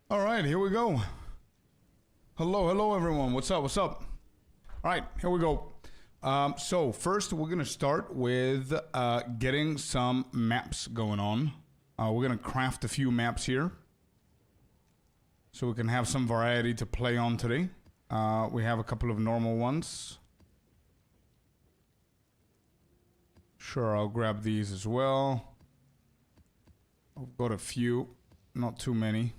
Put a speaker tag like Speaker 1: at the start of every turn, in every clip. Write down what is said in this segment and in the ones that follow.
Speaker 1: All right, here we go. Hello everyone. What's up? All right, here we go. So first we're gonna start with getting some maps going on. We're gonna craft a few maps here, so we can have some variety to play on today. We have a couple of normal ones. Sure, I'll grab these as well. I've got a few, not too many.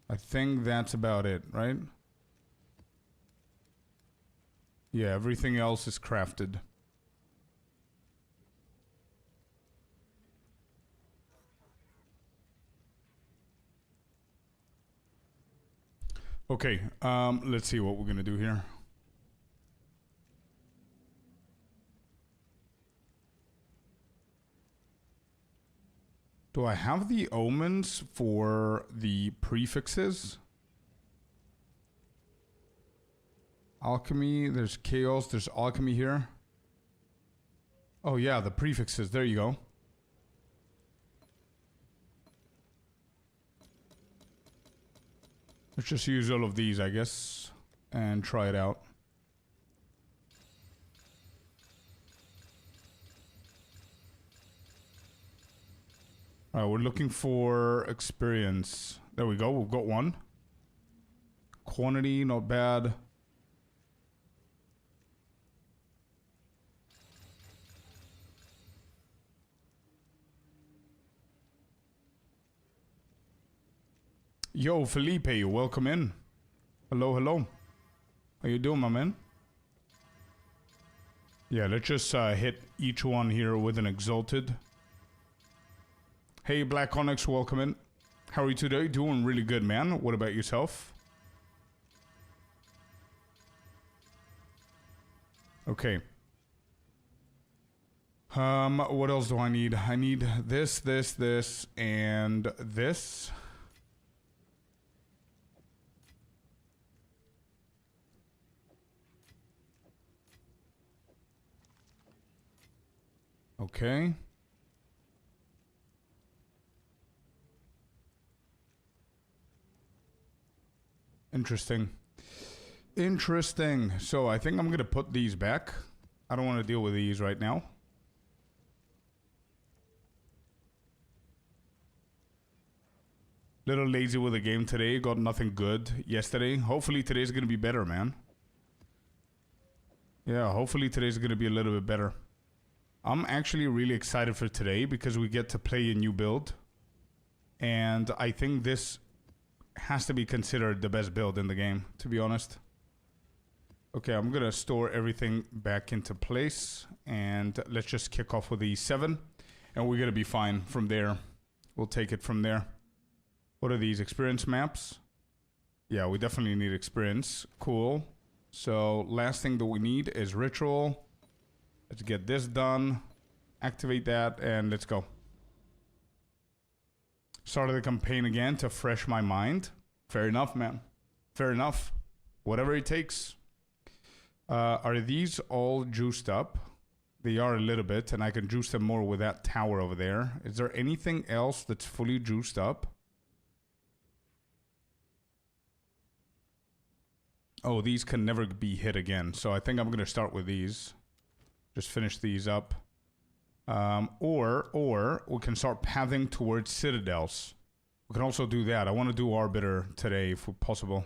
Speaker 1: I think that's about it, right? Yeah, everything else is crafted. Okay, let's see what we're gonna do here. Do I have the omens for the prefixes? Alchemy, there's chaos, there's alchemy here. Oh yeah, the prefixes, there you go. Let's just use all of these, I guess, and try it out. Alright, we're looking for experience. There we go, we've got one. Quantity, not bad. Yo, Felipe, welcome in. Hello. How you doing, my man? Yeah, let's just hit each one here with an exalted. Hey, Black Onyx, welcome in. How are you today? Doing really good, man. What about yourself? Okay. What else do I need? I need this, and this. Okay. Interesting. So I think I'm gonna put these back. I don't want to deal with these right now. Little lazy with the game today. Got nothing good yesterday. Hopefully today's gonna be better, man. Yeah, hopefully today's gonna be a little bit better. I'm actually really excited for today because we get to play a new build. And I think this has to be considered the best build in the game, to be honest. Okay, I'm gonna store everything back into place. And let's just kick off with E7. And we're gonna be fine from there. We'll take it from there. What are these? Experience maps? Yeah, we definitely need experience. Cool. So last thing that we need is ritual. Let's get this done, activate that, and let's go. Started the campaign again to fresh my mind. Fair enough, man. Fair enough. Whatever it takes. Are these all juiced up? They are a little bit, and I can juice them more with that tower over there. Is there anything else that's fully juiced up? Oh, these can never be hit again, so I think I'm going to start with these. Just finish these up. Or we can start pathing towards citadels. We can also do that. I want to do Arbiter today if possible.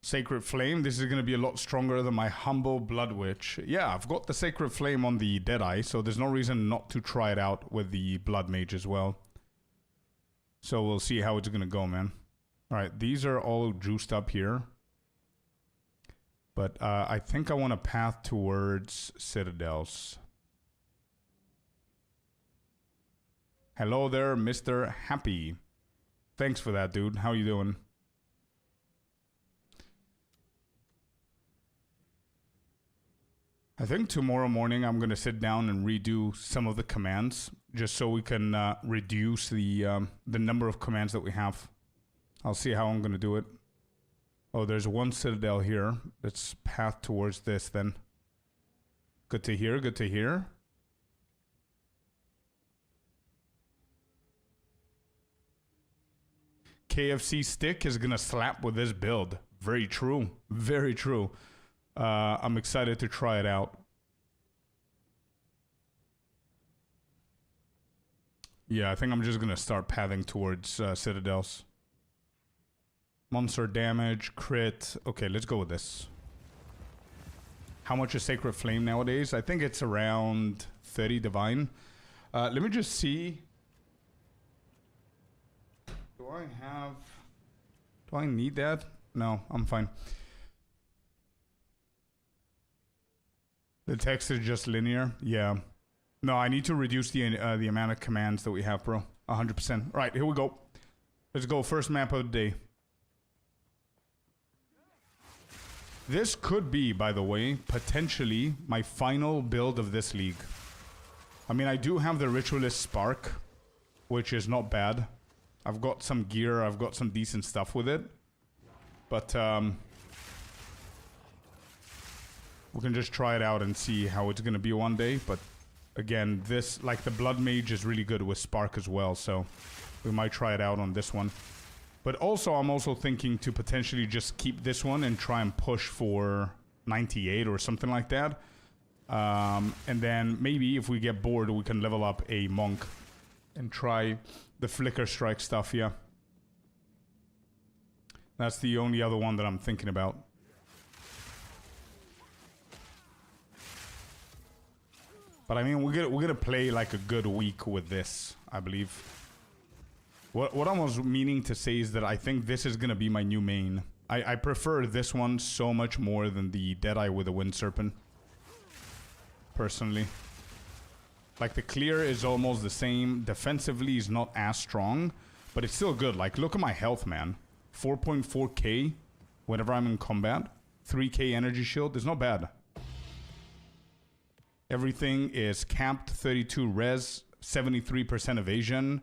Speaker 1: Sacred Flame. This is going to be a lot stronger than my humble Blood Witch. Yeah, I've got the Sacred Flame on the Deadeye, so there's no reason not to try it out with the Blood Mage as well. So we'll see how it's going to go, man. Alright, these are all juiced up here. But I think I want to path towards citadels. Hello there, Mr. Happy. Thanks for that, dude. How you doing? I think tomorrow morning I'm going to sit down and redo some of the commands. Just so we can reduce the number of commands that we have. I'll see how I'm going to do it. Oh, there's one citadel here. Let's path towards this then. Good to hear, good to hear. KFC stick is gonna slap with this build. Very true. Very true. I'm excited to try it out. Yeah, I think I'm just gonna start pathing towards Citadels. Monster damage, crit. Okay, let's go with this. How much is Sacred Flame nowadays? I think it's around 30 divine. Let me just see. Do I need that? No, I'm fine. The text is just linear. Yeah. No, I need to reduce the amount of commands that we have, bro. 100%. All right, here we go. Let's go. First map of the day. This could be, by the way, potentially my final build of this league. I mean, I do have the Ritualist Spark, which is not bad. I've got some gear, I've got some decent stuff with it. But, we can just try it out and see how it's going to be one day. But, again, this, like the Blood Mage is really good with Spark as well, so we might try it out on this one. But also, I'm also thinking to potentially just keep this one and try and push for 98 or something like that. And then maybe if we get bored, we can level up a Monk and try the Flicker Strike stuff, yeah. That's the only other one that I'm thinking about. But I mean, we're gonna play like a good week with this, I believe. What I was meaning to say is that I think this is going to be my new main. I prefer this one so much more than the Deadeye with the Wind Serpent. Personally. Like, the clear is almost the same. Defensively is not as strong, but it's still good. Like, look at my health, man. 4.4k whenever I'm in combat. 3k energy shield is not bad. Everything is capped, 32 res, 73% evasion.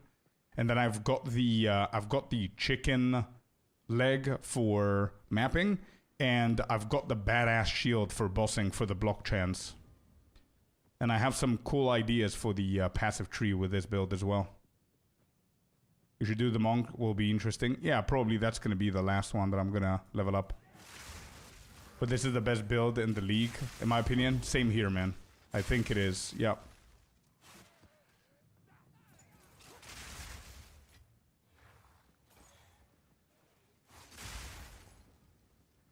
Speaker 1: And then I've got the chicken leg for mapping, and I've got the badass shield for bossing for the block chance. And I have some cool ideas for the passive tree with this build as well. You should do the Monk, will be interesting. Yeah, probably that's going to be the last one that I'm going to level up. But this is the best build in the league, in my opinion. Same here, man. I think it is, yeah.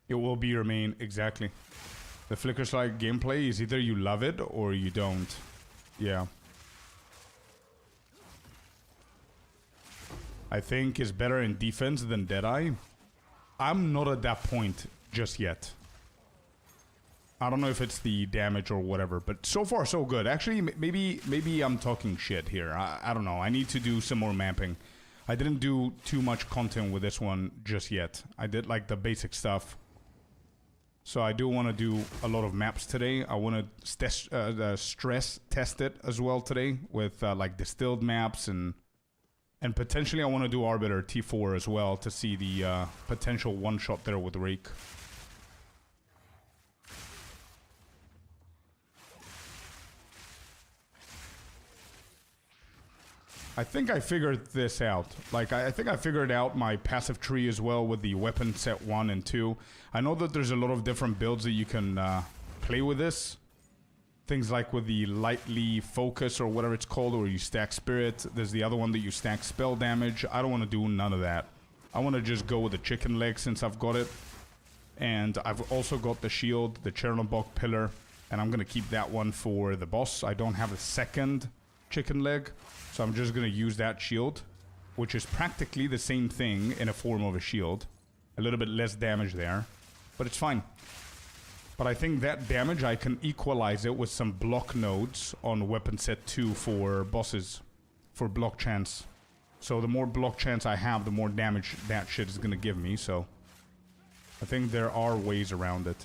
Speaker 1: It will be your main, exactly. The Flicker Strike gameplay is either you love it or you don't. Yeah. I think it's better in defense than Deadeye. I'm not at that point just yet. I don't know if it's the damage or whatever, but so far so good. Actually, maybe I'm talking shit here. I don't know. I need to do some more mapping. I didn't do too much content with this one just yet. I did like the basic stuff. So I do want to do a lot of maps today. I want to stress test it as well today with like distilled maps and potentially I want to do Arbiter T4 as well to see the potential one-shot there with Rake. I think I figured this out. Like, I think I figured out my passive tree as well with the weapon set 1 and 2. I know that there's a lot of different builds that you can play with this. Things like with the lightly focus or whatever it's called, or you stack spirit. There's the other one that you stack spell damage. I don't want to do none of that. I want to just go with the chicken leg since I've got it. And I've also got the shield, the Chernobog pillar. And I'm going to keep that one for the boss. I don't have a second chicken leg. So I'm just going to use that shield, which is practically the same thing in a form of a shield. A little bit less damage there, but it's fine. But I think that damage, I can equalize it with some block nodes on weapon set 2 for bosses, for block chance. So the more block chance I have, the more damage that shit is going to give me. So I think there are ways around it.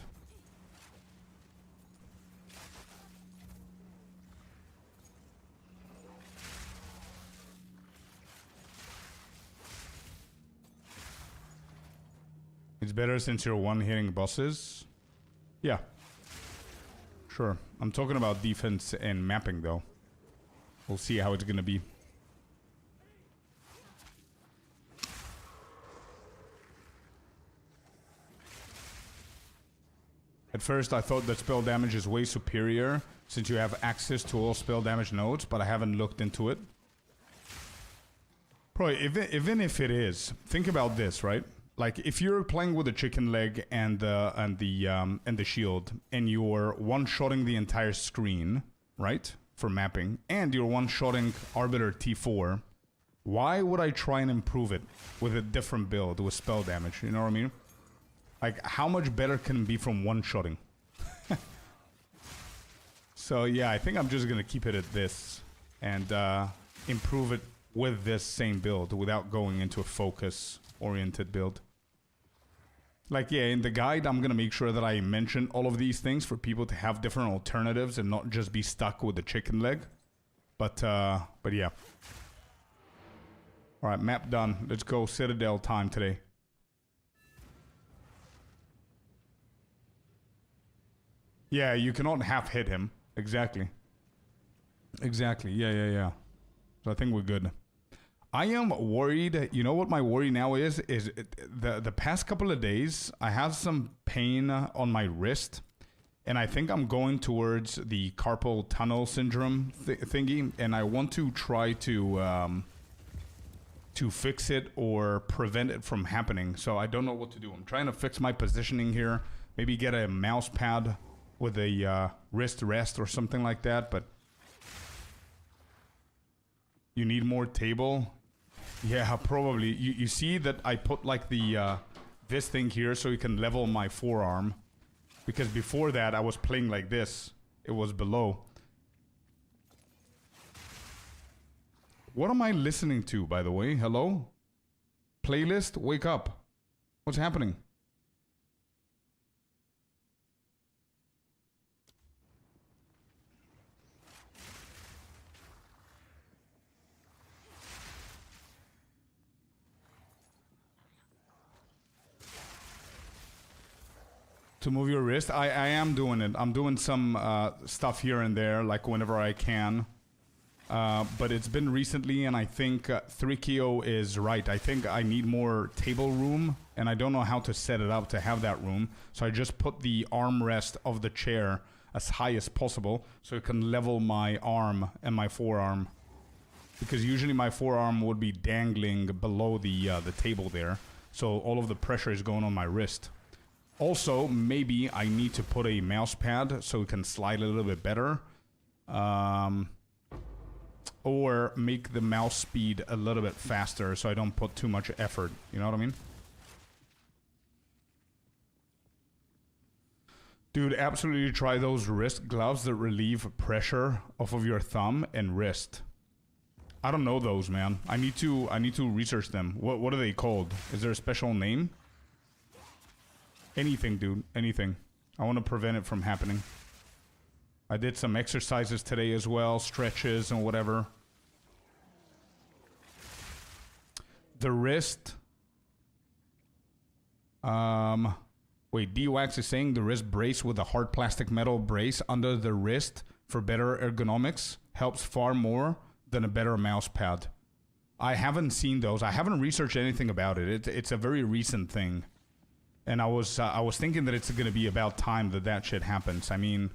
Speaker 1: It's better since you're one-hitting bosses. Yeah. Sure. I'm talking about defense and mapping, though. We'll see how it's gonna be. At first, I thought that spell damage is way superior since you have access to all spell damage nodes, but I haven't looked into it. Probably, even if it is, think about this, right? Like, if you're playing with a chicken leg and the shield, and you're one-shotting the entire screen, right, for mapping, and you're one-shotting Arbiter T4, why would I try and improve it with a different build with spell damage? You know what I mean? Like, how much better can it be from one-shotting? So, yeah, I think I'm just going to keep it at this and improve it with this same build without going into a focus-oriented build. Like, yeah, in the guide, I'm going to make sure that I mention all of these things for people to have different alternatives and not just be stuck with the chicken leg. But yeah. All right, map done. Let's go Citadel time today. Yeah, you cannot half hit him. Exactly. Exactly. Yeah. So I think we're good. I am worried. You know what my worry now is? The past couple of days, I have some pain on my wrist. And I think I'm going towards the carpal tunnel syndrome thingy. And I want to try to fix it or prevent it from happening. So I don't know what to do. I'm trying to fix my positioning here. Maybe get a mouse pad with a wrist rest or something like that, but you need more table. Yeah, probably. You see that I put like the this thing here so you can level my forearm, because before that I was playing like this. It was below. What am I listening to, by the way? Hello? Playlist? Wake up. What's happening? To move your wrist? I am doing it. I'm doing some stuff here and there, like whenever I can. But it's been recently, and I think 3KO is right. I think I need more table room, and I don't know how to set it up to have that room. So I just put the armrest of the chair as high as possible so it can level my arm and my forearm. Because usually my forearm would be dangling below the table there. So all of the pressure is going on my wrist. Also, maybe I need to put a mouse pad so it can slide a little bit better. Or make the mouse speed a little bit faster so I don't put too much effort. You know what I mean? Dude, absolutely try those wrist gloves that relieve pressure off of your thumb and wrist. I don't know those, man. I need to research them. What are they called? Is there a special name? Anything, dude. Anything. I want to prevent it from happening. I did some exercises today as well. Stretches and whatever. The wrist. Wait, D-Wax is saying the wrist brace with a hard plastic metal brace under the wrist for better ergonomics helps far more than a better mouse pad. I haven't seen those. I haven't researched anything about it. It's a very recent thing. And I was thinking that it's going to be about time that shit happens. I mean,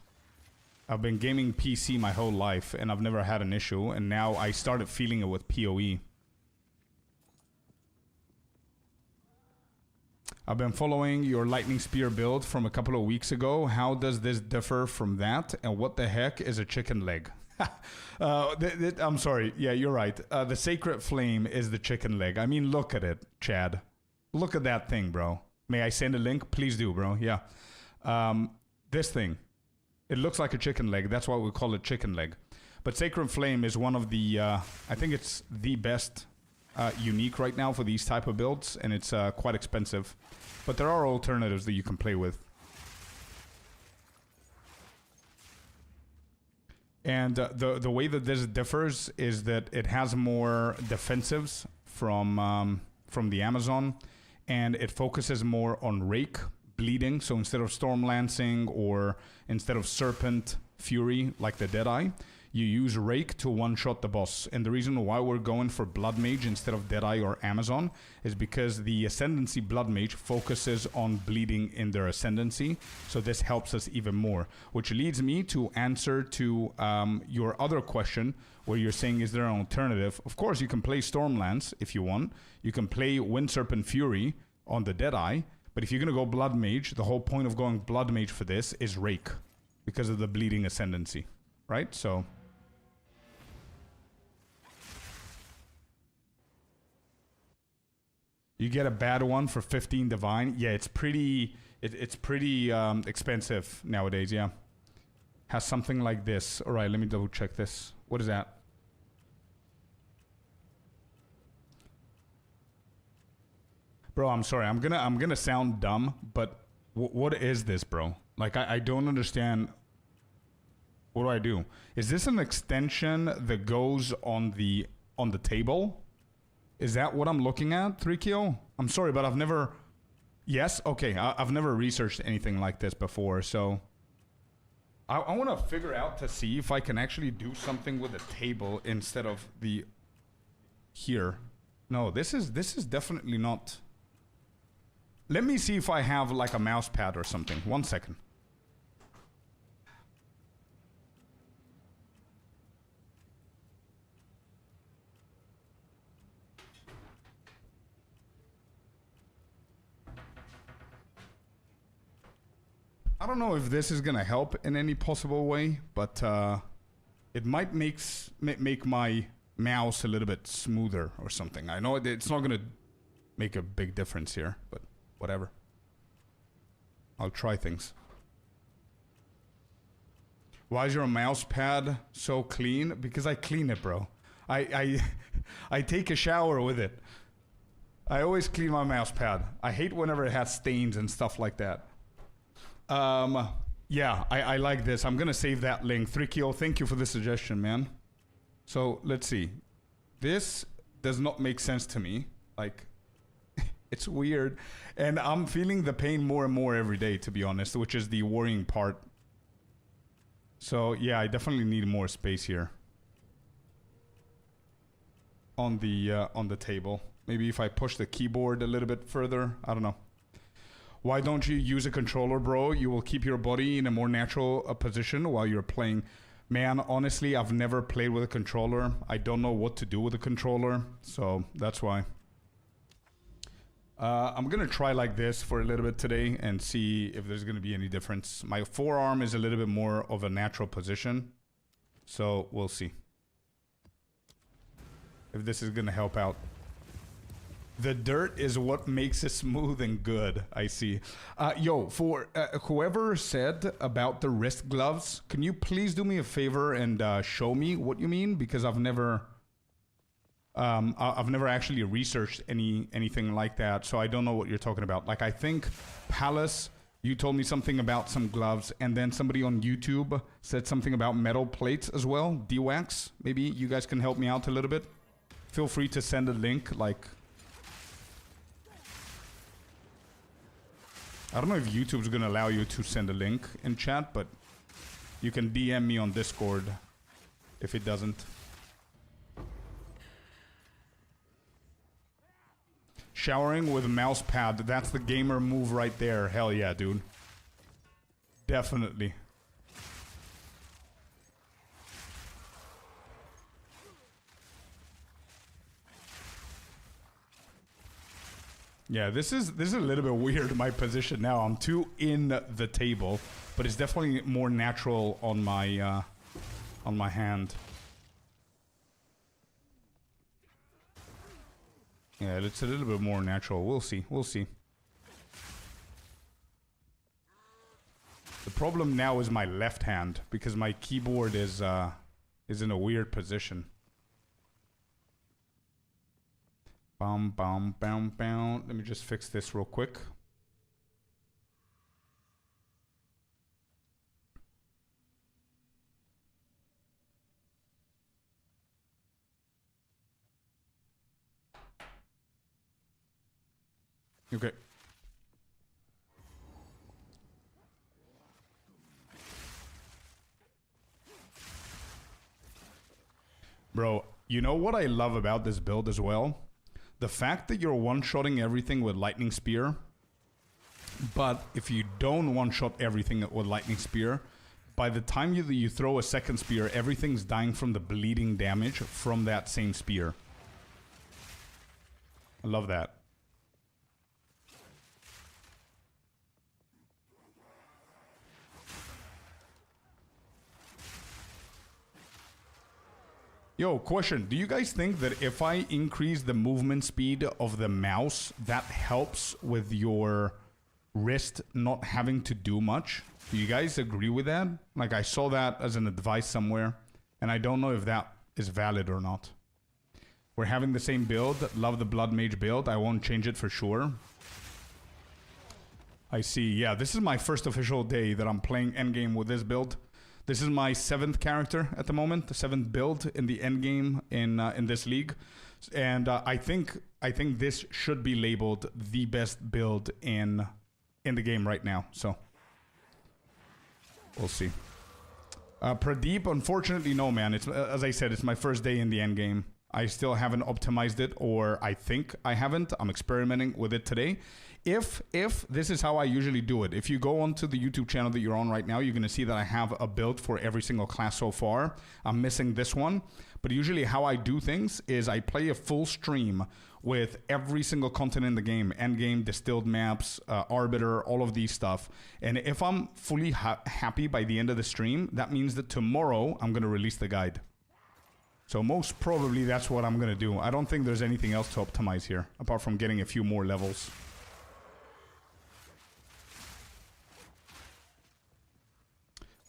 Speaker 1: I've been gaming PC my whole life, and I've never had an issue. And now I started feeling it with PoE. I've been following your Lightning Spear build from a couple of weeks ago. How does this differ from that? And what the heck is a chicken leg? I'm sorry. Yeah, you're right. The Sacred Flame is the chicken leg. I mean, look at it, Chad. Look at that thing, bro. May I send a link? Please do, bro. Yeah. This thing. It looks like a chicken leg. That's why we call it chicken leg. But Sacred Flame is one of the... I think it's the best unique right now for these type of builds. And it's quite expensive. But there are alternatives that you can play with. And the way that this differs is that it has more defensives from the Amazon. And it focuses more on Rake, bleeding. So instead of Storm Lancing or instead of Serpent Fury, like the Deadeye, you use Rake to one-shot the boss. And the reason why we're going for Blood Mage instead of Deadeye or Amazon is because the Ascendancy Blood Mage focuses on bleeding in their Ascendancy. So this helps us even more. Which leads me to answer to your other question, where you're saying, is there an alternative? Of course, you can play Stormlance if you want. You can play Wind Serpent Fury on the Deadeye. But if you're going to go Blood Mage, the whole point of going Blood Mage for this is Rake. Because of the bleeding Ascendancy. Right? So... you get a bad one for 15 Divine. Yeah, it's pretty... It's pretty expensive nowadays, yeah. Has something like this. Alright, let me double check this. What is that? Bro, I'm sorry. I'm gonna sound dumb, but what is this, bro? Like, I don't understand. What do I do? Is this an extension that goes on the table? Is that what I'm looking at, 3Kyo? I'm sorry, but I've never... Yes? Okay, I've never researched anything like this before, so... I want to figure out to see if I can actually do something with the table instead of the... Here. No, this is definitely not... Let me see if I have like a mouse pad or something. 1 second. I don't know if this is gonna help in any possible way, but it might make my mouse a little bit smoother or something. I know it's not gonna make a big difference here, but whatever. I'll try things. Why is your mouse pad so clean? Because I clean it, bro. I take a shower with it. I always clean my mouse pad. I hate whenever it has stains and stuff like that. Yeah, I like this. I'm gonna save that link. 3Kyo, thank you for the suggestion, man. So, let's see. This does not make sense to me. Like, it's weird. And I'm feeling the pain more and more every day, to be honest, which is the worrying part. So, yeah, I definitely need more space here. On the table. Maybe if I push the keyboard a little bit further. I don't know. Why don't you use a controller, bro? You will keep your body in a more natural position while you're playing. Man, honestly, I've never played with a controller. I don't know what to do with a controller, so that's why. I'm gonna try like this for a little bit today and see if there's gonna be any difference. My forearm is a little bit more of a natural position, so we'll see if this is gonna help out. The dirt is what makes it smooth and good. I see. Yo, for whoever said about the wrist gloves, can you please do me a favor and show me what you mean? Because I've never actually researched anything like that, so I don't know what you're talking about. Like, I think Palace, you told me something about some gloves, and then somebody on YouTube said something about metal plates as well. D-Wax, maybe you guys can help me out a little bit. Feel free to send a link, like... I don't know if YouTube's gonna allow you to send a link in chat, but you can DM me on Discord if it doesn't. Showering with a mouse pad, that's the gamer move right there. Hell yeah, dude. Definitely. Yeah, this is a little bit weird, my position now. I'm too in the table, but it's definitely more natural on my hand. Yeah, it's a little bit more natural. We'll see. We'll see. The problem now is my left hand, because my keyboard is in a weird position. Bam, bam, bam, bam. Let me just fix this real quick. Okay. You know what I love about this build as well? The fact that you're one-shotting everything with Lightning Spear. But if you don't one-shot everything with Lightning Spear, by the time you throw a second spear, everything's dying from the bleeding damage from that same spear. I love that. Yo, question. Do you guys think that if I increase the movement speed of the mouse, that helps with your wrist not having to do much? Do you guys agree with that? Like, I saw that as an advice somewhere, and I don't know if that is valid or not. We're having the same build. Love the Blood Mage build. I won't change it for sure. I see. Yeah, this is my first official day that I'm playing Endgame with this build. This is my 7th character at the moment, the 7th build in the Endgame in this league. And I think this should be labeled the best build in the game right now. So we'll see. Pradeep, unfortunately, no, man. It's as I said, it's my first day in the Endgame. I still haven't optimized it, or I think I haven't. I'm experimenting with it today. If this is how I usually do it. If you go onto the YouTube channel that you're on right now, you're going to see that I have a build for every single class so far. I'm missing this one. But usually how I do things is I play a full stream with every single content in the game. Endgame, distilled maps, Arbiter, all of these stuff. And if I'm fully happy by the end of the stream, that means that tomorrow I'm going to release the guide. So most probably that's what I'm going to do. I don't think there's anything else to optimize here, apart from getting a few more levels.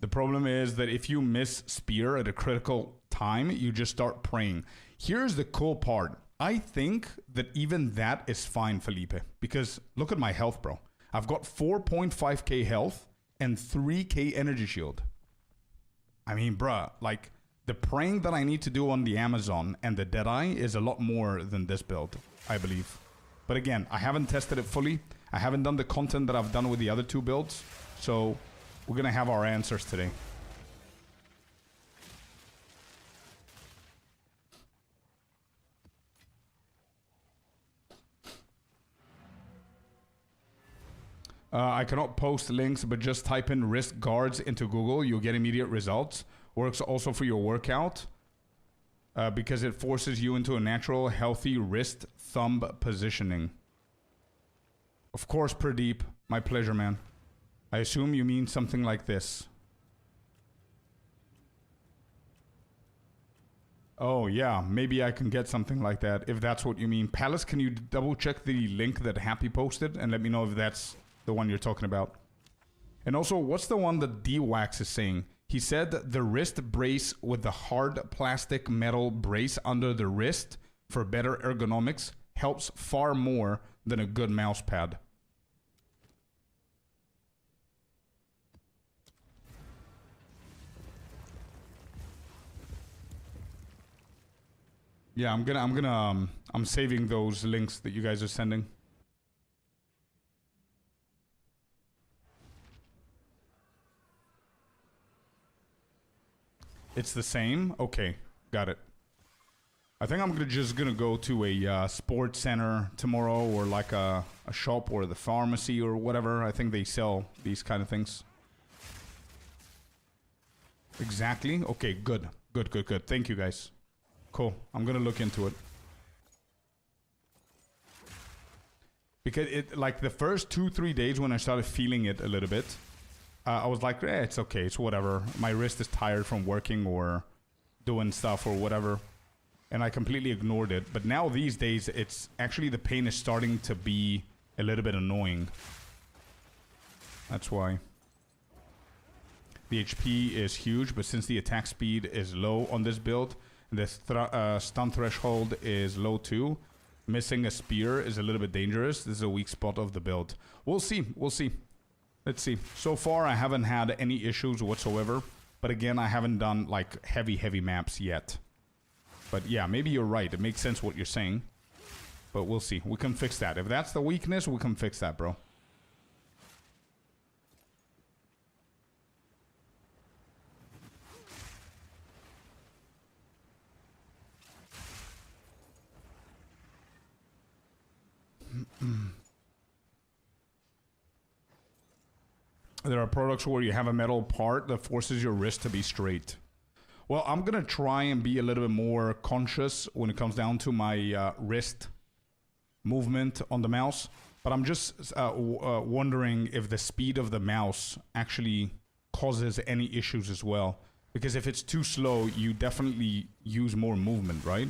Speaker 1: The problem is that if you miss spear at a critical time, you just start praying. Here's the cool part. I think that even that is fine, Felipe. Because look at my health, bro. I've got 4.5k health and 3k energy shield. I mean, bruh, like, the praying that I need to do on the Amazon and the Deadeye is a lot more than this build, I believe. But again, I haven't tested it fully. I haven't done the content that I've done with the other two builds. So we're going to have our answers today. I cannot post links, but just type in wrist guards into Google. You'll get immediate results. Works also for your workout because it forces you into a natural, healthy wrist thumb positioning. Of course, Pradeep. My pleasure, man. I assume you mean something like this. Oh, yeah. Maybe I can get something like that if that's what you mean. Palace, can you double check the link that Happy posted and let me know if that's the one you're talking about? And also, what's the one that D-Wax is saying? He said the wrist brace with the hard plastic metal brace under the wrist for better ergonomics helps far more than a good mouse pad. Yeah, I'm saving those links that you guys are sending. It's the same? Okay, got it. I think I'm just gonna go to a sports center tomorrow, or like a shop or the pharmacy or whatever. I think they sell these kind of things. Exactly. Okay, good. Good. Thank you, guys. Cool. I'm gonna look into it. Because it, like, the first 2-3 days when I started feeling it a little bit, I was like, it's okay, it's whatever. My wrist is tired from working or doing stuff or whatever. And I completely ignored it. But now these days, it's actually, the pain is starting to be a little bit annoying. That's why. The HP is huge, but since the attack speed is low on this build, the stun threshold is low too. Missing a spear is a little bit dangerous. This is a weak spot of the build. We'll see. Let's see. So far, I haven't had any issues whatsoever. But again, I haven't done like heavy maps yet. But yeah, maybe you're right. It makes sense what you're saying. But we'll see. We can fix that. If that's the weakness, we can fix that, bro. There are products where you have a metal part that forces your wrist to be straight. Well, I'm gonna try and be a little bit more conscious when it comes down to my wrist movement on the mouse. But I'm just wondering if the speed of the mouse actually causes any issues as well. Because if it's too slow, you definitely use more movement, right?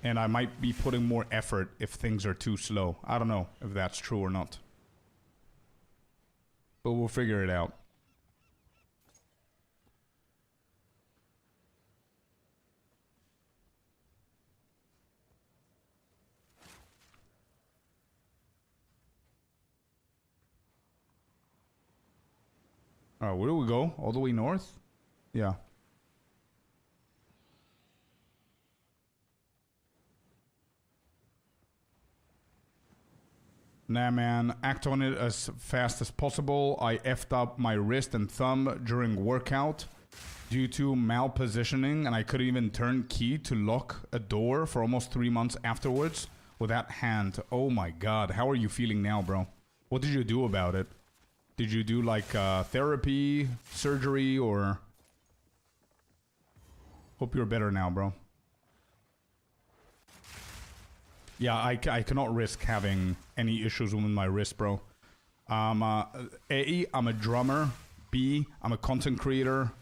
Speaker 1: And I might be putting more effort if things are too slow. I don't know if that's true or not. But we'll figure it out. Where do we go? All the way north? Yeah. Nah, man. Act on it as fast as possible. I effed up my wrist and thumb during workout due to malpositioning, and I couldn't even turn key to lock a door for almost 3 months afterwards with that hand. Oh my god. How are you feeling now, bro? What did you do about it? Did you do like therapy, surgery, or... Hope you're better now, bro. Yeah, I cannot risk having any issues with my wrist, bro. A, I'm a drummer. B, I'm a content creator.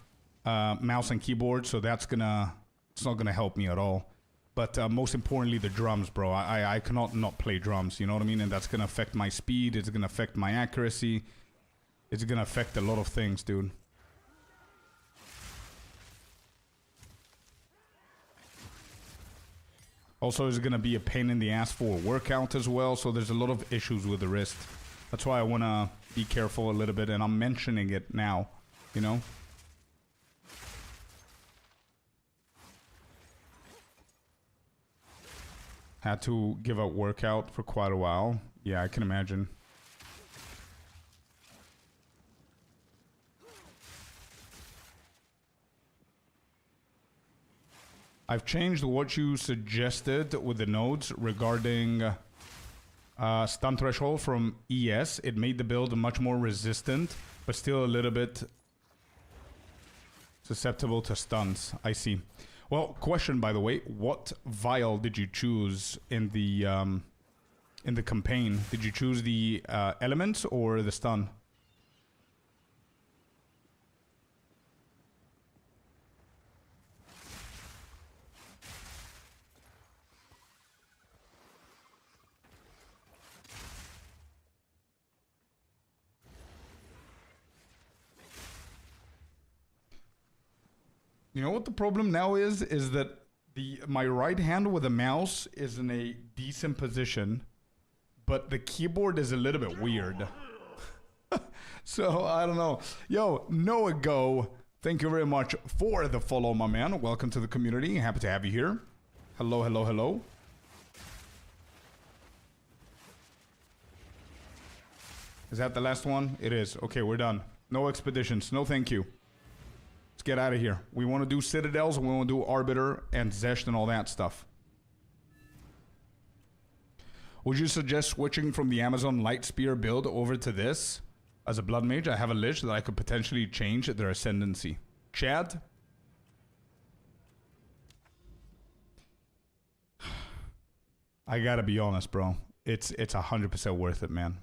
Speaker 1: Mouse and keyboard, so it's not gonna help me at all. But most importantly, the drums, bro. I cannot not play drums, you know what I mean? And that's gonna affect my speed, it's gonna affect my accuracy. It's gonna affect a lot of things, dude. Also, it's gonna be a pain in the ass for a workout as well, so there's a lot of issues with the wrist. That's why I wanna be careful a little bit, and I'm mentioning it now, you know? Had to give up workout for quite a while. Yeah, I can imagine. I've changed what you suggested with the nodes regarding stun threshold from ES. It made the build much more resistant, but still a little bit susceptible to stuns. I see. Well, question by the way, what vial did you choose in the campaign? Did you choose the elements or the stun? You know what the problem now is that my right hand with the mouse is in a decent position, but the keyboard is a little bit weird. So, I don't know. Yo, Noah Go, thank you very much for the follow, my man. Welcome to the community. Happy to have you here. Hello, hello, hello. Is that the last one? It is. Okay, we're done. No expeditions. No thank you. Let's get out of here. We want to do Citadels, and we want to do Arbiter and Zesht and all that stuff. Would you suggest switching from the Amazon Light Spear build over to this? As a Blood Mage, I have a Lich that I could potentially change their Ascendancy. Chad? I gotta be honest, bro. It's 100% worth it, man.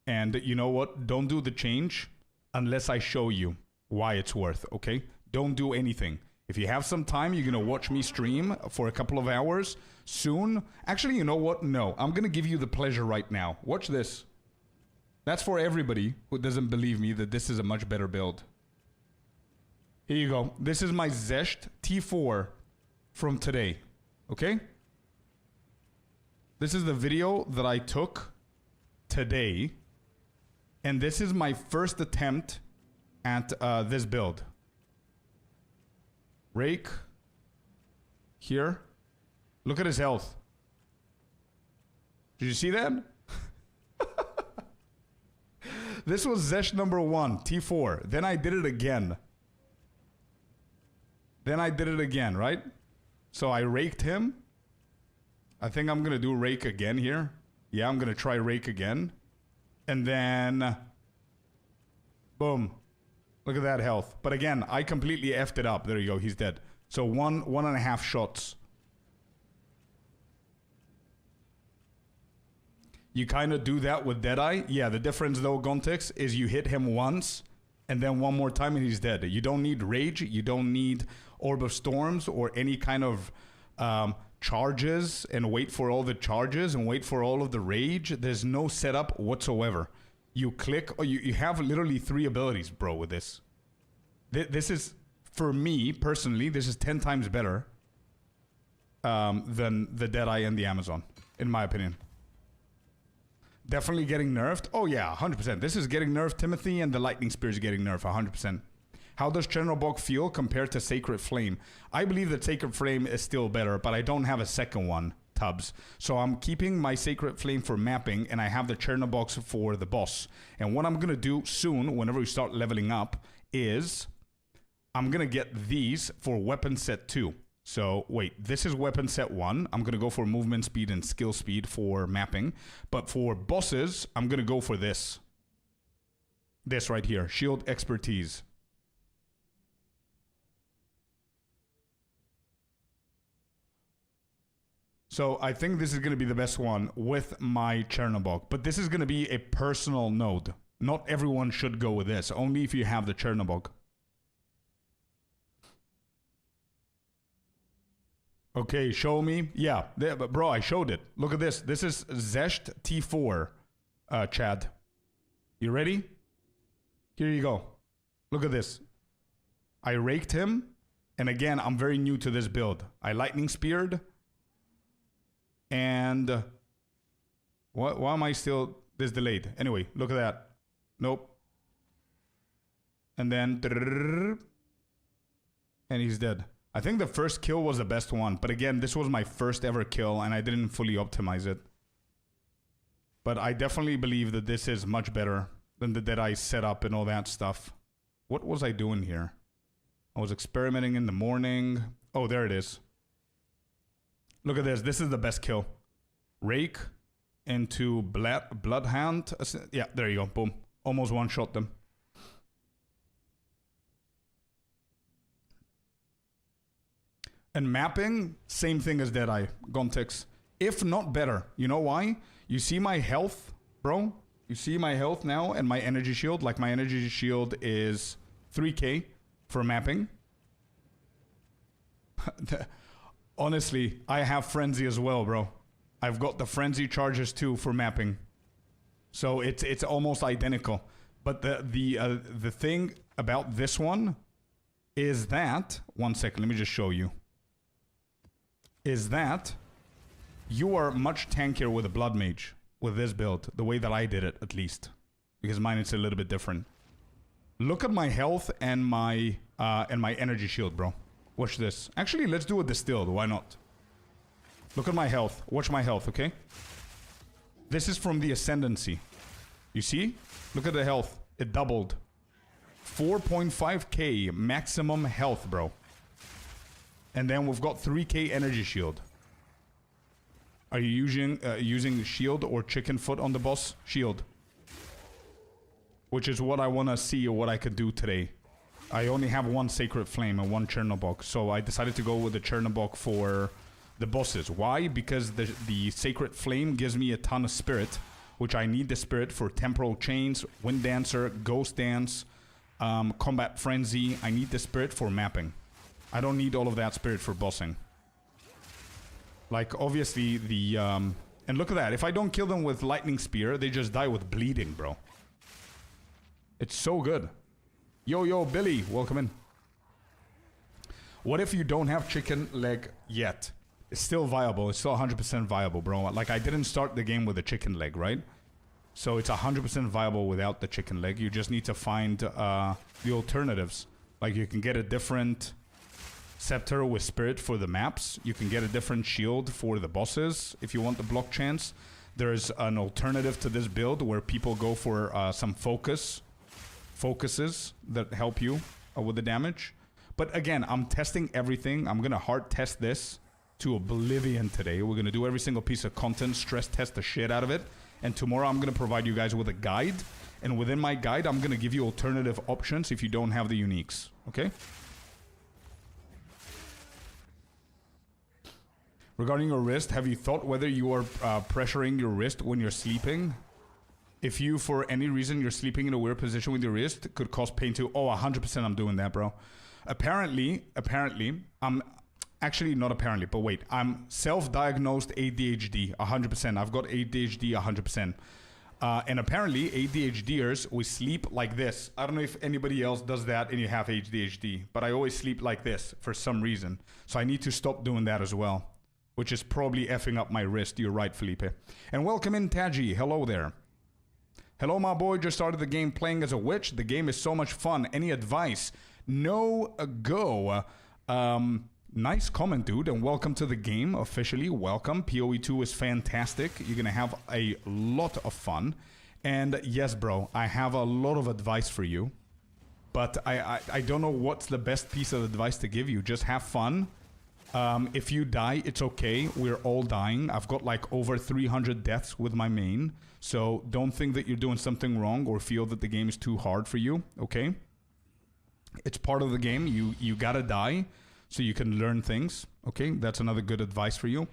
Speaker 1: And you know what? Don't do the change unless I show you why it's worth, okay? Don't do anything. If you have some time, you're gonna watch me stream for a couple of hours soon. Actually, you know what? No, I'm gonna give you the pleasure right now. Watch this. That's for everybody who doesn't believe me that this is a much better build. Here you go. This is my Zesht T4 from today, okay? This is the video that I took today, and this is my first attempt at this build. Rake. Here. Look at his health. Did you see that? This was Zesht number 1, T4. Then I did it again. Right? So I raked him. I think I'm gonna do rake again here. Yeah, I'm gonna try Rake again. And then... boom. Look at that health. But again, I completely effed it up. There you go, he's dead. So one and a half shots. You kind of do that with Deadeye. Yeah, the difference though, Gontix, is you hit him once and then one more time and he's dead. You don't need Rage. You don't need Orb of Storms or any kind of charges and wait for all the charges and wait for all of the Rage. There's no setup whatsoever. You click, or you have literally 3 abilities, bro, with this. This is, for me, personally, this is 10 times better than the Deadeye and the Amazon, in my opinion. Definitely getting nerfed. Oh yeah, 100%. This is getting nerfed, Timothy, and the Lightning Spear is getting nerfed, 100%. How does Chernobog feel compared to Sacred Flame? I believe that Sacred Flame is still better, but I don't have a second one, Tubbs. So I'm keeping my Sacred Flame for mapping, and I have the Chernobogs for the boss. And what I'm going to do soon, whenever we start leveling up, is I'm going to get these for weapon set 2. So, wait, this is weapon set 1. I'm going to go for movement speed and skill speed for mapping. But for bosses, I'm going to go for this. This right here, Shield Expertise. So, I think this is going to be the best one with my Chernobog. But this is going to be a personal node. Not everyone should go with this, only if you have the Chernobog. Okay, show me. Yeah, but bro, I showed it. Look at this. This is Zesht T4, Chad. You ready? Here you go. Look at this. I raked him. And again, I'm very new to this build. I lightning speared. And... why am I still this delayed? Anyway, look at that. Nope. And then... and he's dead. I think the first kill was the best one. But again, this was my first ever kill and I didn't fully optimize it. But I definitely believe that this is much better than the Deadeye setup and all that stuff. What was I doing here? I was experimenting in the morning. Oh, there it is. Look at this. This is the best kill. Rake into Bloodhound. Yeah, there you go. Boom. Almost one-shot them. And mapping, same thing as Deadeye, Gontix. If not better. You know why? You see my health, bro? You see my health now and my energy shield? Like my energy shield is 3k for mapping. Honestly, I have Frenzy as well, bro. I've got the Frenzy charges too for mapping. So it's almost identical. But the thing about this one is that... one second, let me just show you. Is that you are much tankier with a Blood Mage with this build, the way that I did it, at least. Because mine is a little bit different. Look at my health and my energy shield, bro. Watch this. Actually, let's do it distilled. Why not? Look at my health. Watch my health, okay? This is from the Ascendancy. You see? Look at the health. It doubled. 4.5k maximum health, bro. And then we've got 3k energy shield. Are you using shield or chicken foot on the boss? Shield. Which is what I want to see or what I could do today. I only have one Sacred Flame and one Chernobog. So I decided to go with the Chernobog for the bosses. Why? Because the Sacred Flame gives me a ton of spirit. Which I need the spirit for Temporal Chains, Wind Dancer, Ghost Dance, Combat Frenzy. I need the spirit for mapping. I don't need all of that spirit for bossing. Like, obviously, the... and look at that. If I don't kill them with Lightning Spear, they just die with bleeding, bro. It's so good. Yo, Billy. Welcome in. What if you don't have chicken leg yet? It's still viable. It's still 100% viable, bro. Like, I didn't start the game with a chicken leg, right? So it's 100% viable without the chicken leg. You just need to find the alternatives. Like, you can get a different... scepter with spirit for the maps. You can get a different shield for the bosses if you want the block chance. There's an alternative to this build where people go for some focuses that help you with the damage. But again, I'm testing everything. I'm gonna hard test this to oblivion today. We're going to do every single piece of content, stress test the shit out of it. And tomorrow I'm going to provide you guys with a guide. And within my guide, I'm going to give you alternative options if you don't have the uniques. Okay? Regarding your wrist, have you thought whether you are pressuring your wrist when you're sleeping? If you, for any reason, you're sleeping in a weird position with your wrist, it could cause pain too. Oh, 100% I'm doing that, bro. Apparently, I'm... Actually, not apparently, but wait. I'm self-diagnosed ADHD, 100%. I've got ADHD, 100%. And apparently, ADHDers, we sleep like this. I don't know if anybody else does that and you have ADHD, but I always sleep like this for some reason. So I need to stop doing that as well, which is probably effing up my wrist. You're right, Felipe. And welcome in, Taji. Hello there. Hello, my boy. Just started the game playing as a witch. The game is so much fun. Any advice? No go. Nice comment, dude, and welcome to the game, officially. Welcome. PoE2 is fantastic. You're going to have a lot of fun. And yes, bro, I have a lot of advice for you. But I don't know what's the best piece of advice to give you. Just have fun. If you die, it's okay. We're all dying. I've got like over 300 deaths with my main. So don't think that you're doing something wrong or feel that the game is too hard for you, okay? It's part of the game. You gotta die so you can learn things, okay? That's another good advice for you.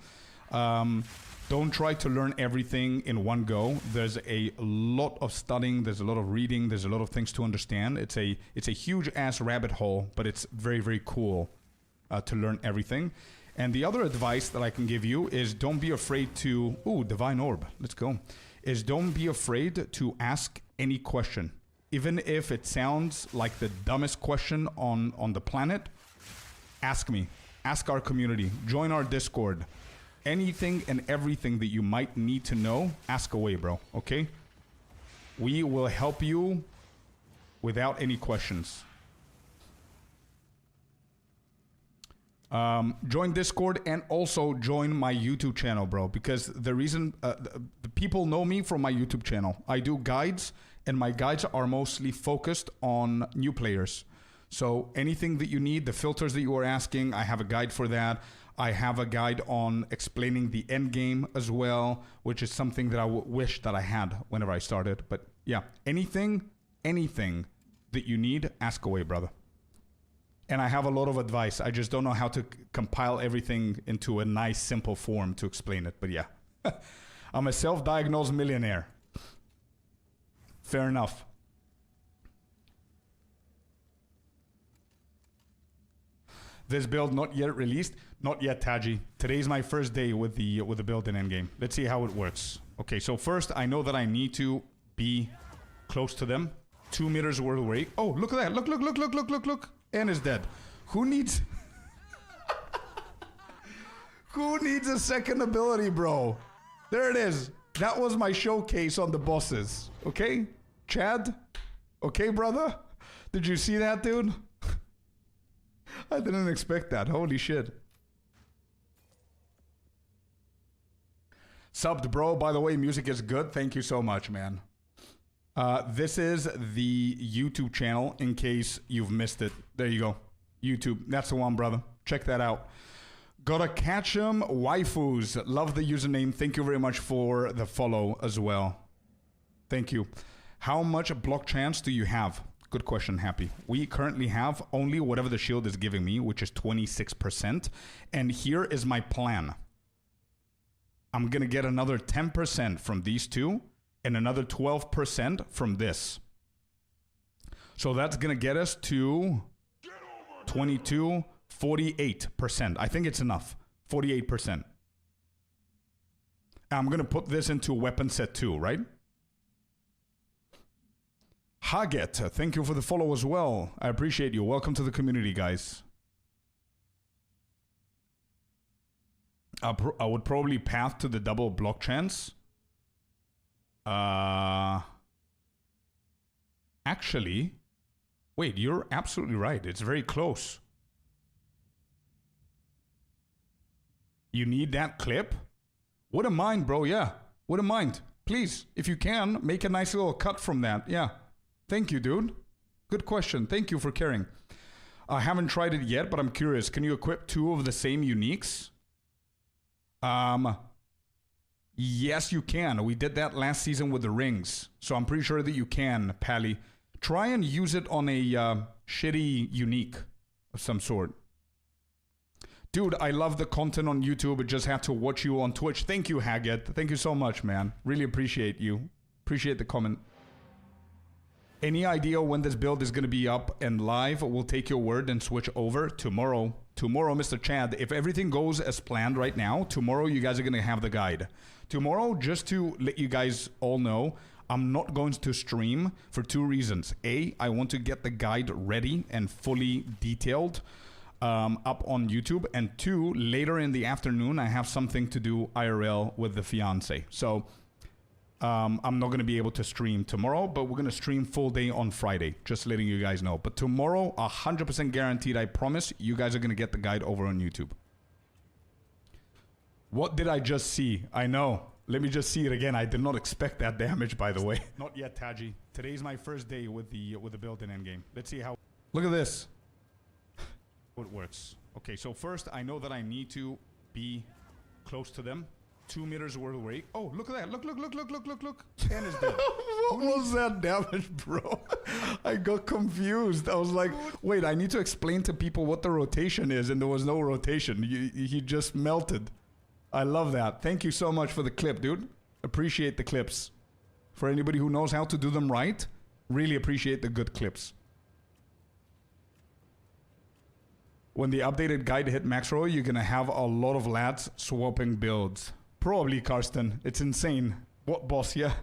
Speaker 1: Don't try to learn everything in one go. There's a lot of studying, there's a lot of reading, there's a lot of things to understand. It's a huge ass rabbit hole, but it's very, very cool to learn everything. And the other advice that I can give you is don't be afraid to... Ooh, Divine Orb, let's go. Is don't be afraid to ask any question. Even if it sounds like the dumbest question on the planet, ask me. Ask our community. Join our Discord. Anything and everything that you might need to know, ask away, bro. Okay? We will help you without any questions. Join Discord and also join my YouTube channel, bro. Because the reason... the people know me from my YouTube channel. I do guides, and my guides are mostly focused on new players. So anything that you need, the filters that you are asking, I have a guide for that. I have a guide on explaining the endgame as well, which is something that I wish that I had whenever I started. But yeah, anything that you need, ask away, brother. And I have a lot of advice. I just don't know how to compile everything into a nice, simple form to explain it. But yeah, I'm a self-diagnosed millionaire. Fair enough. This build not yet released. Not yet, Taji. Today's my first day with the build in Endgame. Let's see how it works. Okay, so first I know that I need to be close to them. 2 meters worth away. Oh, look at that. Look. And is dead. Who needs... Who needs a second ability, bro? There it is. That was my showcase on the bosses. Okay? Chad? Okay, brother? Did you see that, dude? I didn't expect that. Holy shit. Subbed, bro. By the way, music is good. Thank you so much, man. This is the YouTube channel in case you've missed it. There you go. YouTube. That's the one, brother. Check that out. Gotta catch 'em, waifus. Love the username. Thank you very much for the follow as well. Thank you. How much block chance do you have? Good question, Happy. We currently have only whatever the shield is giving me, which is 26%. And here is my plan. I'm gonna get another 10% from these two and another 12% from this. So that's gonna get us to 22, 48%. I think it's enough. 48%. I'm gonna put this into weapon set 2, right? Haget, thank you for the follow as well. I appreciate you. Welcome to the community, guys. I would probably path to the double block chance. Actually, wait, you're absolutely right. It's very close. You need that clip? Wouldn't mind, bro. Yeah, wouldn't mind. Please, if you can, make a nice little cut from that. Yeah. Thank you, dude. Good question. Thank you for caring. I haven't tried it yet, but I'm curious. Can you equip 2 of the same uniques? Yes, you can. We did that last season with the rings. So I'm pretty sure that you can, Pally. Try and use it on a shitty unique of some sort. Dude, I love the content on YouTube. I just had to watch you on Twitch. Thank you, Haggett. Thank you so much, man. Really appreciate you. Appreciate the comment. Any idea when this build is going to be up and live? We'll take your word and switch over tomorrow. Tomorrow, Mr. Chad, if everything goes as planned right now, tomorrow you guys are going to have the guide. Tomorrow, just to let you guys all know, I'm not going to stream for 2 reasons. A, I want to get the guide ready and fully detailed up on YouTube. And 2, later in the afternoon, I have something to do IRL with the fiance. So I'm not going to be able to stream tomorrow, but we're going to stream full day on Friday. Just letting you guys know. But tomorrow, 100% guaranteed, I promise, you guys are going to get the guide over on YouTube. What did I just see? I know. Let me just see it again. I did not expect that damage, by the way. Not yet, Taji. Today's my first day with the build in Endgame. Let's see how... Look at this. It works. Okay, so first, I know that I need to be close to them. 2 meters worth away. Oh, look at that. Look. And is dead. What was that damage, bro? I got confused. I was like, wait, I need to explain to people what the rotation is, and there was no rotation. He just melted. I love that. Thank you so much for the clip, dude. Appreciate the clips. For anybody who knows how to do them right, really appreciate the good clips. When the updated guide hit max row, you're gonna have a lot of lads swapping builds. Probably, Karsten. It's insane. What, boss? Yeah.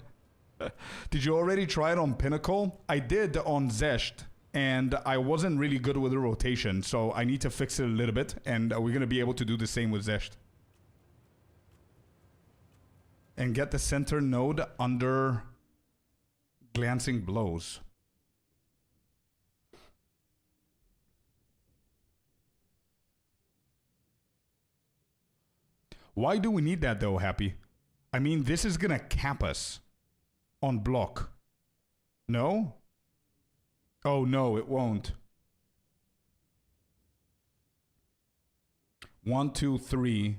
Speaker 1: Did you already try it on Pinnacle? I did on Zesht, and I wasn't really good with the rotation, so I need to fix it a little bit, and we're gonna be able to do the same with Zesht. And get the center node under glancing blows. Why do we need that though, Happy? I mean, this is gonna cap us on block. No? Oh no, it won't. 1, 2, 3.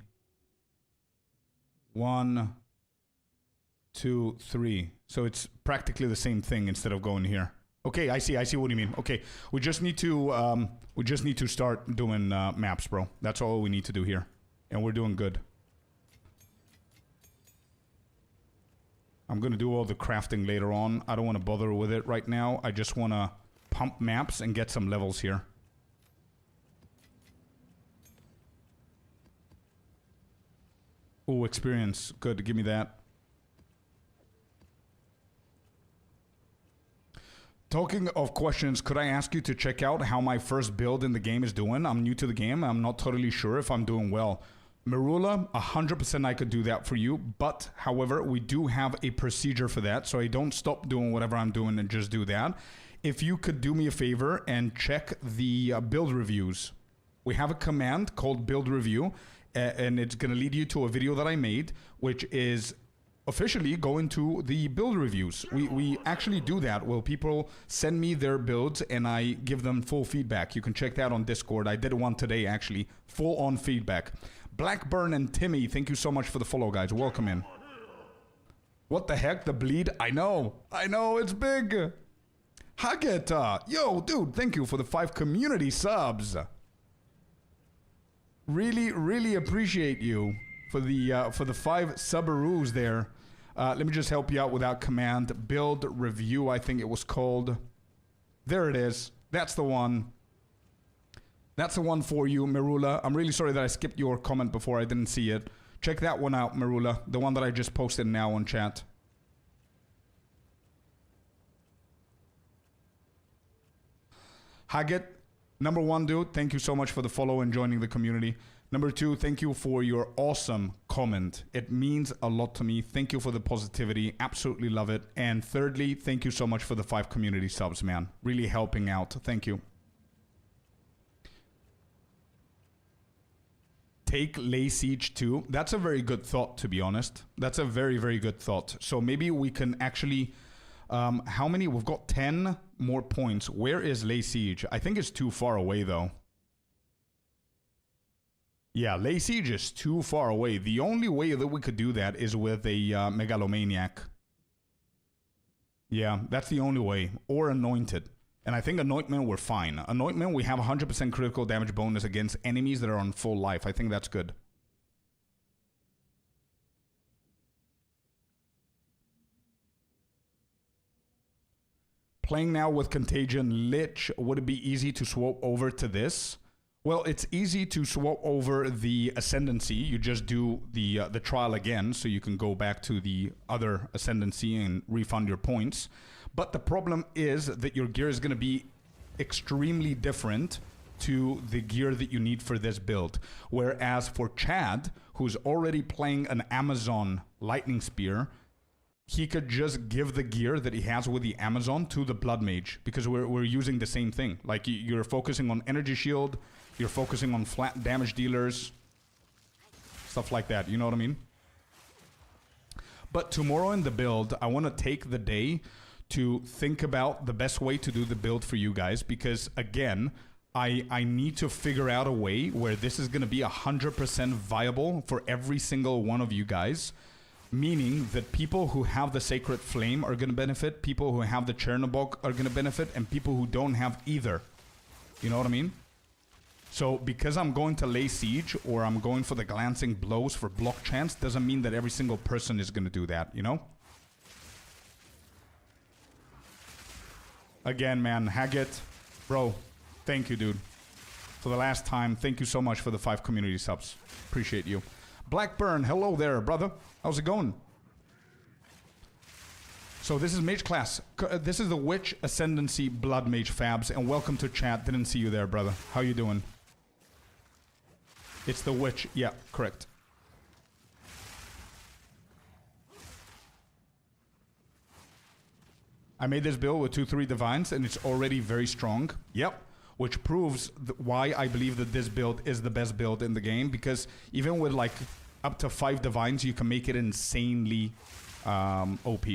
Speaker 1: 1, 2, 3. So it's practically the same thing instead of going here. Okay, I see what you mean. Okay, we just need to start doing maps, bro. That's all we need to do here, and we're doing good. I'm gonna do all the crafting later on. I don't want to bother with it right now. I just want to pump maps and get some levels here. Oh, experience. Good, give me that. Talking of questions, could I ask you to check out how my first build in the game is doing? I'm new to the game. I'm not totally sure if I'm doing well. Marula, 100% I could do that for you. But, however, we do have a procedure for that. So I don't stop doing whatever I'm doing and just do that. If you could do me a favor and check the build reviews. We have a command called build review. And it's going to lead you to a video that I made, which is officially going to the build reviews. We actually do that where people send me their builds and I give them full feedback. You can check that on Discord. I did one today, actually. Full on feedback. Blackburn and Timmy, thank you so much for the follow, guys. Welcome in. What the heck? The bleed? I know, it's big. Haggett, yo, dude, thank you for the 5 community subs. Really appreciate you for the 5 subaroos there. Let me just help you out with that command. Build review, I think it was called. There it is. That's the one. That's the one for you, Marula. I'm really sorry that I skipped your comment before. I didn't see it. Check that one out, Marula. The one that I just posted now on chat. Haggett. Number 1, dude, thank you so much for the follow and joining the community. Number 2, thank you for your awesome comment. It means a lot to me. Thank you for the positivity. Absolutely love it. And thirdly, thank you so much for the 5 community subs, man. Really helping out. Thank you. Take Lay Siege 2. That's a very good thought, to be honest. That's a very good thought. So maybe we can actually... how many? We've got 10 more points. Where is Lay Siege? I think it's too far away, though. Yeah, Lay Siege is too far away. The only way that we could do that is with a Megalomaniac. Yeah, that's the only way. Or Anointed. And I think Anointment, we're fine. Anointment, we have 100% critical damage bonus against enemies that are on full life. I think that's good. Playing now with Contagion Lich, would it be easy to swap over to this? Well, it's easy to swap over the Ascendancy. You just do the trial again, so you can go back to the other Ascendancy and refund your points. But the problem is that your gear is going to be extremely different to the gear that you need for this build. Whereas for Chad, who's already playing an Amazon Lightning Spear, he could just give the gear that he has with the Amazon to the Blood Mage, because we're using the same thing. Like, you're focusing on Energy Shield, you're focusing on flat damage dealers, stuff like that, you know what I mean? But tomorrow in the build, I want to take the day to think about the best way to do the build for you guys, because again, I need to figure out a way where this is going to be 100% viable for every single one of you guys. Meaning that people who have the Sacred Flame are going to benefit, people who have the Chernobog are going to benefit, and people who don't have either. You know what I mean? So because I'm going to Lay Siege, or I'm going for the Glancing Blows for block chance, doesn't mean that every single person is going to do that, you know? Again, man, Haggett, bro, thank you, dude. For the last time, thank you so much for the 5 community subs. Appreciate you. Blackburn, hello there, brother. How's it going? So this is Mage class. This is the Witch Ascendancy Blood Mage Fabs, and welcome to chat. Didn't see you there, brother. How you doing? It's the Witch. Yeah, correct. I made this build with 2-3 Divines, and it's already very strong. Yep. Which proves why I believe that this build is the best build in the game, because even with like up to 5 Divines, you can make it insanely OP.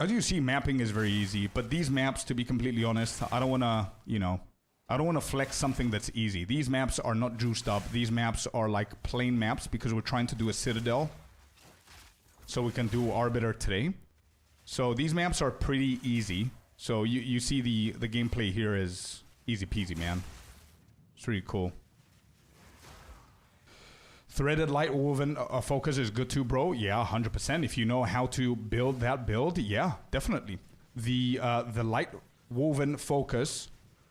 Speaker 1: As you see, mapping is very easy, but these maps, to be completely honest, I don't want to, you know, I don't want to flex something that's easy. These maps are not juiced up. These maps are like plain maps because we're trying to do a Citadel. So we can do Arbiter today. So these maps are pretty easy. So you see the gameplay here is easy peasy, man. It's really cool. Threaded light woven focus is good too, bro. Yeah, 100%. If you know how to build that build, yeah, definitely. The light woven focus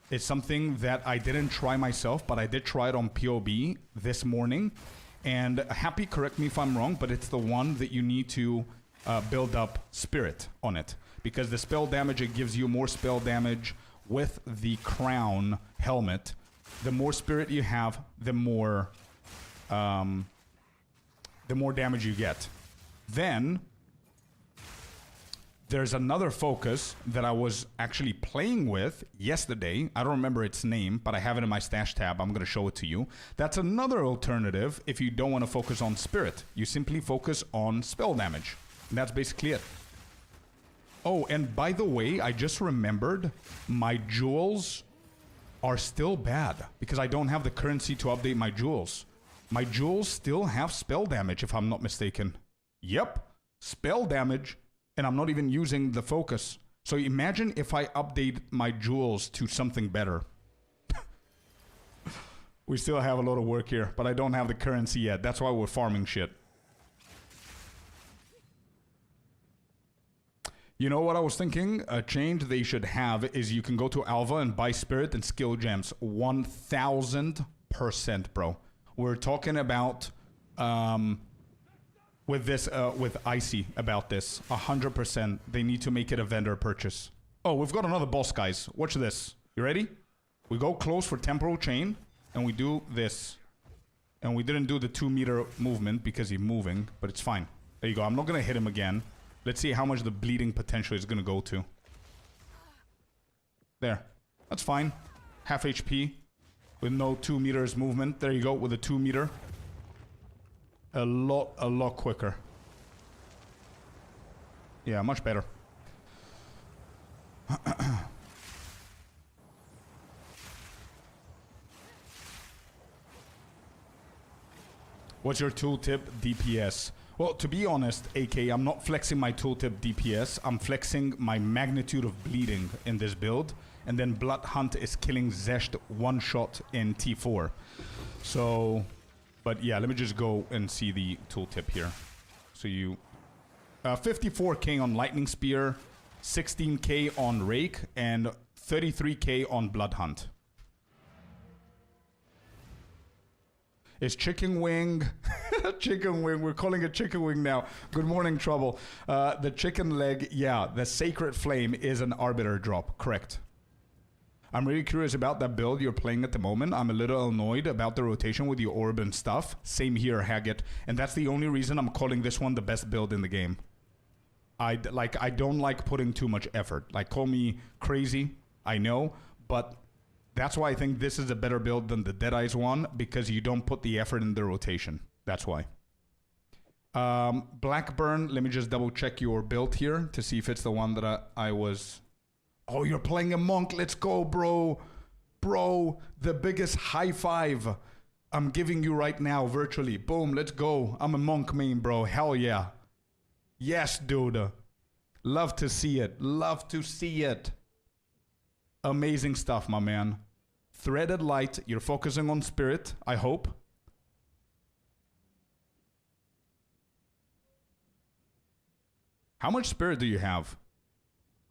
Speaker 1: is something that I didn't try myself, but I did try it on POB this morning. And Happy, correct me if I'm wrong, but it's the one that you need to build up Spirit on it. Because the spell damage, it gives you more spell damage with the crown helmet. The more Spirit you have, the more damage you get. Then there's another focus that I was actually playing with yesterday. I don't remember its name, but I have it in my stash tab. I'm going to show it to you. That's another alternative if you don't want to focus on Spirit. You simply focus on spell damage. And that's basically it. Oh, and by the way, I just remembered my jewels are still bad because I don't have the currency to update my jewels. My jewels still have spell damage, if I'm not mistaken. Yep, spell damage, and I'm not even using the focus. So imagine if I update my jewels to something better. We still have a lot of work here, but I don't have the currency yet. That's why we're farming shit. You know what I was thinking? A change they should have is you can go to Alva and buy Spirit and skill gems. 1000%, bro. We're talking about with Icy about this. 100%. They need to make it a vendor purchase. Oh, we've got another boss, guys. Watch this. You ready? We go close for temporal chain, and we do this. And we didn't do the 2-meter movement because he's moving, but it's fine. There you go. I'm not gonna hit him again. Let's see how much the bleeding potential is gonna go to. There. That's fine. Half HP. With no 2 meters movement. There you go, with a 2 meter. A lot quicker. Yeah, much better. What's your tooltip DPS? Well, to be honest, AK, I'm not flexing my tooltip DPS. I'm flexing my magnitude of bleeding in this build. And then Blood Hunt is killing Zesht one shot in T4. So, but yeah, let me just go and see the tooltip here. So you... 54k on Lightning Spear, 16k on Rake, and 33k on Blood Hunt. It's chicken wing. Chicken wing. We're calling it chicken wing now. Good morning, Trouble. The chicken leg, yeah, the Sacred Flame is an Arbiter drop. Correct. I'm really curious about that build you're playing at the moment. I'm a little annoyed about the rotation with your orb and stuff. Same here, Haggett. And that's the only reason I'm calling this one the best build in the game. I don't like putting too much effort. Like, call me crazy, I know, but that's why I think this is a better build than the Deadeye's one, because you don't put the effort in the rotation. That's why. Blackburn, let me just double check your build here to see if it's the one that I was... Oh, you're playing a monk. Let's go, bro. Bro, the biggest high five I'm giving you right now virtually. Boom, let's go. I'm a monk main, bro. Hell yeah. Yes, dude. Love to see it. Love to see it. Amazing stuff, my man. Threaded light. You're focusing on spirit, I hope. How much spirit do you have?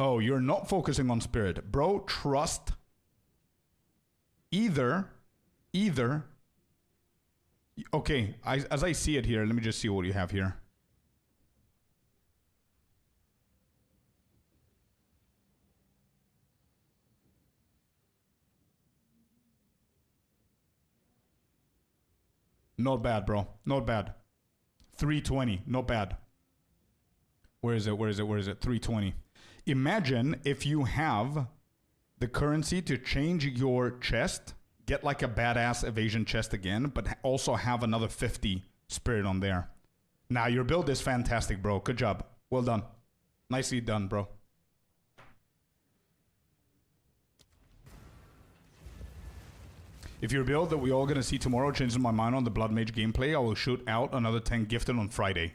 Speaker 1: Oh, you're not focusing on spirit. Bro, trust. Either. Okay, as I see it here, let me just see what you have here. Not bad, bro. Not bad. 320. Not bad. Where is it? 320. Imagine if you have the currency to change your chest, get like a badass evasion chest again, but also have another 50 spirit on there. Now, your build is fantastic, bro. Good job. Well done. Nicely done, bro. If your build that we're all going to see tomorrow changes my mind on the Blood Mage gameplay, I will shoot out another 10 gifted on Friday.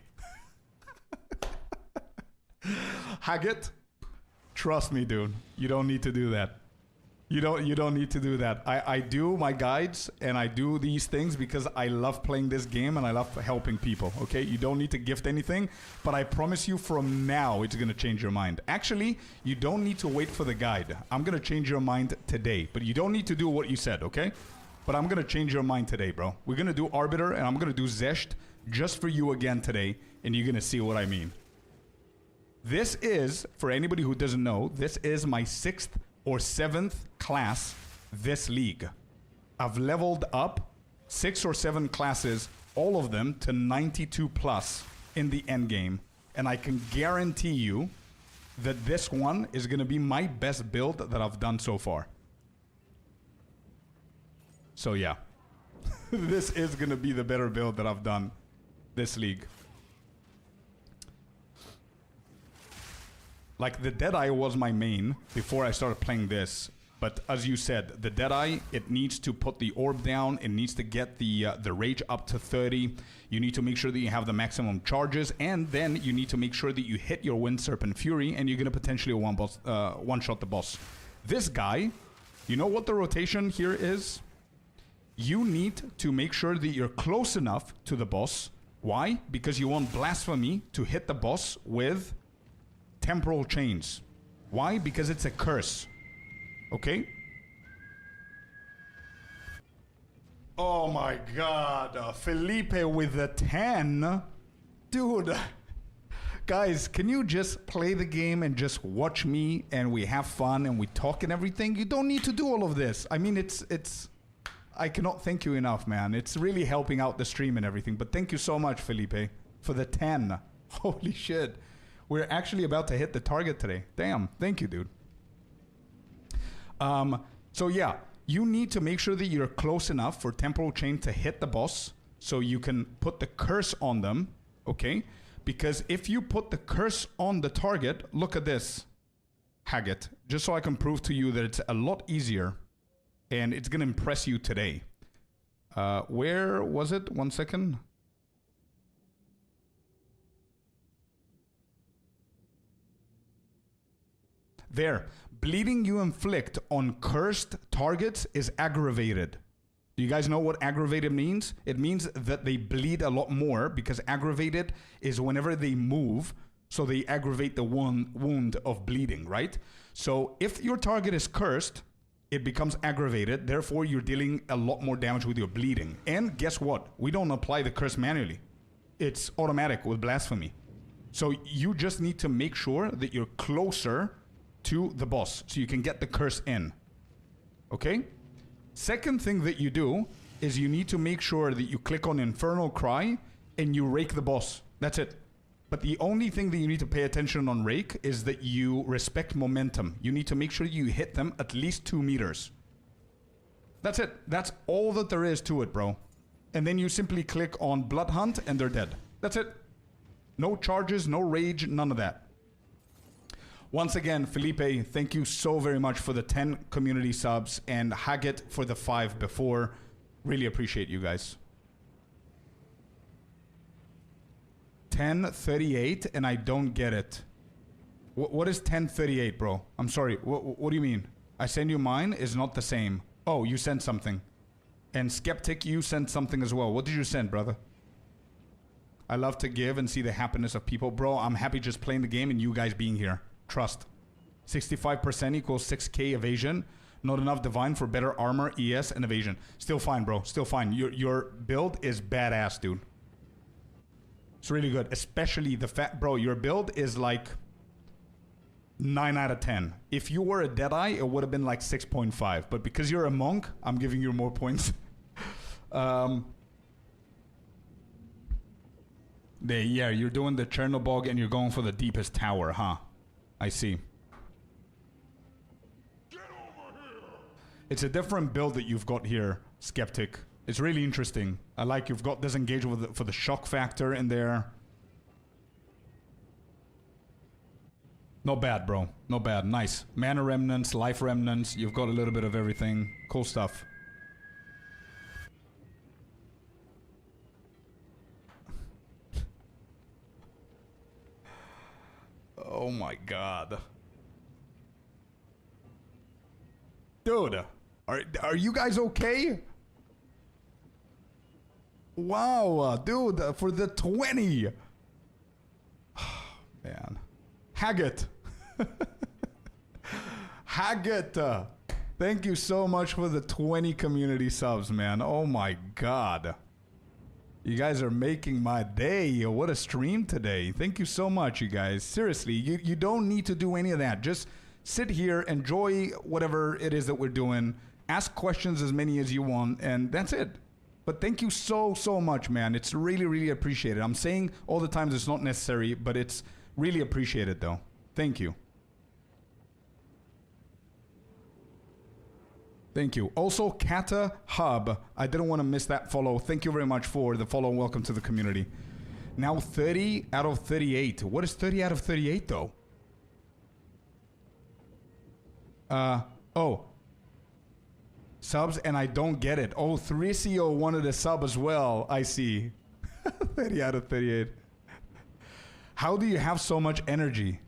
Speaker 1: Haggett, trust me, dude. You don't need to do that. You don't need to do that. I do my guides and I do these things because I love playing this game and I love helping people, okay? You don't need to gift anything, but I promise you from now it's going to change your mind. Actually, you don't need to wait for the guide. I'm going to change your mind today, but you don't need to do what you said, okay? But I'm going to change your mind today, bro. We're going to do Arbiter and I'm going to do Zesht just for you again today, and you're going to see what I mean. This is, for anybody who doesn't know, this is my 6th or 7th class this league. I've leveled up 6 or 7 classes, all of them to 92 plus in the endgame. And I can guarantee you that this one is going to be my best build that I've done so far. So yeah, this is going to be the better build that I've done this league. Like, the Deadeye was my main before I started playing this. But as you said, the Deadeye, it needs to put the orb down. It needs to get the rage up to 30. You need to make sure that you have the maximum charges. And then you need to make sure that you hit your Wind Serpent Fury. And you're going to potentially one-shot the boss. This guy, you know what the rotation here is? You need to make sure that you're close enough to the boss. Why? Because you want Blasphemy to hit the boss with temporal chains. Why? Because it's a curse. Okay? Oh my god. Felipe with a 10. Dude. Guys, can you just play the game and just watch me and we have fun and we talk and everything? You don't need to do all of this. I mean, it's I cannot thank you enough, man. It's really helping out the stream and everything. But thank you so much, Felipe, for the 10. Holy shit. We're actually about to hit the target today. Damn. Thank you, dude. So yeah, you need to make sure that you're close enough for Temporal Chain to hit the boss so you can put the curse on them, okay? Because if you put the curse on the target, look at this, Haggett, just so I can prove to you that it's a lot easier and it's going to impress you today. Where was it? 1 second. There. Bleeding you inflict on cursed targets is aggravated. Do you guys know what aggravated means? It means that they bleed a lot more because aggravated is whenever they move, so they aggravate the wound of bleeding, right? So if your target is cursed, it becomes aggravated. Therefore, you're dealing a lot more damage with your bleeding. And guess what? We don't apply the curse manually. It's automatic with blasphemy. So you just need to make sure that you're closer to the boss so you can get the curse in. Okay? Second thing that you do is you need to make sure that you click on Infernal Cry and you rake the boss. That's it. But the only thing that you need to pay attention on rake is that you respect momentum. You need to make sure you hit them at least 2 meters. That's it. That's all that there is to it, bro. And then you simply click on Blood Hunt and they're dead. That's it. No charges, no rage, none of that. Once again, Felipe, thank you so very much for the 10 community subs and Haggett for the 5 before. Really appreciate you guys. 1038 and I don't get it. What is 1038, bro? I'm sorry. What do you mean? I send you mine is not the same. Oh, you sent something. And Skeptic, you sent something as well. What did you send, brother? I love to give and see the happiness of people. Bro, I'm happy just playing the game and you guys being here. Trust. 65% equals 6k evasion. Not enough divine for better armor, ES, and evasion. Still fine, bro. Still fine. Your build is badass, dude. It's really good. Especially the fact... Bro, your build is like 9 out of 10. If you were a Deadeye, it would have been like 6.5. But because you're a monk, I'm giving you more points. Yeah, you're doing the Chernobog and you're going for the deepest tower, huh? I see. Get over here. It's a different build that you've got here, Skeptic. It's really interesting. I like you've got disengage with for the shock factor in there. Not bad, bro. Not bad. Nice. Mana remnants, life remnants. You've got a little bit of everything. Cool stuff. Oh my god. Dude, are you guys okay? Wow, dude, for the 20. Man. Haggett. Haggett. Thank you so much for the 20 community subs, man. Oh my god. You guys are making my day. What a stream today. Thank you so much, you guys. Seriously, you don't need to do any of that. Just sit here, enjoy whatever it is that we're doing. Ask questions as many as you want, and that's it. But thank you so much, man. It's really, really appreciated. I'm saying all the times it's not necessary, but it's really appreciated, though. Thank you. Thank you. Also, Kata Hub. I didn't want to miss that follow. Thank you very much for the follow. Welcome to the community. Now 30 out of 38. What is 30 out of 38, though? Oh. Subs, and I don't get it. Oh, Thricio wanted a sub as well. I see. 30 out of 38. How do you have so much energy?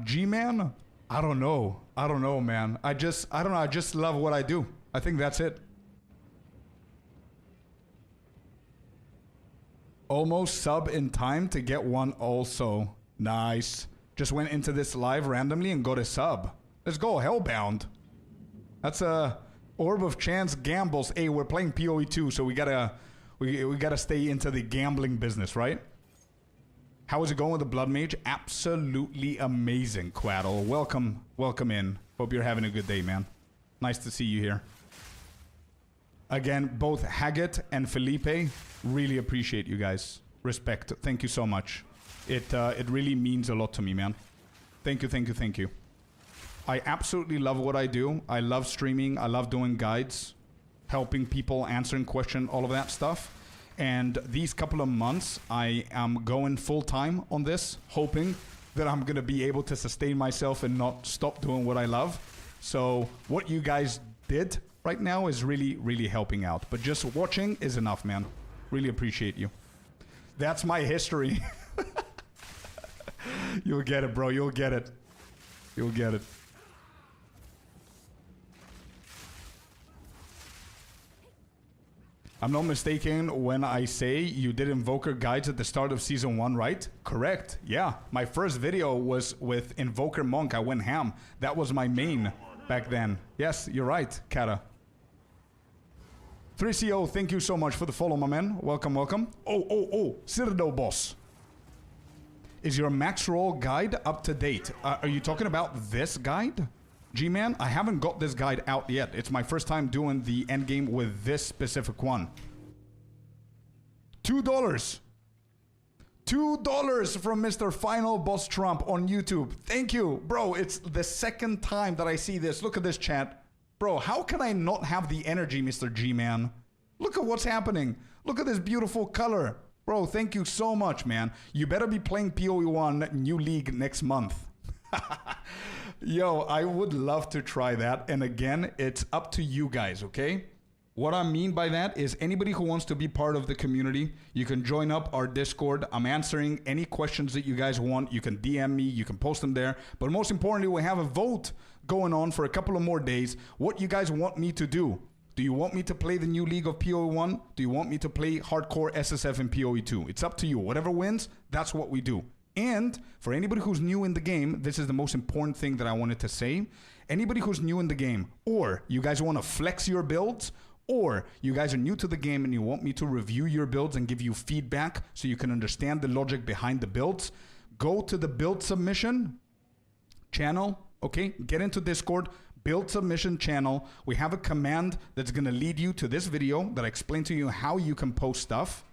Speaker 1: G-Man? I don't know. I don't know, man. I don't know. I just love what I do. I think that's it. Almost sub in time to get one also. Nice. Just went into this live randomly and got a sub. Let's go, Hellbound. That's a Orb of Chance gambles. Hey, we're playing PoE 2, so we gotta stay into the gambling business, right? How is it going with the Blood Mage? Absolutely amazing, Quaddle. Welcome in. Hope you're having a good day, man. Nice to see you here. Again, both Haggett and Felipe, really appreciate you guys. Respect. Thank you so much. It really means a lot to me, man. Thank you. I absolutely love what I do. I love streaming. I love doing guides, helping people, answering questions, all of that stuff. And these couple of months, I am going full-time on this, hoping that I'm going to be able to sustain myself and not stop doing what I love. So what you guys did right now is really, really helping out. But just watching is enough, man. Really appreciate you. That's my history. You'll get it, bro. You'll get it. You'll get it. I'm not mistaken when I say you did Invoker guides at the start of Season 1, right? Correct. Yeah. My first video was with Invoker Monk. I went ham. That was my main back then. Yes, you're right, Kata. 3CO, thank you so much for the follow, my man. Welcome, welcome. Oh. Citadel boss. Is your max roll guide up to date? Are you talking about this guide? G-Man, I haven't got this guide out yet. It's my first time doing the endgame with this specific one. $2. $2 from Mr. Final Boss Trump on YouTube. Thank you. Bro, it's the second time that I see this. Look at this chat. Bro, how can I not have the energy, Mr. G-Man? Look at what's happening. Look at this beautiful color. Bro, thank you so much, man. You better be playing PoE 1 New League next month. Yo, I would love to try that. And again, it's up to you guys, okay? What I mean by that is anybody who wants to be part of the community, you can join up our Discord. I'm answering any questions that you guys want. You can DM me, you can post them there. But most importantly, we have a vote going on for a couple of more days. What you guys want me to do? Do you want me to play the new League of PoE 1? Do you want me to play hardcore SSF in PoE 2? It's up to you. Whatever wins, that's what we do. And for anybody who's new in the game, this is the most important thing that I wanted to say. Anybody who's new in the game, or you guys want to flex your builds, or you guys are new to the game and you want me to review your builds and give you feedback so you can understand the logic behind the builds, go to the build submission channel, okay? Get into Discord, build submission channel. We have a command that's going to lead you to this video that I explain to you how you can post stuff,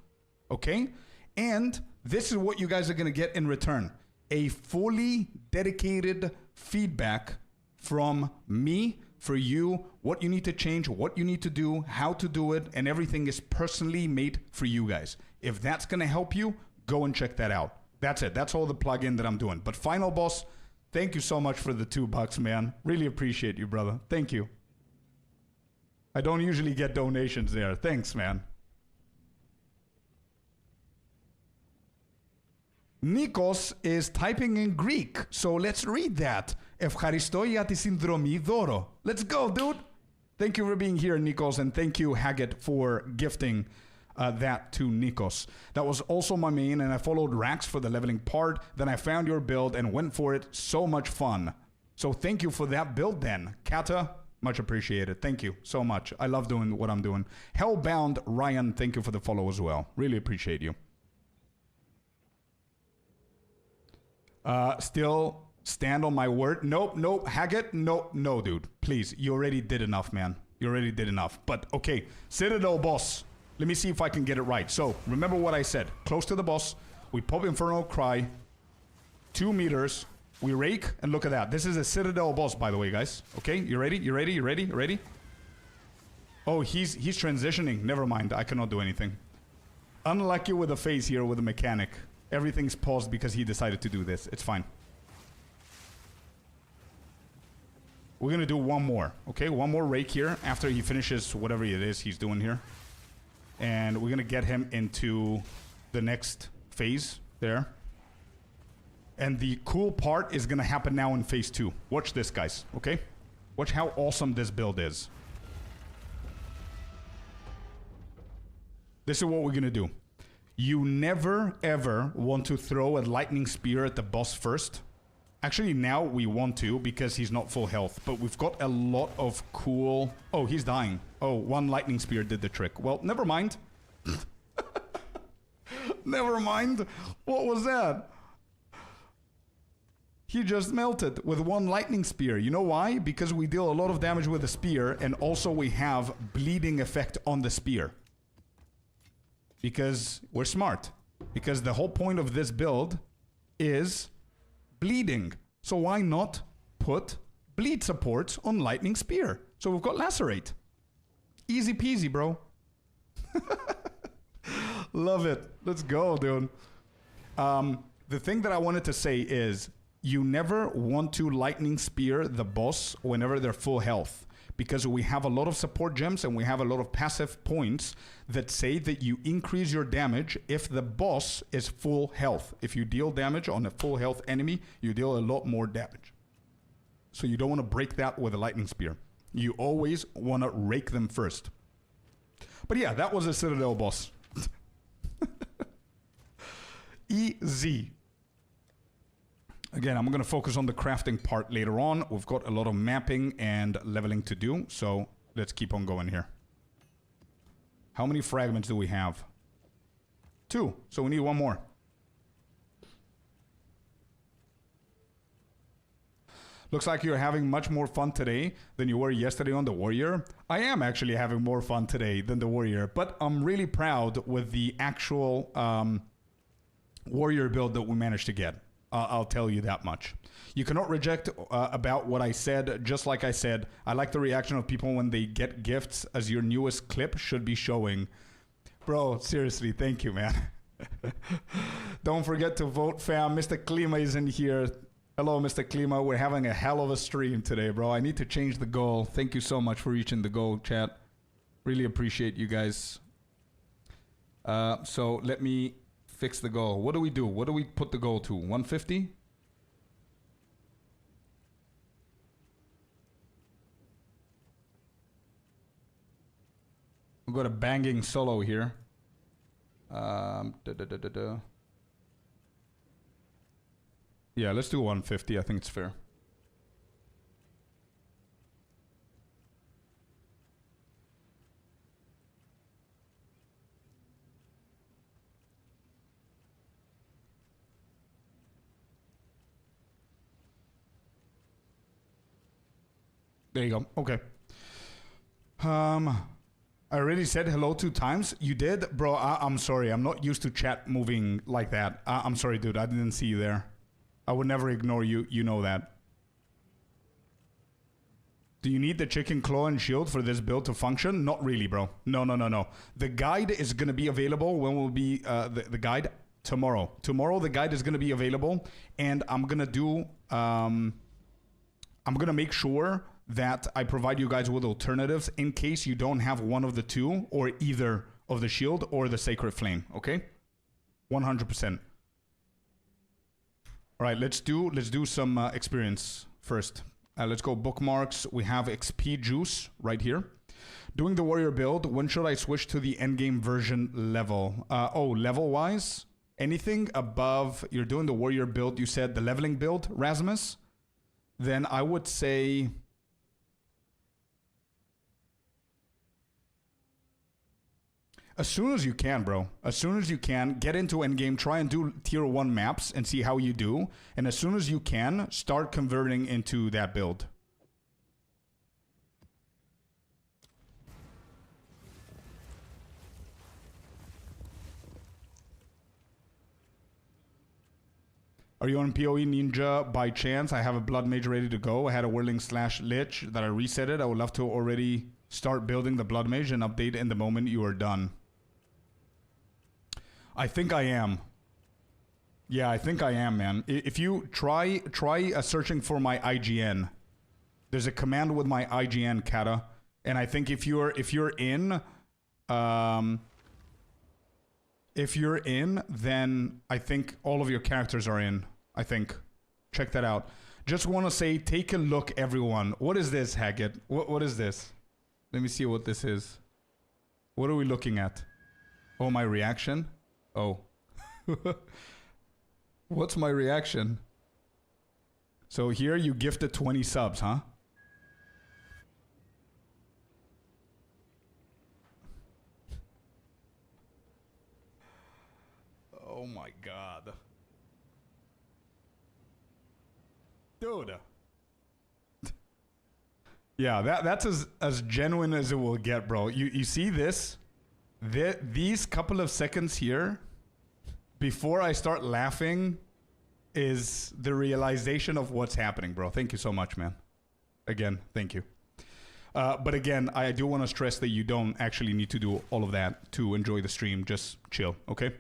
Speaker 1: okay? And this is what you guys are going to get in return. A fully dedicated feedback from me for you, what you need to change, what you need to do, how to do it, and everything is personally made for you guys. If that's going to help you, go and check that out. That's it. That's all the plug-in that I'm doing. But Final Boss, thank you so much for the $2, man. Really appreciate you, brother. Thank you. I don't usually get donations there. Thanks, man. Nikos is typing in Greek, so let's read that. Ευχαριστώ για τη συνδρομή δώρο. Let's go, dude. Thank you for being here, Nikos, and thank you, Haggett, for gifting that to Nikos. That was also my main, and I followed Rax for the leveling part. Then I found your build and went for it. So much fun. So thank you for that build then. Kata, much appreciated. Thank you so much. I love doing what I'm doing. Hellbound Ryan, thank you for the follow as well. Really appreciate you. Still stand on my word. Nope. Haggett, no, dude. Please, you already did enough, man. You already did enough. But, okay, Citadel boss. Let me see if I can get it right. So, remember what I said. Close to the boss. We pop Infernal Cry. 2 meters. We rake, and look at that. This is a Citadel boss, by the way, guys. Okay, you ready? You ready? Oh, he's transitioning. Never mind. I cannot do anything. Unlucky with the phase here with the mechanic. Everything's paused because he decided to do this. It's fine. We're going to do one more, okay? One more rake here after he finishes whatever it is he's doing here. And we're going to get him into the next phase there. And the cool part is going to happen now in phase 2. Watch this, guys, okay? Watch how awesome this build is. This is what we're going to do. You never, ever want to throw a lightning spear at the boss first. Actually, now we want to because he's not full health. But we've got a lot of cool... Oh, he's dying. Oh, one lightning spear did the trick. Well, never mind. Never mind. What was that? He just melted with one lightning spear. You know why? Because we deal a lot of damage with the spear, and also we have bleeding effect on the spear. Because we're smart. Because the whole point of this build is bleeding. So why not put bleed supports on lightning spear? So we've got lacerate. Easy peasy, bro. Love it. Let's go, dude. The thing that I wanted to say is you never want to lightning spear the boss whenever they're full health. Because we have a lot of support gems and we have a lot of passive points that say that you increase your damage if the boss is full health. If you deal damage on a full health enemy, you deal a lot more damage. So you don't want to break that with a lightning spear. You always want to rake them first. But yeah, that was a Citadel boss. Easy. Again, I'm going to focus on the crafting part later on. We've got a lot of mapping and leveling to do, so let's keep on going here. How many fragments do we have? 2, so we need 1 more. Looks like you're having much more fun today than you were yesterday on the Warrior. I am actually having more fun today than the Warrior, but I'm really proud with the actual Warrior build that we managed to get. I'll tell you that much. You cannot reject about what I said. Just like I said, I like the reaction of people when they get gifts, as your newest clip should be showing. Bro, seriously, thank you, man. Don't forget to vote, fam. Mr. Klima is in here. Hello, Mr. Klima. We're having a hell of a stream today, bro. I need to change the goal. Thank you so much for reaching the goal, chat. Really appreciate you guys. So let me fix the goal. What do we do? What do we put the goal to? 150? We've got a banging solo here. Yeah, let's do 150. I think it's fair. There you go. Okay. I already said hello 2 times. You did? Bro, I'm sorry. I'm not used to chat moving like that. I'm sorry, dude. I didn't see you there. I would never ignore you. You know that. Do you need the chicken claw and shield for this build to function? Not really, bro. No, no, no, no. The guide is going to be available. When will be the guide? Tomorrow. Tomorrow the guide is going to be available. And I'm going to do... I'm going to make sure that I provide you guys with alternatives in case you don't have one of the 2 or either of the shield or the sacred flame, okay? 100%. All right, let's do some experience first. Let's go bookmarks. We have XP juice right here. Doing the warrior build, when should I switch to the endgame version level? Level-wise? Anything above, you're doing the warrior build, you said the leveling build, Rasmus? Then I would say... as soon as you can, bro. As soon as you can, get into endgame, try and do tier 1 maps and see how you do. And as soon as you can, start converting into that build. Are you on PoE Ninja by chance? I have a Blood Mage ready to go. I had a Whirling / Lich that I reset it. I would love to already start building the Blood Mage and update in the moment you are done. I think I am. Yeah, I think I am, man. If you try searching for my IGN. There's a command with my IGN, Kata. And I think if you're in... if you're in, then I think all of your characters are in. I think. Check that out. Just want to say, take a look, everyone. What is this, Haggett? What is this? Let me see what this is. What are we looking at? Oh, my reaction? Oh. What's my reaction? So here you gifted 20 subs, huh? Oh my god. Dude. Yeah, that's as genuine as it will get, bro. You see this? These couple of seconds here, before I start laughing, is the realization of what's happening, bro. Thank you so much, man. Again, thank you. But again, I do want to stress that you don't actually need to do all of that to enjoy the stream. Just chill, okay?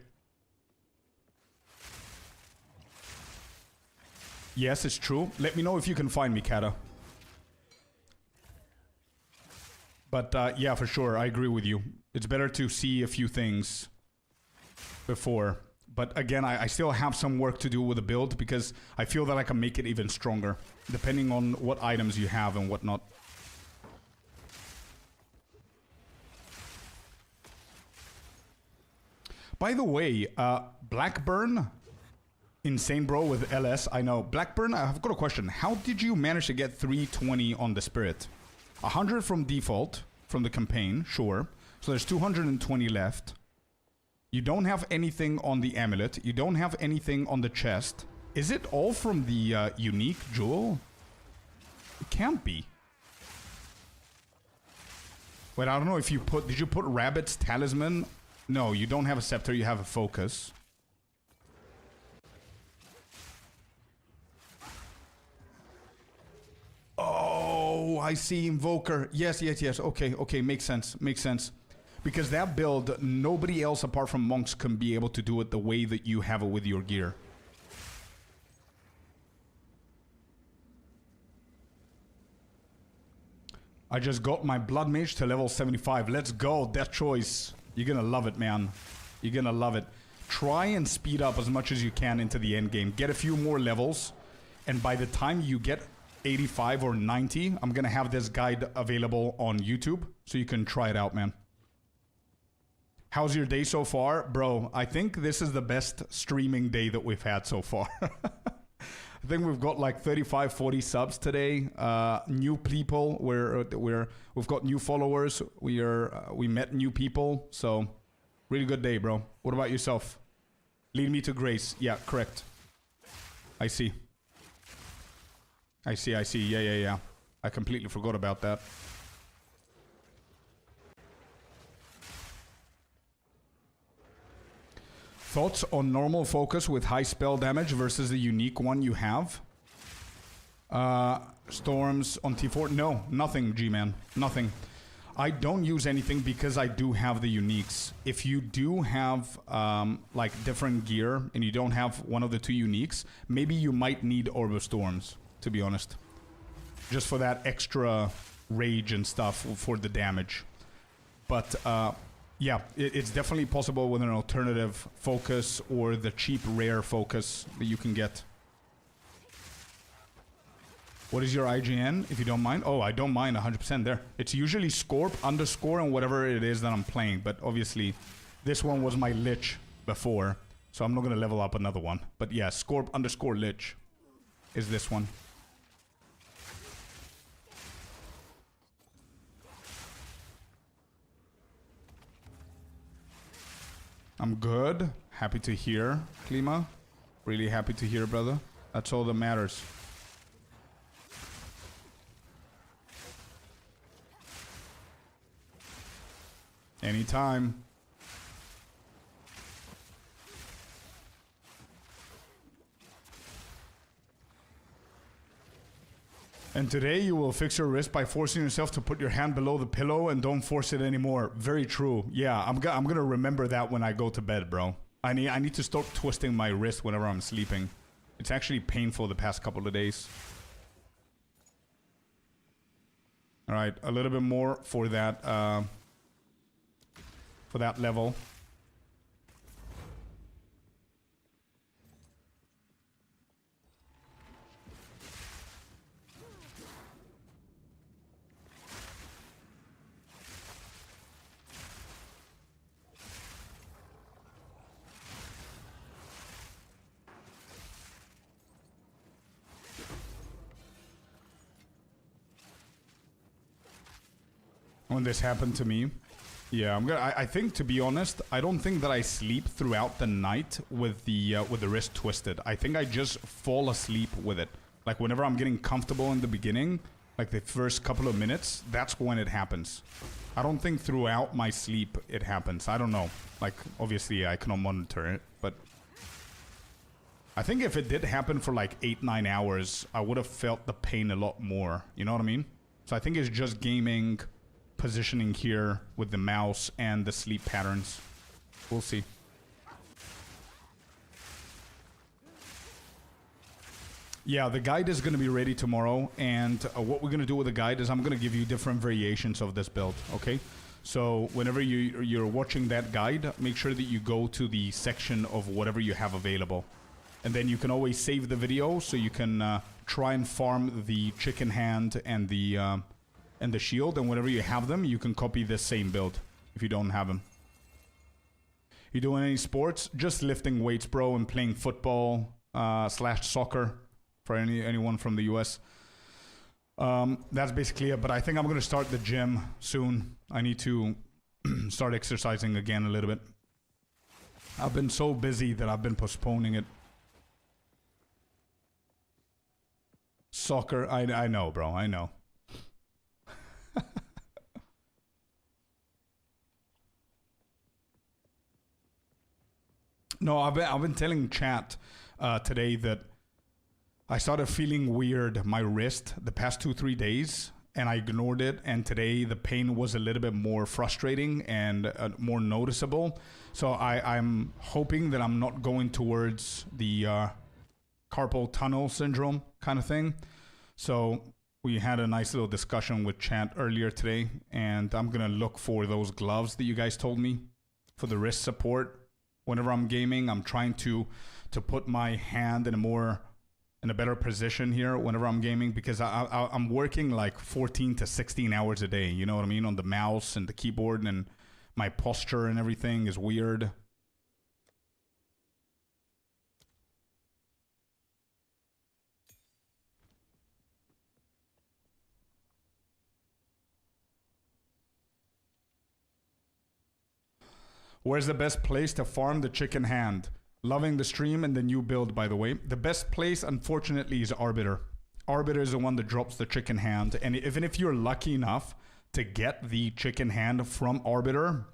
Speaker 1: Yes, it's true. Let me know if you can find me, Kata. But yeah, for sure, I agree with you. It's better to see a few things before. But again, I still have some work to do with the build because I feel that I can make it even stronger, depending on what items you have and whatnot. By the way, Blackburn, insane bro with LS, I know. Blackburn, I've got a question. How did you manage to get 320 on the Spirit? 100 from default, from the campaign, sure. So there's 220 left. You don't have anything on the amulet. You don't have anything on the chest. Is it all from the unique jewel? It can't be. Wait, I don't know if you put... Did you put Rabbit's Talisman? No, you don't have a scepter, you have a focus. Oh, I see Invoker. Yes, yes, yes. Okay, okay, makes sense, makes sense. Because that build, nobody else apart from monks can be able to do it the way that you have it with your gear. I just got my Blood Mage to level 75. Let's go, Death Choice. You're gonna love it, man. You're gonna love it. Try and speed up as much as you can into the end game. Get a few more levels. And by the time you get 85 or 90, I'm gonna have this guide available on YouTube. So you can try it out, man. How's your day so far? Bro, I think this is the best streaming day that we've had so far. I think we've got like 35, 40 subs today. New people, we've got new followers. We met new people. So, really good day, bro. What about yourself? Lead me to grace. Yeah, correct. I see. I see. Yeah. I completely forgot about that. Thoughts on normal focus with high spell damage versus the unique one you have? Storms on T4? No, nothing, G-Man. Nothing. I don't use anything because I do have the uniques. If you do have like different gear and you don't have one of the two uniques, maybe you might need Orb of Storms, to be honest. Just for that extra rage and stuff for the damage. But yeah, it's definitely possible with an alternative focus or the cheap rare focus that you can get. What is your IGN, if you don't mind? Oh, I don't mind 100% there. It's usually Scorp underscore and whatever it is that I'm playing. But obviously, this one was my Lich before. So I'm not going to level up another one. But yeah, Scorp underscore Lich is this one. I'm good. Happy to hear, Klima. Really happy to hear, brother. That's all that matters. Anytime. And today you will fix your wrist by forcing yourself to put your hand below the pillow and don't force it anymore. Very true. Yeah, I'm gonna remember that when I go to bed, bro. I need to stop twisting my wrist whenever I'm sleeping. It's actually painful the past couple of days. All right, a little bit more for that level. When this happened to me, yeah, I think, to be honest, I don't think that I sleep throughout the night with the wrist twisted. I think I just fall asleep with it. Like whenever I'm getting comfortable in the beginning, like the first couple of minutes, that's when it happens. I don't think throughout my sleep it happens. I don't know. Like obviously I cannot monitor it, but I think if it did happen for like 8-9 hours, I would have felt the pain a lot more. You know what I mean? So I think it's just gaming, positioning here with the mouse and the sleep patterns. We'll see. Yeah, the guide is going to be ready tomorrow, and what we're going to do with the guide is I'm going to give you different variations of this build, okay? So whenever you're watching that guide, make sure that you go to the section of whatever you have available. And then you can always save the video so you can try and farm the chicken hand and the shield. And whenever you have them, you can copy this same build if you don't have them. You doing any sports? Just lifting weights, bro, and playing football / soccer for anyone from the US. That's basically it. But I think I'm going to start the gym soon. I need to start exercising again a little bit. I've been so busy that I've been postponing it. Soccer, I know, bro. I know. No, I've been telling chat today that I started feeling weird, my wrist, the past 2-3 days, and I ignored it. And today the pain was a little bit more frustrating and more noticeable. So I'm hoping that I'm not going towards the carpal tunnel syndrome kind of thing. So we had a nice little discussion with chat earlier today, and I'm gonna look for those gloves that you guys told me for the wrist support. Whenever I'm gaming, I'm trying to put my hand in a better position here whenever I'm gaming, because I'm working like 14 to 16 hours a day, you know what I mean, on the mouse and the keyboard, and my posture and everything is weird. Where's the best place to farm the chicken hand? Loving the stream and the new build, by the way. The best place, unfortunately, is Arbiter. Arbiter is the one that drops the chicken hand. And even if you're lucky enough to get the chicken hand from Arbiter,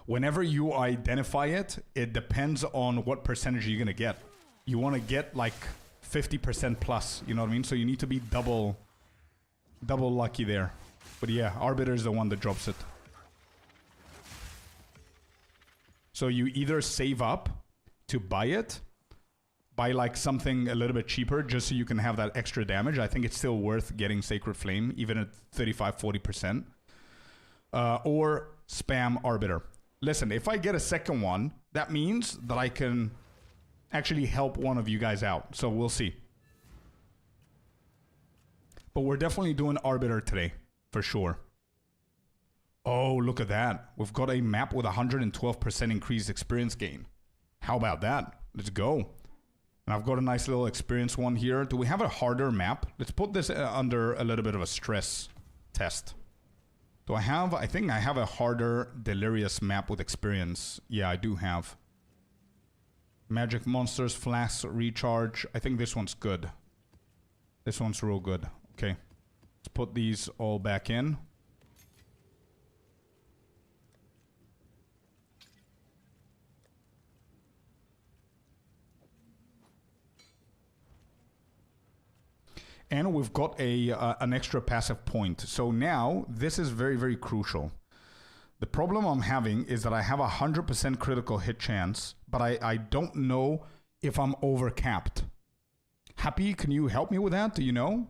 Speaker 1: whenever you identify it, it depends on what percentage you're going to get. You want to get like 50% plus, you know what I mean? So you need to be double lucky there. But yeah, Arbiter is the one that drops it. So you either save up to buy it, buy like something a little bit cheaper just so you can have that extra damage. I think it's still worth getting Sacred Flame, even at 35-40%. Or spam Arbiter. Listen, if I get a second one, that means that I can actually help one of you guys out. So we'll see. But we're definitely doing Arbiter today, for sure. Oh, look at that. We've got a map with 112% increased experience gain. How about that? Let's go. And I've got a nice little experience one here. Do we have a harder map? Let's put this under a little bit of a stress test. Do I have... I think I have a harder Delirious map with experience. Yeah, I do have. Magic Monsters, Flask, Recharge. I think this one's good. This one's real good. Okay. Let's put these all back in. And we've got an extra passive point. So now, this is very, very crucial. The problem I'm having is that I have 100% critical hit chance, but I don't know if I'm overcapped. Happy, can you help me with that? Do you know?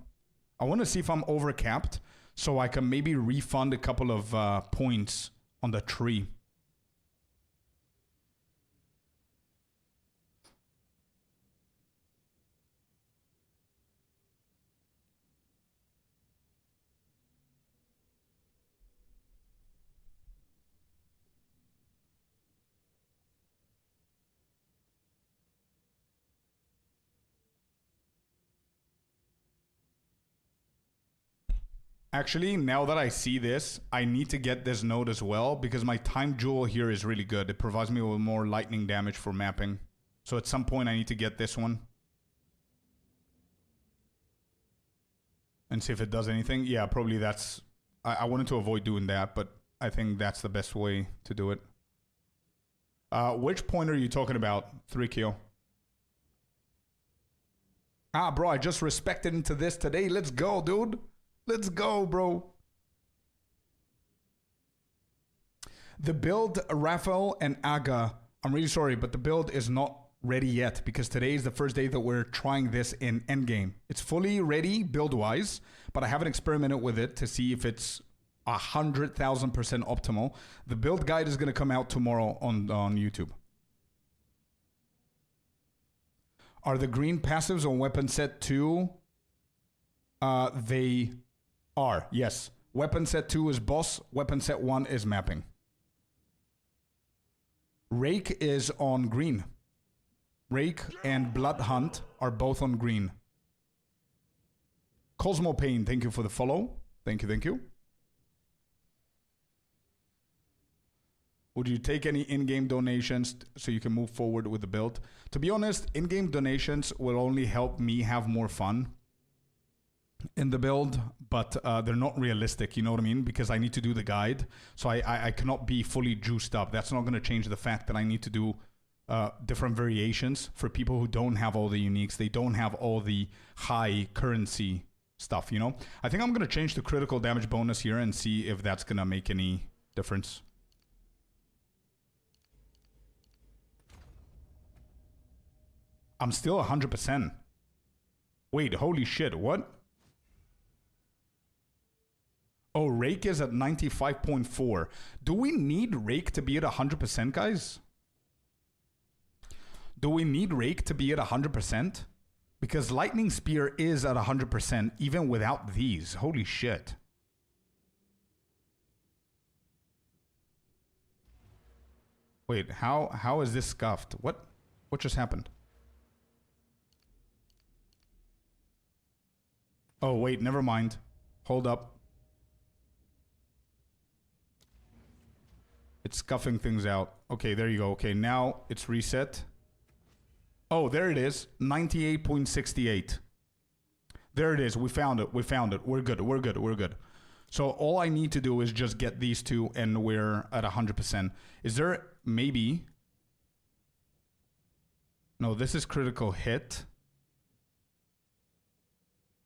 Speaker 1: I want to see if I'm overcapped, so I can maybe refund a couple of points on the tree. Actually, now that I see this, I need to get this node as well because my time jewel here is really good. It provides me with more lightning damage for mapping. So at some point I need to get this one. And see if it does anything. Yeah, probably that's... I wanted to avoid doing that, but I think that's the best way to do it. Which point are you talking about, 3Kyo? Ah, bro, I just respected into this today. Let's go, dude. Let's go, bro. The build, Raphael and Aga, I'm really sorry, but the build is not ready yet because today is the first day that we're trying this in Endgame. It's fully ready build-wise, but I haven't experimented with it to see if it's 100,000% optimal. The build guide is going to come out tomorrow on YouTube. Are the green passives on weapon set 2? They are, yes. Weapon set 2 is boss, weapon set 1 is mapping. Rake is on green. Rake and Blood Hunt are both on green. Cosmo Pain, thank you for the follow. Thank you, thank you. Would you take any in-game donations so you can move forward with the build? To be honest, in-game donations will only help me have more fun in the build, but they're not realistic, you know what I mean? Because I need to do the guide, so I cannot be fully juiced up. That's not going to change the fact that I need to do different variations for people who don't have all the uniques. They don't have all the high currency stuff, you know? I think I'm going to change the critical damage bonus here and see if that's going to make any difference. I'm still 100%. Wait, holy shit, what? Oh, Rake is at 95.4. Do we need Rake to be at 100%, guys? Do we need Rake to be at 100%? Because Lightning Spear is at 100% even without these. Holy shit. Wait, how is this scuffed? What just happened? Oh, wait, never mind. Hold up. It's scuffing things out. Okay, there you go. Okay, now it's reset. Oh, there it is. 98.68. There it is. We found it. We found it. We're good. We're good. We're good. So all I need to do is just get these two and we're at 100%. Is there maybe... No, this is critical hit.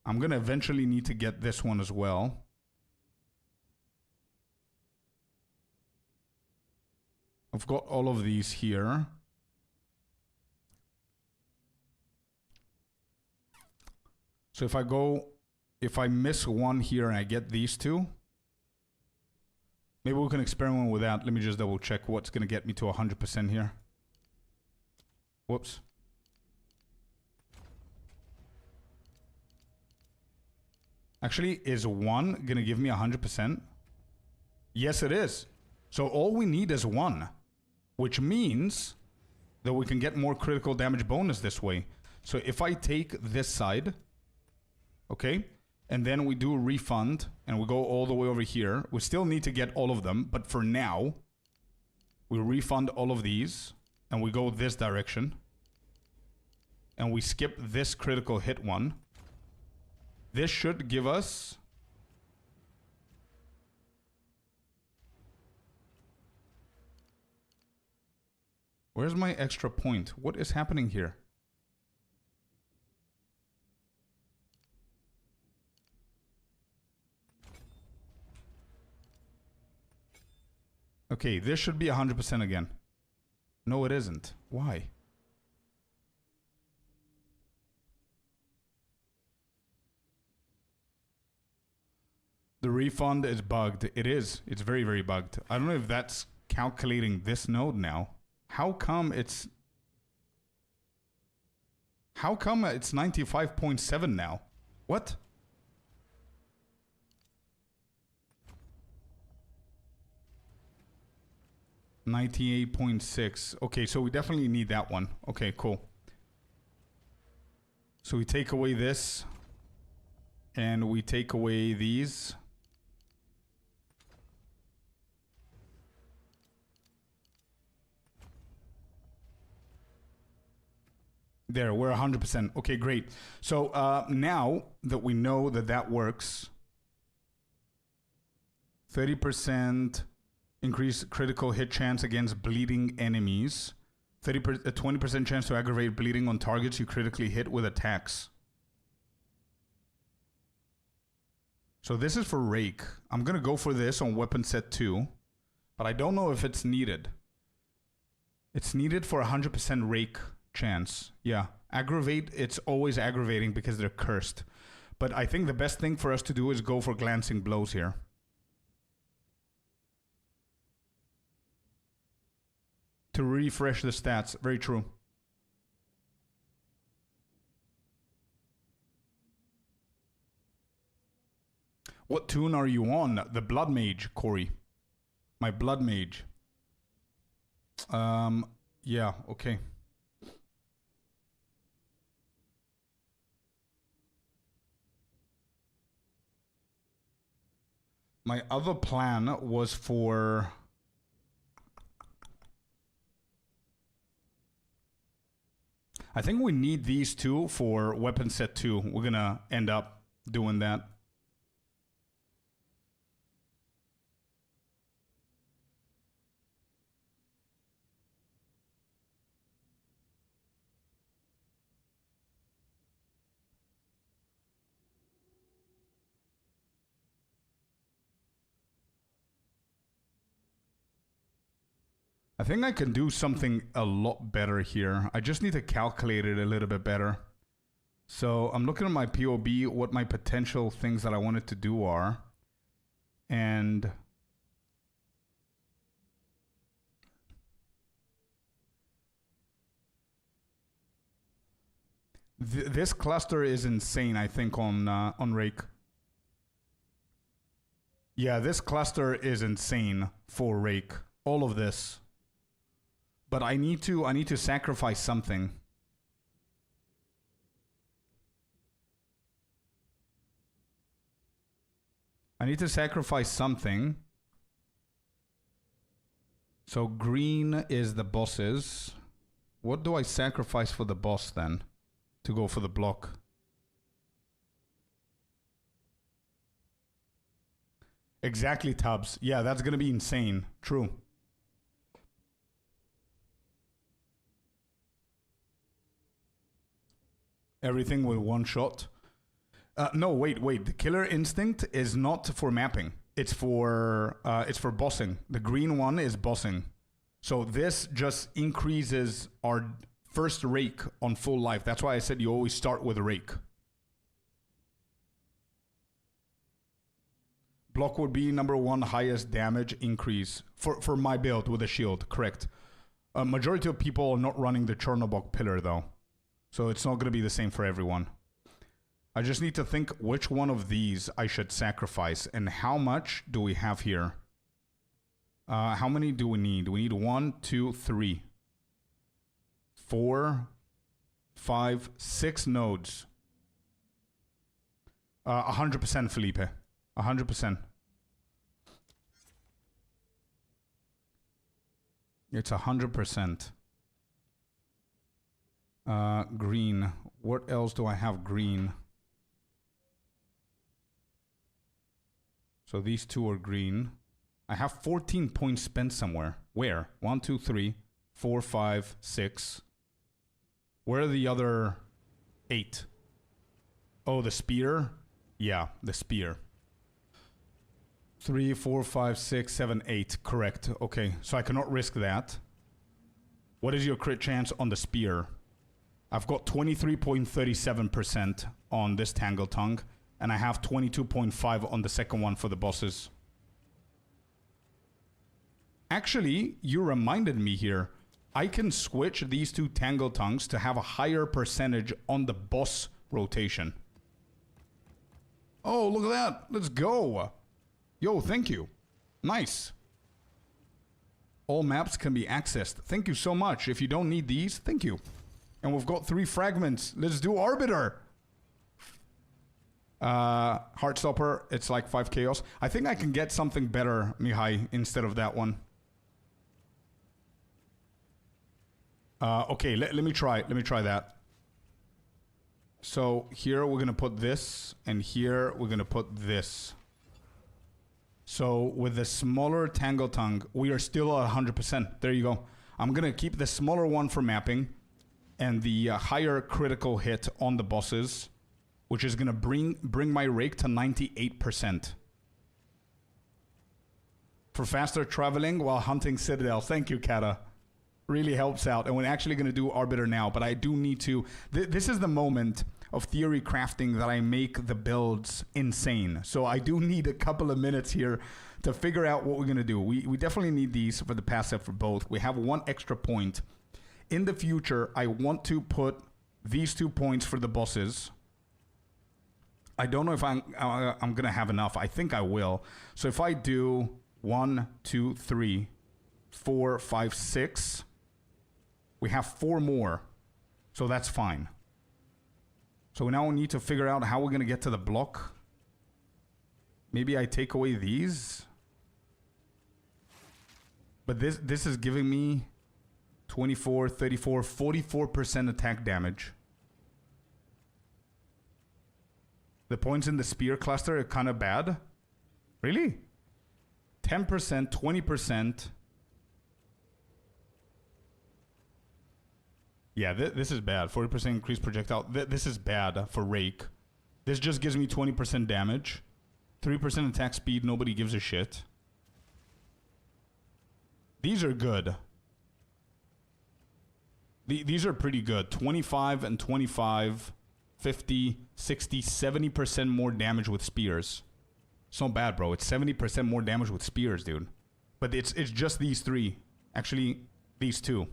Speaker 1: I'm going to eventually need to get this one as well. I've got all of these here. So if I miss one here and I get these two, maybe we can experiment with that. Let me just double check what's going to get me to 100% here. Whoops. Actually, is 1 going to give me 100%? Yes, it is. So all we need is 1, which means that we can get more critical damage bonus this way. So if I take this side, okay, and then we do a refund and we go all the way over here, we still need to get all of them, but for now, we refund all of these and we go this direction and we skip this critical hit one. This should give us... Where's my extra point? What is happening here? Okay, this should be 100% again. No, it isn't. Why? The refund is bugged. It is. It's very, very bugged. I don't know if that's calculating this node now. How come it's 95.7 now? What? $98.6. Okay, so we definitely need that one. Okay, cool. So we take away this and we take away these. There, we're 100%. Okay, great. So now that we know that that works, 30% increase critical hit chance against bleeding enemies, 20% chance to aggravate bleeding on targets you critically hit with attacks. So this is for Rake. I'm going to go for this on weapon set 2, but I don't know if it's needed. It's needed for 100% Rake chance. Yeah, aggravate, it's always aggravating because they're cursed. But I think the best thing for us to do is go for glancing blows here. to refresh the stats. Very true. What tune are you on? The Blood Mage, Corey. My Blood Mage. Yeah, okay. My other plan was for... I think we need these two for weapon set 2. We're gonna end up doing that. I think I can do something a lot better here. I just need to calculate it a little bit better. So I'm looking at my POB, what my potential things that I wanted to do are. And this cluster is insane, I think, on Rake. Yeah, this cluster is insane for Rake. All of this. But I need to sacrifice something. I need to sacrifice something. So green is the bosses. What do I sacrifice for the boss then? To go for the block. Exactly, Tubbs. Yeah, that's gonna be insane. True. Everything with one shot. No, wait. The killer instinct is not for mapping. It's for bossing. The green one is bossing. So this just increases our first rake on full life. That's why I said you always start with a rake. Block would be number 1 highest damage increase for my build with a shield. Correct. A majority of people are not running the Chernobog pillar though. So it's not going to be the same for everyone. I just need to think which one of these I should sacrifice and how much do we have here? How many do we need? We need 1, 2, 3, 4, 5, 6 nodes. 100% Felipe. 100%. It's 100%. Green. What else do I have green? So these two are green. I have 14 points spent somewhere. Where? 1, 2, 3, 4, 5, 6. Where are the other 8? Oh, the spear? Yeah, the spear. 3, 4, 5, 6, 7, 8. Correct. Okay, so I cannot risk that. What is your crit chance on the spear? I've got 23.37% on this Tangle Tongue, and I have 22.5 on the second one for the bosses. Actually, you reminded me here. I can switch these two Tangle Tongues to have a higher percentage on the boss rotation. Oh, look at that. Let's go. Yo, thank you. Nice. All maps can be accessed. Thank you so much. If you don't need these, thank you. And we've got 3 fragments. Let's do Arbiter. Heartstopper, it's like 5 chaos. I think I can get something better, Mihai, instead of that one. Okay, let me try that. So here we're gonna put this, and here we're gonna put this. So with the smaller Tangle Tongue, we are still at 100%. There you go. I'm gonna keep the smaller one for mapping, and the higher critical hit on the bosses, which is gonna bring my rake to 98%. For faster traveling while hunting Citadel. Thank you, Kata. Really helps out. And we're actually gonna do Arbiter now, but I do need to... This is the moment of theory crafting that I make the builds insane. So I do need a couple of minutes here to figure out what we're going to do. We definitely need these for the passive for both. We have one extra point. In the future, I want to put these 2 points for the bosses. I don't know if I'm going to have enough. I think I will. So if I do 1, 2, 3, 4, 5, 6, we have 4 more. So that's fine. So now we need to figure out how we're going to get to the block. Maybe I take away these. But this is giving me 24, 34, 44% attack damage. The points in the spear cluster are kind of bad. Really? 10%, 20%. Yeah, this is bad. 40% increased projectile. This is bad for Rake. This just gives me 20% damage. 3% attack speed. Nobody gives a shit. These are good. These are pretty good. 25 and 25, 50, 60, 70% more damage with spears. It's not bad, bro. It's 70% more damage with spears, dude. But it's just these 3. Actually, these 2.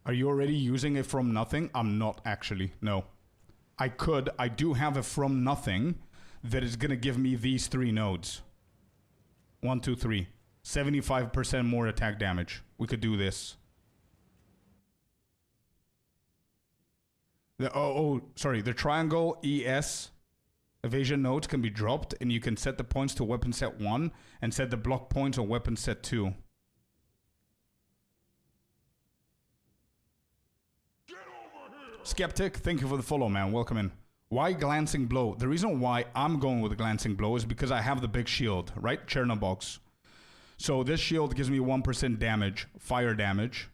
Speaker 1: Are you already using it from nothing? I'm not actually. No. I could. I do have a from nothing that is going to give me these 3 nodes. 1, 2, 3. 75% more attack damage. We could do this. Sorry. The triangle ES evasion nodes can be dropped, and you can set the points to weapon set 1 and set the block points on weapon set 2. Skeptic, thank you for the follow, man. Welcome in. Why glancing blow? The reason why I'm going with glancing blow is because I have the big shield, right? Chernobox. So this shield gives me 1% damage, fire damage,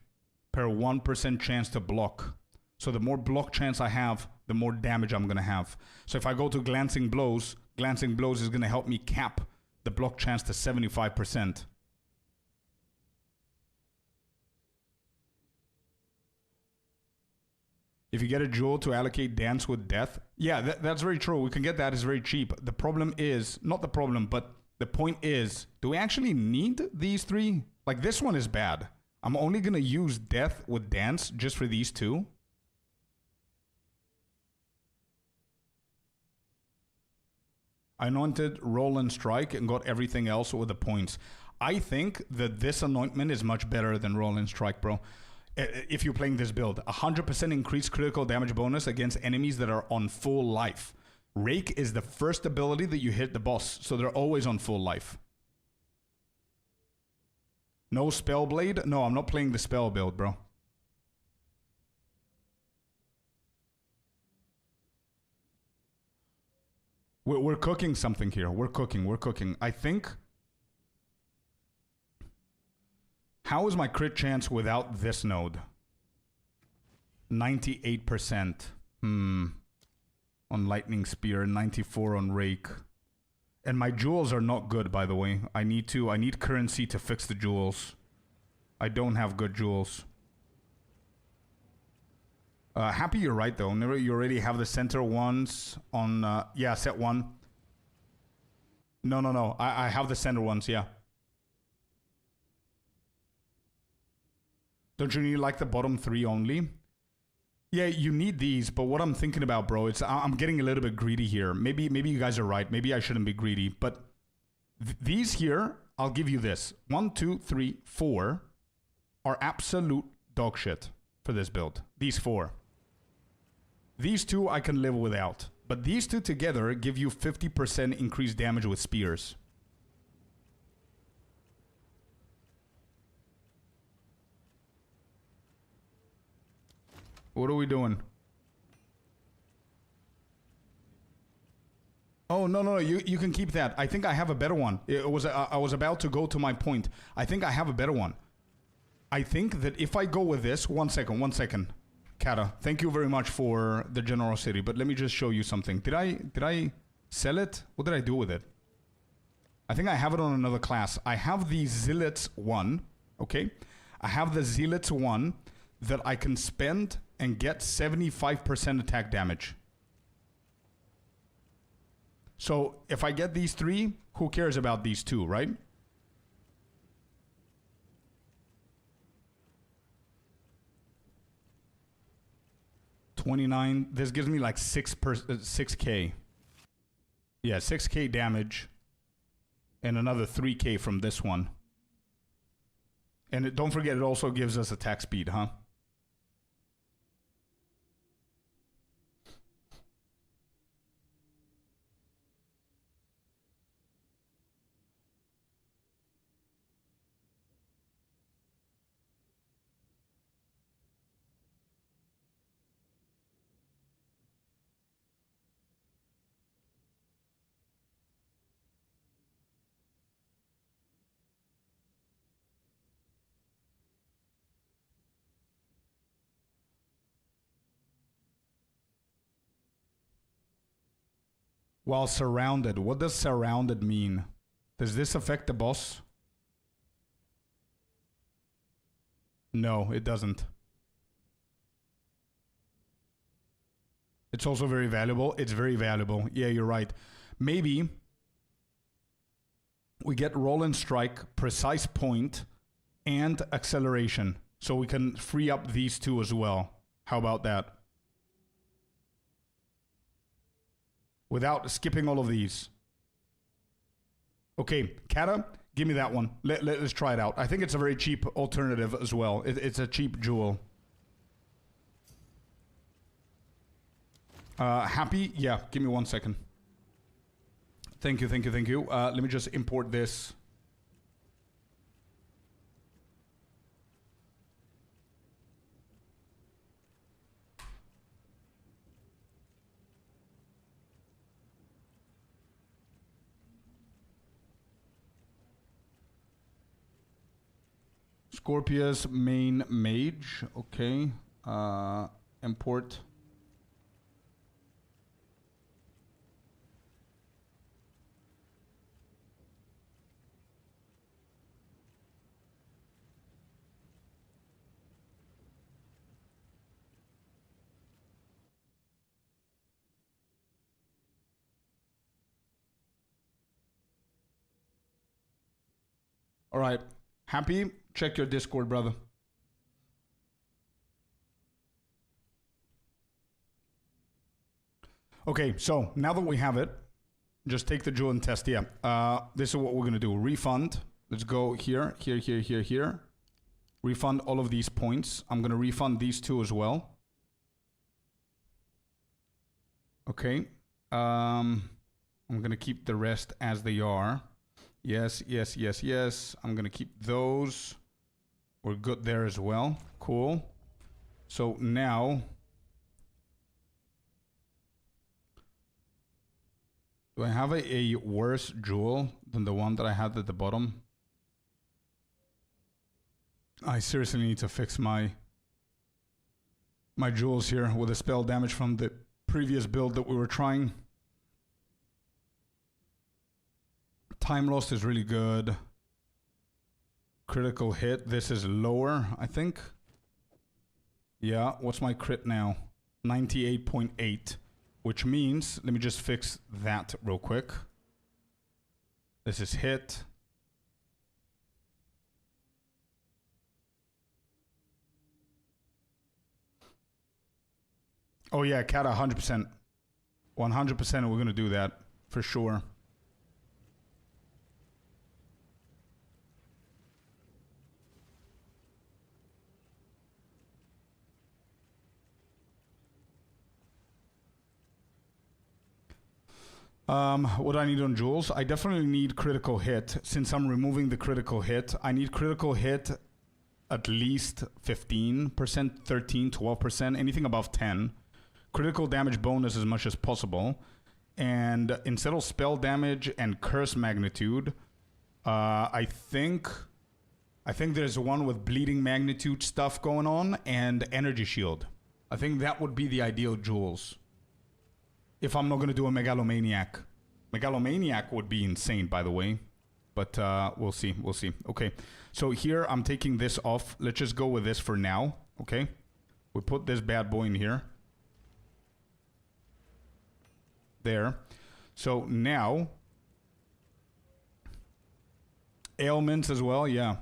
Speaker 1: per 1% chance to block. So the more block chance I have, the more damage I'm going to have. So if I go to glancing blows is going to help me cap the block chance to 75%. If you get a jewel to allocate Dance with Death, yeah, that's very true. We can get that. It's very cheap. The problem is, not the problem, but the point is, do we actually need these 3? Like, this one is bad. I'm only going to use Death with Dance just for these 2. I anointed Roll and Strike and got everything else with the points. I think that this anointment is much better than Roll and Strike, bro. If you're playing this build, 100% increased critical damage bonus against enemies that are on full life. Rake is the first ability that you hit the boss, so they're always on full life. No Spellblade? No, I'm not playing the spell build, bro. We're cooking something here. We're cooking. I think... How is my crit chance without this node? 98%. On Lightning Spear, 94 on Rake. And my jewels are not good, by the way. I need currency to fix the jewels. I don't have good jewels. Happy you're right, though. You already have the center ones on... yeah, set 1. No. I have the center ones, yeah. Don't you need like the bottom 3 only? Yeah, you need these, but what I'm thinking about, bro, it's I'm getting a little bit greedy here. Maybe you guys are right. Maybe I shouldn't be greedy, but these here, I'll give you this. 1, 2, 3, 4 are absolute dog shit for this build. These 4. These 2 I can live without, but these 2 together give you 50% increased damage with spears. What are we doing? Oh, no. You can keep that. I think I have a better one. I was about to go to my point. I think I have a better one. I think that if I go with this... One second. Kata, thank you very much for the generosity, but let me just show you something. Did I sell it? What did I do with it? I think I have it on another class. I have the Zealots 1, okay? I have the Zealots one that I can spend and get 75% attack damage. So if I get these 3, who cares about these 2, right? $29. This gives me like 6k. Yeah, 6k damage. And another 3k from this one. And don't forget, it also gives us attack speed, huh? While surrounded. What does surrounded mean? Does this affect the boss? No, it doesn't. It's also very valuable. It's very valuable. Yeah, you're right. Maybe we get roll and strike, precise point, and acceleration. So we can free up these 2 as well. How about that? Without skipping all of these. Okay, Kata, give me that one. Let's try it out. I think it's a very cheap alternative as well. It's a cheap jewel. Happy? Yeah, give me 1 second. Thank you, thank you, thank you. Let me just import this. Scorpius main mage. Okay. Import. All right. Happy? Check your Discord, brother. Okay, so now that we have it, just take the jewel and test. Yeah, this is what we're going to do. Refund. Let's go here, here, here, here, here. Refund all of these points. I'm going to refund these 2 as well. Okay. I'm going to keep the rest as they are. Yes, yes, yes, yes. I'm going to keep those. We're good there as well. Cool. So now... do I have a worse jewel than the one that I had at the bottom? I seriously need to fix my jewels here with the spell damage from the previous build that we were trying. Time lost is really good. Critical hit. This is lower, I think. Yeah, what's my crit now? 98.8. Which means, let me just fix that real quick. This is hit. Oh yeah, Kata, 100%. 100% we're gonna do that, for sure. What do I need on jewels? I definitely need critical hit. Since I'm removing the critical hit, I need critical hit at least 15%, 13, 12%, anything above 10. Critical damage bonus as much as possible. And instead of spell damage and curse magnitude, I think there's one with bleeding magnitude stuff going on and energy shield. I think that would be the ideal jewels. If I'm not going to do a Megalomaniac. Megalomaniac would be insane, by the way. But we'll see. We'll see. Okay. So here I'm taking this off. Let's just go with this for now. Okay. We put this bad boy in here. There. So now... ailments as well, yeah.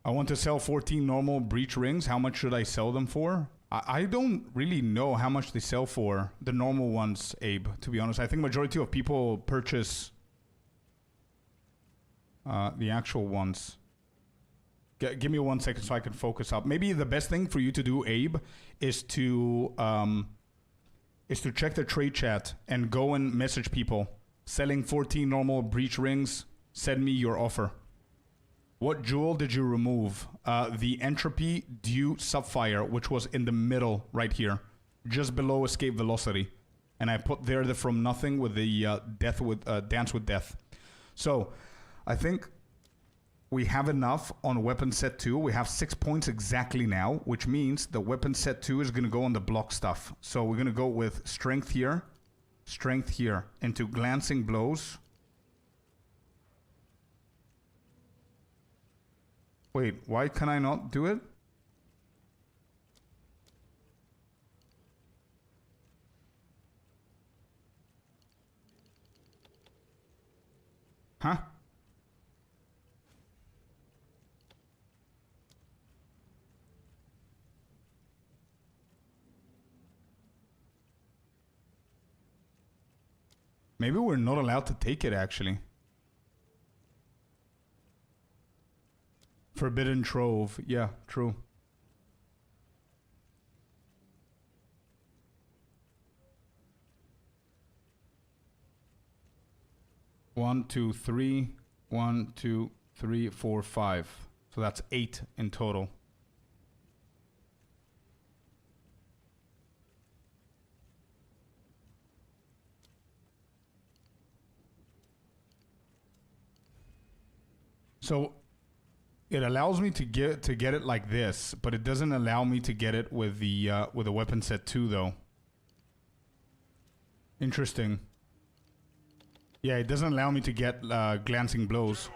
Speaker 1: I want to sell 14 normal breach rings. How much should I sell them for? I don't really know how much they sell for, the normal ones, Abe, to be honest. I think majority of people purchase the actual ones. Give me 1 second so I can focus up. Maybe the best thing for you to do, Abe, is to check the trade chat and go and message people. Selling 14 normal breach rings, send me your offer. What jewel did you remove? The Entropy Dew Sapphire, which was in the middle right here, just below escape velocity. And I put there the From Nothing with the Dance with Death. So, I think we have enough on weapon set 2. We have 6 points exactly now, which means the weapon set 2 is going to go on the block stuff. So we're going to go with strength here, into glancing blows. Wait, why can I not do it? Huh? Maybe we're not allowed to take it, actually. Forbidden Trove. Yeah, true. One, two, three. 1, 2, 3, 4, 5. So that's 8 in total. So it allows me to get it like this, but it doesn't allow me to get it with the weapon set 2 though. Interesting. Yeah, it doesn't allow me to get glancing blows.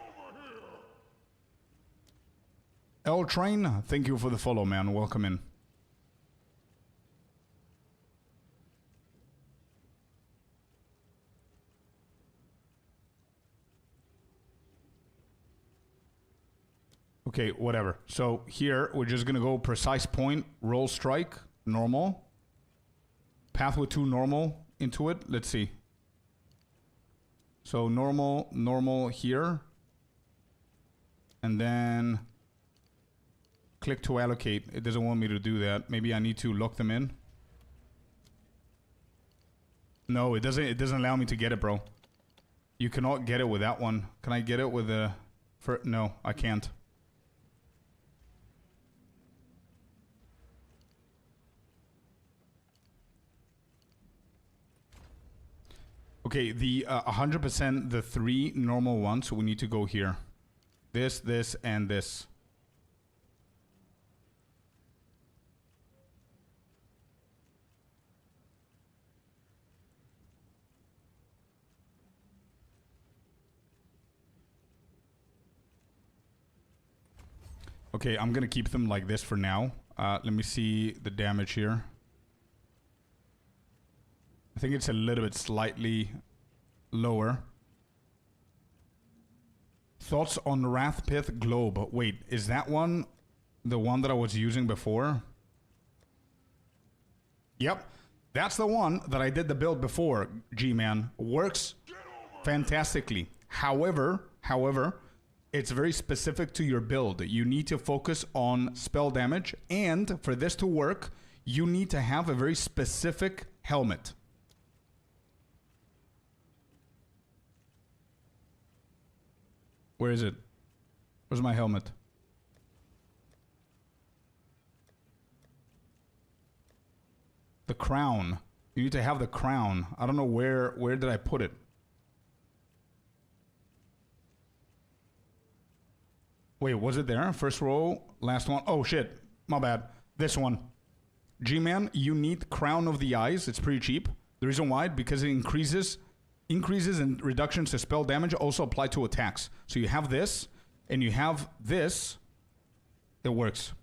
Speaker 1: L Train, thank you for the follow, man. Welcome in. Okay, whatever. So here, we're just going to go precise point, roll strike, normal. Path with 2 normal into it. Let's see. So normal, normal here. And then click to allocate. It doesn't want me to do that. Maybe I need to lock them in. No, it doesn't allow me to get it, bro. You cannot get it with that one. Can I get it with the... No, I can't. Okay, the 100%, the 3 normal ones, so we need to go here. This, this, and this. Okay, I'm gonna keep them like this for now. Let me see the damage here. I think it's a little bit slightly lower. Thoughts on Wrathpith Globe. Wait, is that one the one that I was using before? Yep, that's the one that I did the build before, G-Man. Works fantastically. However, it's very specific to your build. You need to focus on spell damage, and for this to work, you need to have a very specific helmet. Where is it? Where's my helmet? The crown. You need to have the crown. I don't know where did I put it? Wait, was it there? First row, last one. Oh shit, my bad. This one. G-Man, you need Crown of the Eyes. It's pretty cheap. The reason why, because it increases increases and reductions to spell damage also apply to attacks. So you have this, and you have this. It works.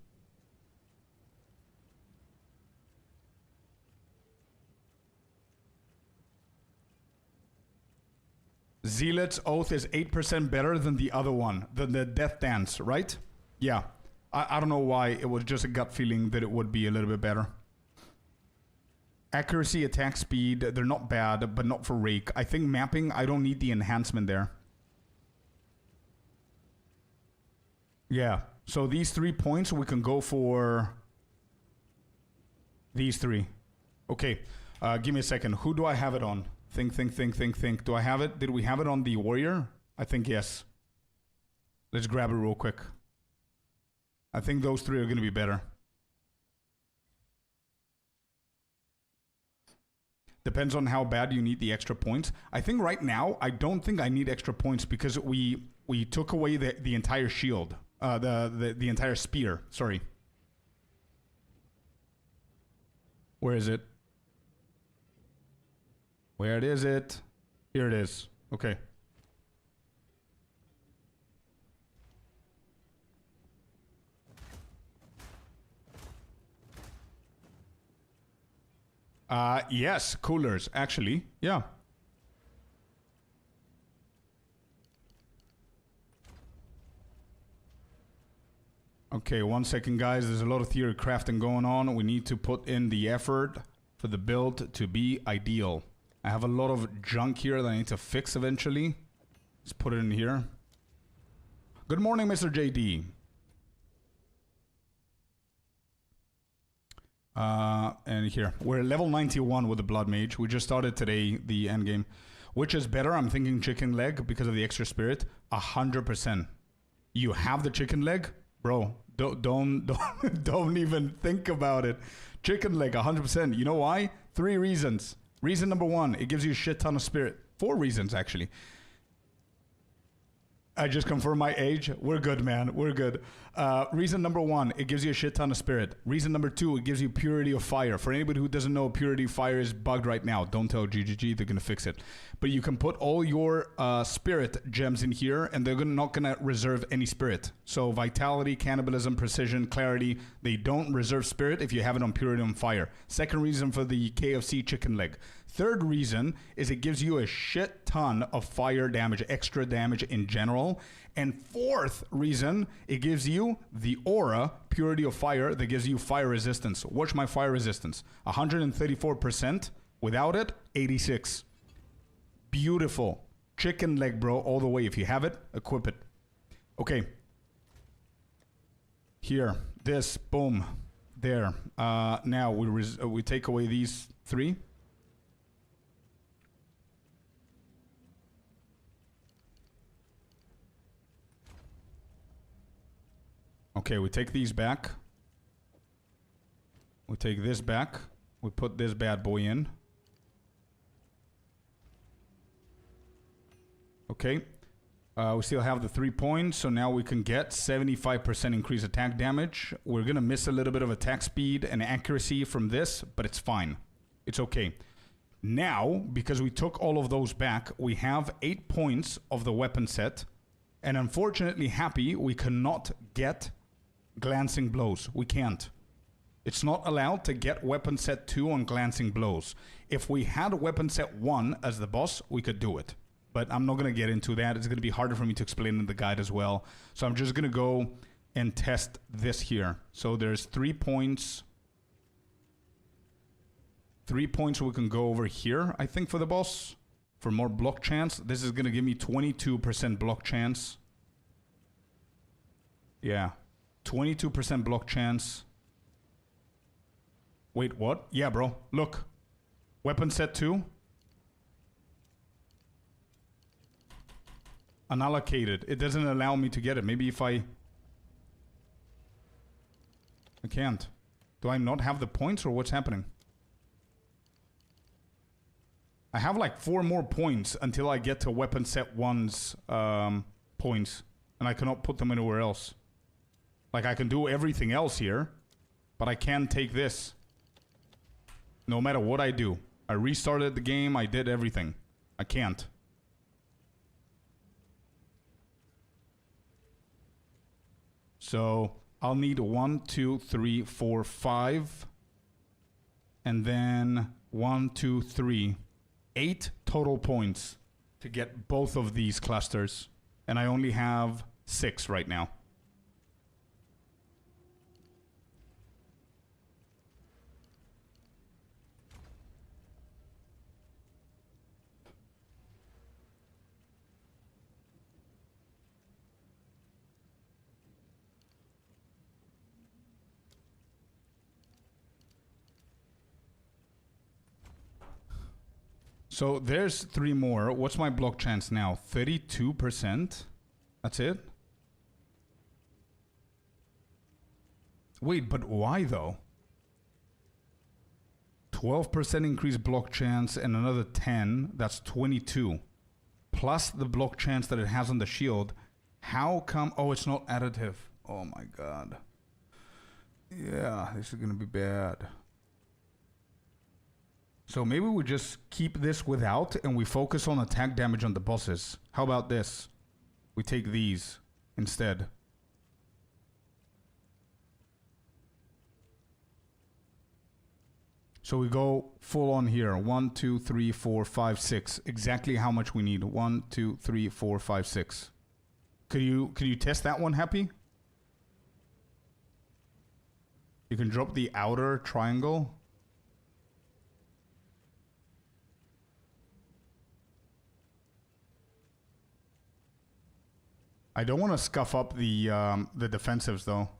Speaker 1: Zealot's Oath is 8% better than the other one, than the Death Dance, right? Yeah. I don't know why. It was just a gut feeling that it would be a little bit better. Accuracy, attack speed, they're not bad, but not for Rake. I think mapping, I don't need the enhancement there. Yeah. So these 3 points, we can go for these 3. Okay. Give me a second. Who do I have it on? Think. Do I have it? Did we have it on the warrior? I think yes. Let's grab it real quick. I think those 3 are going to be better. Depends on how bad you need the extra points. I think right now, I don't think I need extra points because we took away the entire shield. The entire spear. Sorry. Where is it? Where is it? Here it is. Okay. Yes, coolers, actually. Yeah. Okay, 1 second, guys. There's a lot of theory crafting going on. We need to put in the effort for the build to be ideal. I have a lot of junk here that I need to fix eventually. Let's put it in here. Good morning, Mr. JD. And here. We're level 91 with the Blood Mage. We just started today the endgame. Which is better? I'm thinking chicken leg because of the extra spirit. 100%. You have the chicken leg? Bro, don't even think about it. Chicken leg, 100%. You know why? 3 reasons. Reason number 1, it gives you a shit ton of spirit. 4 reasons, actually. I just confirmed my age. We're good, man. We're good. Reason number 1, it gives you a shit ton of spirit. Reason number 2, it gives you purity of fire. For anybody who doesn't know, purity of fire is bugged right now. Don't tell GGG, they're going to fix it. But you can put all your spirit gems in here, and they're not going to reserve any spirit. So vitality, cannibalism, precision, clarity, they don't reserve spirit if you have it on purity on fire. Second reason for the KFC chicken leg. Third reason is it gives you a shit ton of fire damage, extra damage in general. And fourth reason, it gives you the aura, purity of fire, that gives you fire resistance. Watch my fire resistance. 134%. Without it, 86. Beautiful. Chicken leg, bro, all the way. If you have it, equip it. Okay. Here. This. Boom. There. Now, we take away these 3. Okay, we take these back. We take this back. We put this bad boy in. Okay. We still have the 3 points, so now we can get 75% increased attack damage. We're going to miss a little bit of attack speed and accuracy from this, but it's fine. It's okay. Now, because we took all of those back, we have 8 points of the weapon set. And unfortunately, happy, we cannot get glancing blows. We can't. It's not allowed to get weapon set 2 on glancing blows. If we had weapon set 1 as the boss, we could do it. But I'm not going to get into that. It's going to be harder for me to explain in the guide as well. So I'm just going to go and test this here. So there's 3 points. 3 points we can go over here, I think, for the boss. For more block chance. This is going to give me 22% block chance. Yeah. 22% block chance. Wait, what? Yeah, bro. Look. Weapon set 2. Unallocated. It doesn't allow me to get it. Maybe if I can't. Do I not have the points or what's happening? I have like 4 more points until I get to weapon set 1's points. And I cannot put them anywhere else. Like, I can do everything else here, but I can't take this. No matter what I do. I restarted the game, I did everything. I can't. So I'll need 1, 2, 3, 4, 5. And then 1, 2, 3. 8 total points to get both of these clusters. And I only have 6 right now. So there's 3 more. What's my block chance now? 32%? That's it? Wait, but why though? 12% increased block chance and another 10. That's 22. Plus the block chance that it has on the shield. How come? Oh, it's not additive. Oh my god. Yeah, this is gonna be bad. So maybe we just keep this without and we focus on attack damage on the bosses. How about this? We take these instead. So we go full on here. 1, 2, 3, 4, 5, 6. Exactly how much we need. 1, 2, 3, 4, 5, 6. Could you test that one, Happy? You can drop the outer triangle. I don't want to scuff up the defensives though.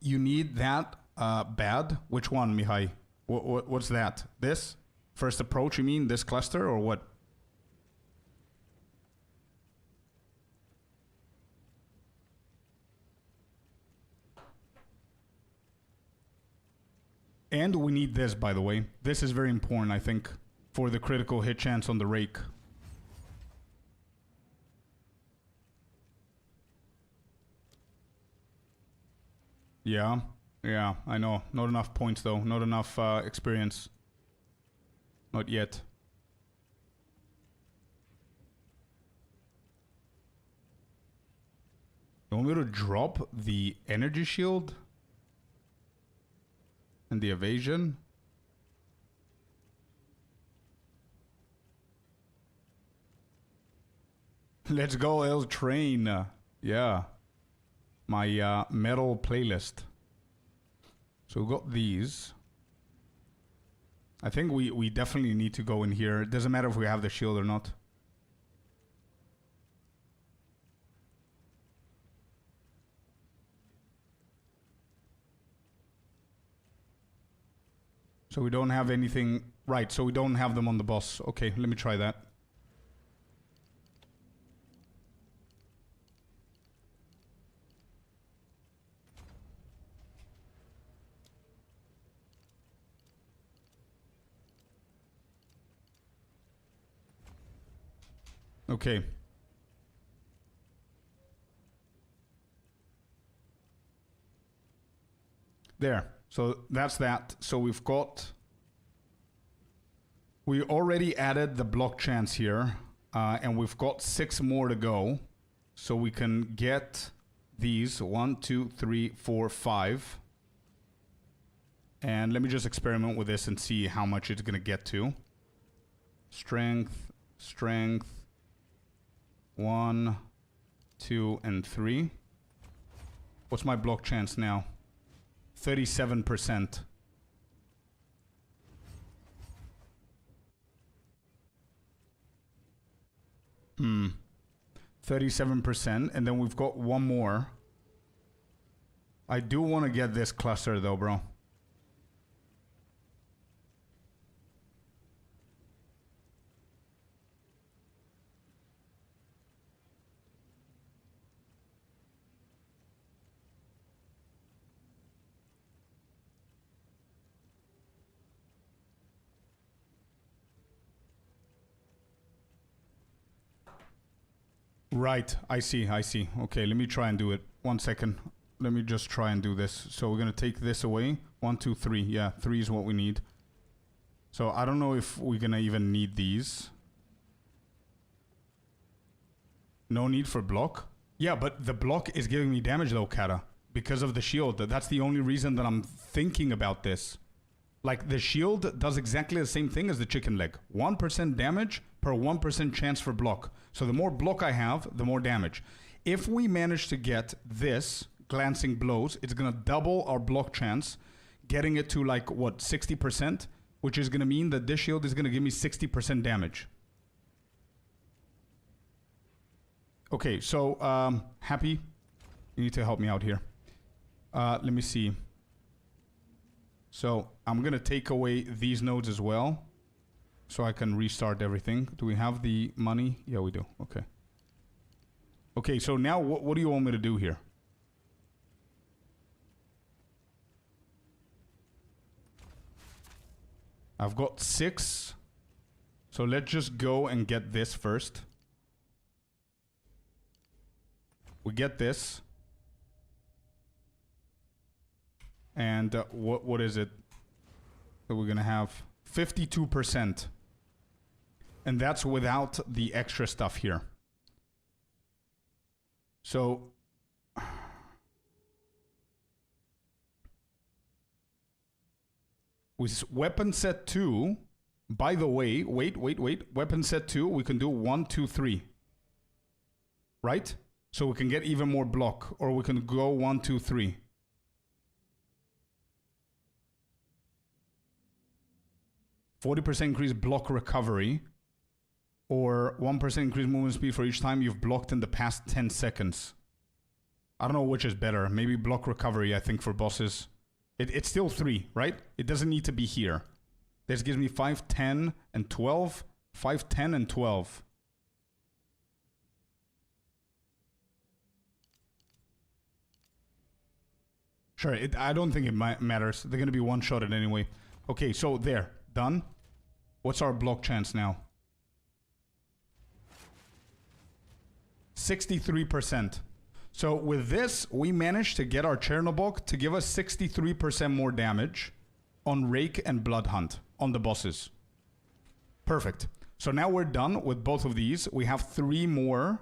Speaker 1: You need that bad? Which one, Mihai? What's that? This? First approach, you mean? This cluster or what? And we need this, by the way. This is very important, I think, for the critical hit chance on the rake. Yeah, I know. Not enough points though. Not enough experience. Not yet. You want me to drop the energy shield? And the evasion? Let's go, L Train. Yeah. My metal playlist. So we got these. I think we definitely need to go in here. It doesn't matter if we have the shield or not. So we don't have anything. Right, so we don't have them on the boss. Okay, let me try that. Okay. There. So that's that. So we've got... We already added the block chance here. And we've got 6 more to go. So we can get these. 1, 2, 3, 4, 5. And let me just experiment with this and see how much it's going to get to. Strength, strength. 1, 2, and 3. What's my block chance now? 37%. 37%, and then we've got one more. I do want to get this cluster though, bro. Right, I see. Okay, let me try and do it. 1 second. let me just try and do this. So we're gonna take this away. 1, 2, 3. Yeah, 3 is what we need. So I don't know if we're gonna even need these. No need for block. Yeah, but the block is giving me damage though, Kata. Because of the shield. That's the only reason that I'm thinking about this. Like, the shield does exactly the same thing as the chicken leg. 1% damage per 1% chance for block. So the more block I have, the more damage. If we manage to get this, glancing blows, it's going to double our block chance, getting it to like, what, 60%? Which is going to mean that this shield is going to give me 60% damage. Okay, so, Happy, you need to help me out here. Let me see. So, I'm going to take away these nodes as well, so I can restart everything. Do we have the money? Yeah, we do. Okay. Okay, so now what do you want me to do here? I've got 6. So let's just go and get this first. We get this. And what is it that we're going to have? 52%. And that's without the extra stuff here. So with weapon set 2, by the way, wait. Weapon set 2, we can do 1, 2, 3. Right? So we can get even more block. Or we can go 1, 2, 3. %, increase block recovery, or 1% increase movement speed for each time you've blocked in the past 10 seconds. I don't know which is better. Maybe block recovery, I think, for bosses. It's still 3, right? It doesn't need to be here. This gives me 5, 10, and 12. 5, 10, and 12. Sure, I don't think it matters. They're going to be one-shotted anyway. Okay, so there. Done. What's our block chance now? 63%. So with this, we managed to get our Chernobog to give us 63% more damage on Rake and Blood Hunt on the bosses. Perfect. So now we're done with both of these. We have 3 more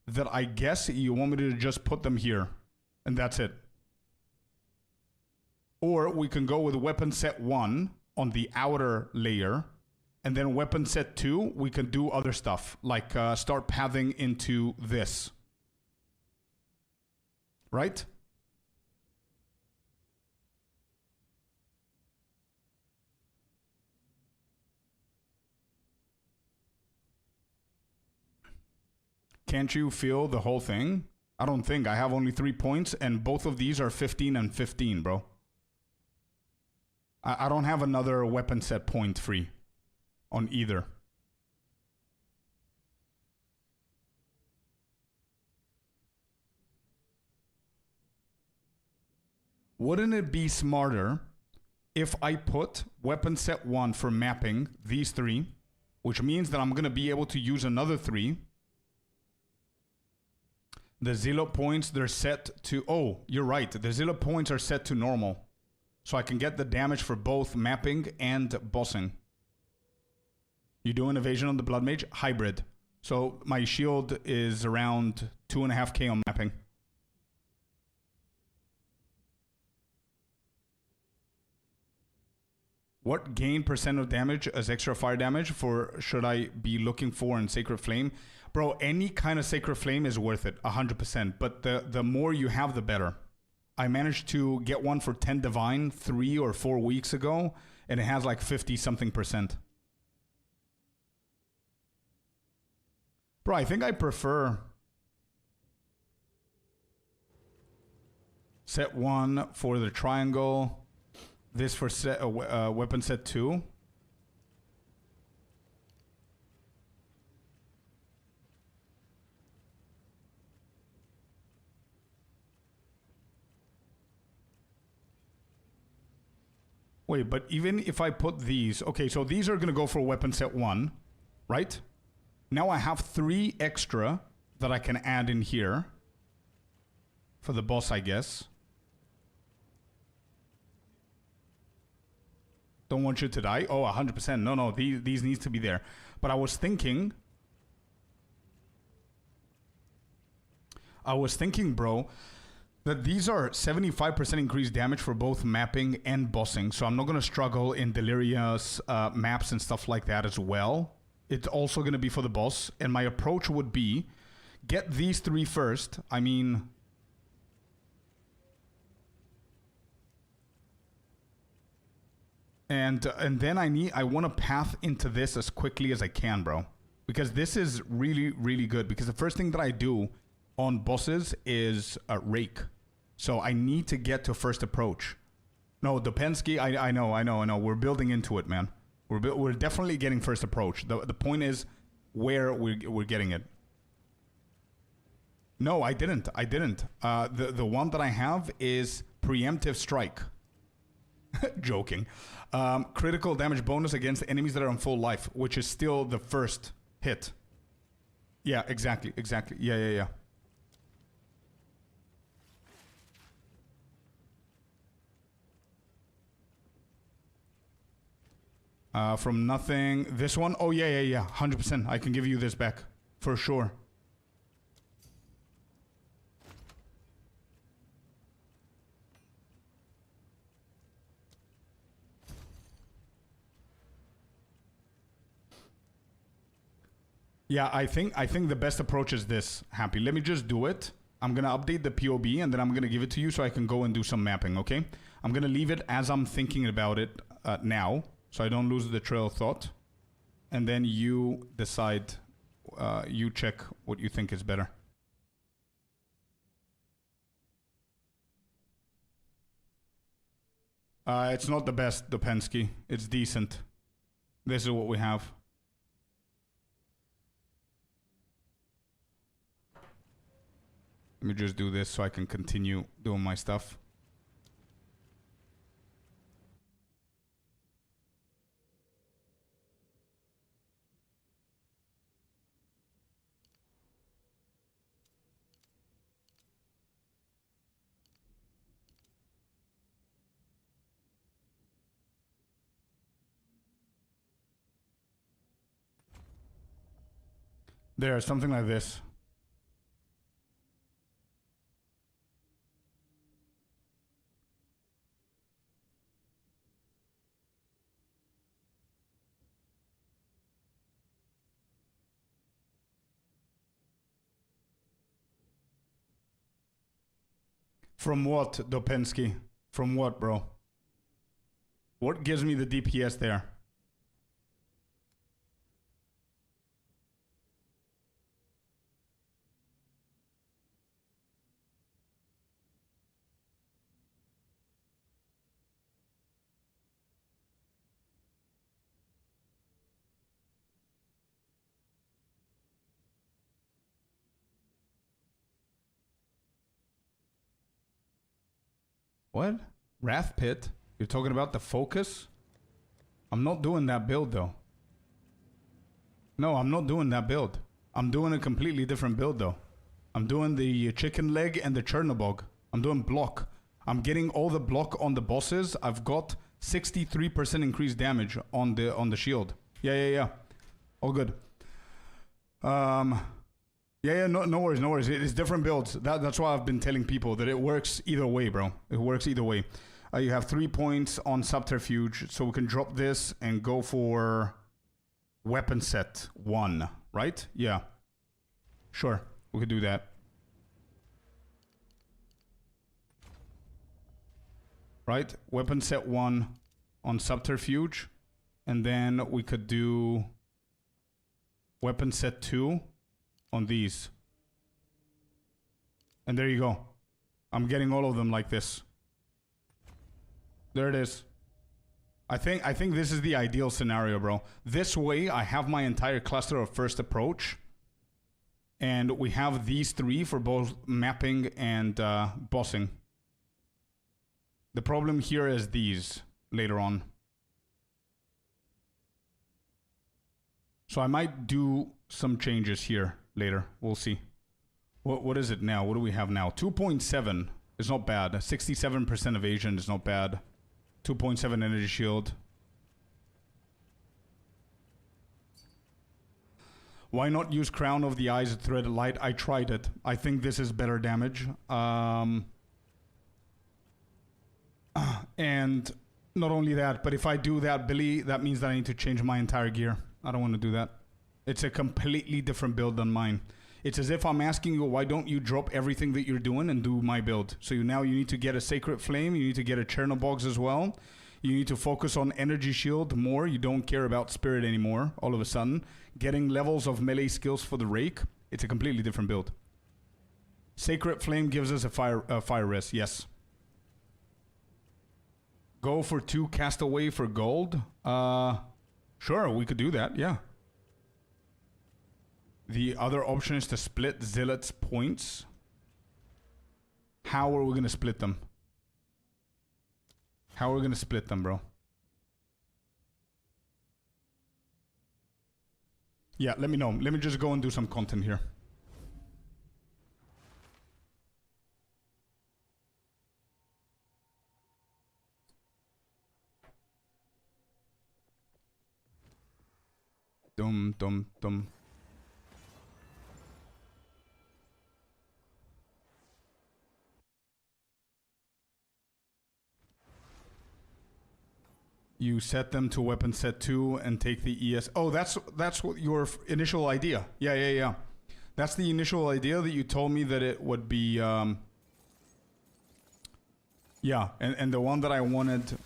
Speaker 1: that I guess you want me to just put them here. And that's it. Or we can go with weapon set 1 on the outer layer, and then weapon set 2, we can do other stuff, like start pathing into this. Right? Can't you feel the whole thing? I don't think. I have only 3 points, and both of these are 15 and 15, bro. I don't have another weapon set point free on either. Wouldn't it be smarter if I put weapon set 1 for mapping these 3, which means that I'm going to be able to use another 3. The Zillow points, they're set to... Oh, you're right. The Zillow points are set to normal. So I can get the damage for both mapping and bossing. You do an evasion on the Blood Mage? Hybrid. So my shield is around 2.5k on mapping. What gain % of damage as extra fire damage for should I be looking for in Sacred Flame? Bro, any kind of Sacred Flame is worth it, 100%. But the more you have, the better. I managed to get one for 10 Divine 3 or 4 weeks ago, and it has like 50-something %. Bro, I think I prefer set 1 for the triangle, this for weapon set 2. Wait, but even if I put these... Okay, so these are going to go for weapon set 1, right? Now I have 3 extra that I can add in here. for the boss, I guess. Don't want you to die. Oh, 100%. No, these needs to be there. But I was thinking, bro, that these are 75% increased damage for both mapping and bossing. So I'm not going to struggle in Delirious maps and stuff like that as well. It's also going to be for the boss. And my approach would be, get these 3 first. I mean... And then I want to path into this as quickly as I can, bro. Because this is really, really good. Because the first thing that I do on bosses is rake. So I need to get to first approach. No, Dopensky, I know. We're building into it, man. We're definitely getting first approach. The point is where we're getting it. No, I didn't. The one that I have is preemptive strike. Joking. Critical damage bonus against enemies that are on full life, which is still the first hit. Yeah, exactly. Yeah. From nothing. This one? Oh, yeah. 100%. I can give you this back. For sure. Yeah, I think the best approach is this, Happy. Let me just do it. I'm going to update the POB and then I'm going to give it to you so I can go and do some mapping, okay? I'm going to leave it as I'm thinking about it now so I don't lose the trail of thought. And then you decide, you check what you think is better. It's not the best, Dopensky. It's decent. This is what we have. Let me just do this so I can continue doing my stuff. There, something like this. From what, Dopensky? From what, bro? What gives me the DPS there? What? Wrath Pit? You're talking about the focus? I'm not doing that build though. No, I'm not doing that build. I'm doing a completely different build though. I'm doing the chicken leg and the Chernobog. I'm doing block. I'm getting all the block on the bosses. I've got 63% increased damage on the shield. Yeah. All good. Yeah, no worries. It's different builds. That's why I've been telling people that it works either way, bro. It works either way. You have 3 points on Subterfuge, so we can drop this and go for weapon set 1, right? Yeah. Sure, we could do that. Right? Weapon set 1 on Subterfuge, and then we could do weapon set 2 on these. And there you go. I'm getting all of them like this. There it is. I think this is the ideal scenario, bro. This way, I have my entire cluster of first approach. And we have these 3 for both mapping and bossing. The problem here is these later on. So I might do some changes here later. We'll see. What is it now? What do we have now? 2.7 is not bad. 67% evasion is not bad. 2.7 energy shield. Why not use Crown of the Eyes at Threaded Light? I tried it. I think this is better damage. And not only that, but if I do that, Billy, that means that I need to change my entire gear. I don't want to do that. It's a completely different build than mine. It's as if I'm asking you, why don't you drop everything that you're doing and do my build? So now you need to get a Sacred Flame. You need to get a Chernobox as well. You need to focus on Energy Shield more. You don't care about Spirit anymore, all of a sudden. Getting levels of melee skills for the Rake. It's a completely different build. Sacred Flame gives us a fire rest, yes. Go for 2 Castaway for gold? Sure, we could do that, yeah. The other option is to split Zealot's points. How are we going to split them? How are we going to split them, bro? Yeah, let me know. Let me just go and do some content here. Dum, dum, dum. You set them to weapon set 2 and take the ES. Oh, that's what your initial idea. Yeah. That's the initial idea that you told me that it would be. Yeah, and the one that I wanted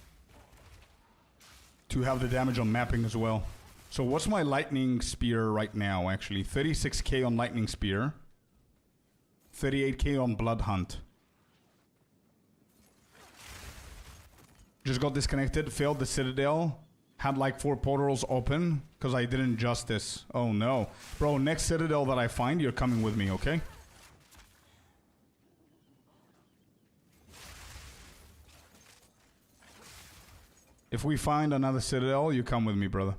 Speaker 1: to have the damage on mapping as well. So what's my lightning spear right now? Actually, 36k on lightning spear, 38k on blood hunt. Just got disconnected, failed the Citadel, had like 4 portals open because I didn't justice. Oh no. Bro, next Citadel that I find, you're coming with me, okay? If we find another Citadel, you come with me, brother.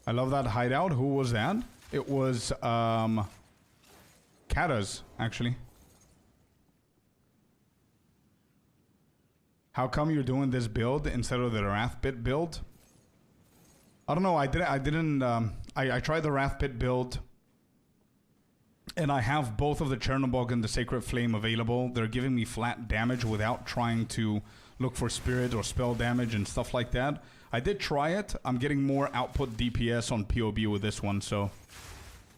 Speaker 1: I love that hideout. Who was that? It was, Kata's, actually. How come you're doing this build instead of the Wrath Pit build? I don't know. I tried the Wrath Pit build, and I have both of the Chernobog and the Sacred Flame available. They're giving me flat damage without trying to look for spirit or spell damage and stuff like that. I did try it. I'm getting more output DPS on POB with this one, so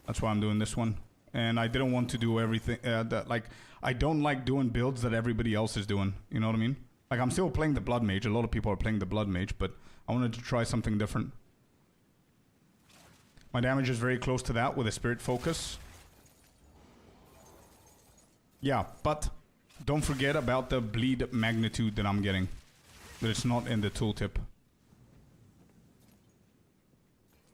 Speaker 1: that's why I'm doing this one. And I didn't want to do everything like I don't like doing builds that everybody else is doing. You know what I mean? Like, I'm still playing the Blood Mage. A lot of people are playing the Blood Mage, but I wanted to try something different. My damage is very close to that with a Spirit Focus. Yeah, but don't forget about the bleed magnitude that I'm getting. That it's not in the tooltip.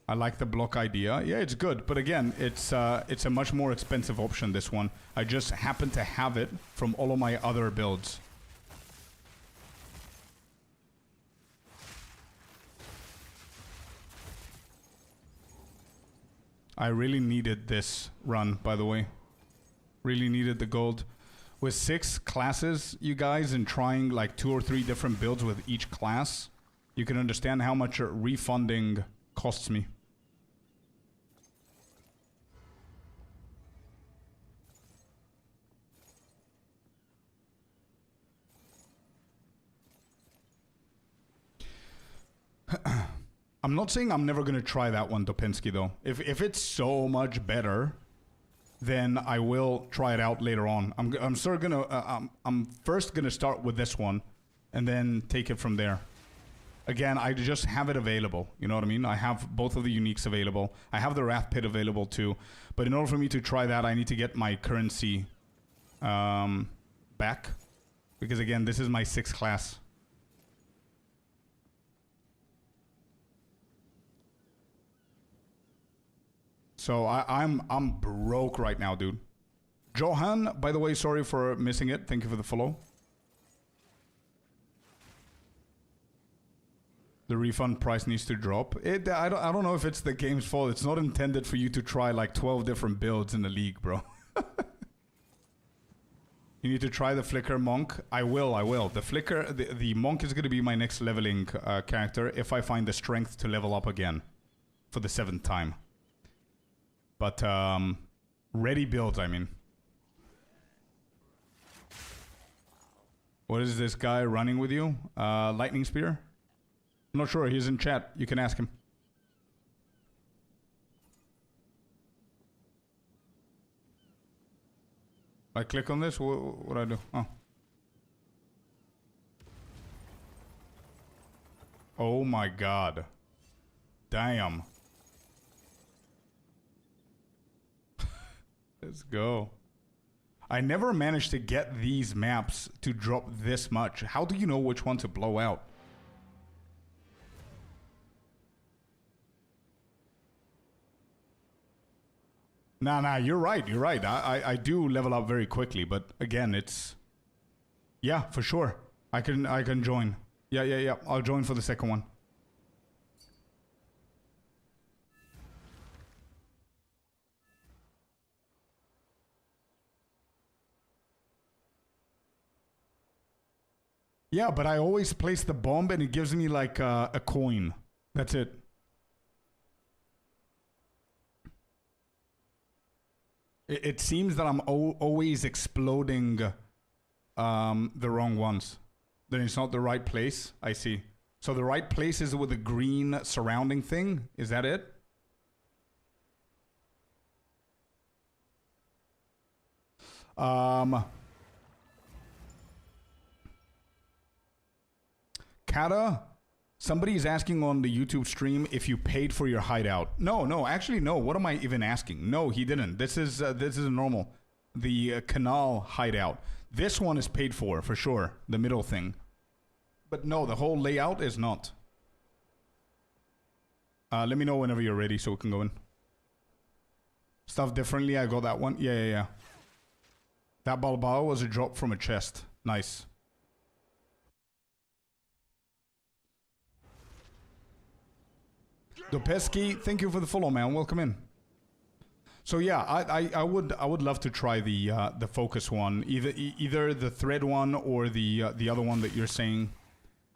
Speaker 1: I like the block idea. Yeah, it's good. But again, it's a much more expensive option, this one. I just happen to have it from all of my other builds. I really needed this run, by the way. Really needed the gold. With 6 classes, you guys, and trying like 2 or 3 different builds with each class, you can understand how much refunding costs me. I'm not saying I'm never going to try that one, Dopinski, though. If it's so much better, then I will try it out later on. I'm first gonna start with this one, and then take it from there. Again, I just have it available. You know what I mean? I have both of the uniques available. I have the Wrath Pit available too. But in order for me to try that, I need to get my currency back, because again, this is my 6th class. So I'm broke right now, dude. Johan, by the way, sorry for missing it. Thank you for the follow. The refund price needs to drop. I don't know if it's the game's fault. It's not intended for you to try like 12 different builds in the league, bro. You need to try the Flicker Monk. I will. The Flicker, the Monk is going to be my next leveling character if I find the strength to level up again for the 7th time. But, ready builds, I mean. What is this guy running with you? Lightning Spear? I'm not sure. He's in chat. You can ask him. I click on this, what do I do? Oh. Oh my god. Damn. Let's go. I never managed to get these maps to drop this much. How do you know which one to blow out? Nah, you're right. I do level up very quickly, but again, it's... Yeah, for sure. I can join. Yeah. I'll join for the second one. Yeah, but I always place the bomb and it gives me like a coin. That's it. It seems that I'm always exploding the wrong ones. Then it's not the right place. I see. So the right place is with the green surrounding thing. Is that it? Kata? Somebody is asking on the YouTube stream if you paid for your hideout. No, actually no. What am I even asking? No, he didn't. This is normal. The canal hideout. This one is paid for sure. The middle thing. But no, the whole layout is not. Let me know whenever you're ready so we can go in. Stuff differently. I got that one. Yeah. That Balbao was a drop from a chest. Nice. Dopeski, thank you for the follow, man. Welcome in. So yeah, I would love to try the focus one, either the thread one or the other one that you're saying.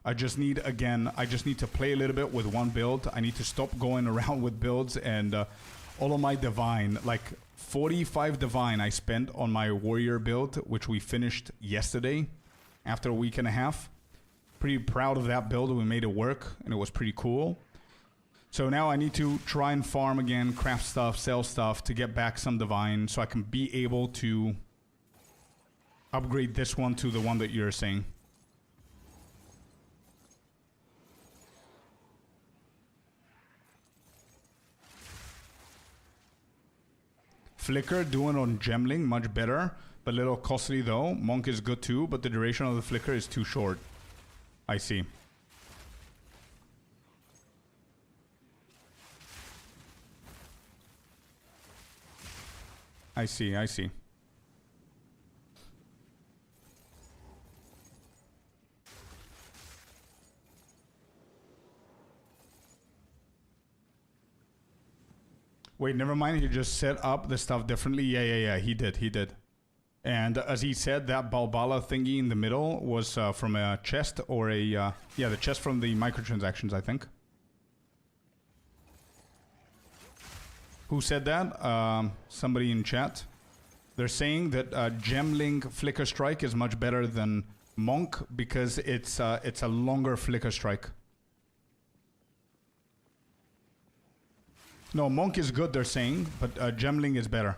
Speaker 1: I just need to play a little bit with one build. I need to stop going around with builds and all of my divine, like 45 divine I spent on my warrior build, which we finished yesterday after a week and a half. Pretty proud of that build. We made it work and it was pretty cool. So now I need to try and farm again, craft stuff, sell stuff to get back some divine so I can be able to upgrade this one to the one that you're saying. Flicker doing on Gemling, much better, but a little costly though. Monk is good too, but the duration of the Flicker is too short. I see. I see. Wait, never mind. He just set up the stuff differently. Yeah. He did. And as he said, that Balbala thingy in the middle was from a chest or a... yeah, the chest from the microtransactions, I think. Who said that? Somebody in chat. They're saying that Gemling Flicker Strike is much better than Monk because it's a longer Flicker Strike. No, Monk is good, they're saying, but Gemling is better.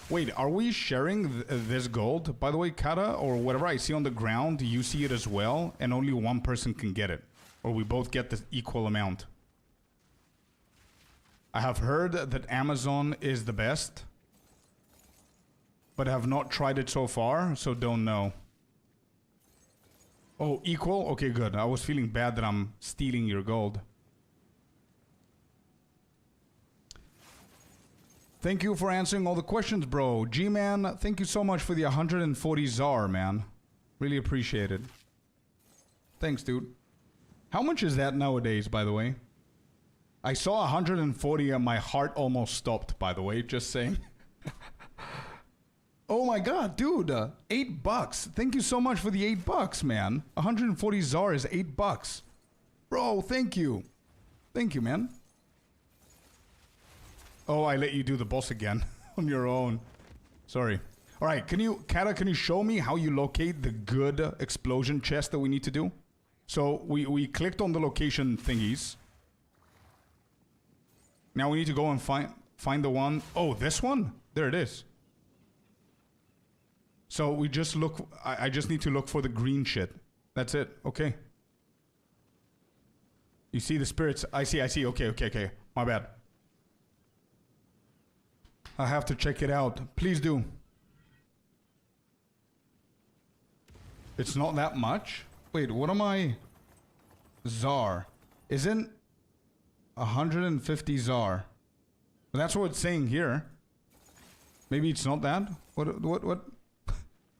Speaker 1: Wait, are we sharing this gold? By the way, Kata, or whatever I see on the ground, you see it as well, and only one person can get it. Or we both get the equal amount. I have heard that Amazon is the best, but have not tried it so far, so don't know. Oh, equal? Okay, good. I was feeling bad that I'm stealing your gold. Thank you for answering all the questions, bro. G-Man, thank you so much for the 140 ZAR, man. Really appreciate it. Thanks, dude. How much is that nowadays, by the way? I saw 140 and my heart almost stopped, by the way. Just saying. Oh my god, dude. $8. Thank you so much for the $8, man. 140 ZAR is $8. Bro, thank you. Thank you, man. Oh, I let you do the boss again on your own. Sorry. All right, Kata, can you show me how you locate the good explosion chest that we need to do? So we clicked on the location thingies. Now we need to go and find the one. Oh, this one? There it is. So we just look, I just need to look for the green shit. That's it, okay. You see the spirits? I see, okay. My bad. I have to check it out. Please do. It's not that much? Wait, what am I? ZAR. Isn't 150 ZAR? But that's what it's saying here. Maybe it's not that? What?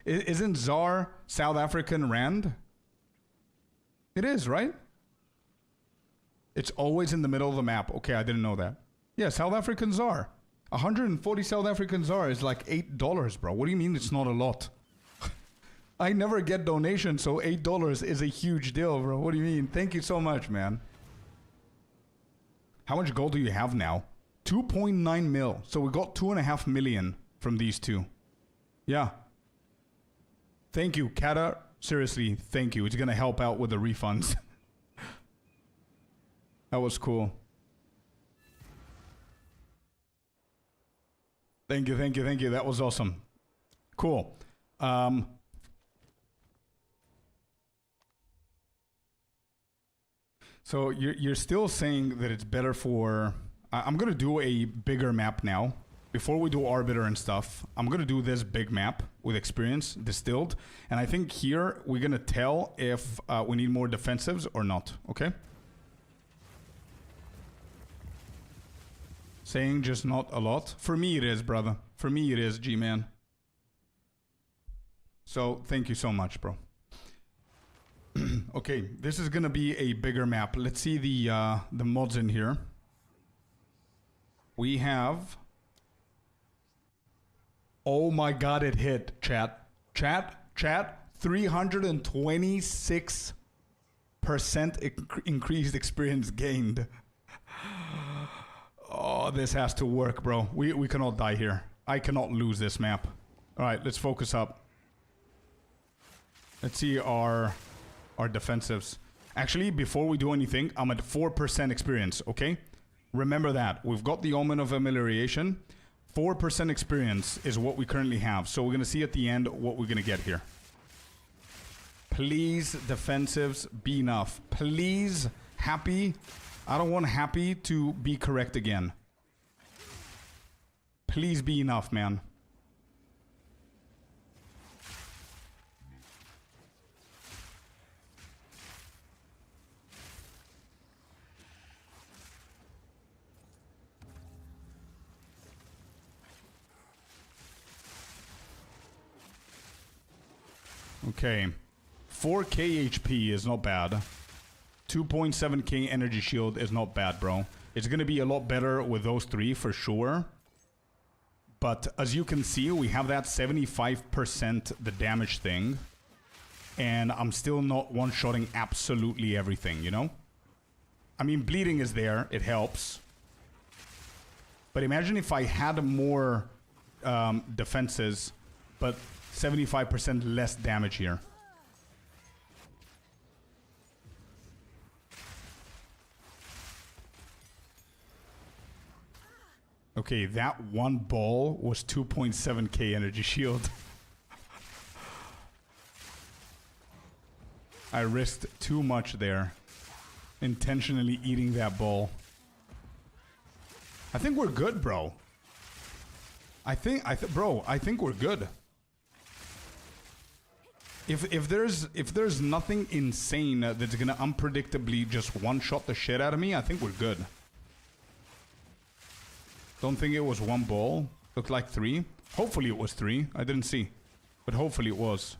Speaker 1: Isn't ZAR South African Rand? It is, right? It's always in the middle of the map. Okay, I didn't know that. Yeah, South African ZAR. 140 South African ZAR is like $8, bro. What do you mean it's not a lot? I never get donations, so $8 is a huge deal, bro. What do you mean? Thank you so much, man. How much gold do you have now? 2.9 mil. So we got 2.5 million from these two. Yeah. Thank you, Kata. Seriously, thank you. It's gonna help out with the refunds. That was cool. Thank you. That was awesome. Cool. So you're still saying that it's better for... I'm going to do a bigger map now. Before we do Arbiter and stuff, I'm going to do this big map with experience, distilled. And I think here we're going to tell if we need more defensives or not, okay? Saying just not a lot. For me it is, brother. For me it is, G-Man. So, thank you so much, bro. Okay, this is gonna be a bigger map. Let's see the mods in here. We have... Oh my god, it hit, chat. Chat, 326% increased experience gained. Oh, this has to work, bro. We cannot die here. I cannot lose this map. Alright, let's focus up. Let's see our defensives. Actually, before we do anything, I'm at 4% experience, okay? Remember that. We've got the Omen of Amelioration. 4% experience is what we currently have. So we're going to see at the end what we're going to get here. Please, defensives, be enough. Please, happy. I don't want happy to be correct again. Please be enough, man. Okay. 4k HP is not bad. 2.7k energy shield is not bad, bro. It's gonna be a lot better with those three for sure. But as you can see, we have that 75% the damage thing. And I'm still not one-shotting absolutely everything, you know? I mean, bleeding is there. It helps. But imagine if I had more defenses, but 75% less damage here. Okay, that one ball was 2.7k energy shield. I risked too much there. Intentionally eating that ball. I think we're good, bro. I think we're good. If there's nothing insane that's gonna unpredictably just one-shot the shit out of me, I think we're good. Don't think it was one ball. Looked like 3. Hopefully it was 3. I didn't see. But hopefully it was.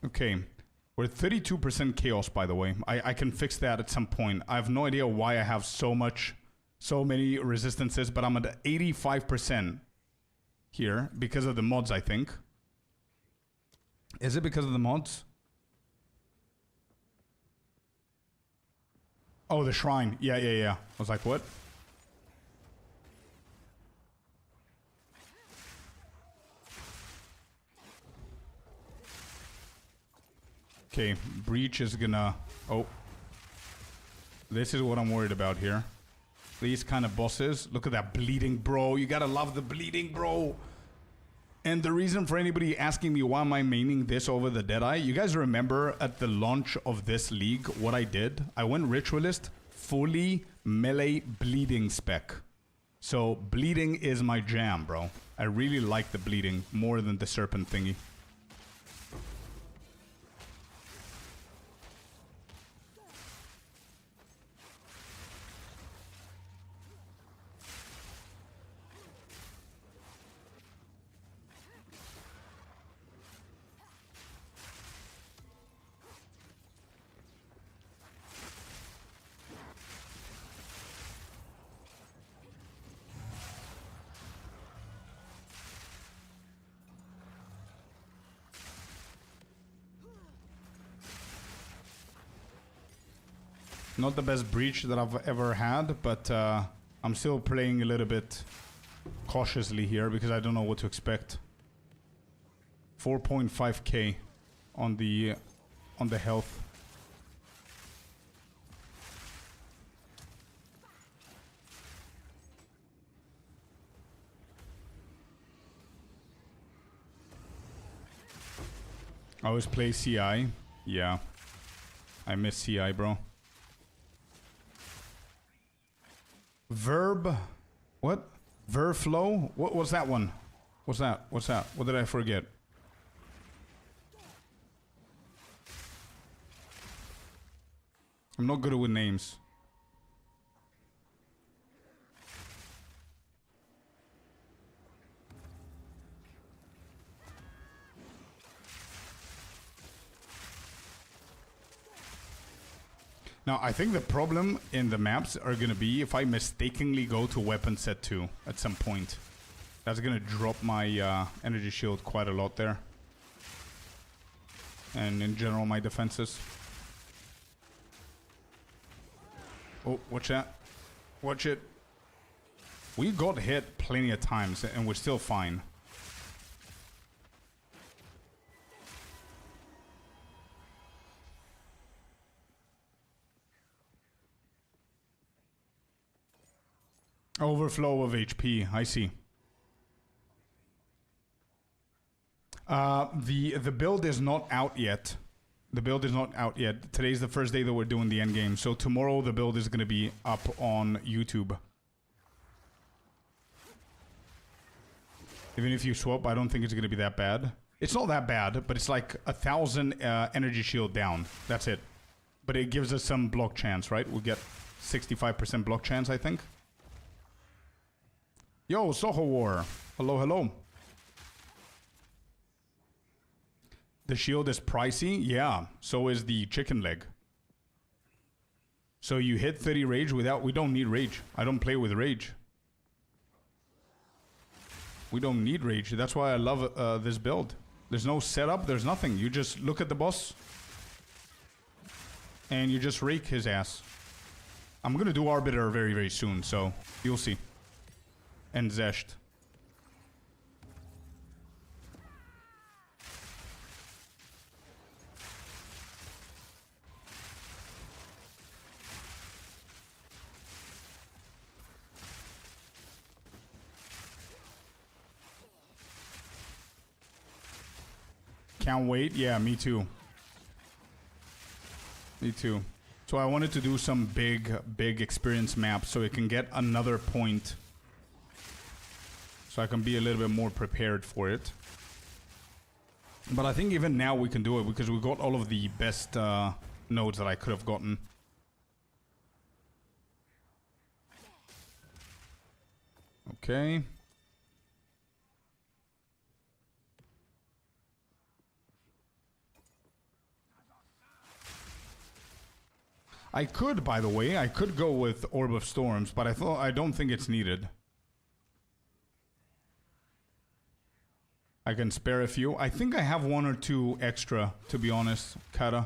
Speaker 1: Okay. We're at 32% chaos, by the way. I can fix that at some point. I have no idea why I have so many resistances, but I'm at 85% here because of the mods, I think. Is it because of the mods? Oh, the shrine. Yeah. I was like, what? Okay, breach is gonna... Oh. This is what I'm worried about here. These kind of bosses. Look at that bleeding, bro. You gotta love the bleeding, bro. And the reason for anybody asking me why am I maining this over the Deadeye, you guys remember at the launch of this league what I did? I went Ritualist, fully melee bleeding spec. So bleeding is my jam, bro. I really like the bleeding more than the serpent thingy. Not the best breach that I've ever had, but I'm still playing a little bit cautiously here because I don't know what to expect. 4.5k on the health. I always play CI. Yeah. I miss CI, bro. Verb, what? Verflow? What was that one? What's that? What's that? What did I forget? I'm not good with names. Now, I think the problem in the maps are going to be if I mistakenly go to weapon set 2 at some point. That's going to drop my energy shield quite a lot there. And in general, my defenses. Oh, watch that. Watch it. We got hit plenty of times and we're still fine. Overflow of HP, I see. The build is not out yet. The build is not out yet. Today's the first day that we're doing the endgame. So tomorrow the build is going to be up on YouTube. Even if you swap, I don't think it's going to be that bad. It's not that bad, but it's like 1,000 energy shield down. That's it. But it gives us some block chance, right? We'll get 65% block chance, I think. Yo, Soho War. Hello, hello. The shield is pricey? Yeah, so is the chicken leg. So you hit 30 rage without... We don't need rage. I don't play with rage. We don't need rage. That's why I love this build. There's no setup. There's nothing. You just look at the boss. And you just rake his ass. I'm going to do Arbiter very, very soon. So you'll see. And Zesht. Can't wait. Yeah, me too. Me too. So I wanted to do some big experience maps so it can get another point. So I can be a little bit more prepared for it. But I think even now we can do it because we got all of the best nodes that I could have gotten. Okay. I could, by the way, I could go with Orb of Storms, but I don't think it's needed. I can spare a few. I think I have one or two extra, to be honest, Kata.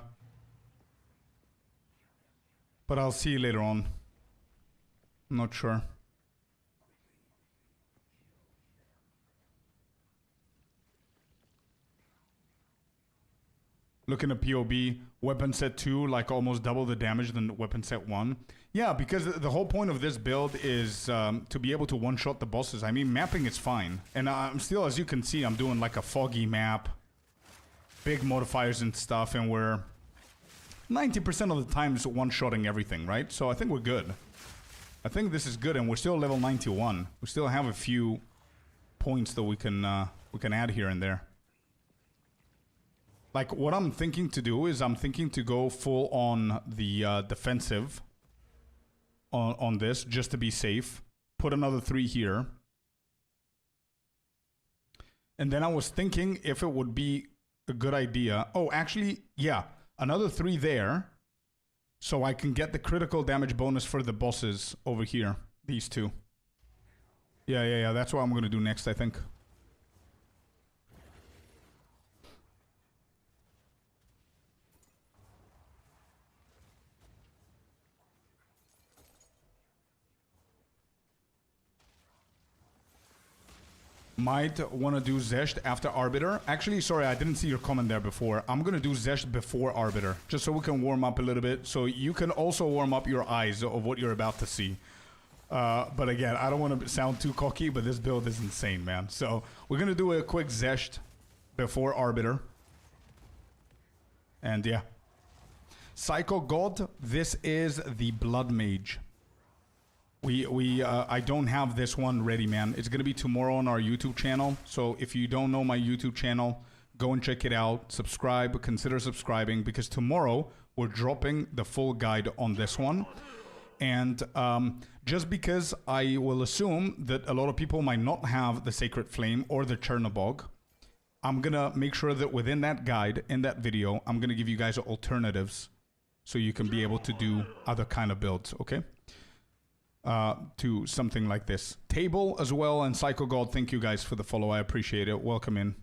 Speaker 1: But I'll see later on. I'm not sure. Looking at POB, weapon set 2, like almost double the damage than weapon set 1. Yeah, because the whole point of this build is to be able to one-shot the bosses. I mean, mapping is fine. And I'm still, as you can see, I'm doing like a foggy map. Big modifiers and stuff, and we're 90% of the times one-shotting everything, right? So I think we're good. I think this is good, and we're still level 91. We still have a few points that we can add here and there. Like, what I'm thinking to do is I'm thinking to go full on the defensive on this, just to be safe. Put another 3 here. And then I was thinking if it would be a good idea. Oh, actually, yeah. Another 3 there. So I can get the critical damage bonus for the bosses over here. These 2. Yeah. That's what I'm going to do next, I think. Might want to do Zesht after Arbiter. Actually, sorry, I didn't see your comment there before. I'm going to do Zesht before Arbiter, just so we can warm up a little bit. So you can also warm up your eyes of what you're about to see. But again, I don't want to sound too cocky, but this build is insane, man. So we're going to do a quick Zesht before Arbiter. And yeah. Psycho God, this is the Blood Mage. I don't have this one ready, man. It's gonna be tomorrow on our YouTube channel. So if you don't know my YouTube channel, go and check it out. Subscribe, consider subscribing, because tomorrow we're dropping the full guide on this one. And just because I will assume that a lot of people might not have the Sacred Flame or the Chernobog, I'm gonna make sure that within that guide, in that video, I'm gonna give you guys alternatives so you can be able to do other kind of builds, okay? To something like this. Table as well, and Psycho God, thank you guys for the follow. I appreciate it. Welcome in.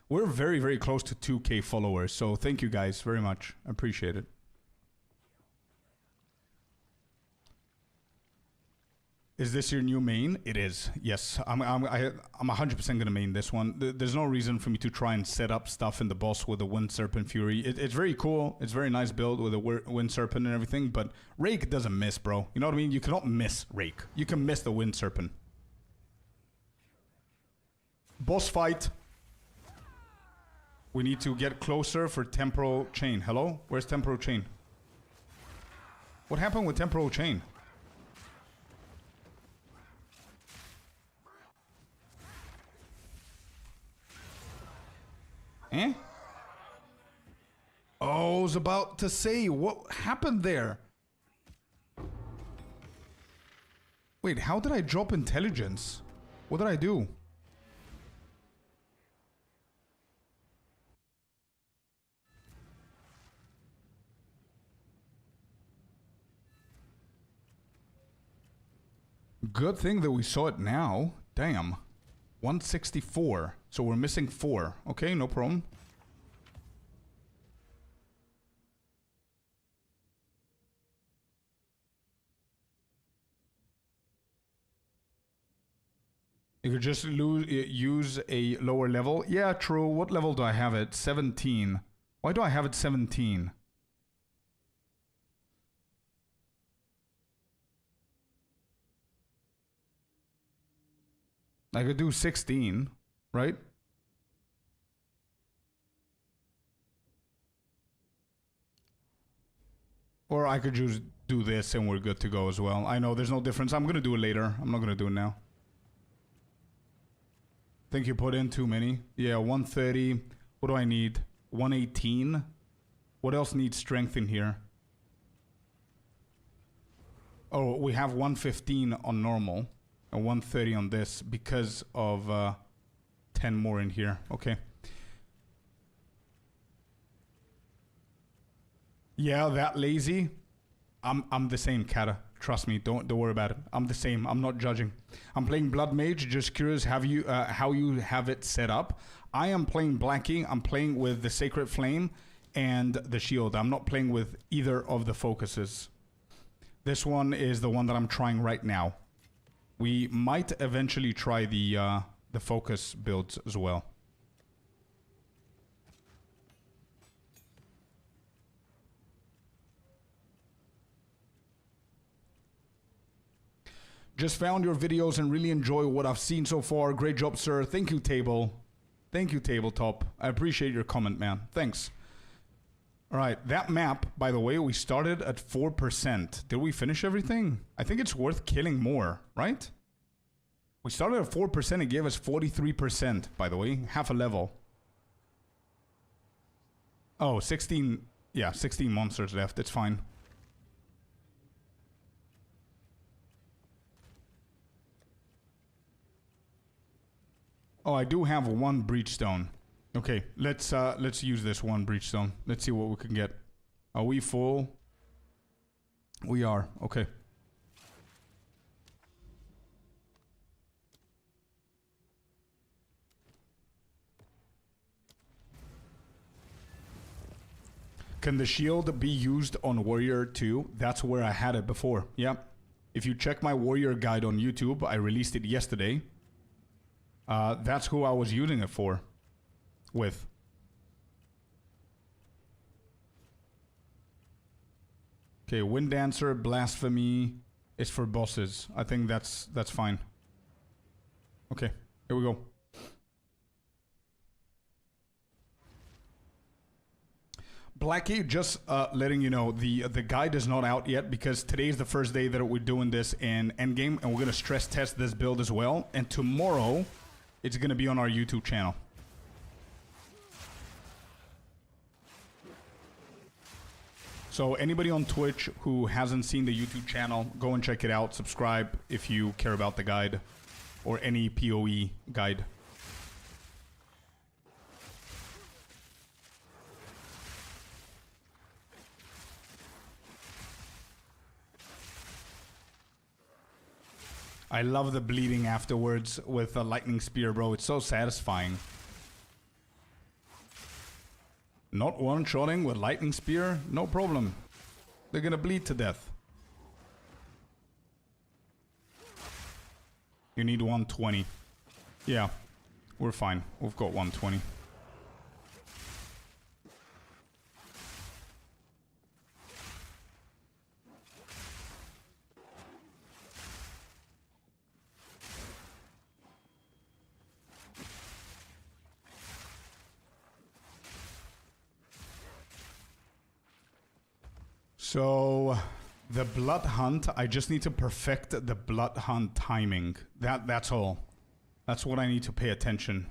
Speaker 1: We're very, very close to 2K followers, so thank you guys very much. I appreciate it. Is this your new main? It is. Yes, I'm 100% gonna main this one. There's no reason for me to try and set up stuff in the boss with the Wind Serpent Fury. It's very cool. It's very nice build with the Wind Serpent and everything, but Rake doesn't miss, bro. You know what I mean? You cannot miss Rake. You can miss the Wind Serpent. Boss fight. We need to get closer for Temporal Chain. Hello? Where's Temporal Chain? What happened with Temporal Chain? Eh? Oh, I was about to say, what happened there? Wait, how did I drop intelligence? What did I do? Good thing that we saw it now. Damn. 164. So we're missing 4. Okay, no problem. You could just use a lower level. Yeah, true. What level do I have it? 17. Why do I have it 17? I could do 16, right? Or I could just do this and we're good to go as well. I know there's no difference. I'm going to do it later. I'm not going to do it now. Think you put in too many. Yeah, 130. What do I need? 118. What else needs strength in here? Oh, we have 115 on normal and 130 on this because of 10 more in here. Okay. Yeah, that lazy. I'm the same, Kata. Trust me, don't worry about it. I'm the same. I'm not judging. I'm playing Blood Mage. Just curious, have you how you have it set up? I am playing Blackie. I'm playing with the Sacred Flame and the Shield. I'm not playing with either of the focuses. This one is the one that I'm trying right now. We might eventually try the focus builds as well. Just found your videos and really enjoy what I've seen so far. Great job, sir. Thank you, Table. Thank you, Tabletop. I appreciate your comment, man. Thanks. All right, that map, by the way, we started at 4%. Did we finish everything? I think it's worth killing more, right? We started at 4%. It gave us 43%, by the way. Half a level. Oh, 16. Yeah, 16 monsters left. It's fine. Oh, I do have one breachstone. Okay, let's use this one breachstone. Let's see what we can get. Are we full? We are. Okay. Can the shield be used on Warrior 2? That's where I had it before. Yep. If you check my Warrior guide on YouTube, I released it yesterday. That's who I was using it for. With. Okay, Wind Dancer, Blasphemy is for bosses. I think that's fine. Okay, here we go. Blackie, just letting you know, the guide is not out yet because today is the first day that we're doing this in Endgame, and we're going to stress test this build as well. And tomorrow, it's going to be on our YouTube channel. So anybody on Twitch who hasn't seen the YouTube channel, go and check it out. Subscribe if you care about the guide or any PoE guide. I love the bleeding afterwards with a lightning spear, bro. It's so satisfying. Not one-shotting with lightning spear? No problem. They're gonna bleed to death. You need 120. Yeah, we're fine. We've got 120. So, the Blood Hunt, I just need to perfect the Blood Hunt timing. That's all. That's what I need to pay attention.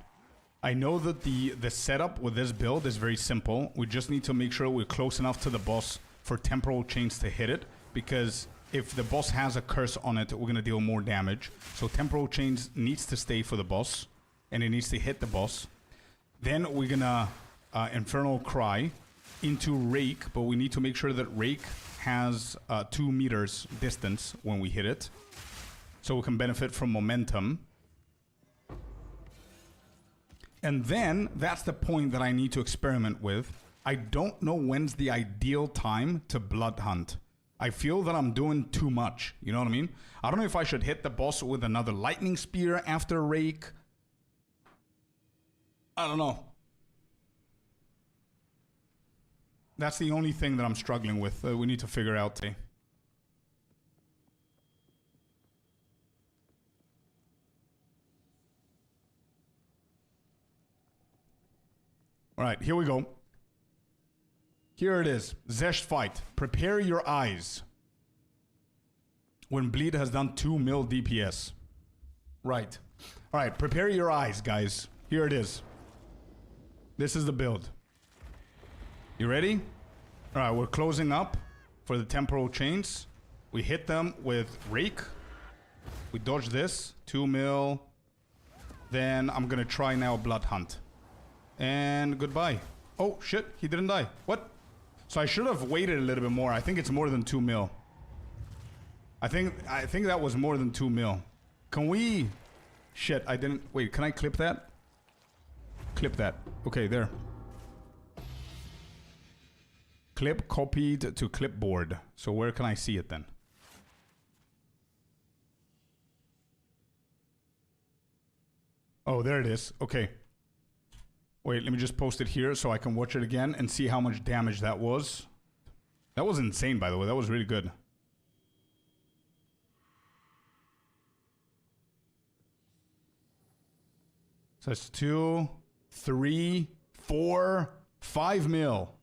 Speaker 1: I know that the setup with this build is very simple. We just need to make sure we're close enough to the boss for Temporal Chains to hit it. Because if the boss has a curse on it, we're going to deal more damage. So Temporal Chains needs to stay for the boss. And it needs to hit the boss. Then we're going to Infernal Cry into Rake, but we need to make sure that Rake has 2 meters distance when we hit it, so we can benefit from momentum. And then that's the point that I need to experiment with. I don't know when's the ideal time to Blood Hunt. I feel that I'm doing too much, you know what I mean? I don't know if I should hit the boss with another lightning spear after Rake. I don't know. That's the only thing that I'm struggling with. We need to figure out. All right, here we go. Here it is. Zesh fight. Prepare your eyes. When Bleed has done 2 mil DPS. Right. All right, prepare your eyes, guys. Here it is. This is the build. You ready? All right, we're closing up for the Temporal Chains. We hit them with Rake. We dodge this. 2 mil. Then I'm gonna try now Blood Hunt. And goodbye. Oh, shit. He didn't die. What? So I should have waited a little bit more. I think it's more than 2 mil. I think that was more than 2 mil. Can we... Shit, I didn't... Wait, can I clip that? Clip that. Okay, there. Clip copied to clipboard. So where can I see it then? Oh, there it is. Okay. Wait, let me just post it here so I can watch it again and see how much damage that was. That was insane, by the way. That was really good. So that's 2, 3, 4, 5 mil.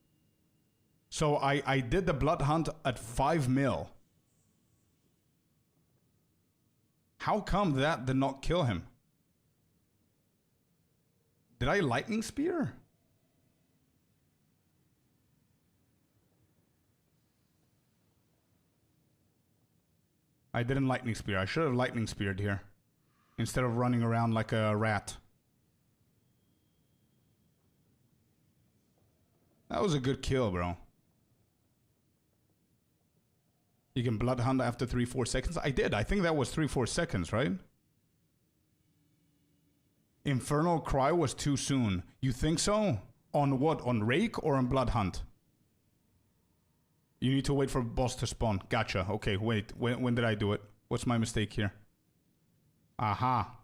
Speaker 1: So I did the Blood Hunt at 5 mil. How come that did not kill him? Did I Lightning Spear? I didn't Lightning Spear. I should have Lightning Speared here. Instead of running around like a rat. That was a good kill, bro. You can Blood Hunt after 3-4 seconds. I did. I think that was 3-4 seconds, right? Infernal Cry was too soon. You think so? On what? On Rake or on Blood Hunt? You need to wait for boss to spawn. Gotcha. Okay, wait. When did I do it? What's my mistake here? Aha.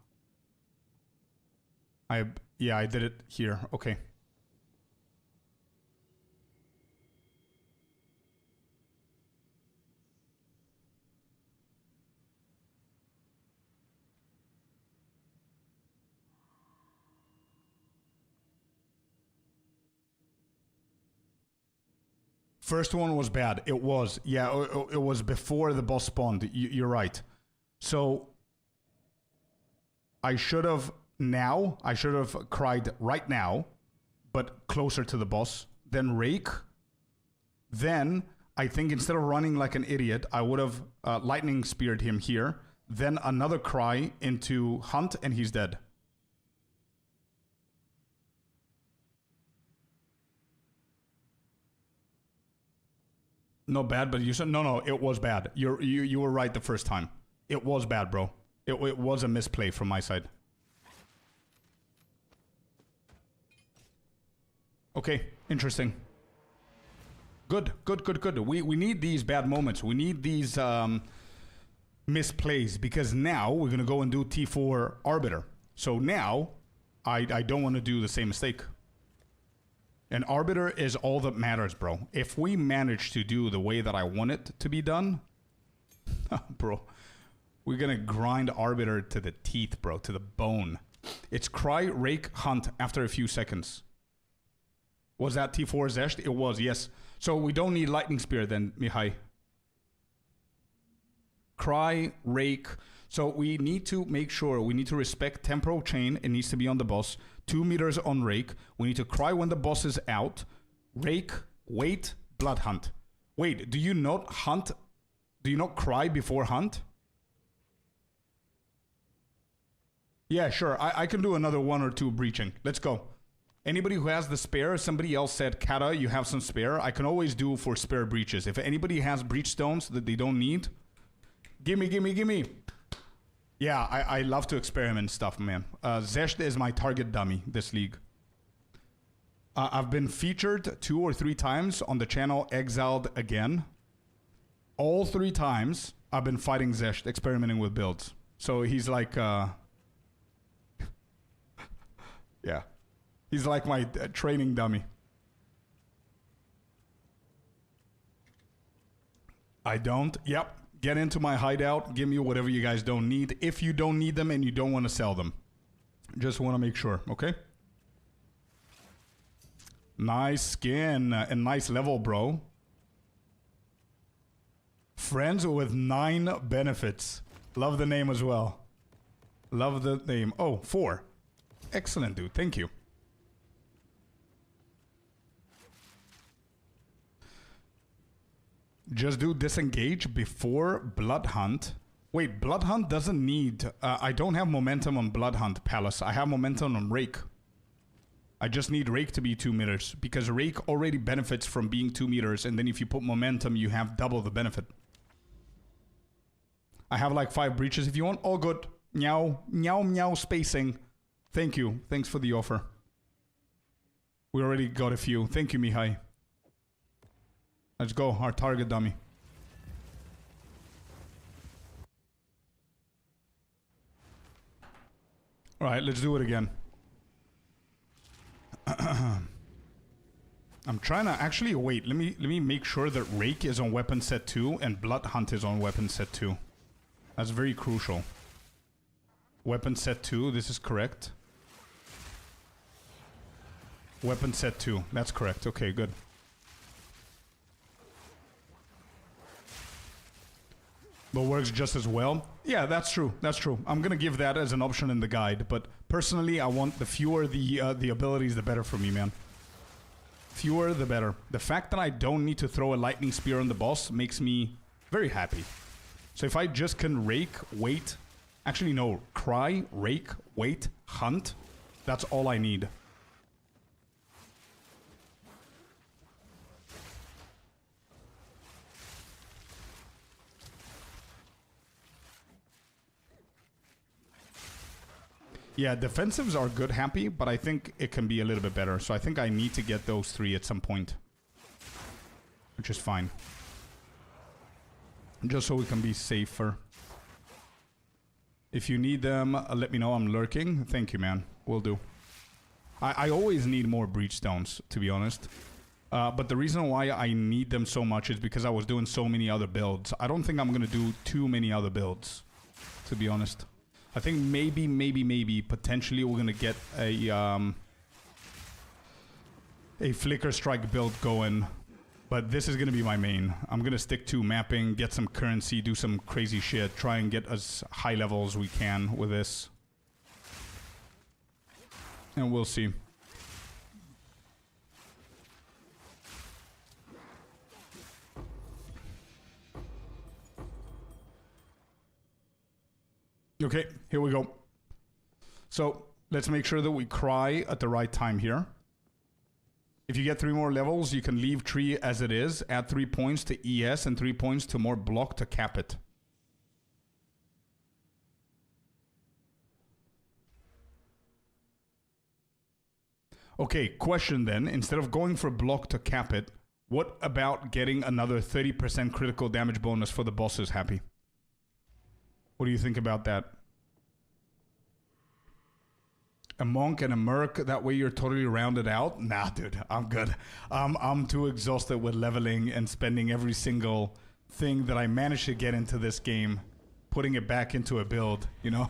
Speaker 1: Yeah, I did it here. Okay. First one was bad. It was. Yeah, it was before the boss spawned. You're right. So, I should have cried right now, but closer to the boss. Then Rake. Then, I think instead of running like an idiot, I would have Lightning Speared him here. Then another cry into Hunt, and he's dead. No bad, but you said no. It was bad. You were right the first time. It was bad, bro. It was a misplay from my side. Okay, interesting. Good. We need these bad moments. We need these misplays because now we're gonna go and do T4 Arbiter. So now I don't want to do the same mistake. And Arbiter is all that matters, bro. If we manage to do the way that I want it to be done, bro, we're gonna grind Arbiter to the teeth, bro, to the bone. It's Cry, Rake, Hunt after a few seconds. Was that T4 Zesht? It was, yes. So we don't need Lightning Spear then, Mihai. Cry, Rake. So we need to make sure, we need to respect Temporal Chain. It needs to be on the boss. 2 meters on Rake. We need to cry when the boss is out. Rake, wait, Blood Hunt. Wait, do you not hunt? Do you not cry before Hunt? Yeah, sure. I can do another 1 or 2 breaching. Let's go. Anybody who has the spare, somebody else said, Kata, you have some spare. I can always do for spare breaches. If anybody has breach stones that they don't need, gimme. Yeah, I love to experiment stuff, man. Zesht is my target dummy this league. I've been featured 2 or 3 times on the channel Exiled again. All 3 times I've been fighting Zesht, experimenting with builds. So he's like, yeah. He's like my training dummy. I don't. Yep. Get into my hideout. Give me whatever you guys don't need. If you don't need them and you don't want to sell them. Just want to make sure. Okay? Nice skin. And nice level, bro. Friends with 9 benefits. Love the name as well. Love the name. Oh, 4. Excellent, dude. Thank you. Just do disengage before Blood Hunt. Wait, Blood Hunt doesn't need... I don't have momentum on Blood Hunt, Palace. I have momentum on Rake. I just need Rake to be 2 meters. Because Rake already benefits from being 2 meters. And then if you put momentum, you have double the benefit. I have like 5 breaches if you want. All good. Meow. Meow, meow spacing. Thank you. Thanks for the offer. We already got a few. Thank you, Mihai. Let's go. Our target dummy. Alright, let's do it again. I'm trying to actually wait. Let me make sure that Rake is on weapon set 2 and Blood Hunt is on weapon set 2. That's very crucial. Weapon set 2, this is correct. Weapon set 2, that's correct. Okay, good. But works just as well. Yeah, that's true. That's true. I'm gonna give that as an option in the guide. But personally, I want the fewer the abilities, the better for me, man. Fewer, the better. The fact that I don't need to throw a lightning spear on the boss makes me very happy. So if I just can rake, wait, actually no, cry, rake, wait, hunt, that's all I need. Yeah, defensives are good, happy, but I think it can be a little bit better. So I think I need to get those 3 at some point. Which is fine. Just so we can be safer. If you need them, let me know. I'm lurking. Thank you, man. Will do. I always need more breach stones, to be honest. But the reason why I need them so much is because I was doing so many other builds. I don't think I'm going to do too many other builds, to be honest. I think maybe, potentially we're going to get a Flicker Strike build going. But this is going to be my main. I'm going to stick to mapping, get some currency, do some crazy shit, try and get as high level as we can with this. And we'll see. Okay, here we go. So let's make sure that we cry at the right time here. If you get 3 more levels, you can leave tree as it is, add 3 points to ES and 3 points to more block to cap it. Okay, question then. Instead of going for block to cap it, what about getting another 30% critical damage bonus for the bosses, Happy? What do you think about that? A monk and a merc, that way you're totally rounded out? Nah, dude, I'm good. I'm too exhausted with leveling and spending every single thing that I managed to get into this game, putting it back into a build, you know?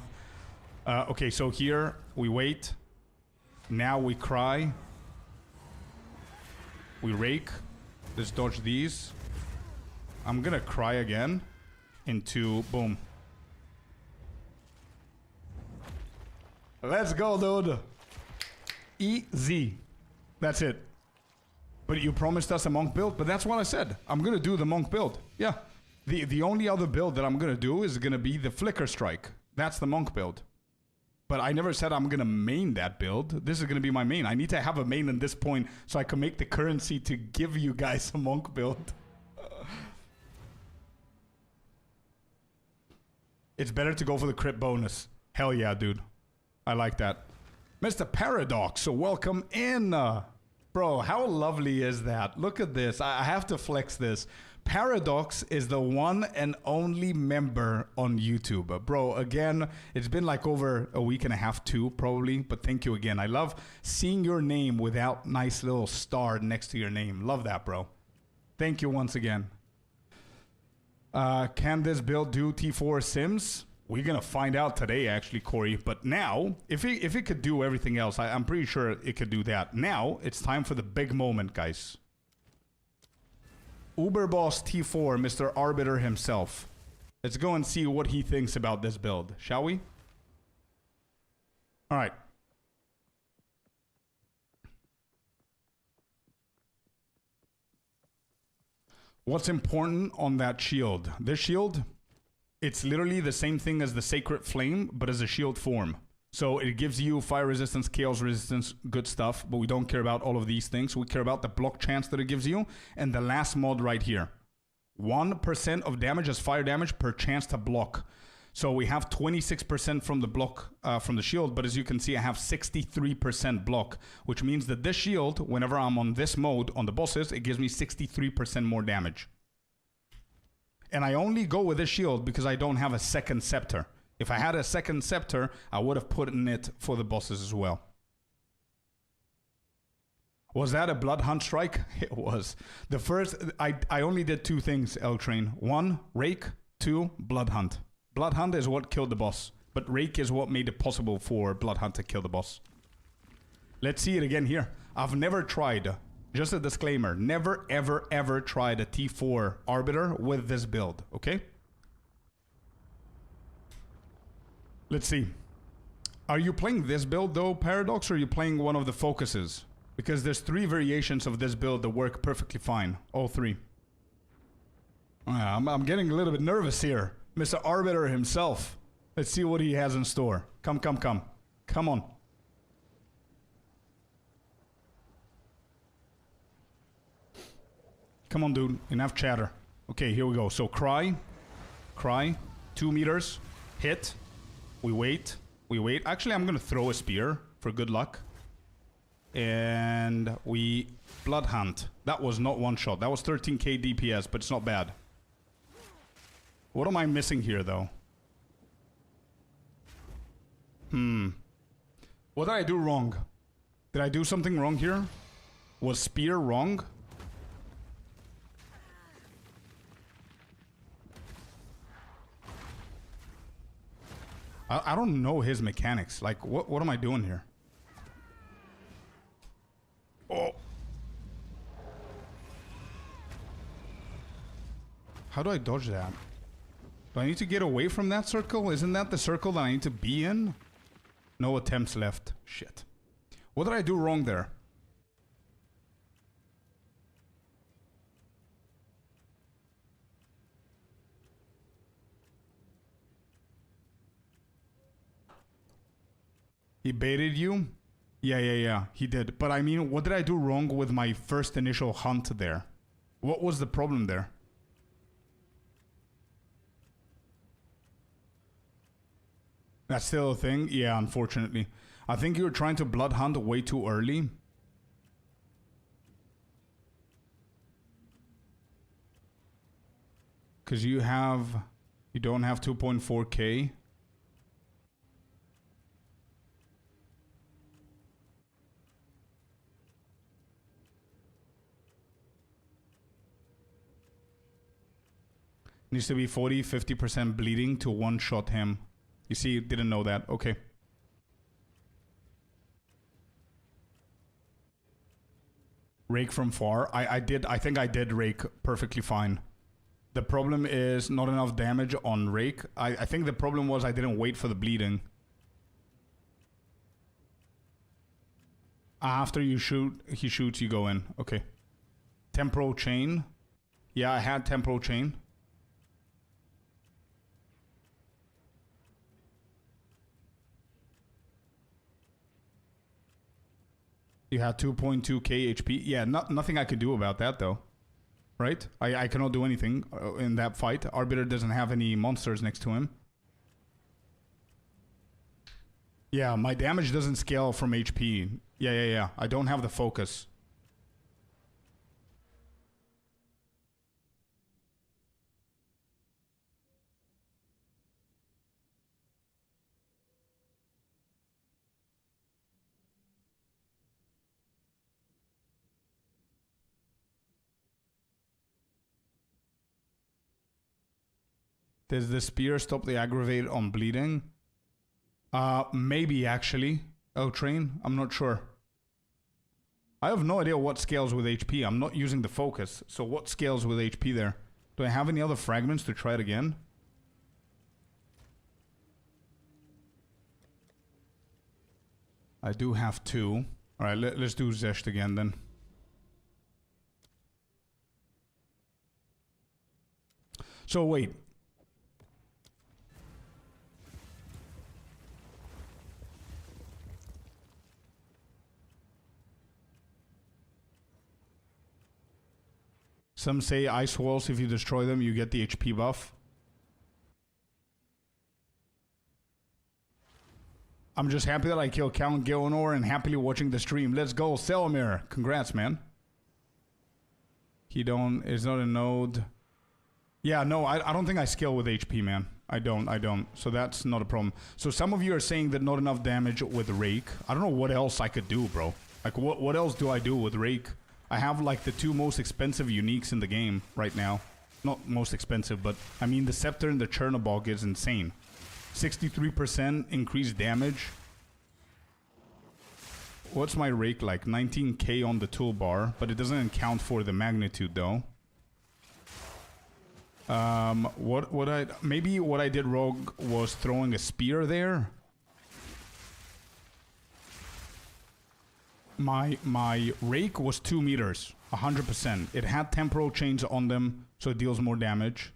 Speaker 1: Okay, so here we wait. Now we cry. We rake. Let's dodge these. I'm gonna cry again into boom. Let's go, dude. Easy. That's it. But you promised us a monk build, but that's what I said. I'm gonna do the monk build. Yeah. The only other build that I'm gonna do is gonna be the Flicker Strike. That's the monk build. But I never said I'm gonna main that build. This is gonna be my main. I need to have a main at this point so I can make the currency to give you guys a monk build. It's better to go for the crit bonus. Hell yeah, dude. I like that. Mr. Paradox, so welcome in. Bro, how lovely is that? Look at this. I have to flex this. Paradox is the one and only member on YouTube. Bro, again, it's been like over a week and a half too, probably. But thank you again. I love seeing your name without nice little star next to your name. Love that, bro. Thank you once again. Can this build do T4 Sims? We're going to find out today, actually, Corey. But now, if it could do everything else, I'm pretty sure it could do that. Now, it's time for the big moment, guys. Uber Boss T4, Mr. Arbiter himself. Let's go and see what he thinks about this build, shall we? All right. What's important on that shield? This shield, it's literally the same thing as the Sacred Flame, but as a shield form. So it gives you fire resistance, chaos resistance, good stuff, but we don't care about all of these things. We care about the block chance that it gives you, and the last mod right here. 1% of damage as fire damage per chance to block. So we have 26% from the block, from the shield, but as you can see, I have 63% block, which means that this shield, whenever I'm on this mode on the bosses, it gives me 63% more damage. And I only go with this shield because I don't have a second scepter. If I had a second scepter, I would have put in it for the bosses as well. Was that a blood hunt strike? It was. The first, I only did two things, L-Train. 1, rake. 2, blood hunt. Blood hunt is what killed the boss, but rake is what made it possible for blood hunt to kill the boss. Let's see it again here. I've never tried, just a disclaimer, never ever ever tried a T4 Arbiter with this build, okay? Let's see. Are you playing this build though, Paradox, or are you playing one of the focuses? Because there's 3 variations of this build that work perfectly fine. All 3. I'm getting a little bit nervous here. Mr. Arbiter himself. Let's see what he has in store. Come, come, come. Come on. Come on, dude. Enough chatter. Okay, here we go. So cry. Cry. 2 meters. Hit. We wait. We wait. Actually, I'm going to throw a spear for good luck. And we blood hunt. That was not one shot. That was 13k DPS, but it's not bad. What am I missing here, though? What did I do wrong? Did I do something wrong here? Was spear wrong? I don't know his mechanics. Like, what am I doing here? Oh. How do I dodge that? Do I need to get away from that circle? Isn't that the circle that I need to be in? No attempts left. Shit. What did I do wrong there? He baited you? Yeah, he did. But I mean, what did I do wrong with my first initial hunt there? What was the problem there? That's still a thing? Yeah, unfortunately. I think you were trying to blood hunt way too early. Because you don't have 2.4k. Needs to be 40-50% bleeding to one-shot him. You see, didn't know that. Okay. Rake from far. I think I did rake perfectly fine. The problem is not enough damage on rake. I think the problem was I didn't wait for the bleeding. After you shoot, he shoots, you go in. Okay. Temporal chain. Yeah, I had temporal chain. You had 2.2k HP. Yeah, nothing I could do about that, though. Right? I cannot do anything in that fight. Arbiter doesn't have any monsters next to him. Yeah, my damage doesn't scale from HP. Yeah. I don't have the focus. Does the spear stop the aggravate on bleeding? Maybe actually. L-Train? I'm not sure. I have no idea what scales with HP. I'm not using the focus. So what scales with HP there? Do I have any other fragments to try it again? I do have 2. Alright, let's do Zesht again then. So wait. Some say ice walls, if you destroy them, you get the HP buff. I'm just happy that I killed Count Gilnor and happily watching the stream. Let's go, Selmir. Congrats, man. He is not a node. Yeah, no, I don't think I scale with HP, man. I don't. So that's not a problem. So some of you are saying that not enough damage with Rake. I don't know what else I could do, bro. Like, what else do I do with Rake? I have, like, the 2 most expensive uniques in the game right now. Not most expensive, but, I mean, the Scepter and the Chernobog is insane. 63% increased damage. What's my Rake like? 19k on the toolbar, but it doesn't account for the magnitude, though. Maybe what I did wrong was throwing a spear there. My Rake was 2 meters, 100%. It had temporal chains on them, so it deals more damage.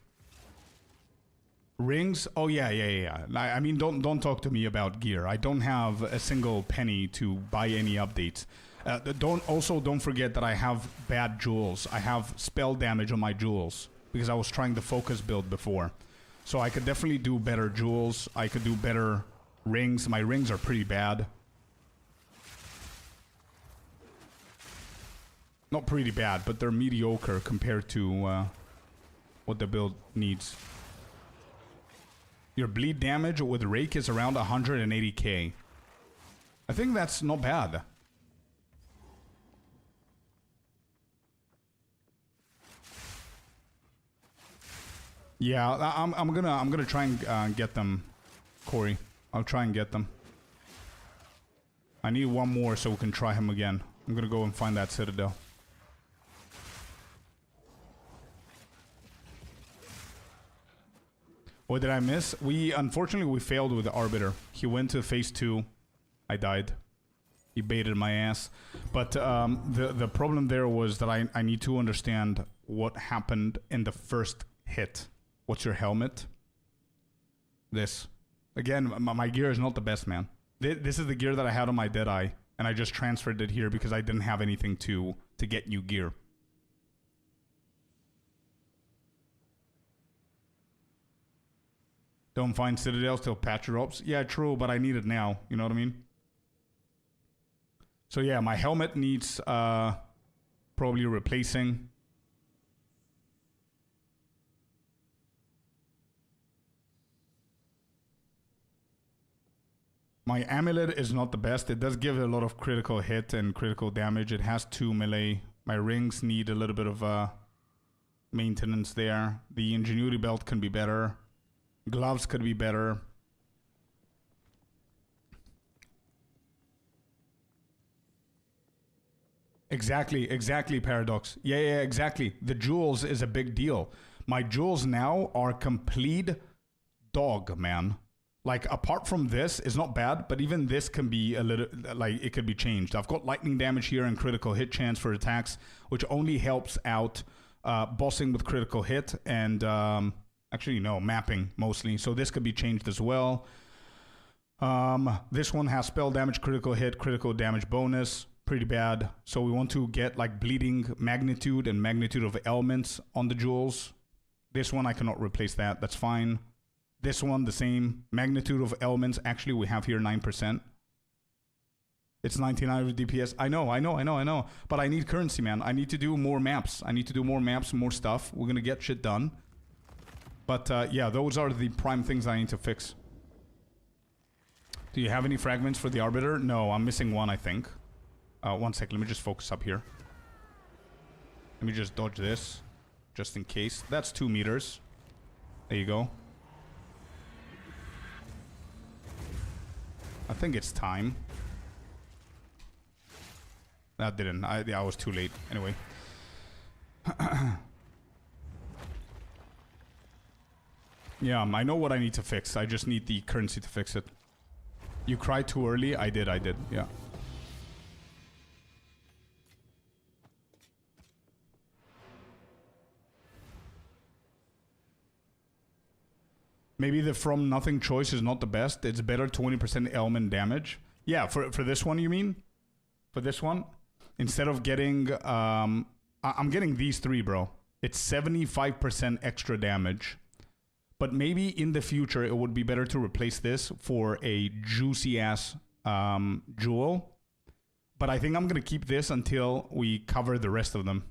Speaker 1: Rings? Oh yeah. I mean, don't talk to me about gear. I don't have a single penny to buy any updates. Don't forget that I have bad jewels. I have spell damage on my jewels because I was trying the focus build before. So I could definitely do better jewels. I could do better rings. My rings are pretty bad. Not pretty bad, but they're mediocre compared to what the build needs. Your bleed damage with Rake is around 180k. I think that's not bad. Yeah, I'm gonna try and get them, Corey. I'll try and get them. I need one more so we can try him again. I'm gonna go and find that citadel. What did I miss? Unfortunately, we failed with the Arbiter. He went to phase 2. I died. He baited my ass. But the problem there was that I need to understand what happened in the first hit. What's your helmet? This. Again, my gear is not the best, man. This is the gear that I had on my Deadeye, and I just transferred it here because I didn't have anything to get new gear. Don't find citadels till patch drops. Yeah, true, but I need it now. You know what I mean? So yeah, my helmet needs probably replacing. My amulet is not the best. It does give a lot of critical hit and critical damage. It has 2 melee. My rings need a little bit of maintenance there. The ingenuity belt can be better. Gloves could be better. Exactly, Paradox. Yeah, exactly. The jewels is a big deal. My jewels now are complete dog, man. Like, apart from this, it's not bad, but even this can be a little, like, it could be changed. I've got lightning damage here and critical hit chance for attacks, which only helps out bossing with critical hit and... actually, no, mapping mostly. So this could be changed as well. This one has spell damage, critical hit, critical damage bonus. Pretty bad. So we want to get like bleeding magnitude and magnitude of elements on the jewels. This one, I cannot replace that. That's fine. This one, the same. Magnitude of elements. Actually, we have here 9%. It's 99 with DPS. I know. But I need currency, man. I need to do more maps. More stuff. We're going to get shit done. But yeah, those are the prime things I need to fix. Do you have any fragments for the Arbiter? No, I'm missing one, I think. One sec, let me just focus up here. Let me just dodge this, just in case. That's 2 meters. There you go. I think it's time. That didn't. I was too late. Anyway. Yeah, I know what I need to fix. I just need the currency to fix it. You cried too early? I did, yeah. Maybe the from nothing choice is not the best. It's better 20% element damage. Yeah, for this one you mean? For this one? Instead of getting... I'm getting these three, bro. It's 75% extra damage. But maybe in the future it would be better to replace this for a juicy-ass jewel. But I think I'm going to keep this until we cover the rest of them.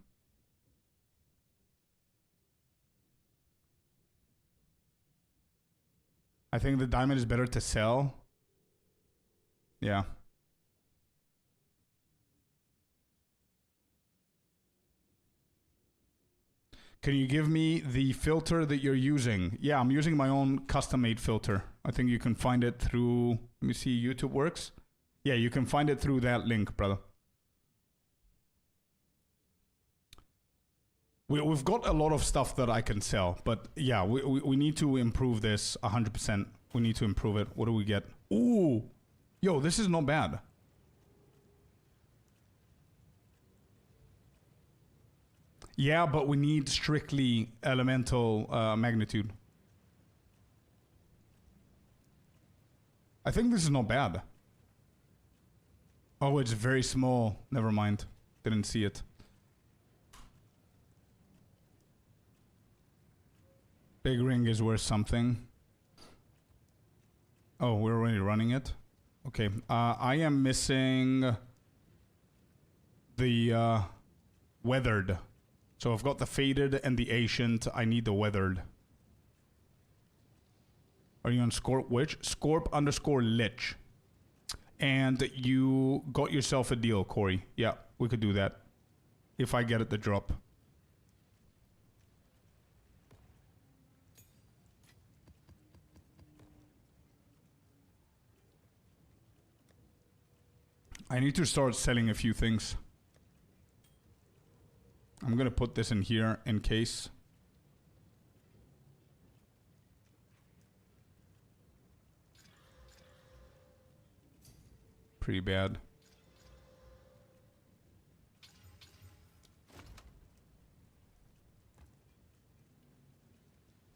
Speaker 1: I think the diamond is better to sell. Yeah. Can you give me the filter that you're using? Yeah, I'm using my own custom-made filter. I think you can find it through... Let me see, YouTube works? Yeah, you can find it through that link, brother. We've got a lot of stuff that I can sell, but yeah, we need to improve this 100%. We need to improve it. What do we get? Ooh! Yo, this is not bad. Yeah, but we need strictly elemental magnitude. I think this is not bad. Oh, it's very small. Never mind. Didn't see it. Big ring is worth something. Oh, we're already running it? Okay. I am missing the weathered. So I've got the faded and the ancient. I need the weathered. Are you on Scorp which? Scorp_lich. And you got yourself a deal, Corey. Yeah, we could do that. If I get it the drop. I need to start selling a few things. I'm gonna put this in here in case. Pretty bad.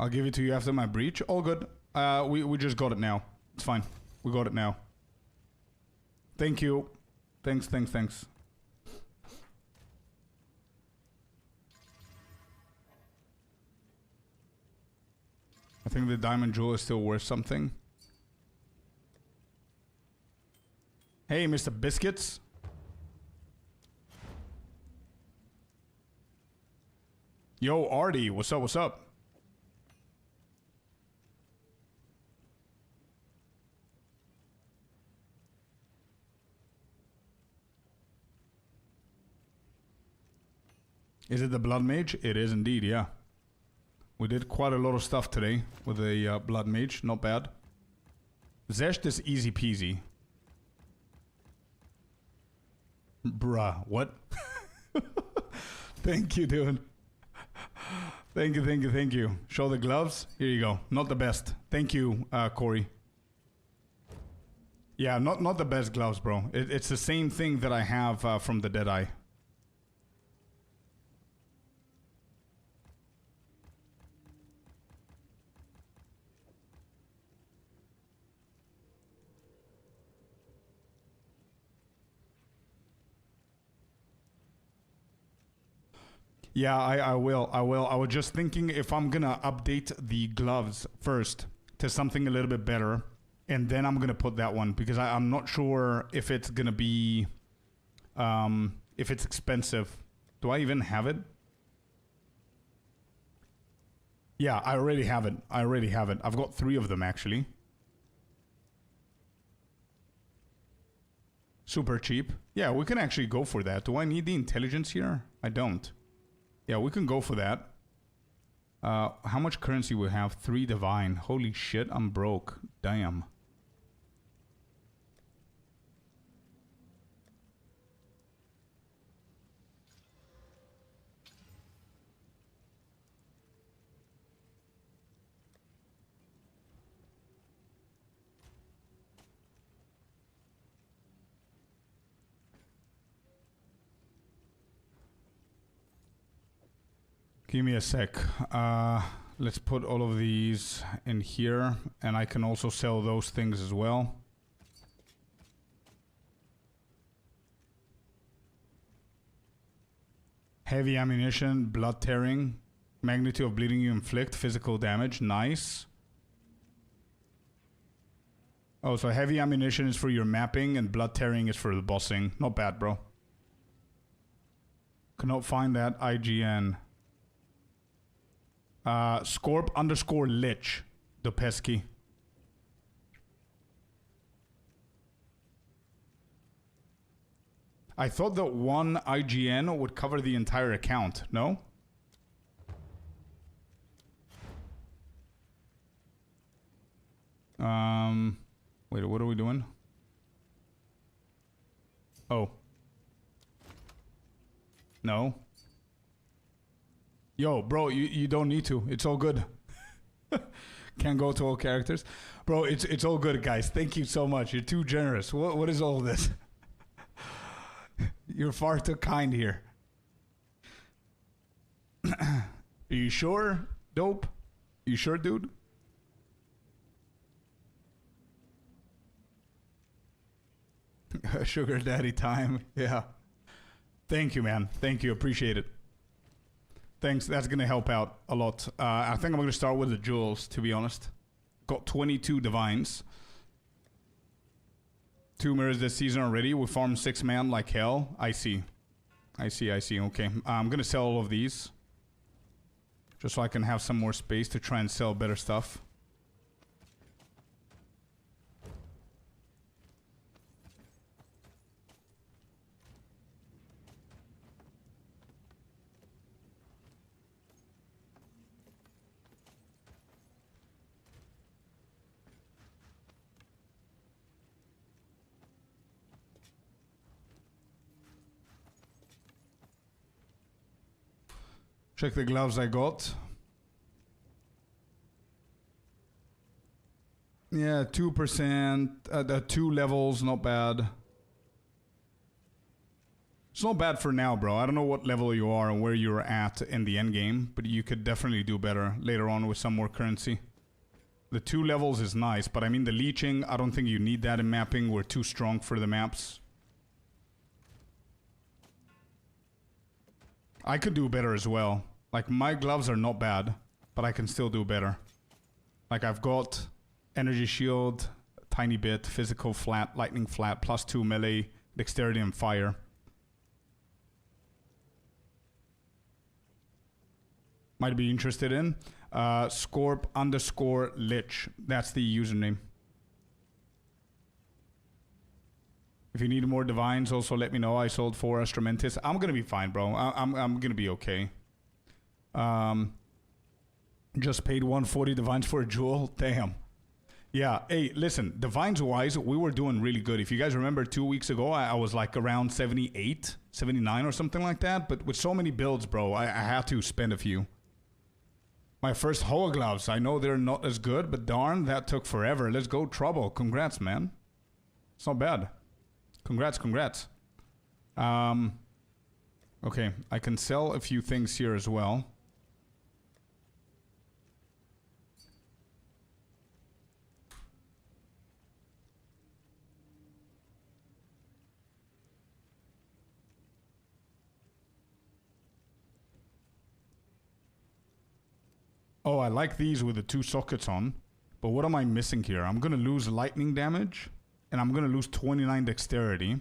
Speaker 1: I'll give it to you after my breach. All good. We just got it now. It's fine. We got it now. Thank you. Thanks. I think the diamond jewel is still worth something. Hey, Mr. Biscuits. Yo, Artie, what's up? Is it the Blood Mage? It is indeed, yeah. We did quite a lot of stuff today with the Blood Mage. Not bad. Zesht is easy peasy. Bruh, what? Thank you, dude. Thank you. Show the gloves. Here you go. Not the best. Thank you, Corey. Yeah, not the best gloves, bro. It's the same thing that I have from the Deadeye. Yeah, I will. I was just thinking if I'm gonna update the gloves first to something a little bit better, and then I'm gonna put that one because I'm not sure if it's gonna be, if it's expensive. Do I even have it? Yeah, I already have it. I've got 3 of them actually. Super cheap. Yeah, we can actually go for that. Do I need the intelligence here? I don't. Yeah, we can go for that. How much currency we have? 3 divine. Holy shit, I'm broke. Damn. Give me a sec. let's put all of these in here, and I can also sell those things as well. Heavy ammunition, blood tearing, magnitude of bleeding you inflict, physical damage, nice. Oh, so heavy ammunition is for your mapping and blood tearing is for the bossing. Not bad, bro. Cannot find that IGN. Scorp_Lich, the pesky. I thought that one IGN would cover the entire account, no? Wait, what are we doing? Oh. No. Yo, bro, you don't need to. It's all good. Can't go to all characters. Bro, it's all good, guys. Thank you so much. You're too generous. What is all this? You're far too kind here. Are you sure, dope? You sure, dude? Sugar daddy time. Yeah. Thank you, man. Thank you. Appreciate it. Thanks. That's going to help out a lot. I think I'm going to start with the jewels, to be honest. Got 22 divines. 2 mirrors this season already. We farmed 6-man like hell. I see. Okay. I'm going to sell all of these. Just so I can have some more space to try and sell better stuff. Check the gloves I got. Yeah, 2%. The 2 levels, not bad. It's not bad for now, bro. I don't know what level you are and where you're at in the endgame, but you could definitely do better later on with some more currency. The 2 levels is nice, but I mean the leeching, I don't think you need that in mapping. We're too strong for the maps. I could do better as well. Like, my gloves are not bad, but I can still do better. Like, I've got energy shield, tiny bit, physical flat, lightning flat, +2 melee, dexterity and fire. Might be interested in. Scorp_Lich. That's the username. If you need more divines, also let me know. I sold 4 Astramentis. I'm gonna be fine, bro. I'm gonna be okay. Just paid 140 divines for a jewel. Damn. Yeah. Hey, listen. Divines wise, we were doing really good. If you guys remember 2 weeks ago, I was like around 78, 79 or something like that. But with so many builds, bro, I had to spend a few. My first Hoa gloves. I know they're not as good, but darn, that took forever. Let's go, Trouble. Congrats, man. It's not bad. Congrats. Okay, I can sell a few things here as well. Oh, I like these with the 2 sockets on. But what am I missing here? I'm going to lose lightning damage. And I'm going to lose 29 dexterity.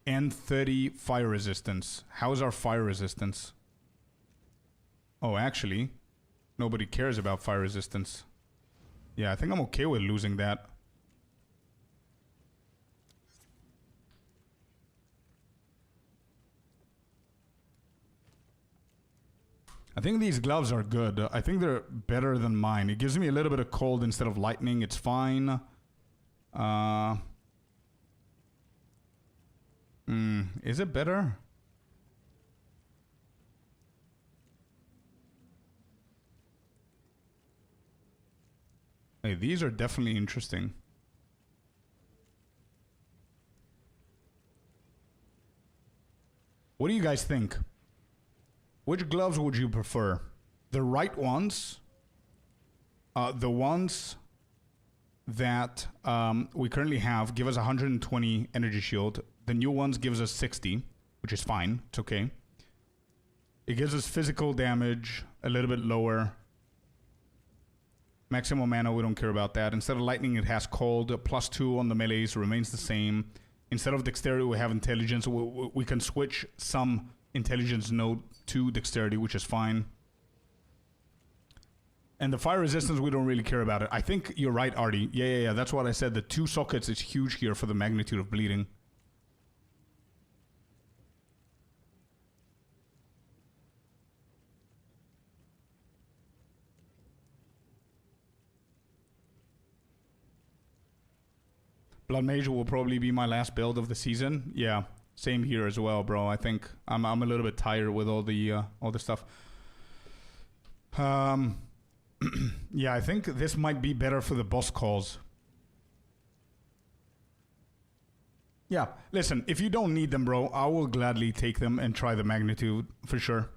Speaker 1: And 30 fire resistance. How is our fire resistance? Oh, actually, nobody cares about fire resistance. Yeah, I think I'm okay with losing that. I think these gloves are good. I think they're better than mine. It gives me a little bit of cold instead of lightning. It's fine. Is it better? Hey, these are definitely interesting. What do you guys think? Which gloves would you prefer? The right ones The ones that we currently have give us 120 energy shield. The new ones gives us 60, which is fine. It's okay. It gives us physical damage a little bit lower. Maximum mana, we don't care about that. Instead of lightning, it has cold. +2 on the melees remains the same. Instead of dexterity, we have intelligence. We can switch some intelligence node to dexterity, which is fine. And the fire resistance, we don't really care about it. I think you're right, Artie. Yeah. That's what I said. The 2 sockets is huge here for the magnitude of bleeding. Blood Mage will probably be my last build of the season. Yeah, same here as well, bro. I think I'm a little bit tired with all the stuff. Yeah, I think this might be better for the boss calls. Yeah, listen, if you don't need them, bro, I will gladly take them and try the magnitude for sure.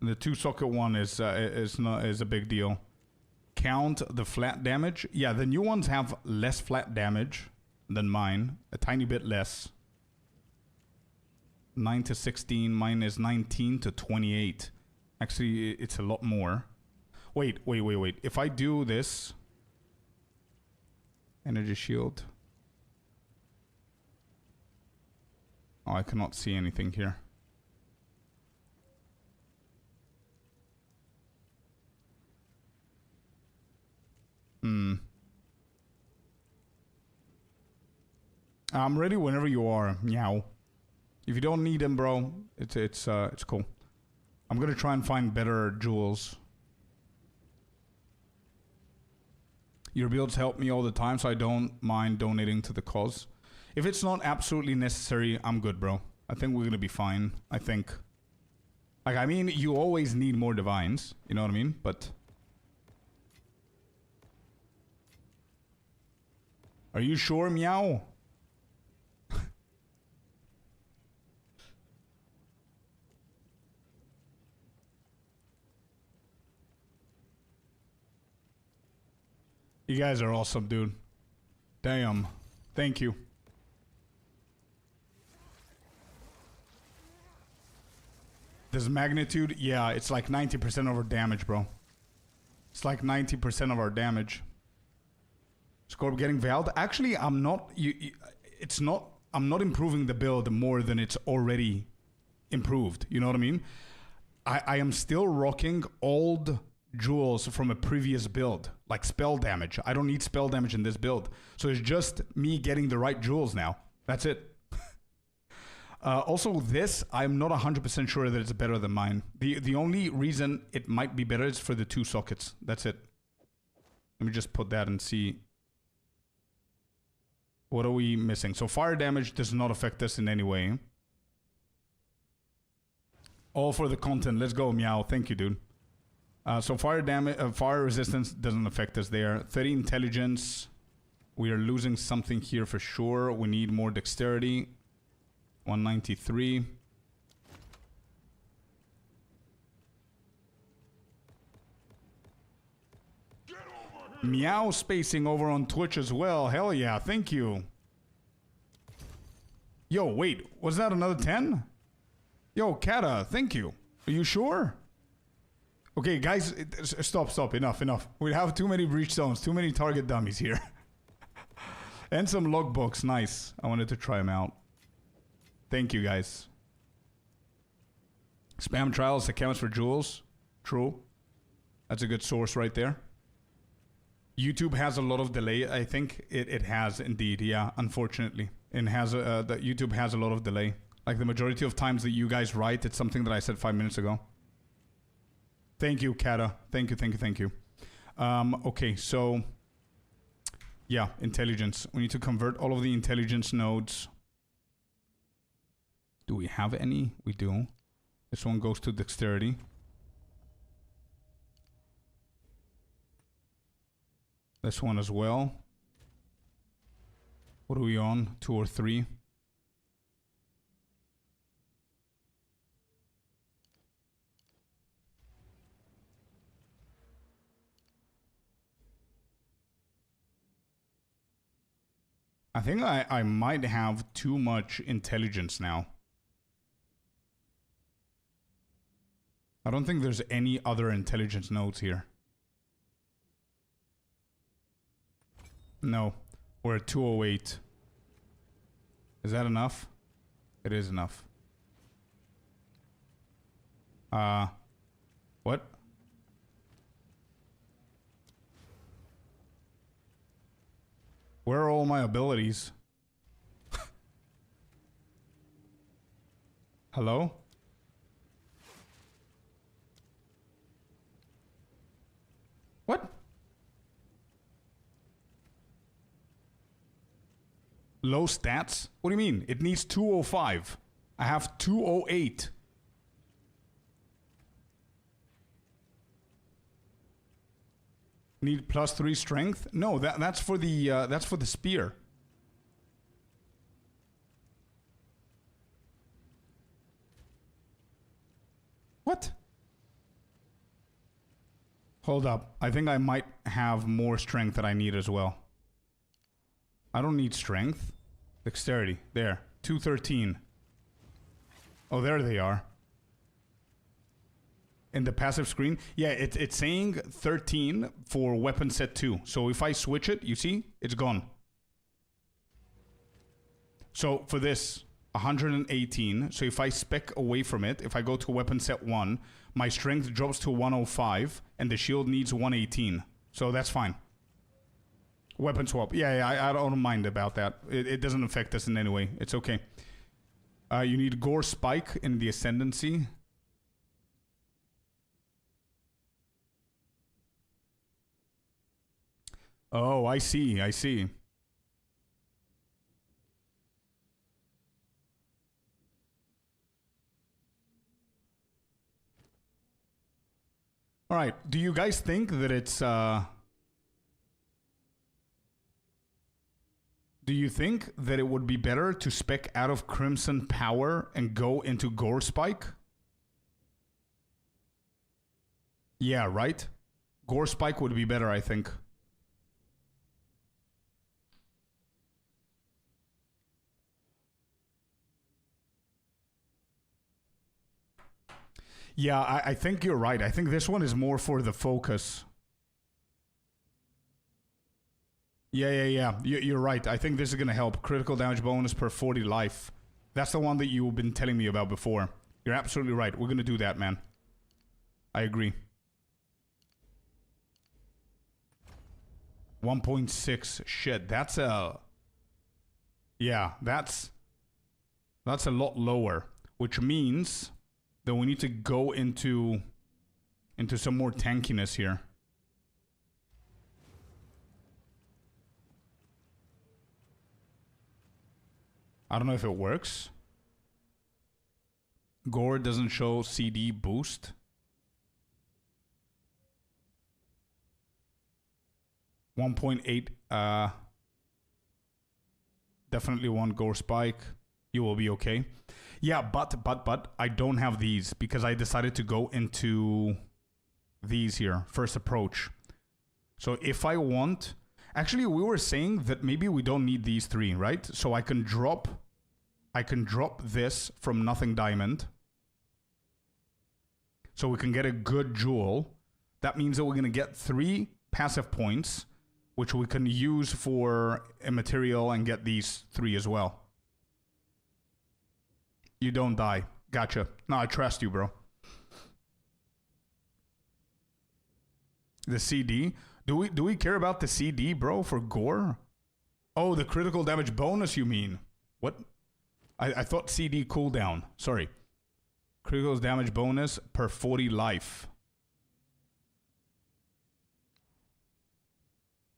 Speaker 1: The 2 socket one is a big deal. Count the flat damage. Yeah, the new ones have less flat damage than mine, a tiny bit less. 9 to 16, mine is 19 to 28. Actually, it's a lot more. Wait. If I do this... Energy shield. Oh, I cannot see anything here. I'm ready whenever you are, meow. If you don't need them, bro, it's cool. I'm gonna try and find better jewels. Your builds help me all the time, so I don't mind donating to the cause. If it's not absolutely necessary, I'm good, bro. I think we're gonna be fine. I think. Like, I mean, you always need more divines. You know what I mean? But... Are you sure, meow? You guys are awesome, dude. Damn. Thank you. This magnitude, yeah, it's like 90% of our damage, bro. It's like 90% of our damage. Scorp getting Valed. Actually, I'm not... I'm not improving the build more than it's already improved. You know what I mean? I am still rocking old jewels from a previous build. Like spell damage. I don't need spell damage in this build. So it's just me getting the right jewels now. That's it. Also, this, I'm not 100% sure that it's better than mine. The only reason it might be better is for the 2 sockets. That's it. Let me just put that and see... What are we missing? So fire damage does not affect us in any way. All for the content. Let's go, meow. Thank you, dude. So fire damage, fire resistance doesn't affect us there. 30 intelligence. We are losing something here for sure. We need more dexterity. 193. Meow spacing over on Twitch as well. Hell yeah, thank you. Yo, wait, was that another 10? Yo, Kata, thank you. Are you sure? Okay, guys, stop, enough. We have too many breach zones, too many target dummies here. And some logbooks, nice. I wanted to try them out. Thank you, guys. Spam trials, the chemist for jewels. True. That's a good source right there. YouTube has a lot of delay. I think it has indeed. Yeah, unfortunately, it has that YouTube has a lot of delay. Like the majority of times that you guys write, it's something that I said 5 minutes ago. Thank you, Kata. Thank you. Okay, so yeah, intelligence. We need to convert all of the intelligence nodes. Do we have any? We do. This one goes to dexterity. This one as well. What are we on? 2 or 3? I think I might have too much intelligence now. I don't think there's any other intelligence nodes here. No, we're at 208. Is that enough? It is enough. What? Where are all my abilities? Hello? What? Low stats? What do you mean? It needs 205. I have 208. Need +3 strength? No, that's for the spear. What? Hold up. I think I might have more strength that I need as well. I don't need strength. Dexterity. There. 213. Oh, there they are. In the passive screen. Yeah, it's saying 13 for weapon set 2. So if I switch it, you see? It's gone. So for this, 118. So if I spec away from it, if I go to weapon set 1, my strength drops to 105 and the shield needs 118. So that's fine. Weapon swap. Yeah, I don't mind about that. It doesn't affect us in any way. It's okay. You need Gore Spike in the Ascendancy. Oh, I see. I see. All right. Do you guys think that it's... Do you think that it would be better to spec out of Crimson Power and go into Gore Spike? Yeah, right? Gore Spike would be better, I think. Yeah, I think you're right. I think this one is more for the focus. Yeah. You're right. I think this is going to help. Critical damage bonus per 40 life. That's the one that you've been telling me about before. You're absolutely right. We're going to do that, man. I agree. 1.6. Shit, that's a... Yeah, that's a lot lower. Which means that we need to go into some more tankiness here. I don't know if it works. Gore doesn't show CD boost. .8. Definitely want Gore Spike. You will be okay. Yeah, but I don't have these because I decided to go into these here. First approach. So if I want... Actually, we were saying that maybe we don't need these 3, right? So I can drop this from Nothing Diamond. So we can get a good jewel. That means that we're going to get 3 passive points, which we can use for a material and get these 3 as well. You don't die. Gotcha. No, I trust you, bro. The CD... Do we care about the CD, bro, for Gore? Oh, the critical damage bonus, you mean? What? I thought CD cooldown. Sorry. Critical damage bonus per 40 life.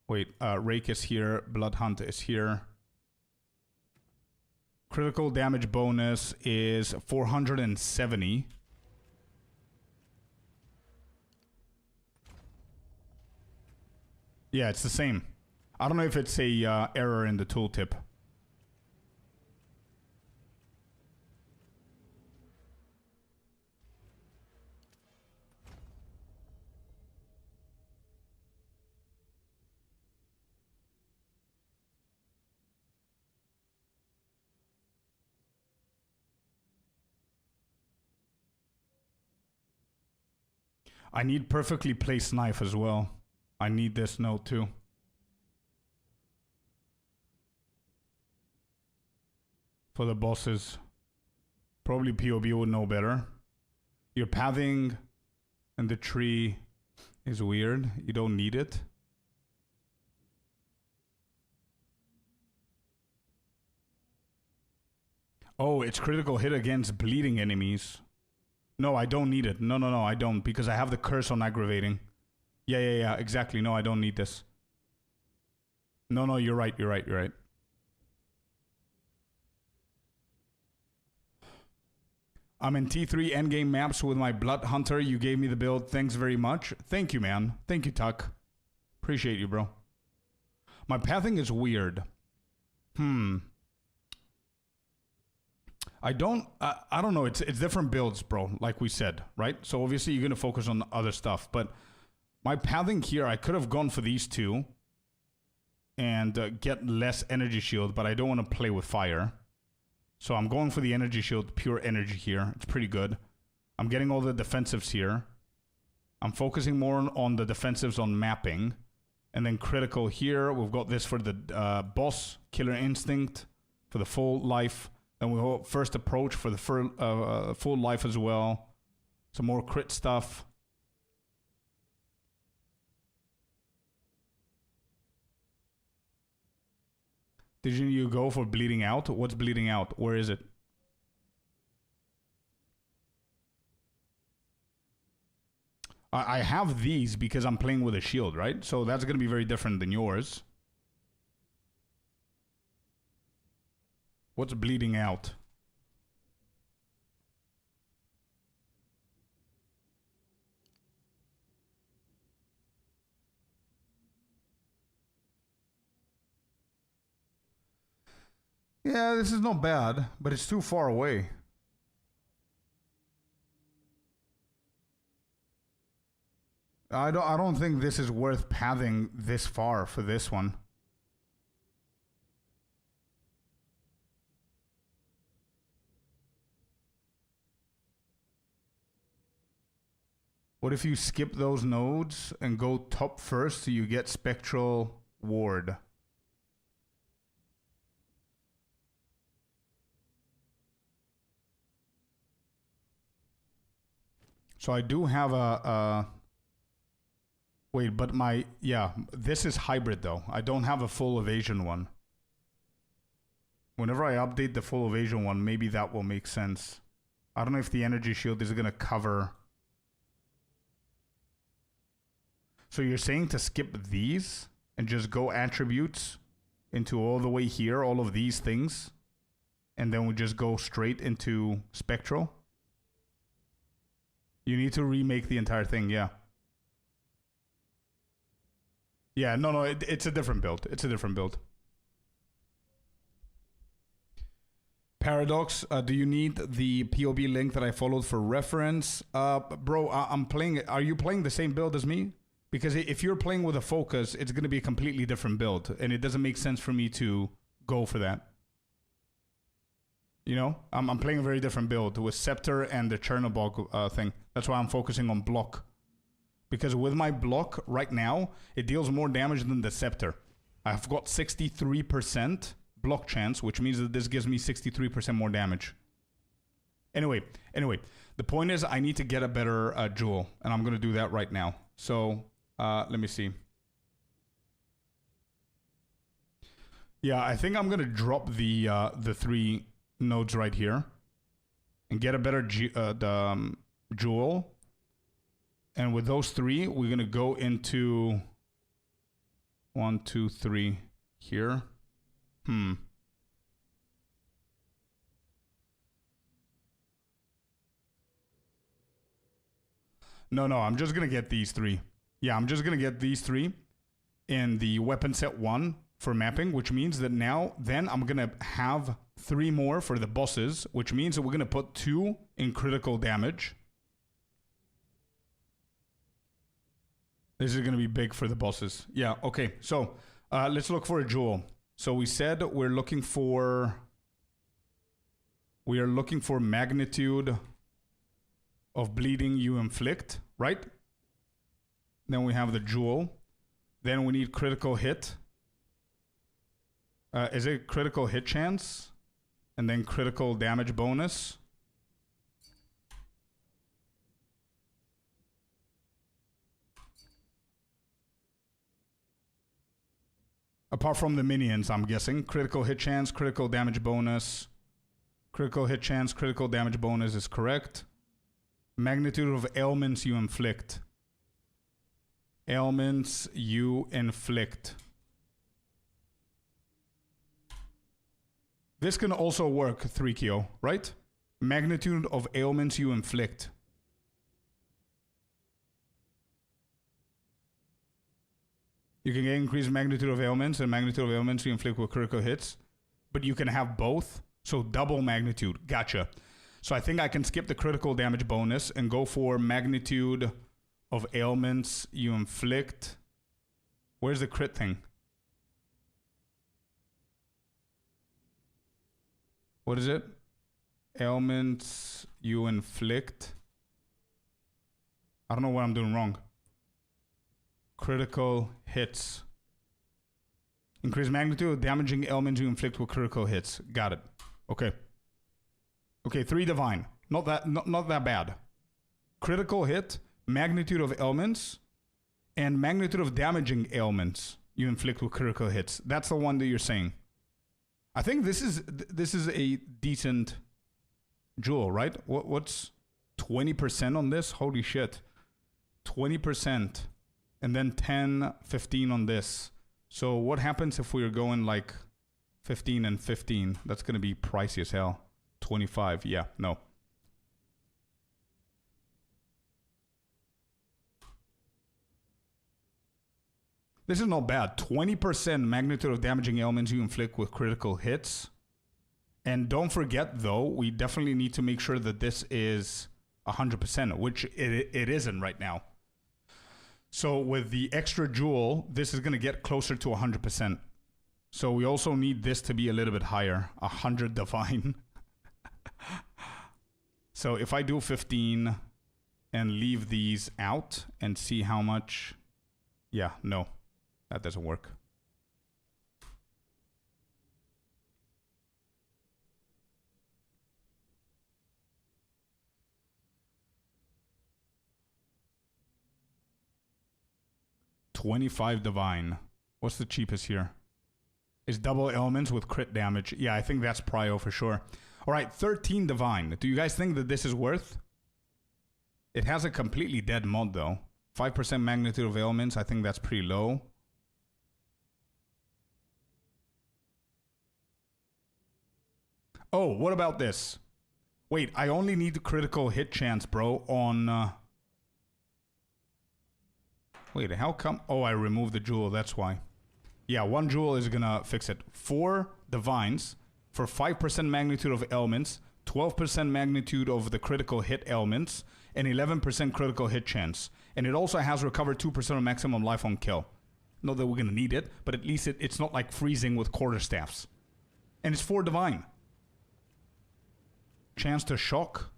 Speaker 1: Wait, Rake is here. Blood Hunt is here. Critical damage bonus is 470. Yeah, it's the same. I don't know if it's a error in the tooltip. I need perfectly placed knife as well. I need this node too. For the bosses. Probably POB would know better. Your pathing and the tree is weird. You don't need it. Oh, it's critical hit against bleeding enemies. No, I don't need it. No, I don't. Because I have the curse on aggravating. Yeah, exactly. No, I don't need this. No, you're right. I'm in T3 endgame maps with my Blood Hunter. You gave me the build. Thanks very much. Thank you, man. Thank you, Tuck. Appreciate you, bro. My pathing is weird. I don't know. It's different builds, bro. Like we said, right? So obviously you're going to focus on other stuff. But my pathing here, I could have gone for these two. And get less energy shield. But I don't want to play with fire. So I'm going for the energy shield, pure energy here. It's pretty good. I'm getting all the defensives here. I'm focusing more on the defensives on mapping. And then critical here. We've got this for the boss, Killer Instinct, for the full life. Then we go first approach for the full life as well. Some more crit stuff. Didn't you go for bleeding out? What's bleeding out? Where is it? I have these because I'm playing with a shield, right? So that's going to be very different than yours. What's bleeding out? Yeah, this is not bad, but it's too far away. I don't think this is worth pathing this far for this one. What if you skip those nodes and go top first so you get Spectral Ward? So I do have a wait, but this is hybrid though. I don't have a full evasion one. Whenever I update the full evasion one, maybe that will make sense. I don't know if the energy shield is going to cover. So you're saying to skip these and just go attributes into all the way here, all of these things, and then we just go straight into Spectral? You need to remake the entire thing, yeah. Yeah, no, it's a different build. It's a different build. Paradox, do you need the POB link that I followed for reference? Bro, I'm playing... Are you playing the same build as me? Because if you're playing with a focus, it's going to be a completely different build. And it doesn't make sense for me to go for that. You know, I'm playing a very different build with Scepter and the Chernobog thing. That's why I'm focusing on block. Because with my block right now, it deals more damage than the Scepter. I've got 63% block chance, which means that this gives me 63% more damage. Anyway, the point is I need to get a better jewel. And I'm going to do that right now. So, let me see. Yeah, I think I'm going to drop the 3... nodes right here and get a better jewel, and with those 3 we're gonna go into 1, 2, 3 here. No, I'm just gonna get these 3. Yeah, I'm just gonna get these 3 in the weapon set 1 for mapping, which means that then I'm gonna have 3 more for the bosses, which means that we're gonna put 2 in critical damage. This is gonna be big for the bosses. Yeah, okay. So let's look for a jewel. So we said we are looking for magnitude of bleeding you inflict, right? Then we have the jewel. Then we need critical hit. Is it critical hit chance? And then critical damage bonus. Apart from the minions, I'm guessing. Critical hit chance, critical damage bonus. Critical hit chance, critical damage bonus is correct. Magnitude of ailments you inflict. Ailments you inflict. This can also work, 3Kyo, right? Magnitude of ailments you inflict. You can get increased magnitude of ailments and magnitude of ailments you inflict with critical hits. But you can have both. So double magnitude. Gotcha. So I think I can skip the critical damage bonus and go for magnitude of ailments you inflict. Where's the crit thing? What is it? Ailments you inflict. I don't know what I'm doing wrong. Critical hits. Increase magnitude of damaging ailments you inflict with critical hits. Got it. Okay. Okay, 3 divine. Not that bad. Critical hit, magnitude of ailments, and magnitude of damaging ailments you inflict with critical hits. That's the one that you're saying. I think this is a decent jewel, right? What's 20% on this? Holy shit. 20%. And then 10, 15 on this. So what happens if we're going like 15 and 15? That's going to be pricey as hell. 25. Yeah, no. This is not bad. 20% magnitude of damaging ailments you inflict with critical hits. And don't forget, though, we definitely need to make sure that this is 100%, which it isn't right now. So with the extra jewel, this is going to get closer to 100%. So we also need this to be a little bit higher. 100 divine. So if I do 15 and leave these out and see how much... Yeah, no. That doesn't work. $25 divine. What's the cheapest here? Is double elements with crit damage. Yeah, I think that's prio for sure. All right, 13 divine. Do you guys think that this is worth? It has a completely dead mod though. 5% magnitude of ailments. I think that's pretty low. Oh, what about this? Wait, I only need the critical hit chance, bro, on... Wait, how come... Oh, I removed the jewel, that's why. Yeah, 1 jewel is gonna fix it. 4 divines for 5% magnitude of ailments, 12% magnitude of the critical hit ailments, and 11% critical hit chance. And it also has recovered 2% of maximum life on kill. Not that we're gonna need it, but at least it's not like freezing with quarterstaffs. And it's 4 divine. Chance to shock.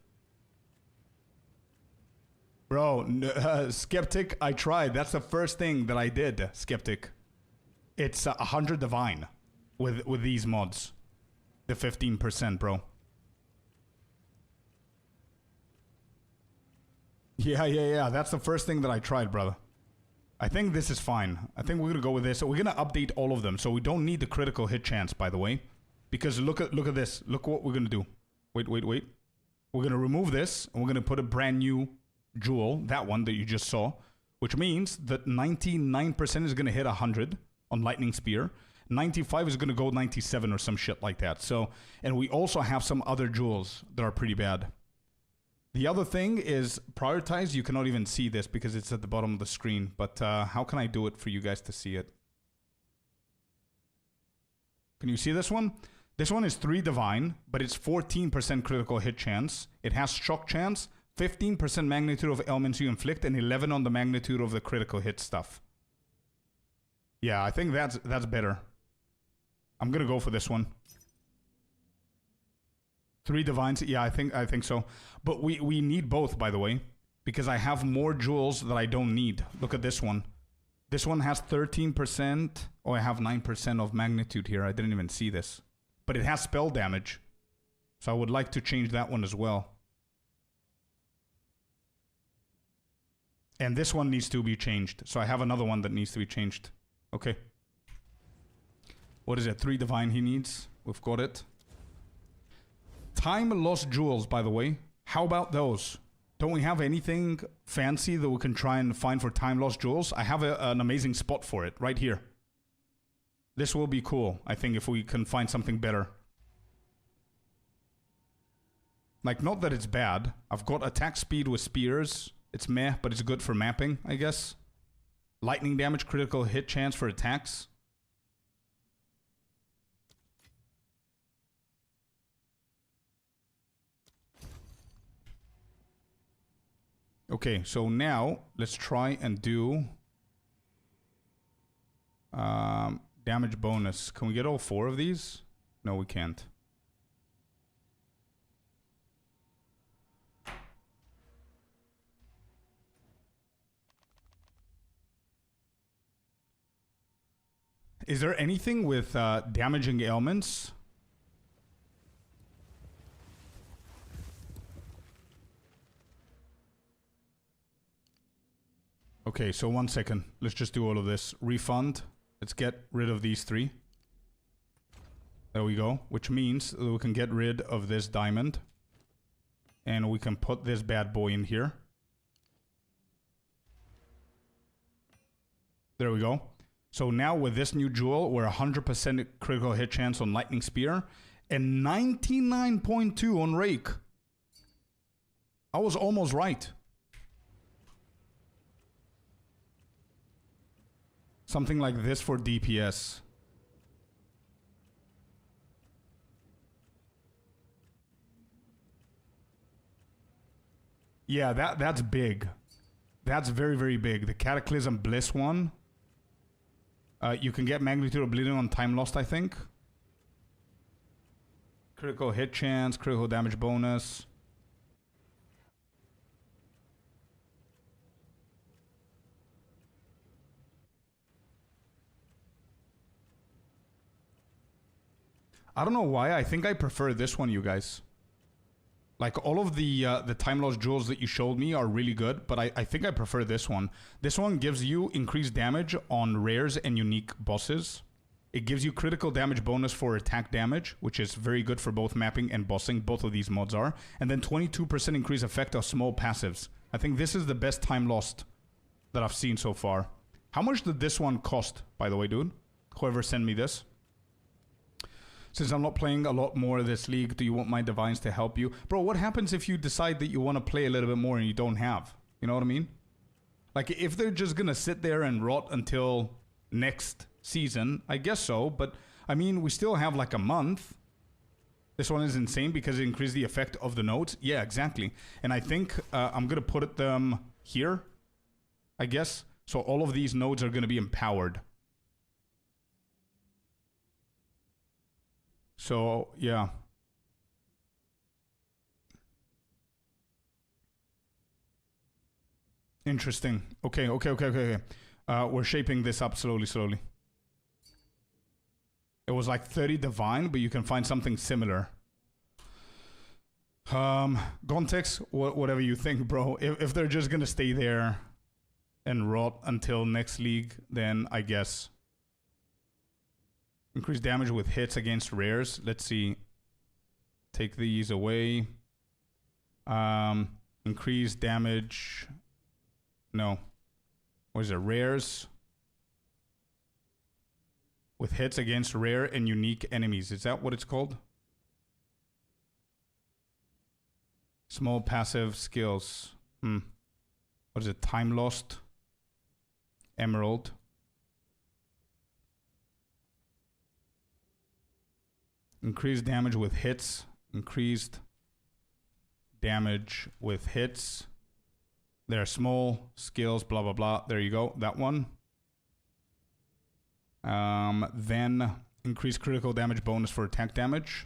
Speaker 1: Bro, Skeptic, I tried. That's the first thing that I did, Skeptic. It's 100 divine with these mods. The 15%, bro. Yeah. That's the first thing that I tried, brother. I think this is fine. I think we're going to go with this. So we're going to update all of them. So we don't need the critical hit chance, by the way. Because look at this. Look what we're going to do. Wait. We're going to remove this. And we're going to put a brand new jewel. That one that you just saw. Which means that 99% is going to hit 100 on Lightning Spear. 95 is going to go 97 or some shit like that. So, and we also have some other jewels that are pretty bad. The other thing is prioritize. You cannot even see this because it's at the bottom of the screen. But how can I do it for you guys to see it? Can you see this one? This one is 3 divine, but it's 14% critical hit chance. It has shock chance, 15% magnitude of ailments you inflict, and 11 on the magnitude of the critical hit stuff. Yeah, I think that's better. I'm gonna go for this one. 3 divines. Yeah, I think so. But we need both, by the way. because I have more jewels that I don't need. Look at this one. This one has 13%. Oh, I have 9% of magnitude here. I didn't even see this. But it has spell damage. So I would like to change that one as well. And this one needs to be changed. So I have another one that needs to be changed. Okay. What is it? 3 divine he needs. We've got it. Time lost jewels, by the way. How about those? Don't we have anything fancy that we can try and find for time lost jewels? I have an amazing spot for it right here. This will be cool, I think, if we can find something better. Like, not that it's bad. I've got attack speed with spears. It's meh, but it's good for mapping, I guess. Lightning damage, critical hit chance for attacks. Okay, so now let's try and do damage bonus. Can we get all 4 of these? No, we can't. Is there anything with damaging ailments? Okay, so 1 second. Let's just do all of this. Refund. Let's get rid of these 3. There we go. Which means we can get rid of this diamond. And we can put this bad boy in here. There we go. So now with this new jewel, we're 100% critical hit chance on Lightning Spear. And 99.2 on Rake. I was almost right. Something like this for DPS. Yeah, that's big. That's very, very big. The Cataclysm Bliss one. You can get Magnitude of Bleeding on Time Lost, I think. Critical hit chance, critical damage bonus. I don't know why. I think I prefer this one, you guys. Like, all of the time lost jewels that you showed me are really good, but I think I prefer this one. This one gives you increased damage on rares and unique bosses. It gives you critical damage bonus for attack damage, which is very good for both mapping and bossing. Both of these mods are. And then 22% increased effect of small passives. I think this is the best time lost that I've seen so far. How much did this one cost, by the way, dude? Whoever sent me this. Since I'm not playing a lot more of this league, do you want my divines to help you? Bro, what happens if you decide that you want to play a little bit more and you don't have? You know what I mean? Like, if they're just going to sit there and rot until next season, I guess so. But, I mean, we still have like a month. This one is insane because it increased the effect of the nodes. Yeah, exactly. And I think I'm going to put them here, I guess. So all of these nodes are going to be empowered. So, yeah. Interesting. Okay. We're shaping this up slowly. It was like 30 divine, but you can find something similar. Gontex, whatever you think, bro. If they're just gonna stay there and rot until next league, then I guess. Increase damage with hits against rares. Let's see. Take these away. Increase damage. No. What is it? Rares. With hits against rare and unique enemies. Is that what it's called? Small passive skills. What is it? Time lost. Emerald. Increased damage with hits. Increased damage with hits. There are small skills, blah, blah, blah. There you go. That one. Then increase critical damage bonus for attack damage.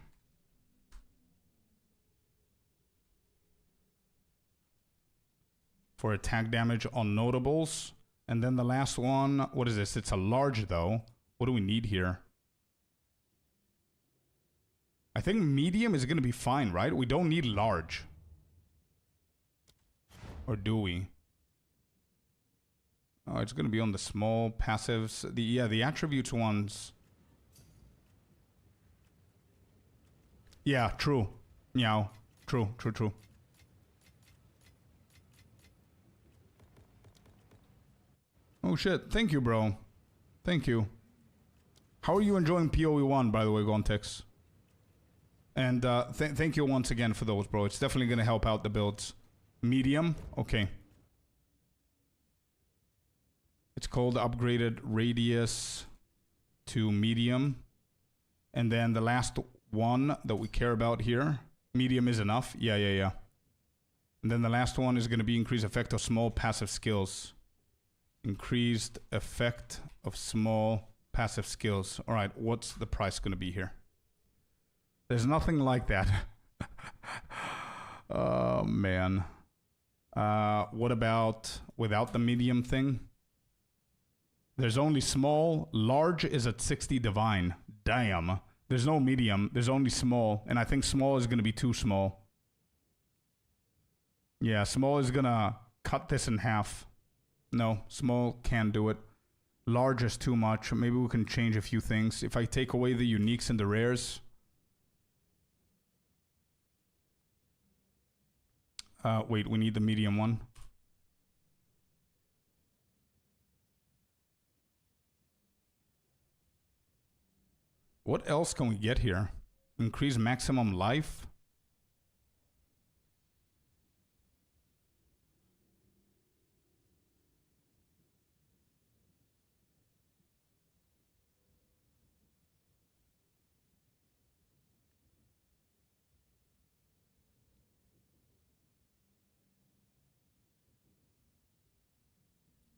Speaker 1: for attack damage on notables. And then the last one, what is this? It's a large though. What do we need here? I think medium is going to be fine, right? We don't need large. Or do we? Oh, it's going to be on the small passives. The attributes ones. Yeah, true. Meow. True. Oh shit. Thank you, bro. Thank you. How are you enjoying PoE 1, by the way, Gontex? And thank you once again for those, bro. It's definitely going to help out the builds. Medium? Okay. It's called upgraded radius to medium. And then the last one that we care about here. Medium is enough. Yeah. And then the last one is going to be increased effect of small passive skills. Increased effect of small passive skills. All right, what's the price going to be here? There's nothing like that. Oh, man. What about without the medium thing? There's only small. Large is at 60 divine. Damn. There's no medium. There's only small. And I think small is going to be too small. Yeah, small is going to cut this in half. No, small can't do it. Large is too much. Maybe we can change a few things. If I take away the uniques and the rares. Wait, we need the medium one. What else can we get here? Increase maximum life.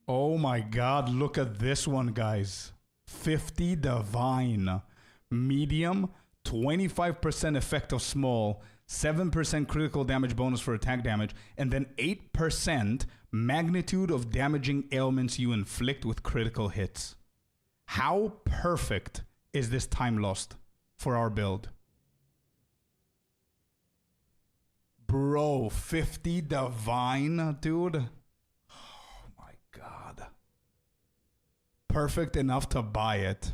Speaker 1: Oh my god, look at this one, guys. 50 divine. Medium, 25% effect of small, 7% critical damage bonus for attack damage, and then 8% magnitude of damaging ailments you inflict with critical hits. How perfect is this time lost for our build? Bro, 50 divine, dude. Oh my god. Perfect enough to buy it.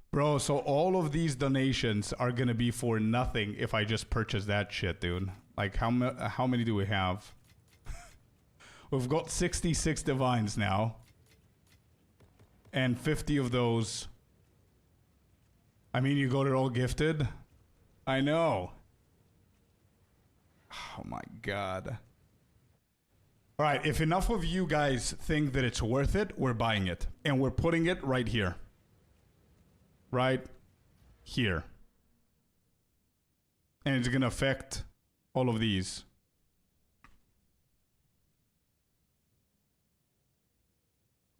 Speaker 1: Bro, so all of these donations are going to be for nothing if I just purchase that shit, dude. Like, how many do we have? We've got 66 divines now. And 50 of those. I mean, you got it all gifted? I know. Oh my god. Alright, if enough of you guys think that it's worth it, we're buying it. And we're putting it right here. Right here. And it's going to affect all of these.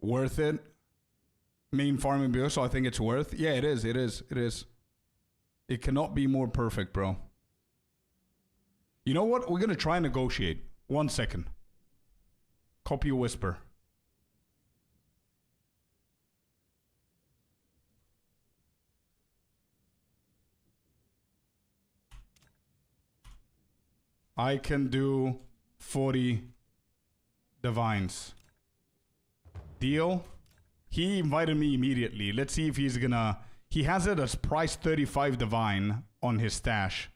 Speaker 1: Worth it? Main farming build, so I think it's worth. Yeah, it is. It cannot be more perfect, bro. You know what? We're going to try and negotiate. 1 second. Copy whisper. I can do 40 divines. Deal? He invited me immediately. Let's see if he's gonna... He has it as price 35 divine on his stash.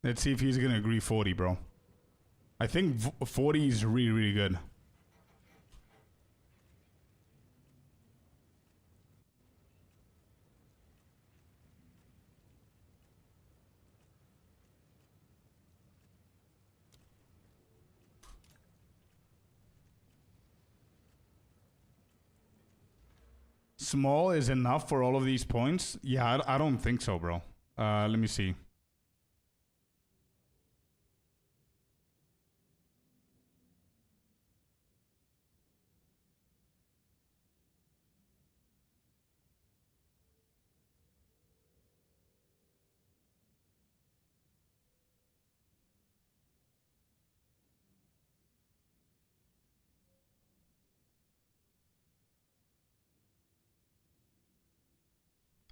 Speaker 1: Let's see if he's gonna agree 40, bro. I think 40 is really, really good. Small is enough for all of these points? Yeah, I don't think so, bro. Let me see.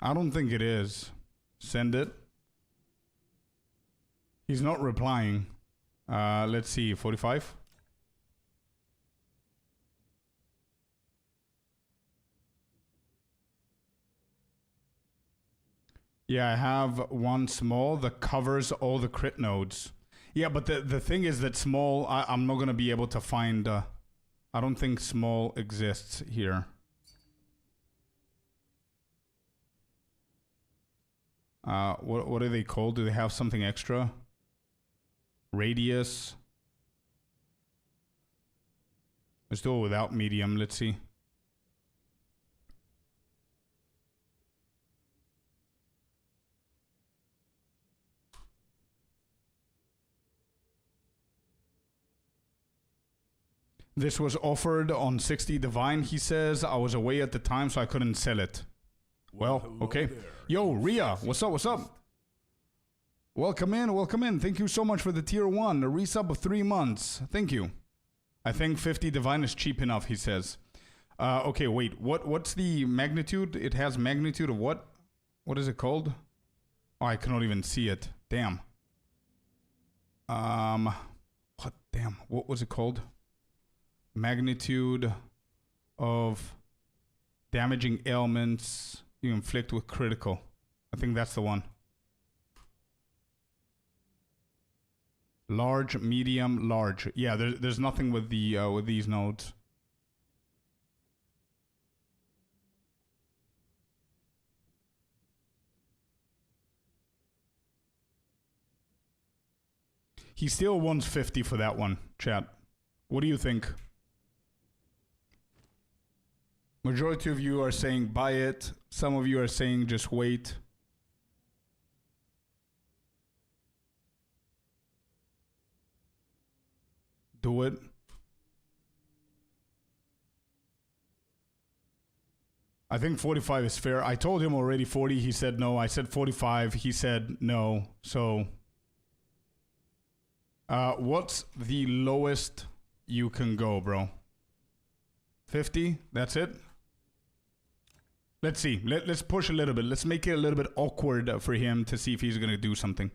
Speaker 1: I don't think it is. Send it. He's not replying. Let's see, 45. Yeah, I have one small that covers all the crit nodes. Yeah, but the thing is that small, I'm not going to be able to find... I don't think small exists here. What are they called? Do they have something extra? Radius. Let's do it without medium. Let's see. This was offered on 60 Divine, he says. I was away at the time, so I couldn't sell it. Well, okay. Yo, Ria, what's up, what's up? Welcome in, welcome in. Thank you so much for the tier 1, a resub of 3 months. Thank you. I think 50 Divine is cheap enough, he says. Okay, wait, what's the magnitude? It has magnitude of what? What is it called? Oh, I cannot even see it. Damn. What, damn, what was it called? Magnitude of damaging ailments you inflict with critical. I think that's the one. Large, medium, large. Yeah, there's nothing with the with these nodes. He still wants 50 for that one, chat. What do you think? Majority of you are saying buy it. Some of you are saying just wait. Do it. I think 45 is fair. I told him already 40. He said no. I said 45. He said no. So, what's the lowest you can go, bro? 50? That's it? Let's see. Let's push a little bit. Let's make it a little bit awkward for him to see if he's going to do something.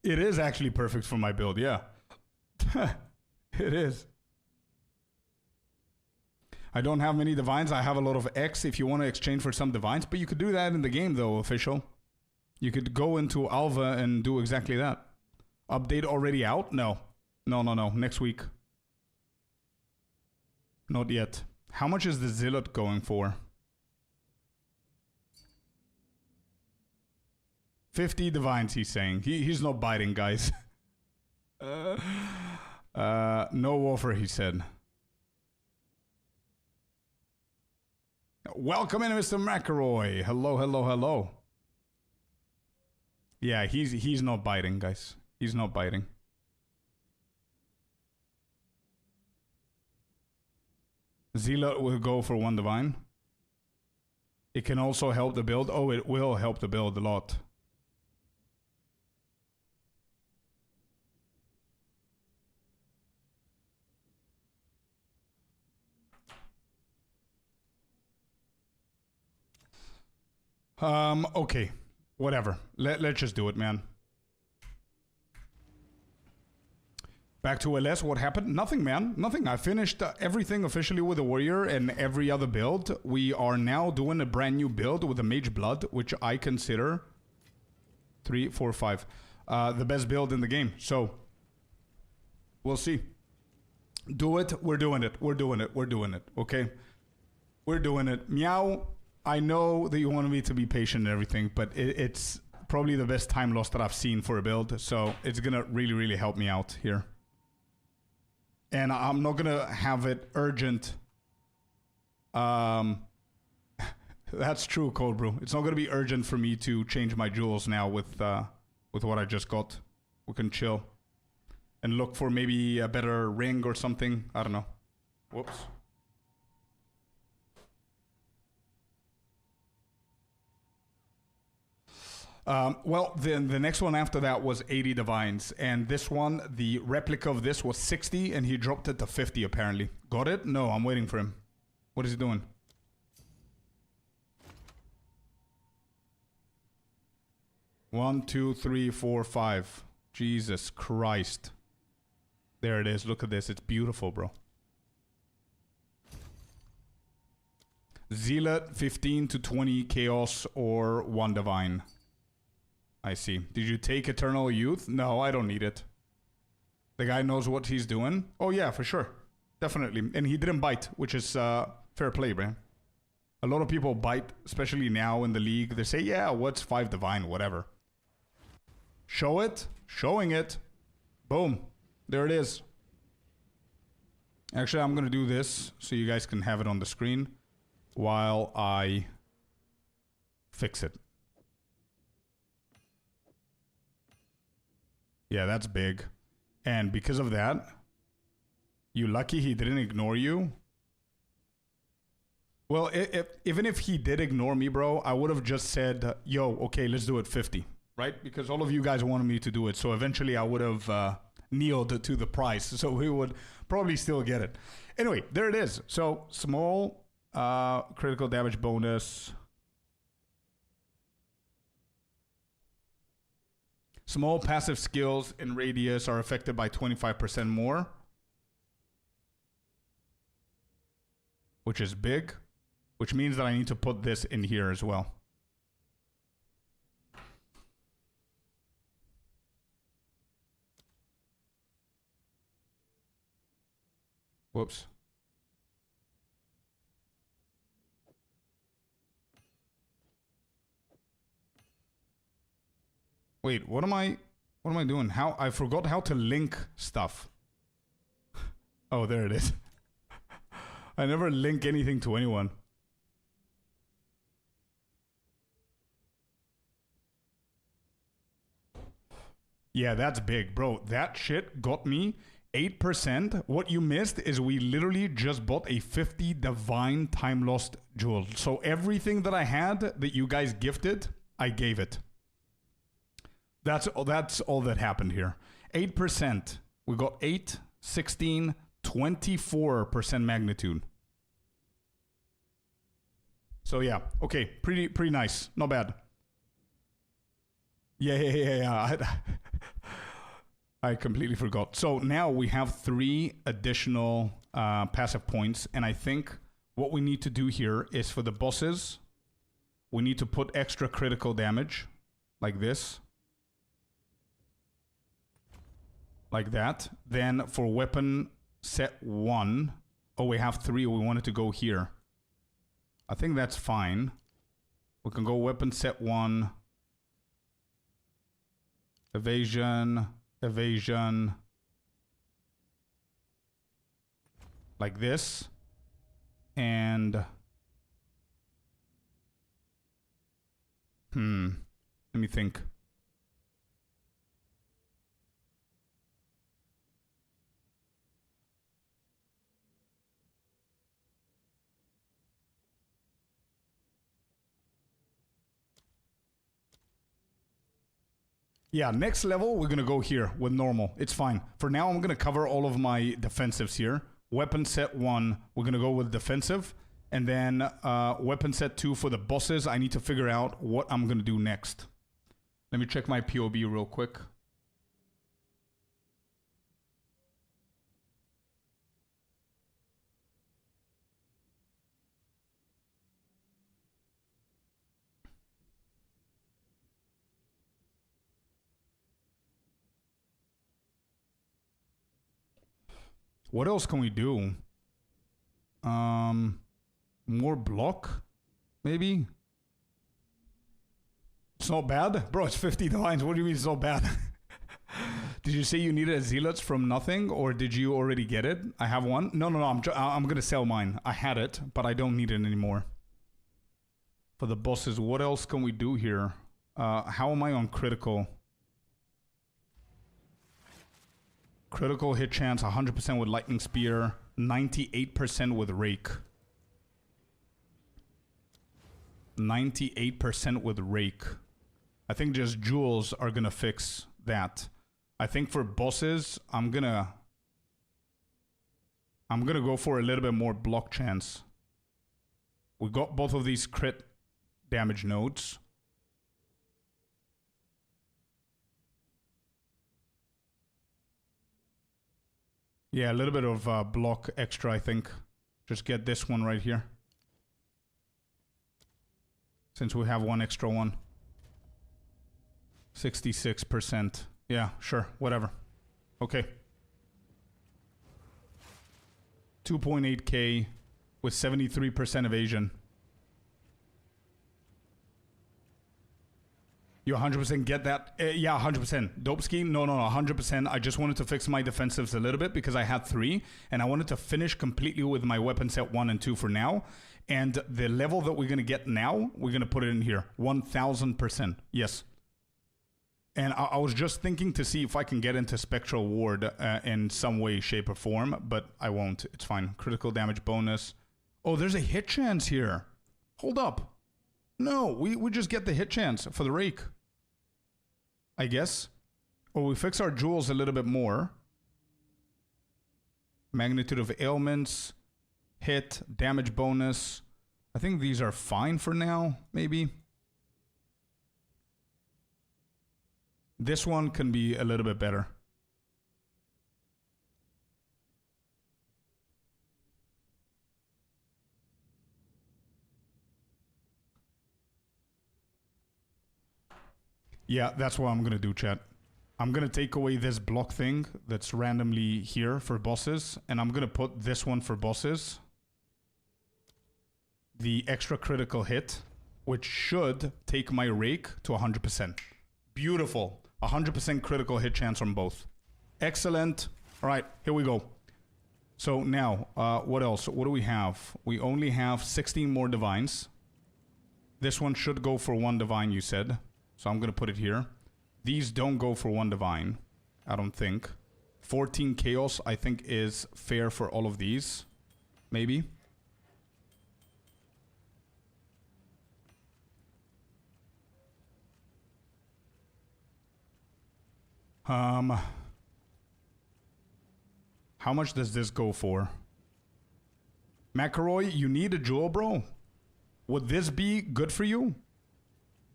Speaker 1: It is actually perfect for my build, yeah. It is. I don't have many divines. I have a lot of X if you want to exchange for some divines. But you could do that in the game, though, official. You could go into Alva and do exactly that. Update already out? No. No. Next week. Not yet. How much is the Zealot going for? 50 divines, he's saying. He's not biting, guys. No offer, he said. Welcome in, Mr. McElroy. Hello. Yeah, he's not biting, guys. He's not biting. Zealot will go for 1 divine. It can also help the build. Oh, it will help the build a lot. Okay. Whatever. Let's just do it, man. Back to LS, what happened? Nothing, man. Nothing. I finished everything officially with a warrior and every other build. We are now doing a brand new build with a Mage Blood, which I consider 3, 4, 5 the best build in the game. So, we'll see. Do it. We're doing it. We're doing it. We're doing it. Okay? We're doing it. Meow. I know that you want me to be patient and everything, but it's probably the best time loss that I've seen for a build. So, it's going to really, really help me out here. And I'm not gonna have it urgent. That's true, Cold Brew. It's not gonna be urgent for me to change my jewels now with what I just got. We can chill and look for maybe a better ring or something. I don't know. Whoops. Well, then the next one after that was 80 divines. And this one, the replica of this was 60 and he dropped it to 50 apparently. Got it? No, I'm waiting for him. What is he doing? 1, 2, 3, 4, 5. Jesus Christ. There it is. Look at this. It's beautiful, bro. Zealot, 15 to 20 Chaos or 1 Divine. I see. Did you take Eternal Youth? No, I don't need it. The guy knows what he's doing. Oh yeah, for sure. Definitely. And he didn't bite, which is fair play, man. A lot of people bite, especially now in the league. They say, yeah, what's 5 Divine? Whatever. Show it. Showing it. Boom. There it is. Actually, I'm going to do this so you guys can have it on the screen while I fix it. Yeah, that's big. And because of that, you lucky he didn't ignore you. Well, even if he did ignore me, bro, I would have just said, yo, okay, let's do it 50, right? Because all of you guys wanted me to do it. So eventually I would have kneeled to the price. So we would probably still get it. Anyway, there it is. So small critical damage bonus. Small passive skills in radius are affected by 25% more. Which is big. Which means that I need to put this in here as well. Whoops. Wait, what am I doing? How I forgot how to link stuff. Oh, there it is. I never link anything to anyone. Yeah, that's big, bro. That shit got me 8%. What you missed is we literally just bought a 50 Divine Time Lost Jewel. So everything that I had that you guys gifted, I gave it. That's all that happened here. 8%. We got 8, 16, 24% magnitude. So yeah, okay, pretty nice. Not bad. Yeah. I completely forgot. So now we have 3 additional passive points. And I think what we need to do here is for the bosses, we need to put extra critical damage. Like this. Like that. Then for weapon set 1. Oh, we have 3. We wanted to go here. I think that's fine. We can go weapon set 1. Evasion. Evasion. Like this. And... let me think. Yeah, next level, we're going to go here with normal. It's fine. For now, I'm going to cover all of my defensives here. Weapon set 1, we're going to go with defensive. And then weapon set 2 for the bosses. I need to figure out what I'm going to do next. Let me check my POB real quick. What else can we do? More block? Maybe? It's not bad? Bro, it's 50 divines. What do you mean it's not bad? Did you say you needed a zealots from nothing? Or did you already get it? I have one. No. I'm going to sell mine. I had it, but I don't need it anymore. For the bosses, what else can we do here? How am I on critical? Critical hit chance, 100% with Lightning Spear, 98% with Rake. 98% with Rake. I think just jewels are gonna fix that. I think for bosses, I'm gonna go for a little bit more block chance. We got both of these crit damage nodes. Yeah, a little bit of block extra, I think. Just get this one right here. Since we have one extra one. 66%. Yeah, sure, whatever. Okay. 2.8k with 73% evasion. You 100% get that? Yeah, 100%. Dope scheme? No, 100%. I just wanted to fix my defensives a little bit because I had 3, and I wanted to finish completely with my weapon set 1 and 2 for now. And the level that we're going to get now, we're going to put it in here. 1000%. Yes. And I was just thinking to see if I can get into Spectral Ward in some way, shape, or form, but I won't. It's fine. Critical damage bonus. Oh, there's a hit chance here. Hold up. No, we just get the hit chance for the rake. I guess. Or we fix our jewels a little bit more. Magnitude of ailments. Hit. Damage bonus. I think these are fine for now, maybe. This one can be a little bit better. Yeah, that's what I'm going to do, chat. I'm going to take away this block thing that's randomly here for bosses, and I'm going to put this one for bosses. The extra critical hit, which should take my rake to 100%. Beautiful. 100% critical hit chance on both. Excellent. All right, here we go. So now, what else? What do we have? We only have 16 more divines. This one should go for 1 divine, you said. So I'm going to put it here. These don't go for 1 divine, I don't think. 14 chaos, I think, is fair for all of these. Maybe. How much does this go for? McElroy, you need a jewel, bro. Would this be good for you?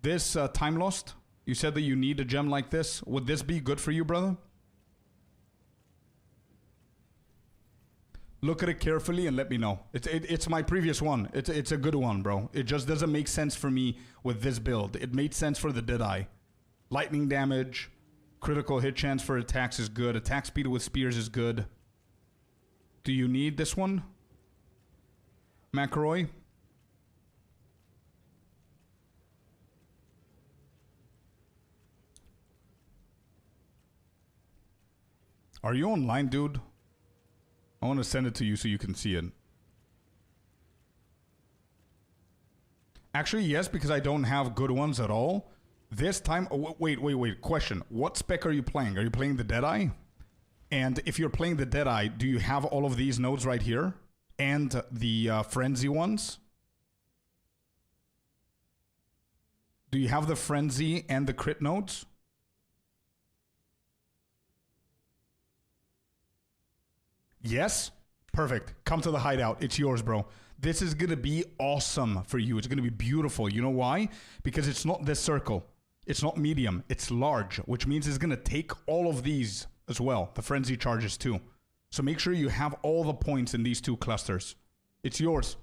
Speaker 1: This time lost? You said that you need a gem like this. Would this be good for you, brother? Look at it carefully and let me know. It's my previous one. It's a good one, bro. It just doesn't make sense for me with this build. It made sense for the Deadeye. Lightning damage. Critical hit chance for attacks is good. Attack speed with spears is good. Do you need this one? McElroy? Are you online, dude? I want to send it to you so you can see it. Actually, yes, because I don't have good ones at all. This time... Oh, wait. Question. What spec are you playing? Are you playing the Deadeye? And if you're playing the Deadeye, do you have all of these nodes right here? And the Frenzy ones? Do you have the Frenzy and the crit nodes? Yes? Perfect. Come to the hideout. It's yours, bro. This is going to be awesome for you. It's going to be beautiful. You know why? Because it's not this circle. It's not medium. It's large, which means it's going to take all of these as well. The frenzy charges too. So make sure you have all the points in these 2 clusters. It's yours.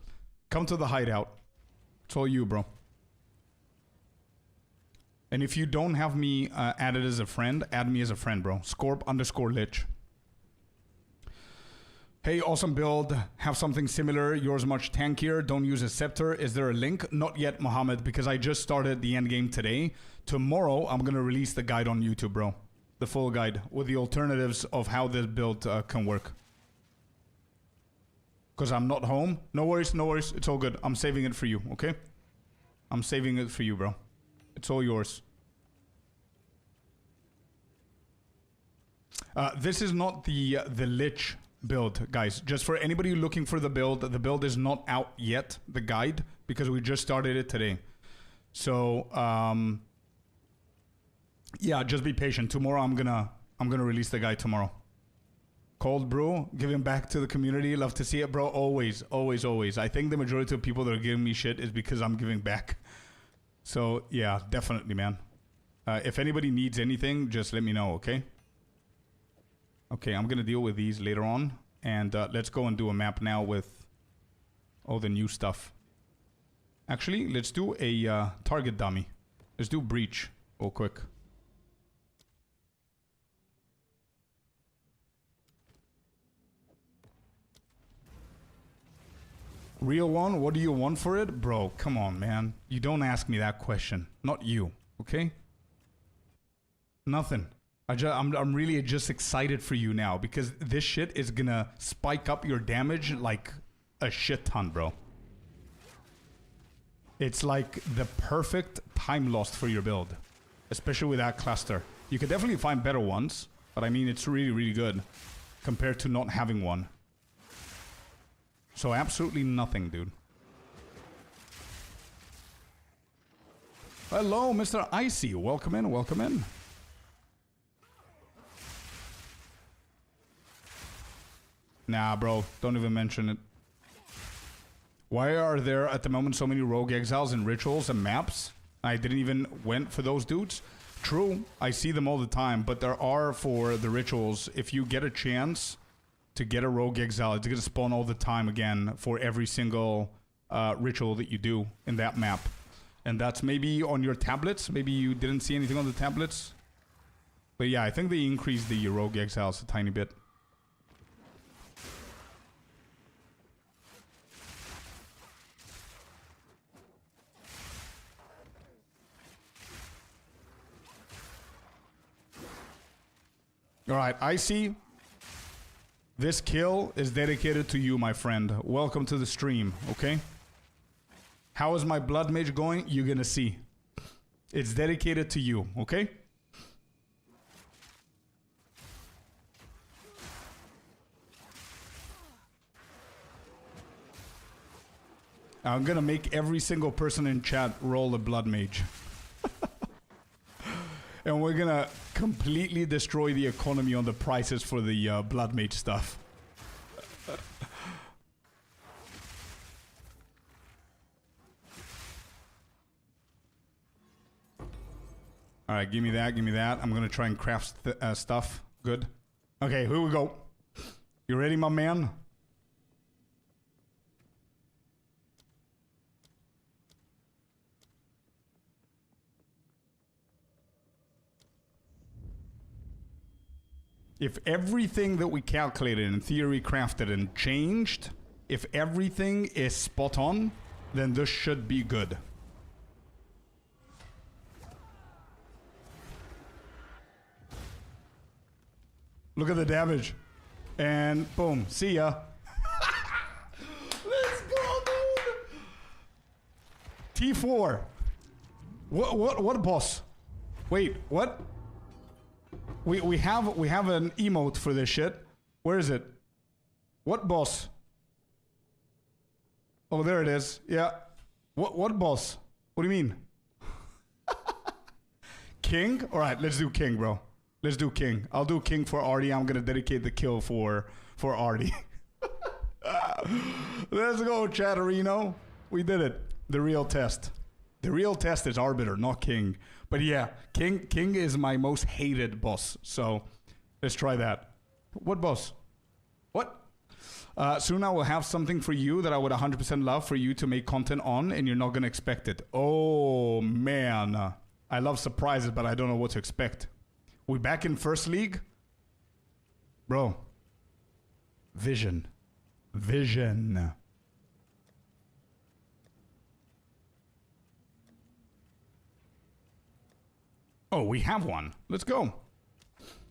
Speaker 1: Come to the hideout. It's all you, bro. And if you don't have me added as a friend, add me as a friend, bro. Scorp_lich. Hey, awesome build. Have something similar. Yours much tankier. Don't use a scepter. Is there a link? Not yet, Mohammed, because I just started the endgame today. Tomorrow, I'm going to release the guide on YouTube, bro. The full guide with the alternatives of how this build can work. Because I'm not home. No worries, no worries. It's all good. I'm saving it for you, okay? I'm saving it for you, bro. It's all yours. This is not the Lich build, guys. Just for anybody looking for the build is not out yet, the guide, because we just started it today. So yeah, just be patient. Tomorrow I'm gonna release the guide tomorrow. Cold brew, giving back to the community. Love to see it, bro. Always, always, always. I think the majority of people that are giving me shit is because I'm giving back. So yeah, definitely, man. If anybody needs anything, just let me know, okay? Okay, I'm gonna deal with these later on. And let's go and do a map now with all the new stuff. Actually, let's do a target dummy. Let's do breach real quick. Real one, what do you want for it? Bro, come on, man. You don't ask me that question. Not you, okay? Nothing. I'm really just excited for you now because this shit is gonna spike up your damage like a shit ton, bro. It's like the perfect time lost for your build, especially with that cluster. You could definitely find better ones, but I mean, it's really, really good compared to not having one. So absolutely nothing, dude. Hello, Mr. Icy. Welcome in, welcome in. Nah, bro. Don't even mention it. Why are there at the moment so many rogue exiles and rituals and maps? I didn't even went for those dudes. True, I see them all the time, but there are for the rituals, if you get a chance to get a rogue exile, it's gonna spawn all the time again for every single ritual that you do in that map. And that's maybe on your tablets. Maybe you didn't see anything on the tablets. But yeah, I think they increased the rogue exiles a tiny bit. Alright, I see. This kill is dedicated to you, my friend. Welcome to the stream, okay? How is my blood mage going? You're gonna see. It's dedicated to you, okay? I'm gonna make every single person in chat roll a blood mage. And we're gonna completely destroy the economy on the prices for the blood mage stuff. Alright, give me that, give me that. I'm gonna try and craft stuff. Good. Okay, here we go. You ready, my man? If everything that we calculated in theory, crafted, and changed, if everything is spot on, then this should be good. Look at the damage. And boom, see ya. Let's go, dude. T4. What boss? Wait, what? We have an emote for this shit. Where is it? What boss? Oh, there it is. Yeah. What boss? What do you mean? King? All right, let's do King, bro. Let's do King. I'll do King for Artie. I'm gonna dedicate the kill for Artie. Let's go, Chatterino. We did it. The real test. The real test is Arbiter, not King. But yeah, King is my most hated boss. So let's try that. What boss? What? Soon I will have something for you that I would 100% love for you to make content on, and you're not gonna expect it. Oh man, I love surprises, but I don't know what to expect. We back in first league? Bro. Vision. Vision. Oh, we have one. Let's go.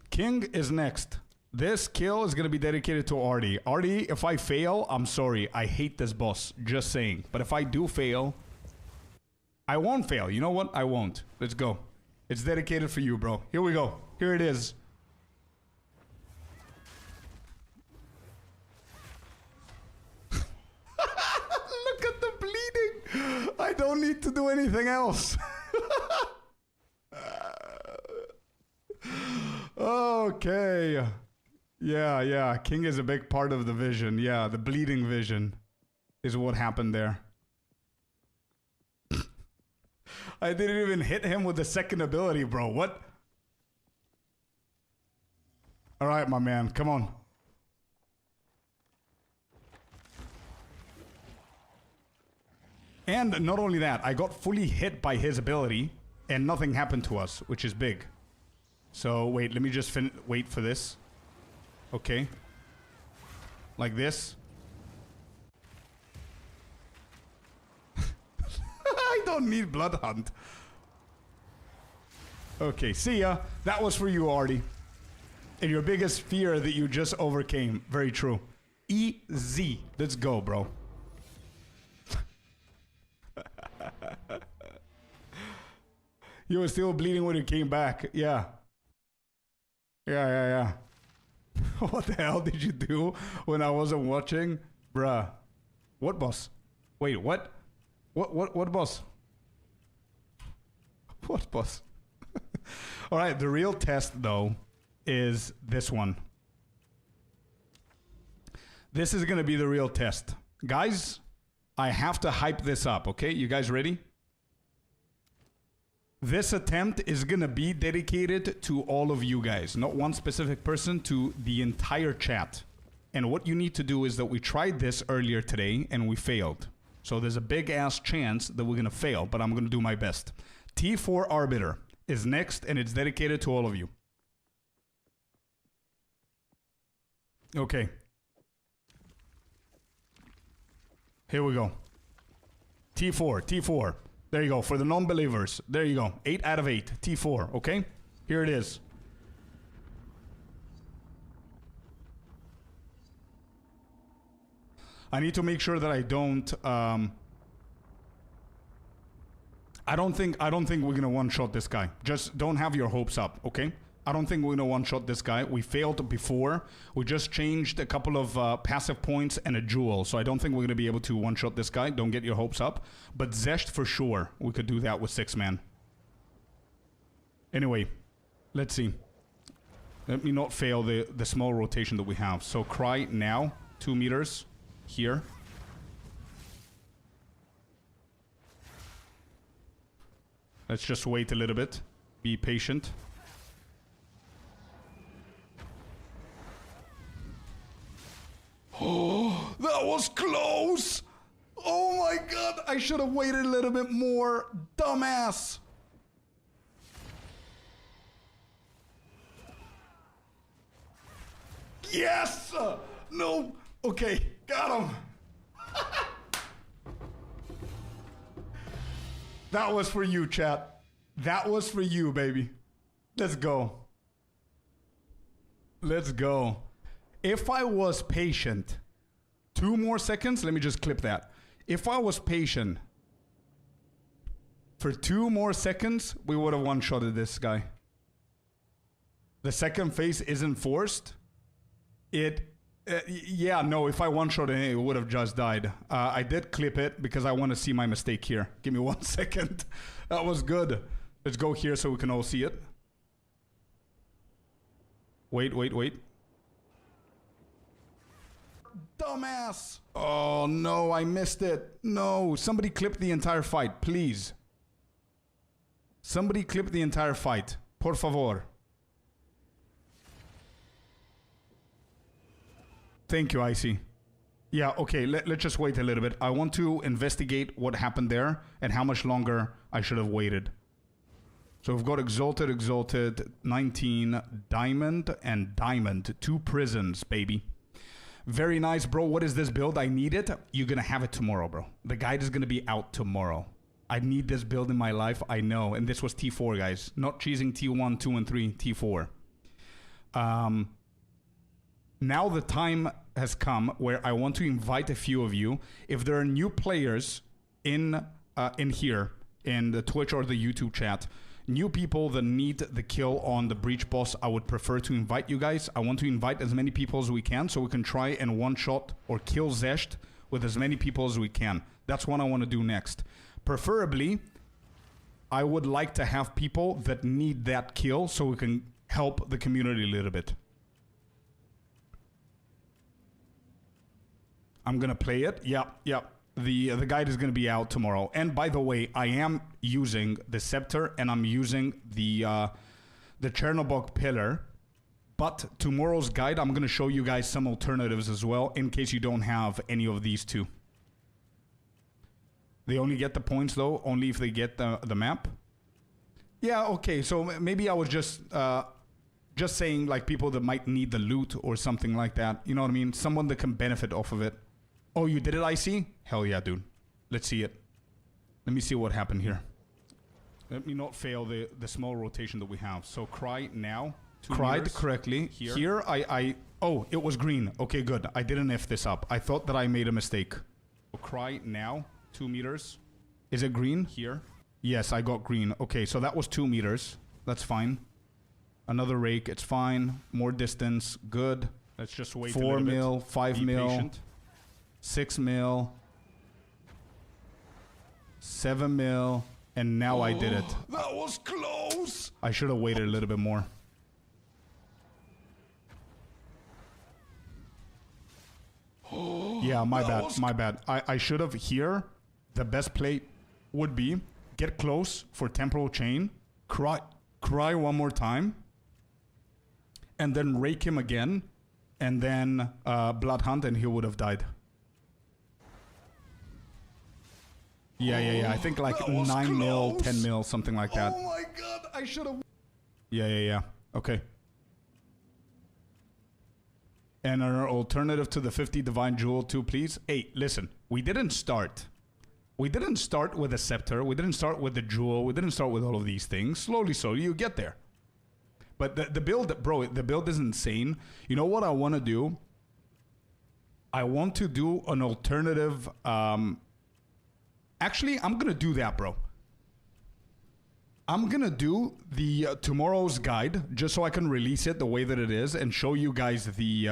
Speaker 1: King is next. This kill is going to be dedicated to Artie. Artie, if I fail, I'm sorry. I hate this boss. Just saying. But if I do fail, I won't fail. You know what? I won't. Let's go. It's dedicated for you, bro. Here we go. Here it is. Look at the bleeding. I don't need to do anything else. Okay. Yeah. King is a big part of the vision. Yeah, the bleeding vision is what happened there. I didn't even hit him with the second ability, bro. What? All right, my man. Come on. And not only that, I got fully hit by his ability and nothing happened to us, which is big. So, wait, let me just wait for this. Okay. Like this. I don't need Blood Hunt. Okay, see ya. That was for you, Artie. And your biggest fear that you just overcame. Very true. Easy. Let's go, bro. You were still bleeding when you came back. Yeah. Yeah. What the hell did you do when I wasn't watching? Bruh. What boss? Wait, what? What boss? What boss? Alright, the real test, though, is this one. This is gonna be the real test. Guys, I have to hype this up, okay? You guys ready? This attempt is gonna be dedicated to all of you guys, not one specific person, to the entire chat. And what you need to do is that we tried this earlier today and we failed. So there's a big ass chance that we're gonna fail, but I'm gonna do my best. T4 Arbiter is next and it's dedicated to all of you. Okay. Here we go. T4. There you go. For the non-believers. There you go. 8 out of 8. T4. Okay? Here it is. I need to make sure that I don't... I don't think we're gonna one-shot this guy. Just don't have your hopes up, okay? I don't think we're gonna one-shot this guy. We failed before. We just changed a couple of passive points and a jewel. So I don't think we're gonna be able to one-shot this guy. Don't get your hopes up. But Zesht for sure. We could do that with 6-man. Anyway, let's see. Let me not fail the small rotation that we have. So Cry now. 2 meters. Here. Let's just wait a little bit. Be patient. Oh, that was close! Oh my god, I should have waited a little bit more. Dumbass! Yes! No! Okay, got him! That was for you, chat. That was for you, baby. Let's go. Let's go. If I was patient, 2 more seconds, let me just clip that. If I was patient for 2 more seconds, we would have one-shotted this guy. The second phase isn't forced. Yeah, no, if I one-shotted it, it would have just died. I did clip it because I want to see my mistake here. Give me 1 second. That was good. Let's go here so we can all see it. Wait. Dumbass! Oh no, I missed it. No, somebody clip the entire fight, please. Somebody clip the entire fight. Por favor. Thank you, Icy. Yeah, okay, let's just wait a little bit. I want to investigate what happened there and how much longer I should have waited. So we've got Exalted, 19, Diamond, and Diamond. 2 prisons, baby. Very nice, bro. What is this build? I need it. You're going to have it tomorrow, bro. The guide is going to be out tomorrow. I need this build in my life. I know. And this was T4, guys. Not choosing T1, 2, and 3. T4. Now the time has come where I want to invite a few of you. If there are new players in here, in the Twitch or the YouTube chat, new people that need the kill on the breach boss, I would prefer to invite you guys. I want to invite as many people as we can so we can try and one-shot or kill Zesht with as many people as we can. That's what I want to do next. Preferably, I would like to have people that need that kill so we can help the community a little bit. I'm going to play it. Yep. The guide is going to be out tomorrow. And by the way, I am using the scepter and I'm using the Chernobog pillar. But tomorrow's guide, I'm going to show you guys some alternatives as well, in case you don't have any of these two. They only get the points, though, only if they get the map. Yeah, okay, so maybe I was just saying, like, people that might need the loot or something like that. You know what I mean? Someone that can benefit off of it. Oh, you did it, I see? Hell yeah, dude. Let's see it. Let me see what happened here. Let me not fail the small rotation that we have. So cry now. Cried correctly. Here I... Oh, it was green. Okay, good. I didn't F this up. I thought that I made a mistake. So cry now. 2 meters. Is it green? Here. Yes, I got green. Okay, so that was 2 meters. That's fine. Another rake. It's fine. More distance. Good. Let's just wait 4 mil. 5 mil. Patient. 6 mil. 7 mil. And now I did it. That was close. I should have waited a little bit more. Yeah, my bad. My bad. I should have here. The best play would be get close for temporal chain. Cry one more time. And then rake him again. And then blood hunt and he would have died. Yeah. I think like 9 mil, 10 mil, something like that. Oh my god, I should have... Yeah. Okay. And an alternative to the 50 Divine Jewel too, please. Hey, listen. We didn't start. We didn't start with a scepter. We didn't start with the jewel. We didn't start with all of these things. Slowly, you get there. But the build, bro, the build is insane. You know what I want to do? I want to do an alternative... Actually, I'm going to do that, bro. I'm going to do the tomorrow's guide just so I can release it the way that it is and show you guys the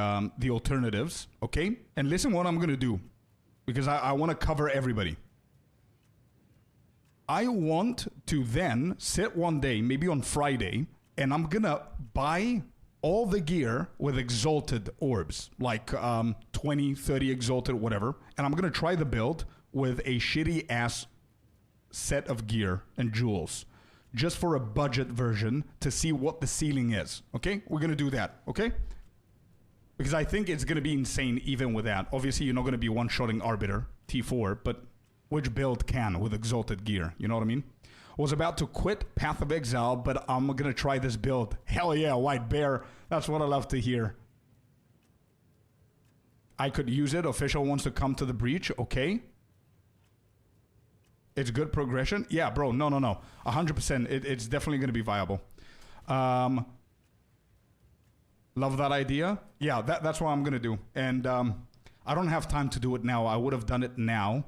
Speaker 1: alternatives, okay? And listen what I'm going to do because I want to cover everybody. I want to then sit one day, maybe on Friday, and I'm going to buy all the gear with exalted orbs, like 20, 30 exalted, whatever. And I'm going to try the build with a shitty ass set of gear and jewels just for a budget version to see what the ceiling is. Okay? We're going to do that. Okay? Because I think it's going to be insane even with that. Obviously, you're not going to be one-shotting Arbiter T4, but which build can with exalted gear? You know what I mean? I was about to quit Path of Exile, but I'm going to try this build. Hell yeah, White Bear. That's what I love to hear. I could use it. Official wants to come to the breach. Okay. It's good progression. Yeah, bro. No. 100%. It's definitely going to be viable. Love that idea. Yeah, that's what I'm going to do. And I don't have time to do it now. I would have done it now.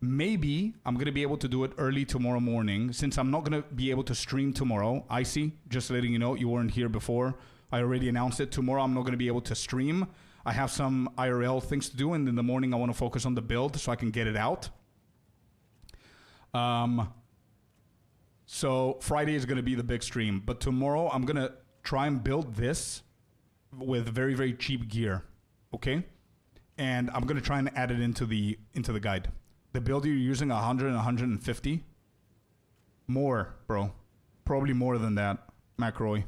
Speaker 1: Maybe I'm going to be able to do it early tomorrow morning. Since I'm not going to be able to stream tomorrow. Icy, just letting you know, you weren't here before. I already announced it. Tomorrow I'm not going to be able to stream. I have some IRL things to do. And in the morning I want to focus on the build so I can get it out. So Friday is going to be the big stream, but tomorrow I'm going to try and build this with very, very cheap gear. Okay. And I'm going to try and add it into the guide. The build you're using 100 and 150 more, bro. Probably more than that. McRoy.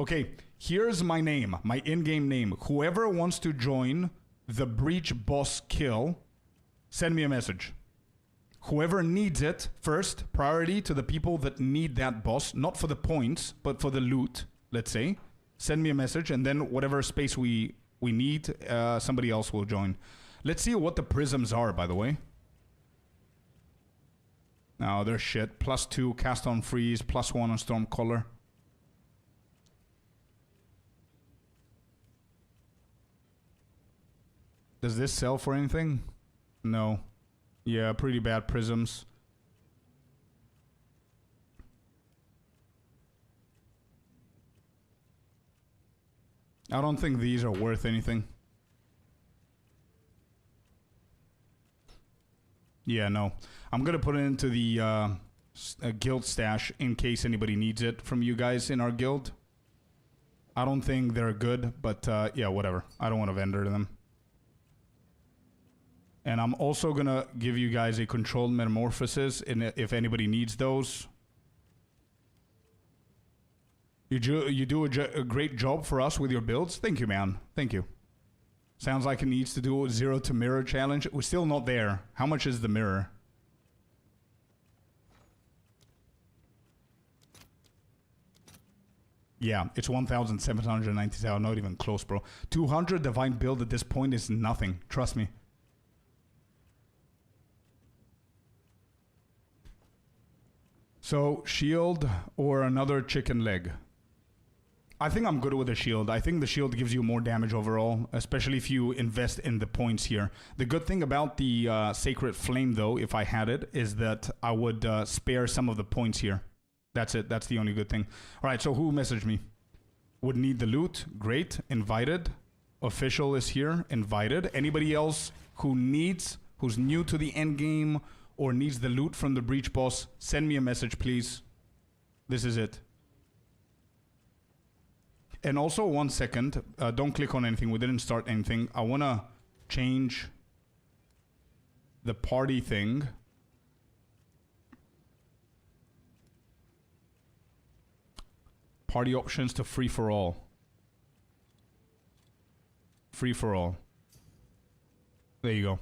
Speaker 1: Okay. Here's my name, my in-game name. Whoever wants to join the breach boss kill, send me a message. Whoever needs it first, priority to the people that need that boss, not for the points, but for the loot, let's say. Send me a message, and then whatever space we need, somebody else will join. Let's see what the prisms are, by the way. No, they're shit. +2, cast on freeze, +1 on storm color. Does this sell for anything? No. Yeah, pretty bad prisms. I don't think these are worth anything. Yeah, no. I'm going to put it into the guild stash in case anybody needs it from you guys in our guild. I don't think they're good, but yeah, whatever. I don't want to vendor them. And I'm also going to give you guys a controlled metamorphosis if anybody needs those. You do a great job for us with your builds. Thank you, man. Thank you. Sounds like it needs to do a 0 to mirror challenge. We're still not there. How much is the mirror? Yeah, it's 1,797. Not even close, bro. 200 divine build at this point is nothing. Trust me. So, shield or another chicken leg? I think I'm good with the shield. I think the shield gives you more damage overall, especially if you invest in the points here. The good thing about the Sacred Flame, though, if I had it, is that I would spare some of the points here. That's it. That's the only good thing. All right, so who messaged me? Would need the loot. Great. Invited. Official is here. Invited. Anybody else who's new to the end game or needs the loot from the breach boss, send me a message, please. This is it. And also, 1 second, don't click on anything. We didn't start anything. I want to change the party thing. Party options to free for all. Free for all. There you go.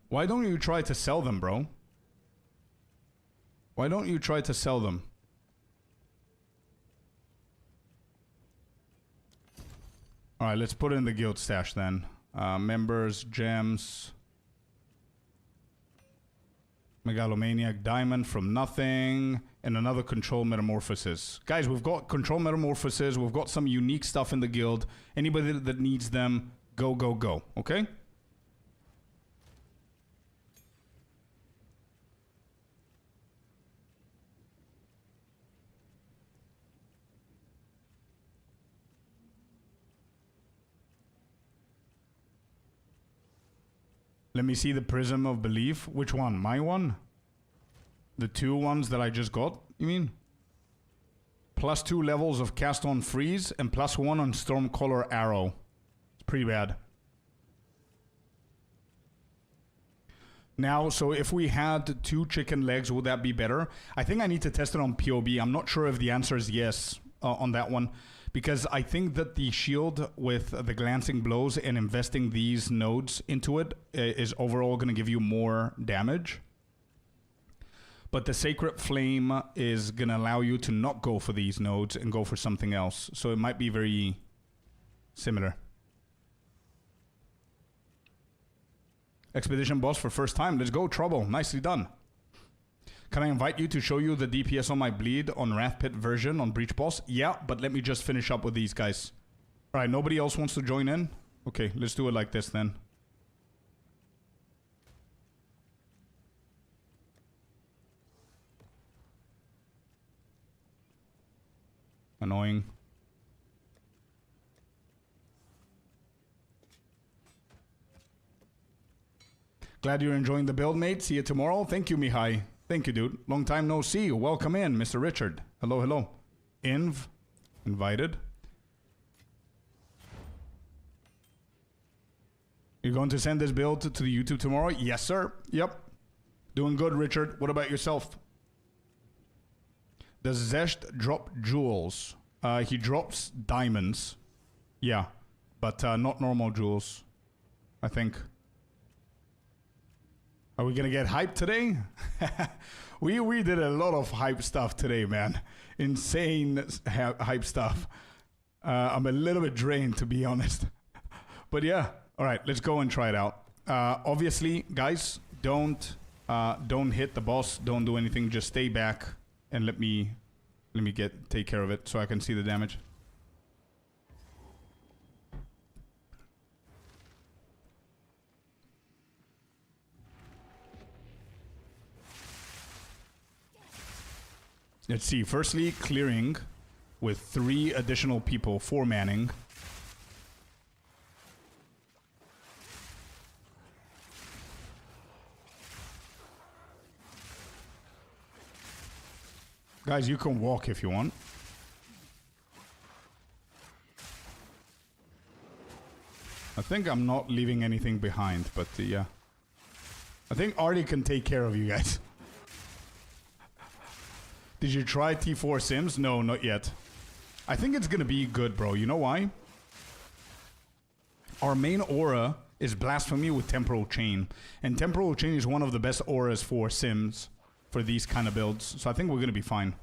Speaker 1: Why don't you try to sell them, bro? Why don't you try to sell them? Alright, let's put it in the guild stash then. Members, gems. Megalomaniac diamond from nothing. And another control metamorphosis. Guys, we've got control metamorphosis. We've got some unique stuff in the guild. Anybody that needs them, go, go, go. Okay? Let me see the Prism of Belief. Which one? My one? The 2 ones that I just got, you mean? +2 levels of cast on freeze and +1 on Stormcaller arrow. It's pretty bad. Now, so if we had 2 chicken legs, would that be better? I think I need to test it on POB. I'm not sure if the answer is yes on that one. Because I think that the shield with the glancing blows and investing these nodes into it is overall going to give you more damage. But the Sacred Flame is going to allow you to not go for these nodes and go for something else. So it might be very similar. Expedition boss for first time. Let's go, Trouble. Nicely done. Can I invite you to show you the DPS on my bleed on Wrath Pit version on Breach Boss? Yeah, but let me just finish up with these guys. Alright, nobody else wants to join in? Okay, let's do it like this then. Annoying. Glad you're enjoying the build, mate. See you tomorrow. Thank you, Mihai. Thank you, dude. Long time no see. Welcome in, Mr. Richard. Hello, hello. Invited. You're going to send this build to the YouTube tomorrow? Yes, sir. Yep. Doing good, Richard. What about yourself? Does Zesht drop jewels? He drops diamonds. Yeah. But not normal jewels, I think. Are we gonna get hyped today? we did a lot of hype stuff today, man. Insane hype stuff. I'm a little bit drained, to be honest. But yeah, all right, let's go and try it out. Obviously, guys, don't hit the boss. Don't do anything. Just stay back and let me take care of it so I can see the damage. Let's see. Firstly, clearing with 3 additional people, 4 manning. Guys, you can walk if you want. think I'm not leaving anything behind, but yeah. I think Artie can take care of you guys. Did you try T4 Sims? No, not yet. I think it's gonna be good, bro. You know why? Our main aura is Blasphemy with Temporal Chain. And Temporal Chain is one of the best auras for Sims, for these kind of builds. So I think we're gonna be fine.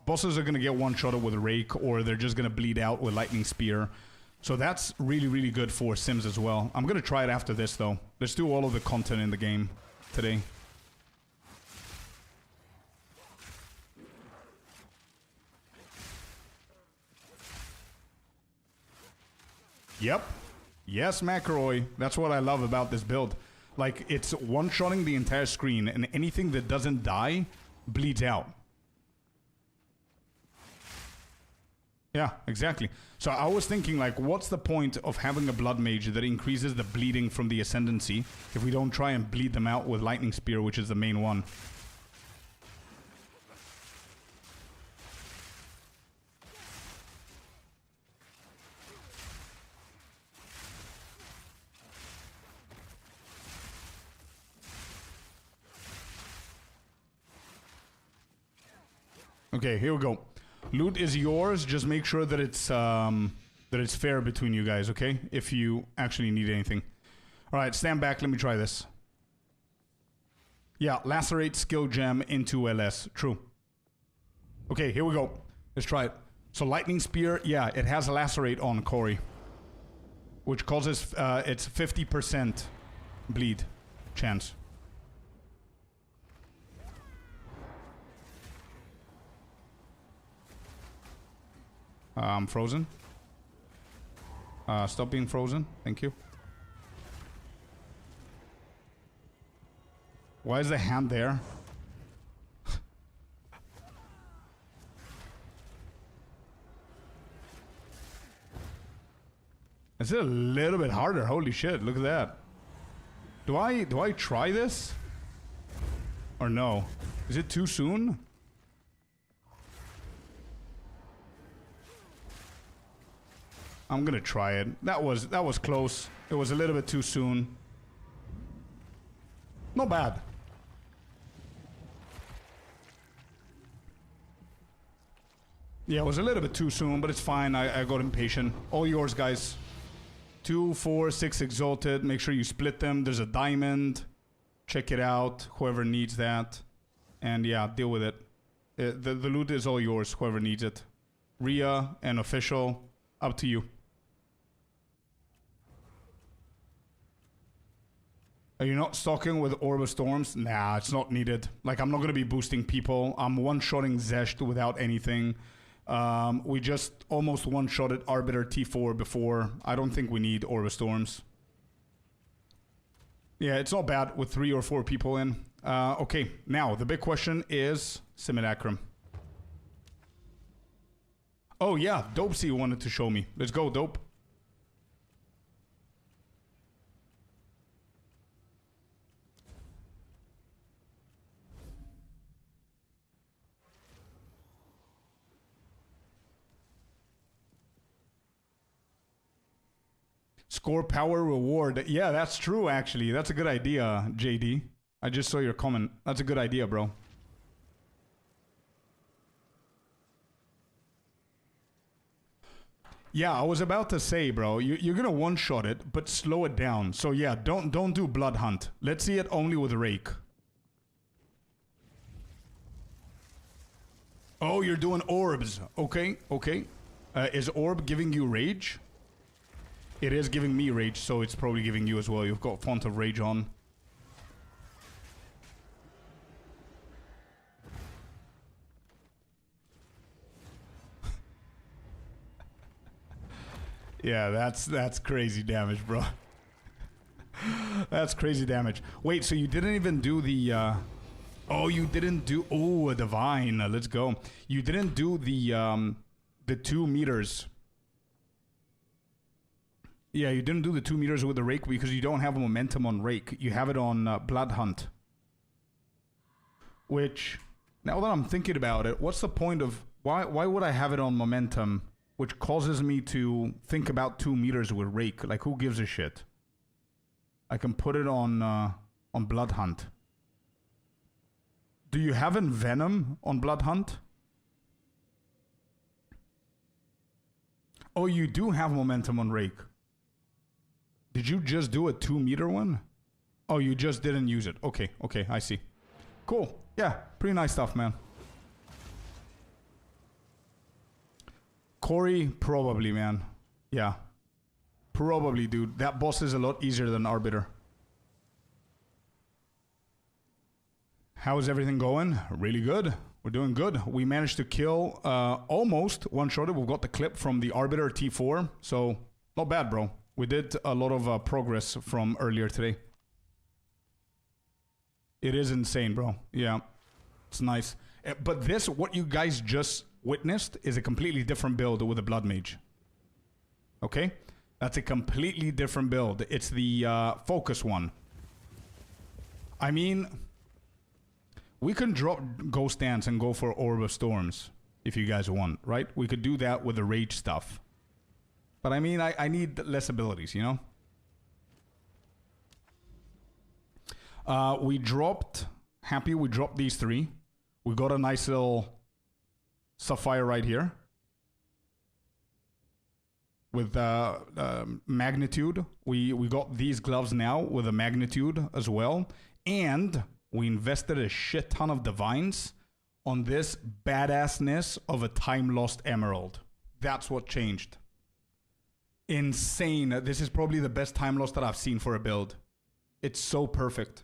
Speaker 1: Bosses are gonna get one-shotted with a Rake, or they're just gonna bleed out with Lightning Spear. So that's really, really good for Sims as well. I'm gonna try it after this, though. Let's do all of the content in the game today. Yep. Yes, McElroy. That's what I love about this build. Like, it's one-shotting the entire screen, and anything that doesn't die bleeds out. Yeah, exactly. So I was thinking, like, what's the point of having a Blood Mage that increases the bleeding from the Ascendancy if we don't try and bleed them out with Lightning Spear, which is the main one? Okay, here we go. Loot is yours. Just make sure that it's fair between you guys, okay? If you actually need anything. All right, stand back. Let me try this. Yeah, lacerate skill gem into LS. True. Okay, here we go. Let's try it. So Lightning Spear, yeah, it has lacerate on Corey, which causes it's 50% bleed chance. I'm frozen. Stop being frozen. Thank you. Why is the hand there? Is it a little bit harder? Holy shit, look at that. Do I try this? Or no? Is it too soon? I'm gonna try it. That was close. It was a little bit too soon. Not bad. Yeah, it was a little bit too soon, but it's fine. I got impatient. All yours, guys. 2, 4, 6 exalted. Make sure you split them. There's a diamond. Check it out. Whoever needs that. And yeah, deal with it. The loot is all yours. Whoever needs it. Rhea and official. Up to you. Are you not stocking with Orb of Storms? Nah, it's not needed. Like, I'm not going to be boosting people. I'm one-shotting Zesht without anything. We just almost one-shotted Arbiter T4 before. I don't think we need Orb of Storms. Yeah, it's not bad with 3 or 4 people in. Okay, now, the big question is Simulacrum. Oh, yeah, Dopesy wanted to show me. Let's go, Dope. Score power reward. Yeah, that's true, actually. That's a good idea, JD. I just saw your comment. That's a good idea, bro. Yeah, I was about to say, bro, you're gonna one-shot it, but slow it down. So yeah, don't do Blood Hunt. Let's see it only with Rake. Oh, you're doing orbs. Okay, okay. Is Orb giving you Rage? It is giving me Rage, so it's probably giving you as well. You've got Font of Rage on. Yeah, that's crazy damage, bro. That's crazy damage. Wait, so you didn't even do the... Oh, you didn't do... Oh, a Divine. Let's go. You didn't do the 2 meters... Yeah, you didn't do the 2 meters with the Rake because you don't have a momentum on Rake. You have it on Blood Hunt. Which, now that I'm thinking about it, what's the point of... Why would I have it on momentum which causes me to think about 2 meters with Rake. Like, who gives a shit? I can put it on Blood Hunt. Do you have Envenom on Blood Hunt? Oh, you do have Momentum on Rake. Did you just do a 2 meter one? Oh, you just didn't use it. Okay, okay, I see. Cool. Yeah, pretty nice stuff, man. Corey, probably, man. Yeah. Probably, dude. That boss is a lot easier than Arbiter. How is everything going? Really good. We're doing good. We managed to kill almost one-shotted. We've got the clip from the Arbiter T4. So, not bad, bro. We did a lot of progress from earlier today. It is insane, bro. Yeah. It's nice. But this, what you guys just witnessed, is a completely different build with a Blood Mage. Okay? That's a completely different build. It's the focus one. I mean, we can drop Ghost Dance and go for Orb of Storms if you guys want, right? We could do that with the Rage stuff. But I mean, I need less abilities, you know? We dropped these 3. We got a nice little Sapphire right here. With Magnitude. We got these gloves now with a Magnitude as well. And we invested a shit ton of Divines on this badassness of a Time Lost Emerald. That's what changed. Insane. This is probably the best Time Lost that I've seen for a build. It's so perfect.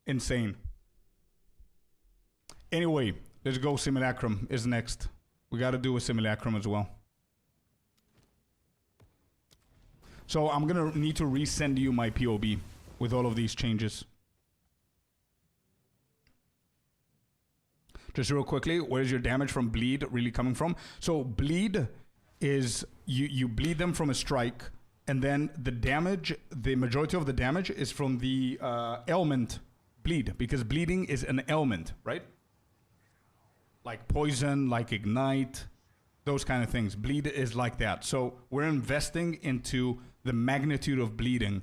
Speaker 1: Insane. Anyway, let's go. Simulacrum is next. We got to do a Simulacrum as well. So I'm going to need to resend you my POB with all of these changes. Just real quickly, where's your damage from bleed really coming from? So bleed is you bleed them from a strike, and then the damage, the majority of the damage is from the ailment bleed, because bleeding is an ailment, right? Like poison, like ignite, those kind of things. Bleed is like that. So we're investing into the magnitude of bleeding.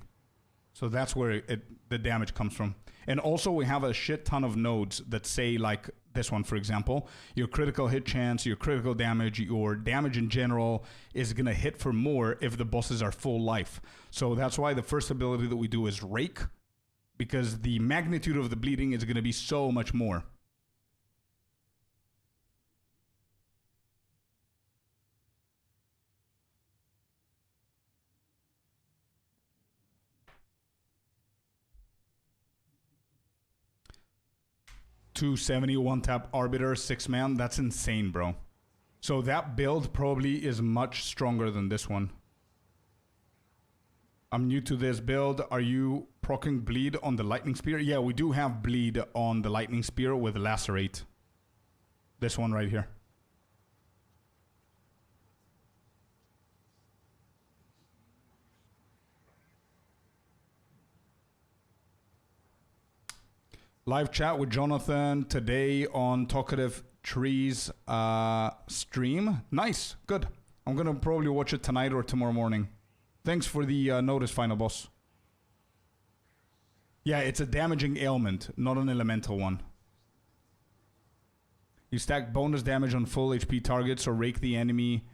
Speaker 1: So that's where the damage comes from. And also we have a shit ton of nodes that say, like this one, for example, your critical hit chance, your critical damage, your damage in general is going to hit for more if the bosses are full life. So that's why the first ability that we do is Rake, because the magnitude of the bleeding is going to be so much more. $270 tap Arbiter 6-man. That's insane, bro. So that build probably is much stronger than this one. I'm new to this build. Are you proccing bleed on the Lightning Spear? Yeah, we do have bleed on the Lightning Spear with Lacerate. This one right here. Live chat with Jonathan today on Talkative Trees stream. Nice, good. I'm gonna probably watch it tonight or tomorrow morning. Thanks for the notice, final boss. Yeah, it's a damaging ailment, not an elemental one. You stack bonus damage on full HP targets or rake the enemy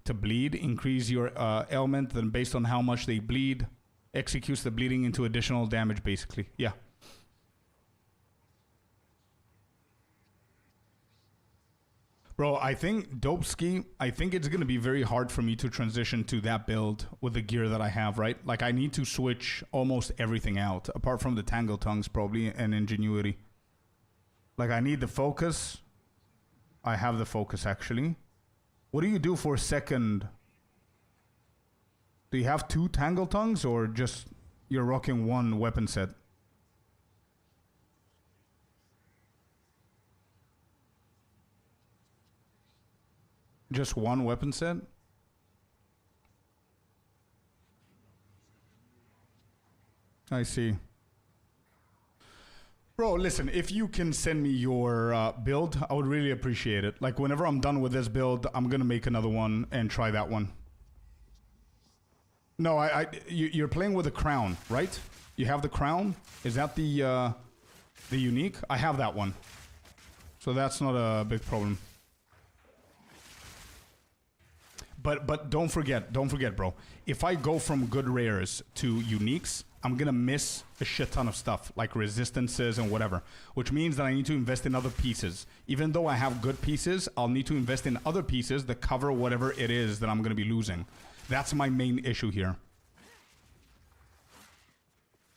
Speaker 1: to bleed. Increase your ailment, then based on how much they bleed, executes the bleeding into additional damage, basically. Yeah. Bro, I think Dopeski, I think it's going to be very hard for me to transition to that build with the gear that I have, right? Like, I need to switch almost everything out, apart from the Tangle Tongues, probably, and Ingenuity. Like, I need the focus. I have the focus, actually. What do you do for second? Do you have 2 Tangle Tongues, or just you're rocking 1 weapon set? Just 1 weapon set? I see. Bro, listen, if you can send me your build, I would really appreciate it. Like, whenever I'm done with this build, I'm gonna make another one and try that one. No, you're playing with a crown, right? You have the crown? Is that the unique? I have that one. So that's not a big problem. But don't forget, bro. If I go from good rares to uniques, I'm gonna miss a shit ton of stuff, like resistances and whatever. Which means that I need to invest in other pieces. Even though I have good pieces, I'll need to invest in other pieces that cover whatever it is that I'm gonna be losing. That's my main issue here.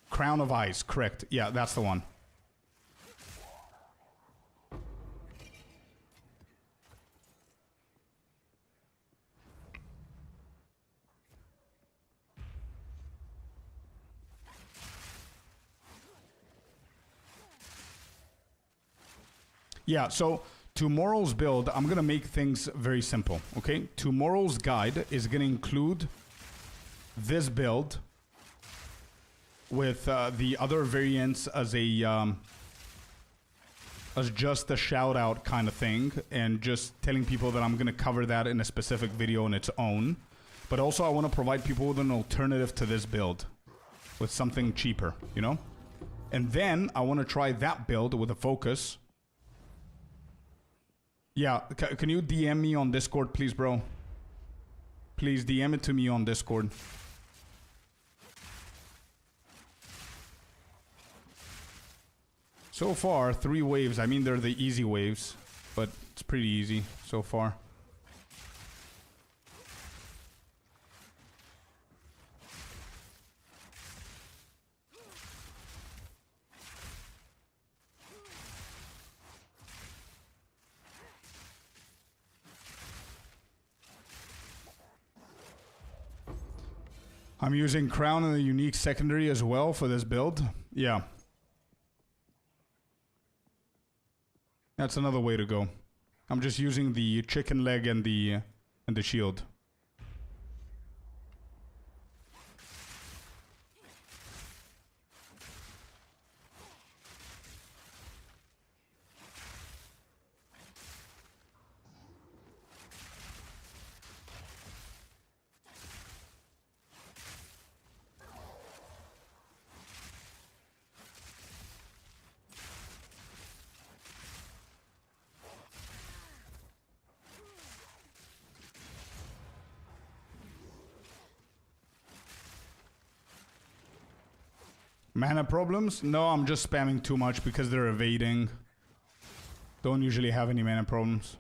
Speaker 1: Crown of Ice, correct. Yeah, that's the one. Yeah, so tomorrow's build, I'm going to make things very simple, okay? Tomorrow's guide is going to include this build with the other variants as a as just a shout out kind of thing, and just telling people that I'm going to cover that in a specific video on its own. But also I want to provide people with an alternative to this build with something cheaper, you know? And then I want to try that build with a focus. Yeah, can you DM me on Discord, please, bro? Please DM it to me on Discord. So far, 3 waves. I mean, they're the easy waves, but it's pretty easy so far. I'm using Crown and the unique secondary as well for this build. Yeah. That's another way to go. I'm just using the chicken leg and the shield. Mana problems? No, I'm just spamming too much because they're evading. Don't usually have any mana problems.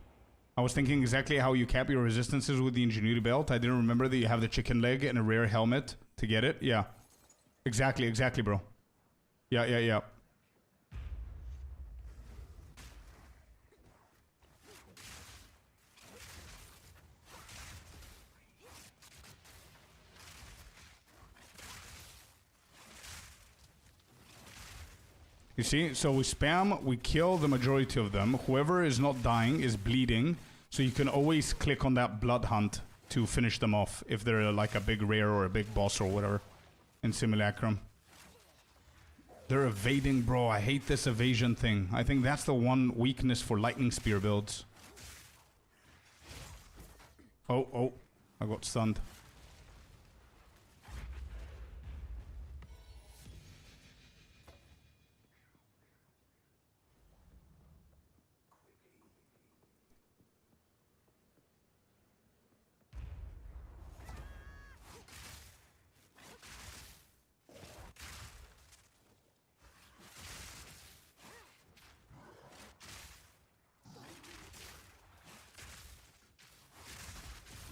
Speaker 1: I was thinking exactly how you cap your resistances with the Ingenuity Belt. I didn't remember that you have the chicken leg and a rare helmet to get it. Yeah. Exactly, bro. Yeah. You see, so we spam, we kill the majority of them. Whoever is not dying is bleeding, so you can always click on that blood hunt to finish them off if they're like a big rare or a big boss or whatever in Simulacrum. They're evading, bro. I hate this evasion thing. I think that's the one weakness for Lightning Spear builds. Oh, I got stunned.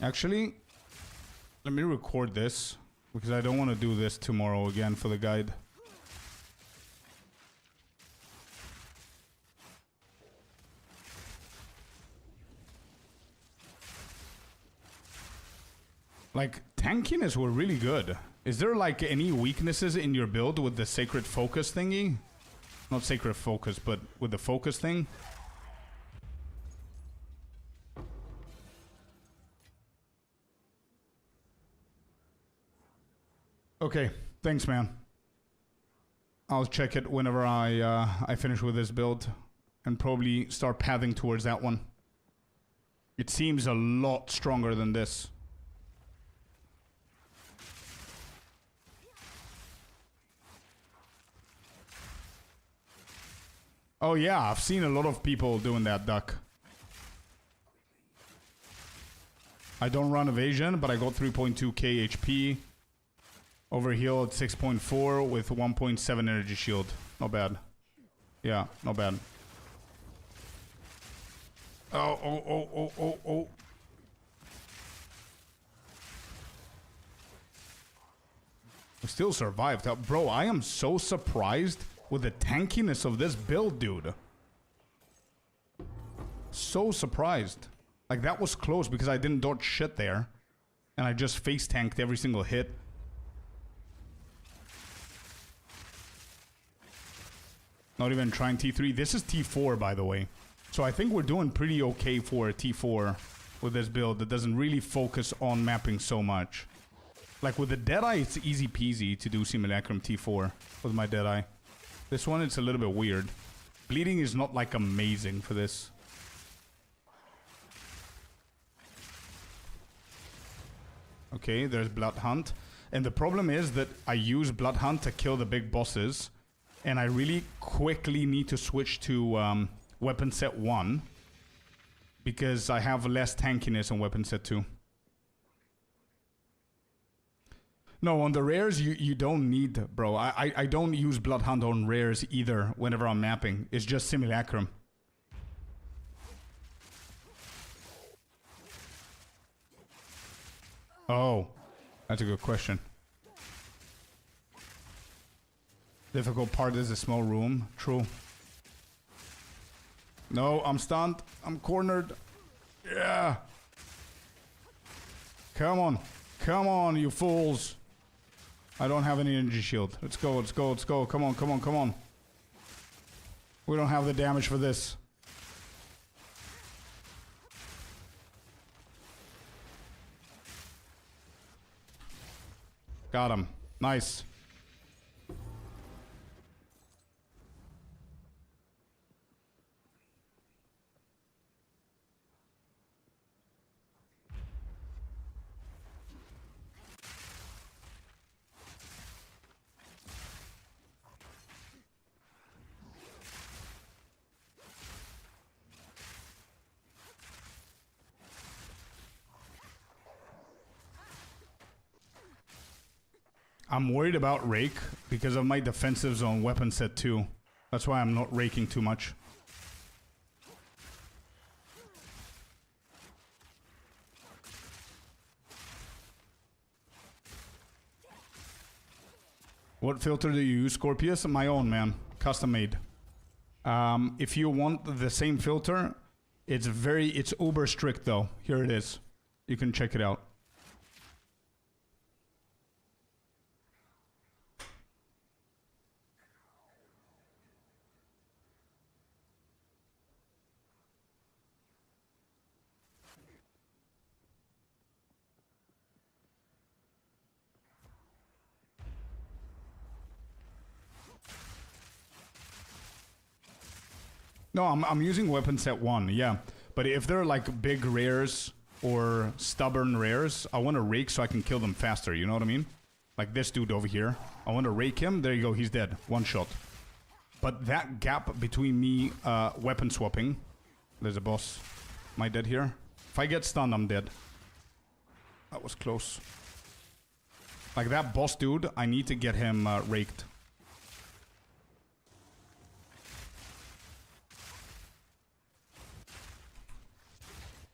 Speaker 1: Actually, let me record this because I don't want to do this tomorrow again for the guide. Like, tankiness were really good. Is there like any weaknesses in your build with the sacred focus thingy? Not sacred focus, but with the focus thing? Okay, thanks, man. I'll check it whenever I finish with this build. And probably start pathing towards that one. It seems a lot stronger than this. Oh yeah, I've seen a lot of people doing that, Duck. I don't run evasion, but I got 3.2k HP. Overheal at 6.4 with 1.7 energy shield. Not bad. Yeah, not bad. Oh. We still survived. Bro, I am so surprised with the tankiness of this build, dude. So surprised. Like, that was close because I didn't dodge shit there. And I just face tanked every single hit. Not even trying T3. This is T4, by the way. So I think we're doing pretty okay for T4 with this build that doesn't really focus on mapping so much. Like with the Deadeye, it's easy peasy to do Simulacrum T4 with my Deadeye. This one, it's a little bit weird. Bleeding is not like amazing for this. Okay, there's Blood Hunt. And the problem is that I use Blood Hunt to kill the big bosses. And I really quickly need to switch to weapon set 1. Because I have less tankiness on weapon set 2. No, on the rares, you don't need, bro. I don't use Blood Hunt on rares either whenever I'm mapping. It's just Simulacrum. Oh, that's a good question. Difficult part is a small room. True. No, I'm stunned. I'm cornered. Yeah. Come on. Come on, you fools. I don't have any energy shield. Let's go, let's go, let's go. Come on, come on, come on. We don't have the damage for this. Got him. Nice. I'm worried about rake because of my defensives on weapon set 2. That's why I'm not raking too much. What filter do you use, Scorpius? My own, man. Custom made. If you want the same filter, it's uber strict though. Here it is. You can check it out. No, I'm using weapon set 1, yeah. But if they're like big rares or stubborn rares, I want to rake so I can kill them faster, you know what I mean? Like this dude over here. I want to rake him, there you go, he's dead. One shot. But that gap between me weapon swapping... There's a boss. Am I dead here? If I get stunned, I'm dead. That was close. Like that boss dude, I need to get him raked.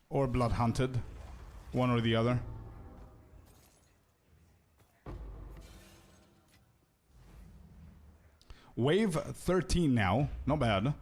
Speaker 1: Or blood hunted. One or the other. Wave 13 now. Not bad.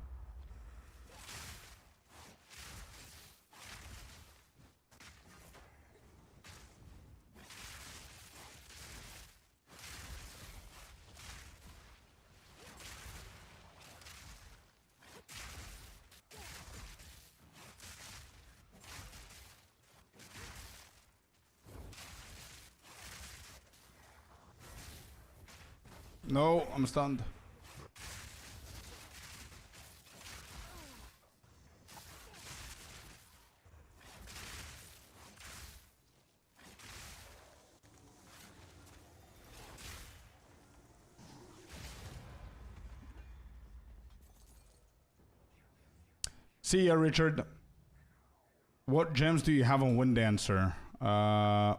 Speaker 1: No, I'm stunned. See ya, Richard. What gems do you have on Wind Dancer?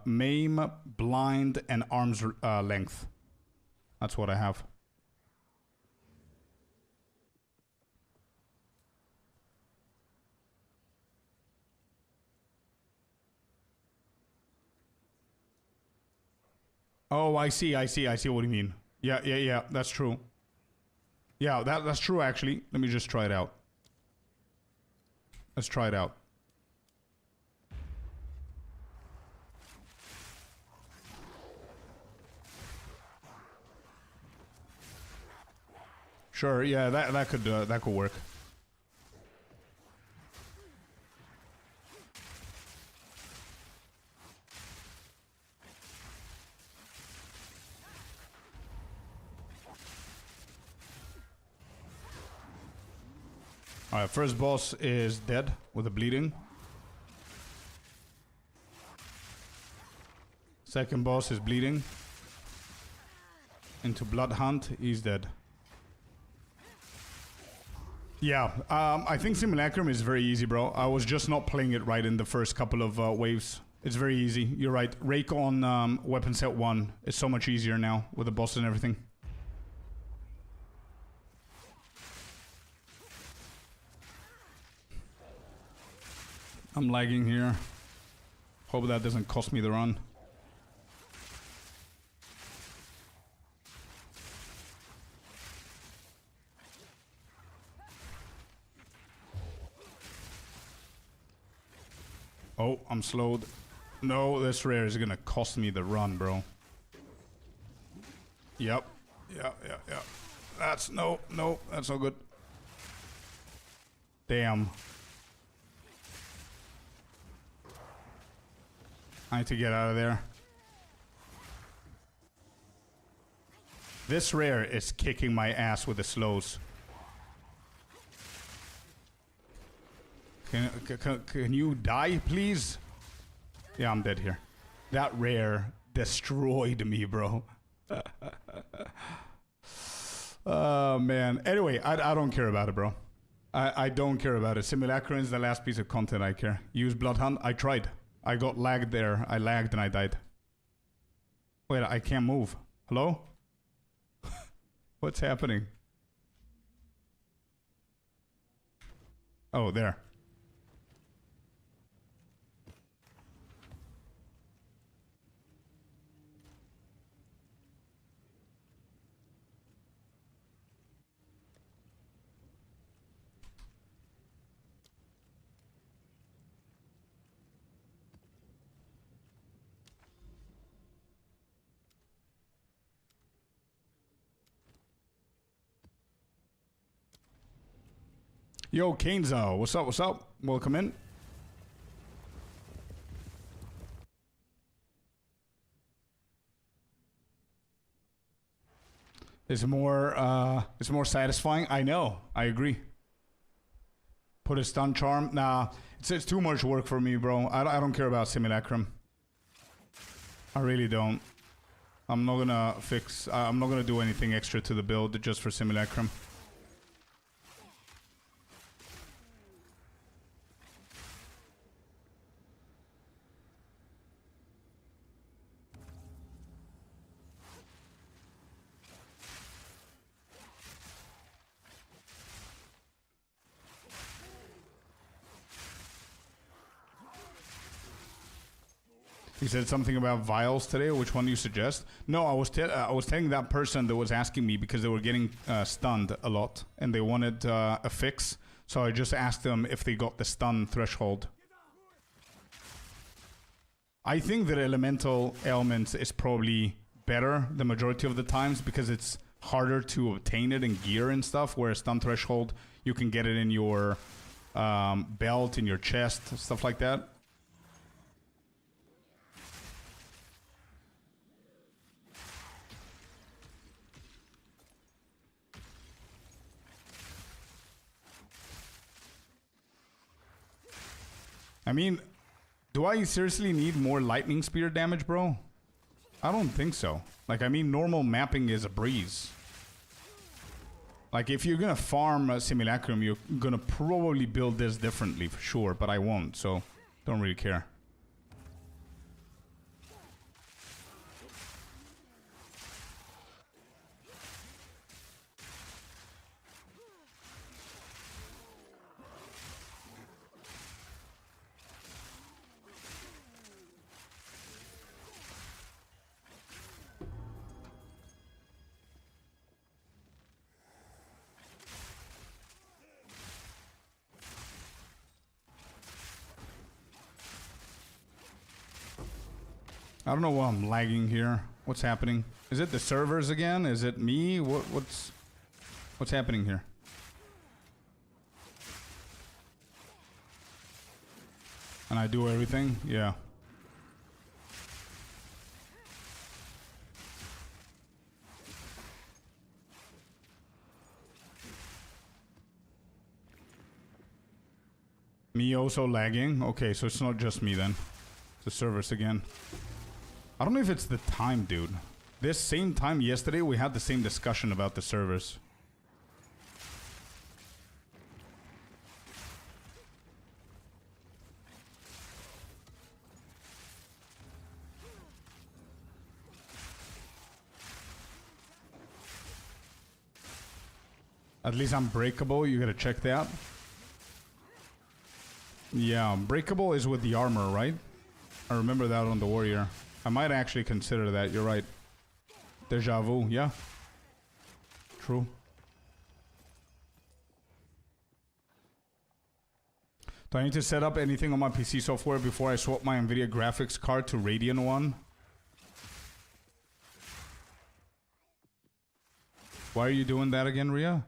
Speaker 1: Maim, Blind, and Arm's Length. That's what I have. Oh, I see what you mean. Yeah, that's true. Yeah, that's true, actually. Let me just try it out. Let's try it out. Sure, yeah, that could work. Alright, first boss is dead with a bleeding. Second boss is bleeding. Into Blood Hunt, he's dead. Yeah, I think Simulacrum is very easy, bro. I was just not playing it right in the first couple of waves. It's very easy. You're right. Rake on weapon set 1 is so much easier now with the boss and everything. I'm lagging here. Hope that doesn't cost me the run. Oh, I'm slowed. No, this rare is gonna cost me the run, bro. Yep. Yeah. That's no, that's not good. Damn. I need to get out of there. This rare is kicking my ass with the slows. Can you die, please? Yeah, I'm dead here. That rare destroyed me, bro. Oh, man. Anyway, I don't care about it, bro. I don't care about it. Simulacrum is the last piece of content I care. Use Blood Hunt. I tried. I got lagged there. I lagged and I died. Wait, I can't move. Hello? What's happening? Oh, there. Yo, Kanezo, what's up? Welcome in. It's more satisfying. I know, I agree. Put a stun charm. Nah, it's too much work for me, bro. I don't care about Simulacrum. I really don't. I'm not gonna do anything extra to the build just for Simulacrum. He said something about vials today. Which one do you suggest? No, I was telling that person that was asking me because they were getting stunned a lot and they wanted a fix. So I just asked them if they got the stun threshold. I think that elemental elements is probably better the majority of the times because it's harder to obtain it in gear and stuff. Whereas stun threshold, you can get it in your belt, in your chest, stuff like that. I mean, do I seriously need more lightning spear damage, bro? I don't think so. Like, I mean, normal mapping is a breeze. Like, if you're gonna farm a Simulacrum, you're gonna probably build this differently for sure, but I won't, so don't really care. I don't know why I'm lagging here. What's happening? Is it the servers again? Is it me? What's happening here? And I do everything? Yeah. Me also lagging? Okay, so it's not just me then. It's the servers again. I don't know if it's the time, dude. This same time yesterday, we had the same discussion about the servers. At least I'm breakable. You gotta check that. Yeah, breakable is with the armor, right? I remember that on the warrior. I might actually consider that. You're right. Deja vu, yeah. True. Do I need to set up anything on my PC software before I swap my NVIDIA graphics card to Radeon one? Why are you doing that again, Ria?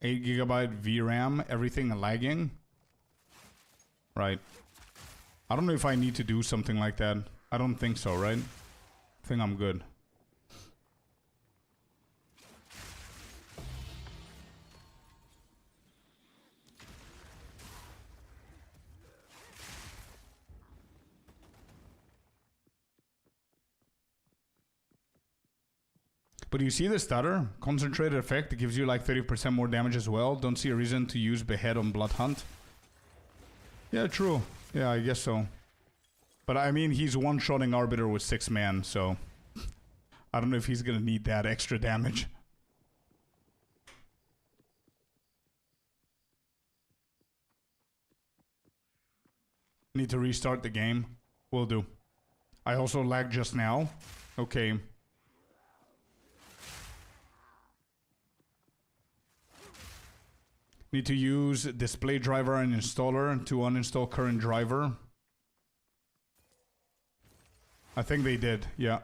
Speaker 1: Eight gigabyte VRAM, everything lagging. Right. I don't know if I need to do something like that. I don't think so, right? I think I'm good. But you see the stutter? Concentrated effect, it gives you like 30% more damage as well. Don't see a reason to use Behead on Blood Hunt. Yeah, true. Yeah, I guess so. But I mean, he's one-shotting Arbiter with 6 man, so... I don't know if he's gonna need that extra damage. Need to restart the game? Will do. I also lagged just now. Okay. Need to use display driver and installer to uninstall current driver. I think they did, yeah.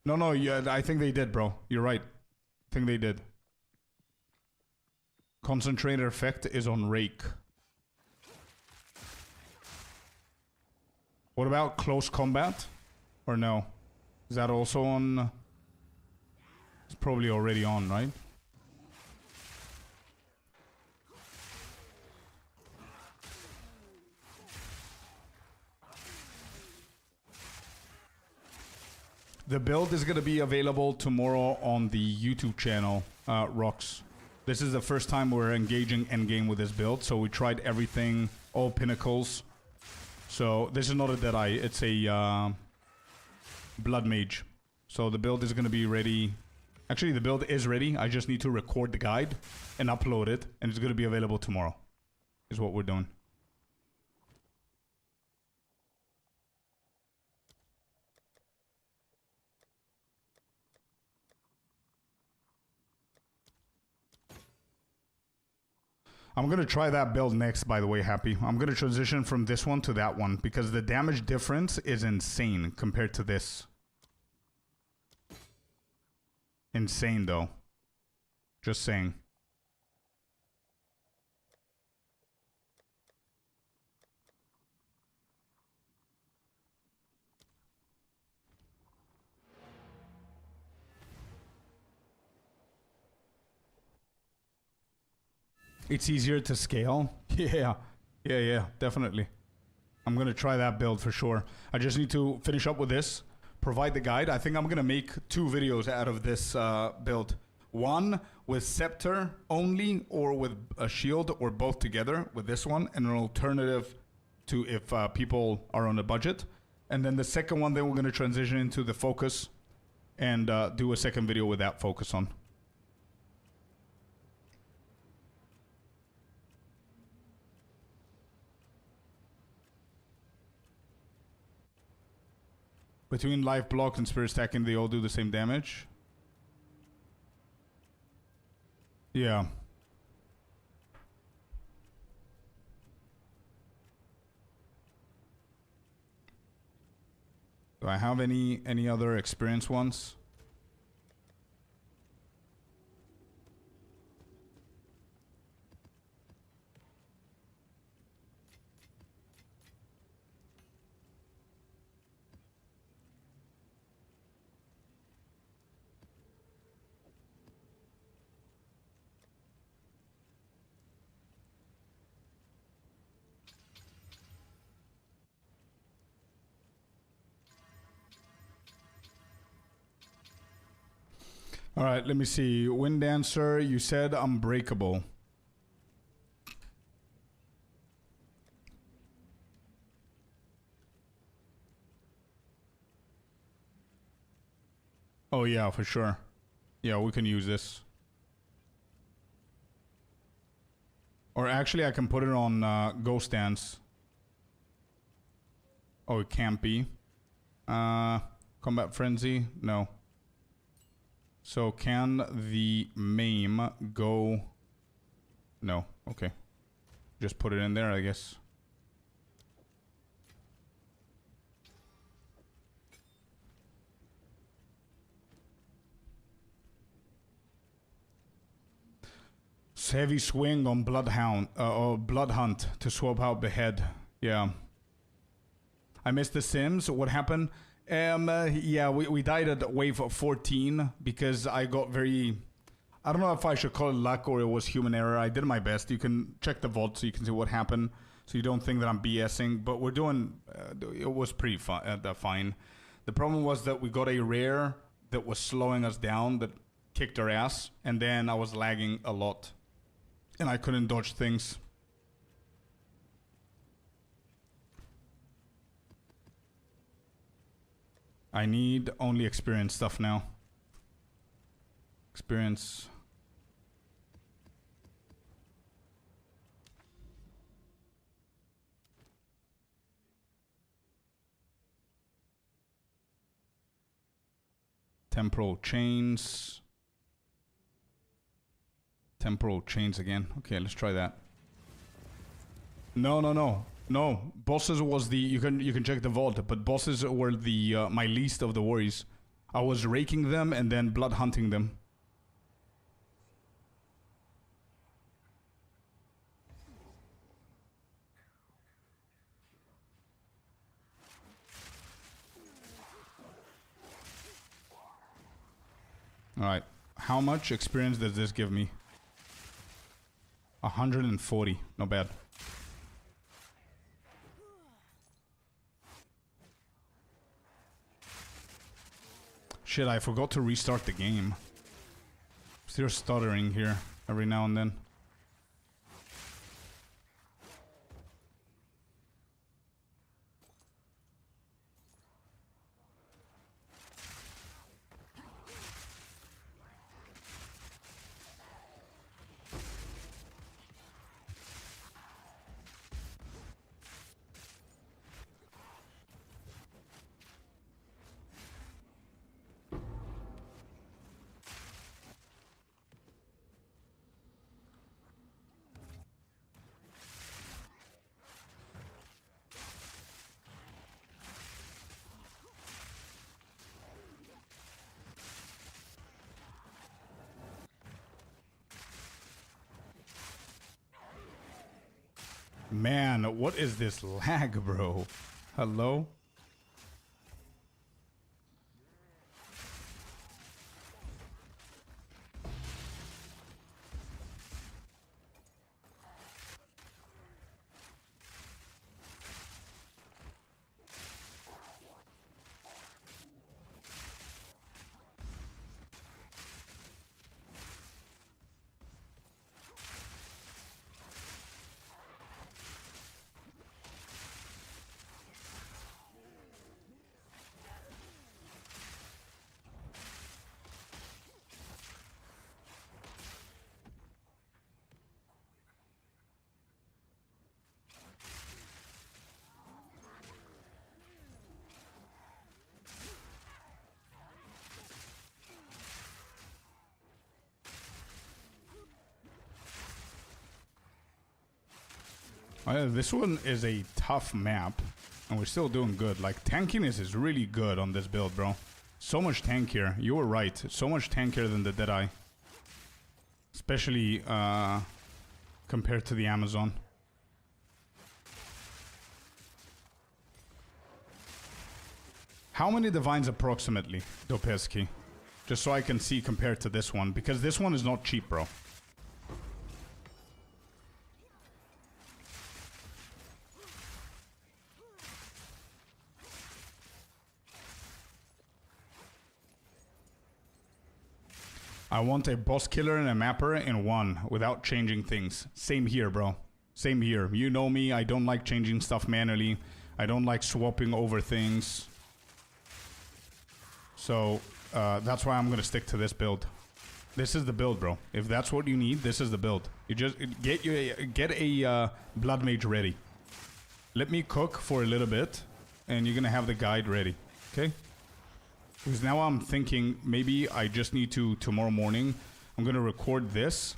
Speaker 1: No, yeah, I think they did, bro. You're right. I think they did. Concentrator effect is on Rake. What about close combat? Or no? Is that also on? It's probably already on, right? The build is going to be available tomorrow on the YouTube channel, Rocks. This is the first time we're engaging Endgame with this build, so we tried everything, all pinnacles. So this is not a Deadeye, it's a Blood Mage. So the build is going to be ready. Actually, the build is ready. I just need to record the guide and upload it, and it's going to be available tomorrow, is what we're doing. I'm going to try that build next, by the way, Happy. I'm going to transition from this one to that one because the damage difference is insane compared to this. Insane, though. Just saying. It's easier to scale. Yeah, definitely. I'm gonna try that build for sure. I just need to finish up with this, provide the guide. I think I'm gonna make 2 videos out of this build. One with scepter only, or with a shield, or both together with this one, and an alternative to if people are on a budget. And then the second one, then we're gonna transition into the focus and do a second video with that focus on. Between life block and spirit stacking, they all do the same damage. Yeah. Do I have any other experience ones? All right, let me see. Wind Dancer, you said unbreakable. Oh yeah, for sure. Yeah, we can use this. Or actually, I can put it on Ghost Dance. Oh, it can't be. Combat Frenzy? No. So can the MAME go... No, okay. Just put it in there, I guess. Heavy swing on Bloodhound, or Blood Hunt to swap out Behead. Yeah. I missed the Sims. What happened? Yeah, we died at wave 14 because I got very... I don't know if I should call it luck or it was human error. I did my best. You can check the VOD so you can see what happened. So you don't think that I'm BSing. But we're doing... it was pretty fine. The problem was that we got a rare that was slowing us down, that kicked our ass. And then I was lagging a lot. And I couldn't dodge things. I need only experience stuff now. Experience. Temporal chains. Temporal chains again. Okay, let's try that. No. Bosses was the... You can check the vault, but bosses were the my least of the worries. I was raking them and then blood hunting them. Alright. How much experience does this give me? 140. Not bad. Shit, I forgot to restart the game. Still stuttering here every now and then. Man, what is this lag, bro? Hello? This one is a tough map, and we're still doing good. Like, tankiness is really good on this build, bro. So much tankier. You were right. So much tankier than the Deadeye. Especially compared to the Amazon. How many divines approximately, Dopeski? Just so I can see compared to this one. Because this one is not cheap, bro. I want a boss killer and a mapper in one without changing things. Same here, bro. Same here. You know me, I don't like changing stuff manually. I don't like swapping over things. So, that's why I'm gonna stick to this build. This is the build, bro. If that's what you need, this is the build. You just get a blood mage ready. Let me cook for a little bit, and you're gonna have the guide ready, okay? Because now I'm thinking maybe I just need to, tomorrow morning, I'm going to record this.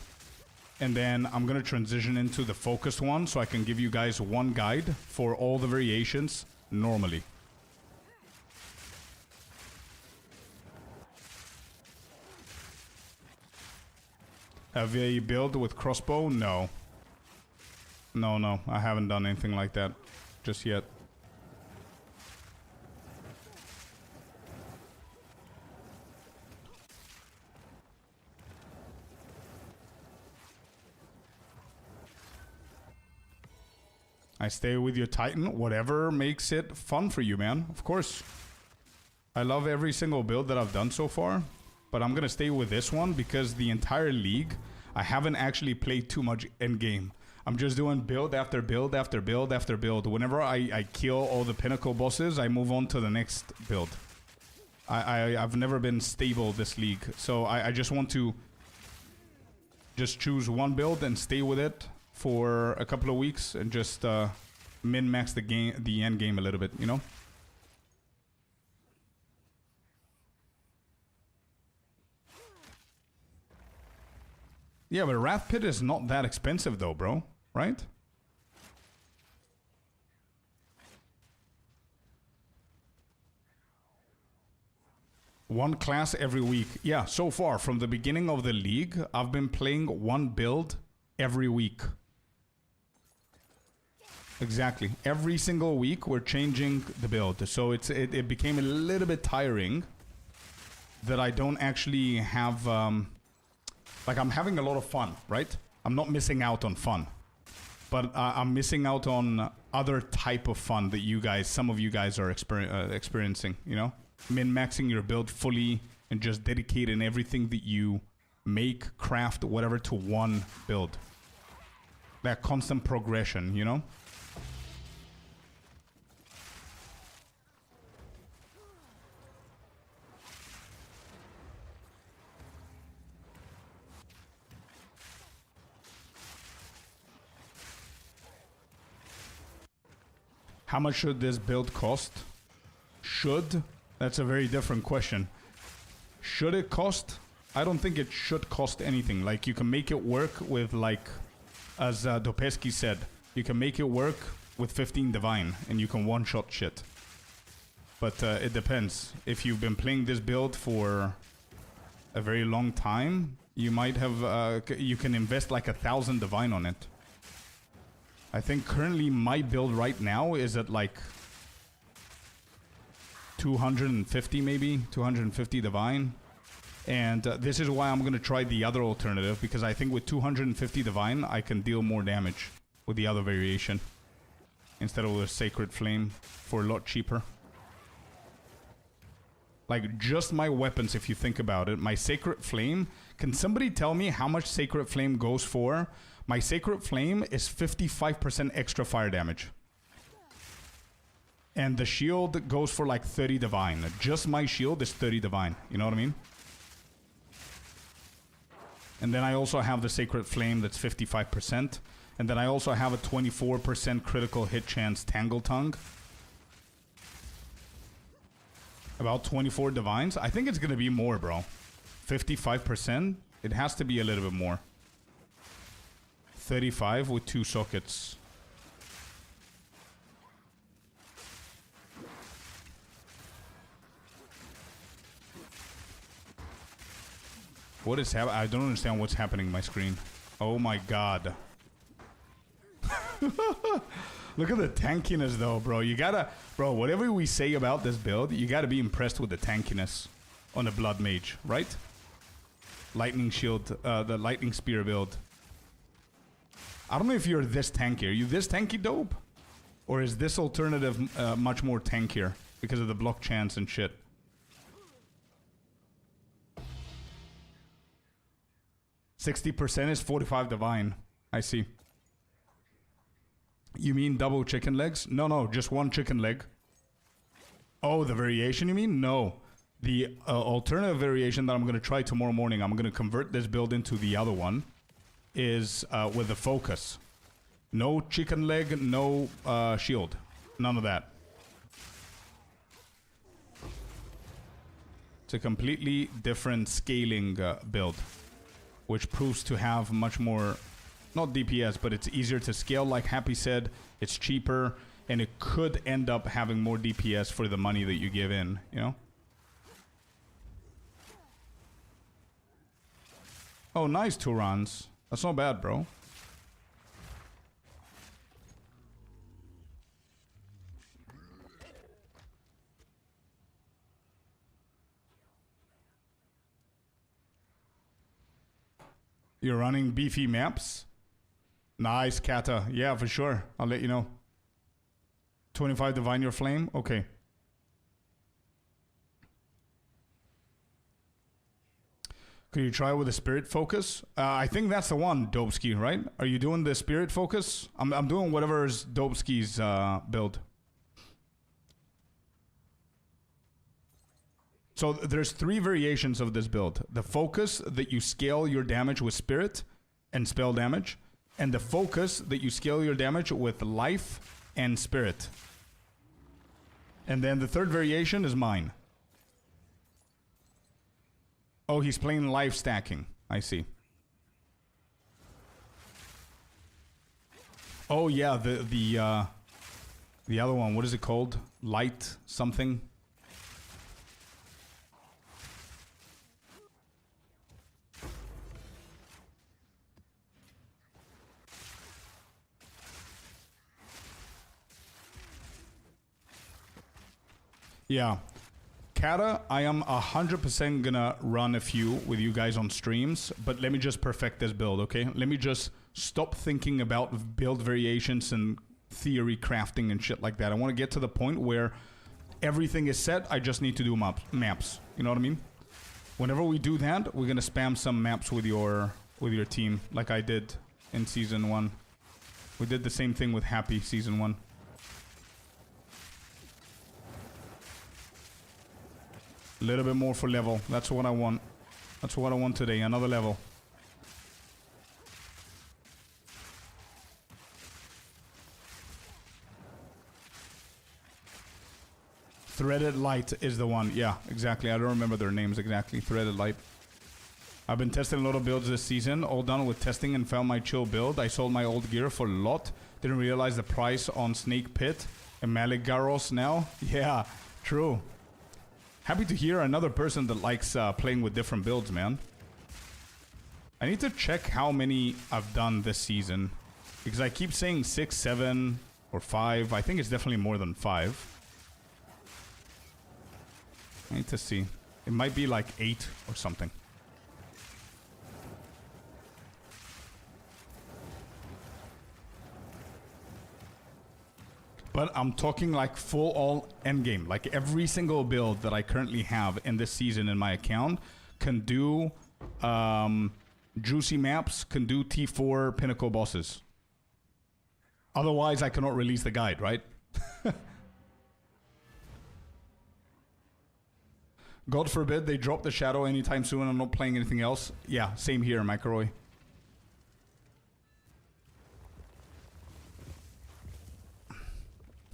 Speaker 1: And then I'm going to transition into the focused one so I can give you guys one guide for all the variations normally. Have you built with crossbow? No. No, I haven't done anything like that just yet. I stay with your Titan, whatever makes it fun for you, man. Of course. I love every single build that I've done so far. But I'm going to stay with this one because the entire league, I haven't actually played too much endgame. I'm just doing build after build after build after build. Whenever I kill all the pinnacle bosses, I move on to the next build. I've never been stable this league. So I just want to just choose one build and stay with it for a couple of weeks and just min-max the end game a little bit, you know? Yeah, but Wrath Pit is not that expensive though, bro. Right? One class every week. Yeah, so far, from the beginning of the league, I've been playing one build every week. Exactly. Every single week we're changing the build. So it became a little bit tiring that I don't actually have like I'm having a lot of fun, right? I'm not missing out on fun. But I'm missing out on other type of fun that you guys, some of you guys are experiencing, you know? Min-maxing your build fully and just dedicating everything that you make, craft, whatever to one build. That constant progression, you know? How much should this build cost? Should? That's a very different question. Should it cost? I don't think it should cost anything. Like, you can make it work with, like, as Dopeski said, you can make it work with 15 divine and you can one-shot shit. But it depends. If you've been playing this build for a very long time, you might have, you can invest like 1,000 divine on it. I think currently my build right now is at like 250 maybe, 250 divine. And this is why I'm going to try the other alternative, because I think with 250 divine I can deal more damage with the other variation instead of with Sacred Flame for a lot cheaper. Like, just my weapons, if you think about it, my Sacred Flame, can somebody tell me how much Sacred Flame goes for? My Sacred Flame is 55% extra fire damage. And the shield goes for like 30 divine. Just my shield is 30 divine. You know what I mean? And then I also have the Sacred Flame that's 55%. And then I also have a 24% critical hit chance Tangle Tongue. About 24 divines. I think it's going to be more, bro. 55%. It has to be a little bit more. 35 with 2 sockets. What is happening? I don't understand what's happening on my screen. Oh my god. Look at the tankiness though, bro. You gotta... Bro, whatever we say about this build, you gotta be impressed with the tankiness on the Blood Mage, right? Lightning Shield, the Lightning Spear build. I don't know if you're this tanky. Are you this tanky, dope? Or is this alternative much more tankier because of the block chance and shit? %60 is 45 divine. I see. You mean double chicken legs? No, just one chicken leg. Oh, the variation you mean? No. The alternative variation that I'm going to try tomorrow morning, I'm going to convert this build into the other one, is with the focus. No chicken leg, no shield. None of that. It's a completely different scaling build, which proves to have much more, not DPS, but it's easier to scale, like Happy said. It's cheaper, and it could end up having more DPS for the money that you give in, you know? Oh, nice, Turans. That's not bad, bro. You're running beefy maps? Nice, Kata. Yeah, for sure. I'll let you know. 25 Divine Your Flame? Okay. Could you try with a Spirit Focus? I think that's the one, Dopeski, right? Are you doing the Spirit Focus? I'm doing whatever is Dopeski's build. So there's 3 variations of this build. The Focus, that you scale your damage with Spirit and spell damage. And the Focus, that you scale your damage with Life and Spirit. And then the 3rd variation is mine. Oh, he's playing life stacking. I see. Oh yeah, the other one. What is it called? Light something. Yeah. Kata, I am 100% gonna run a few with you guys on streams, but let me just perfect this build, okay? Let me just stop thinking about build variations and theory crafting and shit like that. I want to get to the point where everything is set. I just need to do maps. You know what I mean? Whenever we do that, we're gonna spam some maps with your team, like I did in season 1. We did the same thing with Happy season 1. A little bit more for level. That's what I want. That's what I want today. Another level. Threaded Light is the one. Yeah, exactly. I don't remember their names exactly. Threaded Light. I've been testing a lot of builds this season. All done with testing and found my chill build. I sold my old gear for a lot. Didn't realize the price on Snake Pit and Maligaros now. Yeah, true. Happy to hear another person that likes playing with different builds, man. I need to check how many I've done this season. Because I keep saying 6, 7, or 5. I think it's definitely more than 5. I need to see. It might be like 8 or something. But I'm talking like full all endgame. Like every single build that I currently have in this season in my account can do juicy maps, can do T4 pinnacle bosses. Otherwise, I cannot release the guide, right? God forbid they drop the shadow anytime soon and I'm not playing anything else. Yeah, same here, Microy.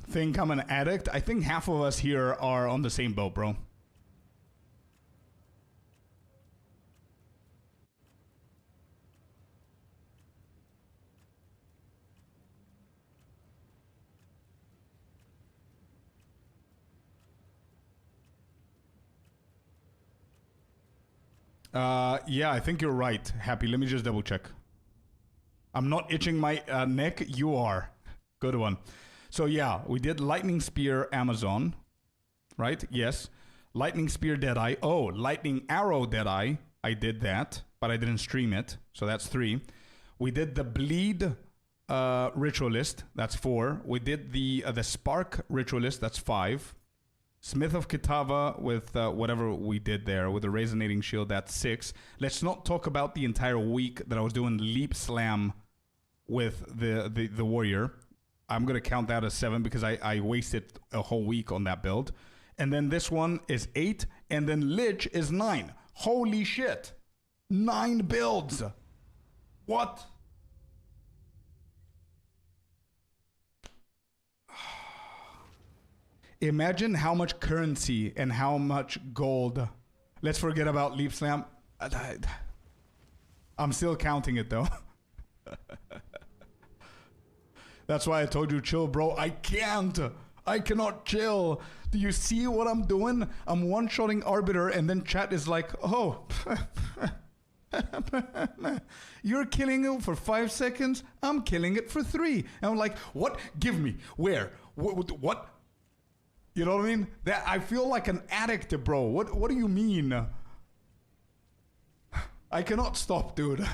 Speaker 1: Think I'm an addict? I think half of us here are on the same boat, bro. Yeah, I think you're right. Happy, let me just double check. I'm not itching my neck. You are. Good one. So yeah, we did Lightning Spear Amazon, right? Yes. Lightning Spear Deadeye. Oh, Lightning Arrow Deadeye. I did that, but I didn't stream it. So that's 3. We did the Bleed Ritualist. That's 4. We did the Spark Ritualist. That's 5. Smith of Kitava with whatever we did there with the Resonating Shield. That's 6. Let's not talk about the entire week that I was doing Leap Slam with the Warrior. I'm going to count that as 7 because I wasted a whole week on that build. And then this one is 8. And then Lich is 9. Holy shit. 9 builds. What? Imagine how much currency and how much gold. Let's forget about Leap Slam. I'm still counting it though. That's why I told you chill, bro. I can't. I cannot chill. Do you see what I'm doing? I'm one-shotting Arbiter and then chat is like, oh. You're killing it for 5 seconds. I'm killing it for 3. And I'm like, what? Give me. Where? What? You know what I mean? That I feel like an addict, bro. What do you mean? I cannot stop, dude.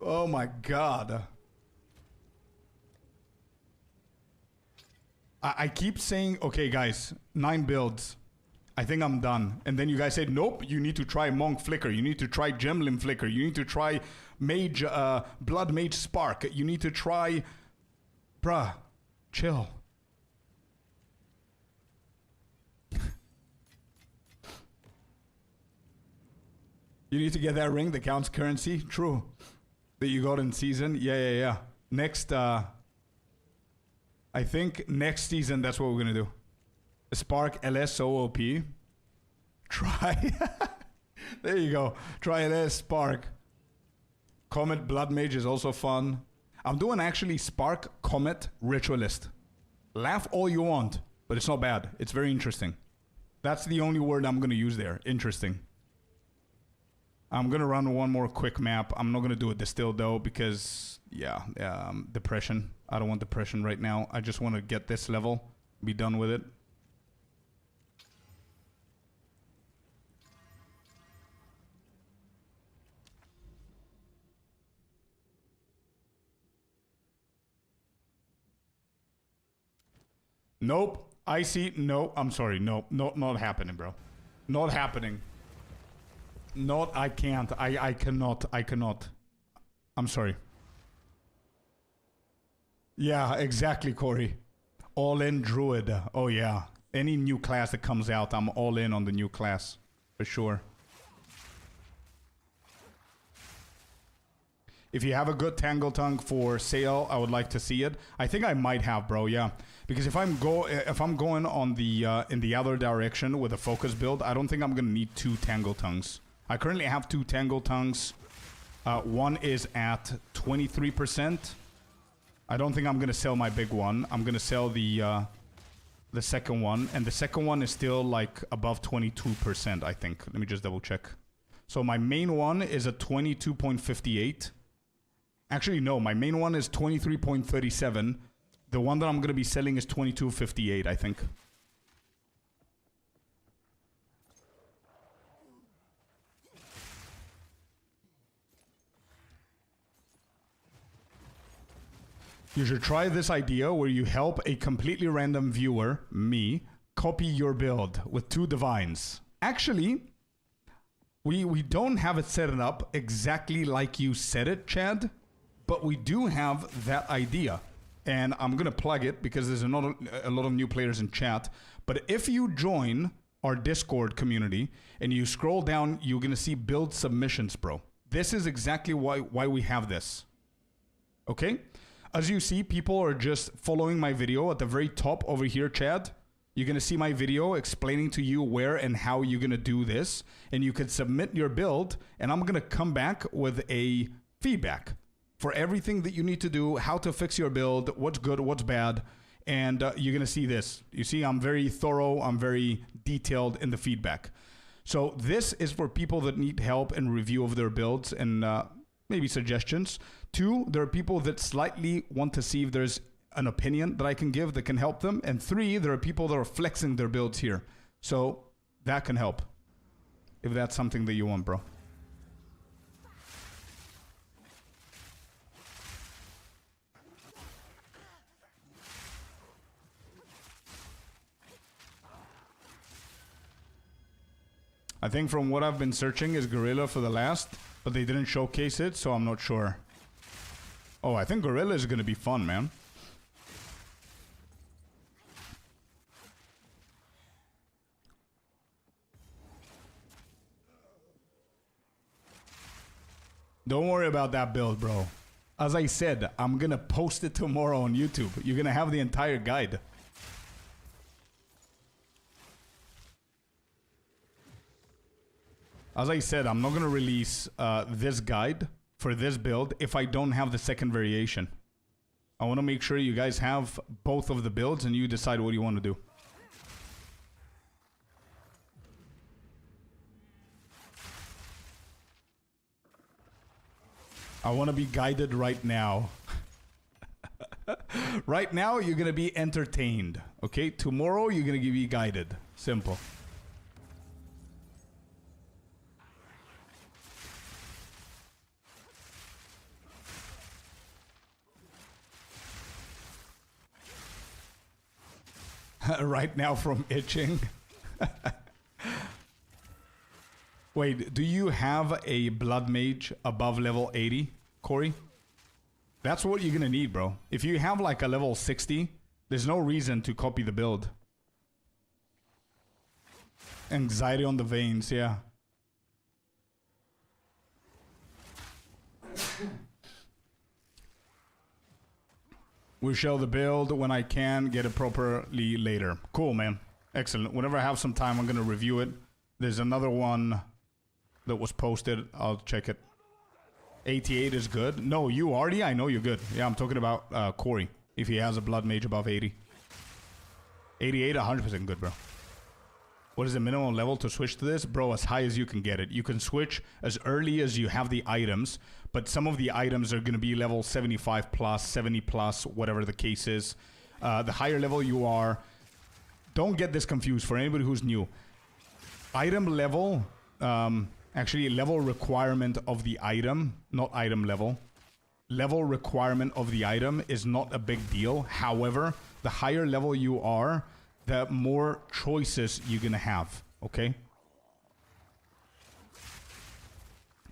Speaker 1: Oh my god. I keep saying, okay, guys, 9 builds. I think I'm done. And then you guys say, nope, you need to try Monk Flicker. You need to try Gemlim Flicker. You need to try Mage, Blood Mage Spark. You need to try... Bruh, chill. You need to get that ring that counts currency. True. That you got in season. Yeah. Next, I think next season, that's what we're going to do. Spark LS OOP. Try. There you go. Try LS Spark. Comet Blood Mage is also fun. I'm doing actually Spark Comet Ritualist. Laugh all you want, but it's not bad. It's very interesting. That's the only word I'm going to use there. Interesting. I'm going to run one more quick map. I'm not going to do a distill though because, yeah, depression. I don't want depression right now. I just want to get this level, be done with it. Nope. I see. No, I'm sorry. No, not happening, bro. Not happening. Not, I can't. I cannot. I cannot. I'm sorry. Yeah, exactly, Corey. All in Druid. Oh, yeah. Any new class that comes out, I'm all in on the new class. For sure. If you have a good Tangle Tongue for sale, I would like to see it. I think I might have, bro, yeah. Because if I'm going on the in the other direction with a focus build, I don't think I'm gonna need 2 Tangle Tongues. I currently have 2 Tangle Tongues. One is at 23%. I don't think I'm gonna sell my big one. I'm gonna sell the second one, and the second one is still like above 22%, I think. Let me just double check. So my main one is at 22.58. Actually, no, my main one is 23.37. The one that I'm gonna be selling is 22.58, I think. You should try this idea where you help a completely random viewer, me, copy your build with 2 divines. Actually, we don't have it set up exactly like you said it, Chad, but we do have that idea. And I'm going to plug it because there's a lot of new players in chat. But if you join our Discord community and you scroll down, you're going to see build submissions, bro. This is exactly why we have this. Okay? As you see, people are just following my video at the very top over here, Chad. You're going to see my video explaining to you where and how you're going to do this. And you can submit your build, and I'm going to come back with a feedback for everything that you need to do, how to fix your build, what's good, what's bad. And you're going to see this. You see, I'm very thorough. I'm very detailed in the feedback. So this is for people that need help and review of their builds and maybe suggestions. 2, there are people that slightly want to see if there's an opinion that I can give that can help them. And 3, there are people that are flexing their builds here. So that can help if that's something that you want, bro. I think from what I've been searching is Gorilla for the last, but they didn't showcase it, so I'm not sure. Oh, I think Gorilla is going to be fun, man. Don't worry about that build, bro. As I said, I'm going to post it tomorrow on YouTube. You're going to have the entire guide. As I said, I'm not going to release this guide for this build if I don't have the second variation. I want to make sure you guys have both of the builds and you decide what you want to do. I want to be guided right now. Right now, you're going to be entertained. Okay? Tomorrow, you're going to be guided. Simple. Right now from itching. Wait, do you have a blood mage above level 80, Corey? That's what you're gonna need, bro. If you have like a level 60, there's no reason to copy the build. Anxiety on the veins, yeah. We show the build when I can get it properly later. Cool, man. Excellent. Whenever I have some time, I'm going to review it. There's another one that was posted. I'll check it. 88 is good. No, you already? I know you're good. Yeah, I'm talking about Corey. If he has a blood mage above 80. 88, 100% good, bro. What is the minimum level to switch to this? Bro, as high as you can get it. You can switch as early as you have the items, but some of the items are going to be level 75 plus, 70 plus, whatever the case is. The higher level you are, don't get this confused for anybody who's new. Item level, actually level requirement of the item, not item level. Level requirement of the item is not a big deal. However, the higher level you are, the more choices you're gonna have, okay?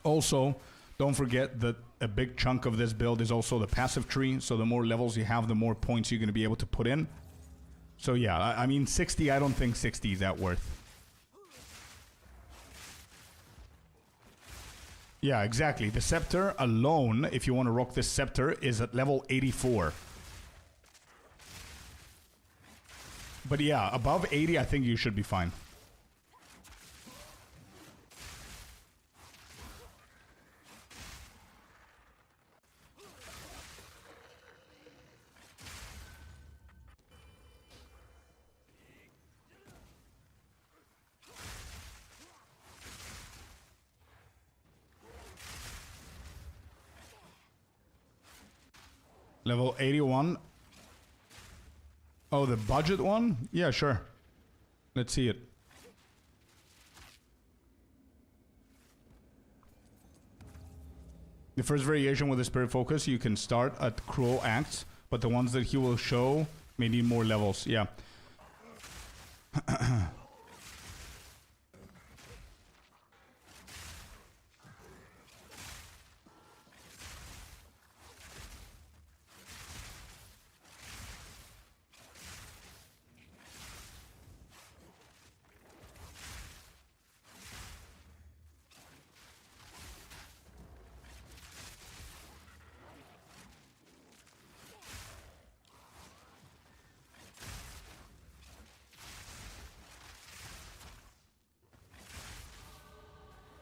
Speaker 1: Also, don't forget that a big chunk of this build is also the passive tree, so the more levels you have, the more points you're gonna be able to put in. So yeah, I mean 60, I don't think 60 is that worth. Yeah, exactly. The scepter alone, if you want to rock this scepter, is at level 84. But yeah, above 80, I think you should be fine. Level 81. Oh, the budget one? Yeah, sure. Let's see it. The first variation with the Spirit Focus, you can start at Cruel Acts, but the ones that he will show may need more levels. Yeah.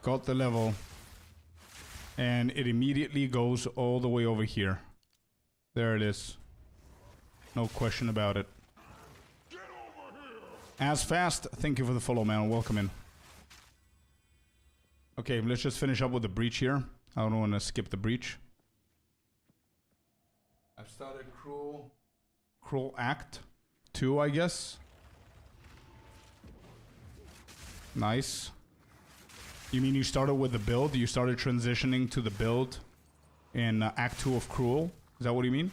Speaker 1: Got the level. And it immediately goes all the way over here. There it is. No question about it. As fast, thank you for the follow, man. Welcome in. Okay, let's just finish up with the breach here. I don't want to skip the breach. I've started Cruel Act 2, I guess. Nice. You mean you started with the build? You started transitioning to the build in Act 2 of Cruel? Is that what you mean?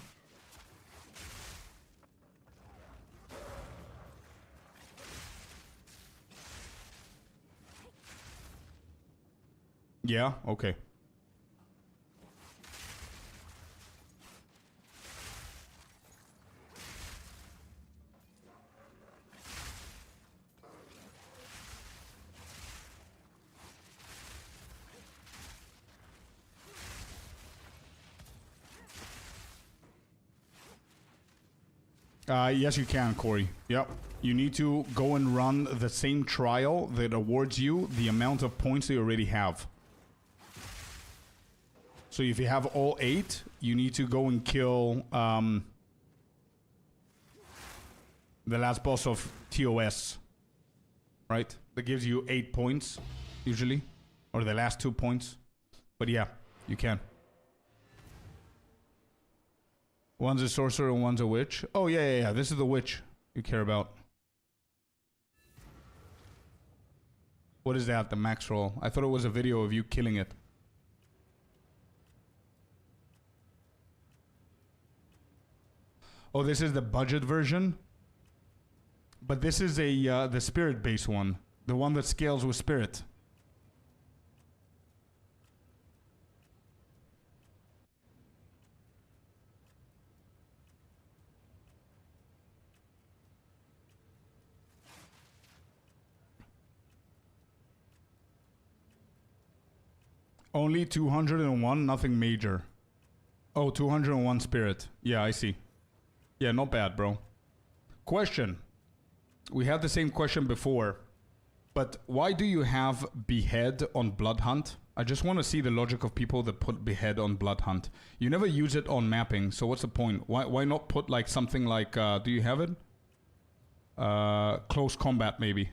Speaker 1: Yeah, okay. Yes, you can, Corey. Yep. You need to go and run the same trial that awards you the amount of points that you already have. So if you have all 8, you need to go and kill the last boss of TOS. Right? That gives you 8 points, usually. Or the last 2 points. But yeah, you can. One's a sorcerer and one's a witch. Oh, yeah. This is the witch you care about. What is that? The max roll. I thought it was a video of you killing it. Oh, this is the budget version? But this is a the spirit-based one. The one that scales with spirit. Only 201, nothing major. Oh, 201 spirit. Yeah, I see. Yeah, not bad, bro. Question. We had the same question before. But why do you have Behead on Blood Hunt? I just want to see the logic of people that put Behead on Blood Hunt. You never use it on mapping, so what's the point? Why not put like something like, do you have it? Close combat, maybe.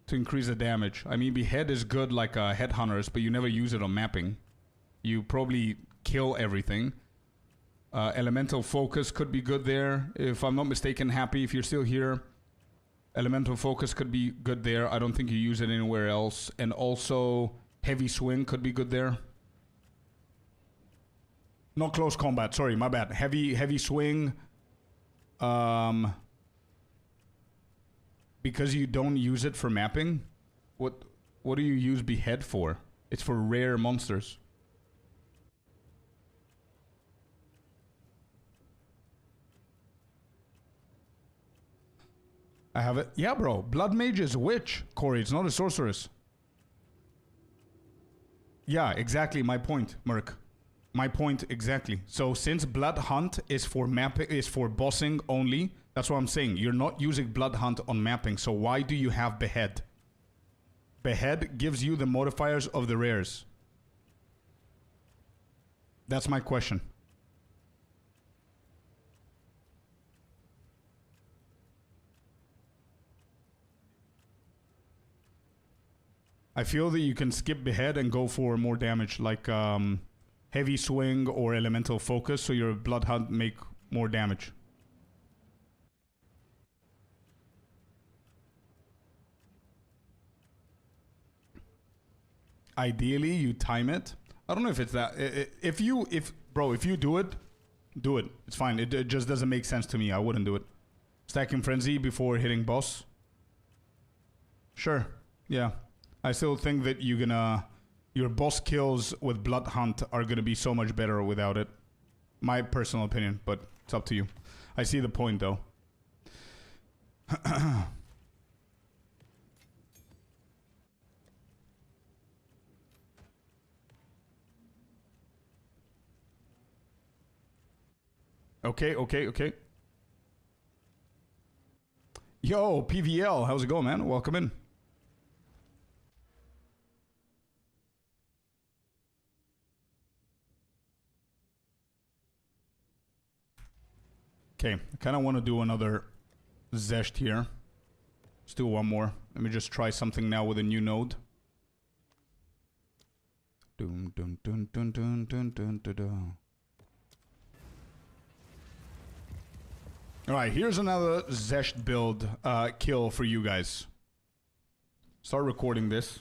Speaker 1: To increase the damage. I mean, Behead is good like Headhunters, but you never use it on mapping. You probably kill everything. Elemental Focus could be good there. If I'm not mistaken, Happy, if you're still here, Elemental Focus could be good there. I don't think you use it anywhere else. And also, Heavy Swing could be good there. Not Close Combat, sorry, my bad. Heavy Swing. Because you don't use it for mapping? What do you use Behead for? It's for rare monsters. I have it. Yeah, bro. Blood Mage is a witch, Corey. It's not a sorceress. Yeah, exactly my point, Merc. My point exactly. So since Blood Hunt is for mapping, is for bossing only, that's what I'm saying. You're not using Blood Hunt on mapping, so why do you have Behead? Behead gives you the modifiers of the rares. That's my question. I feel that you can skip Behead and go for more damage, like Heavy Swing or Elemental Focus, so your Blood Hunt make more damage. Ideally, you time it. I don't know if it's that. If you do it, do it. It's fine. It just doesn't make sense to me. I wouldn't do it. Stacking Frenzy before hitting boss. Sure. Yeah. I still think that your boss kills with Blood Hunt are gonna be so much better without it. My personal opinion, but it's up to you. I see the point though. Okay. Yo, PVL, how's it going, man? Welcome in. Okay, I kind of want to do another Zesht here. Let's do one more. Let me just try something now with a new node. Dun, dun, dun, dun, dun, dun, dun, dun, dun. All right, here's another Zesht build kill for you guys. Start recording this.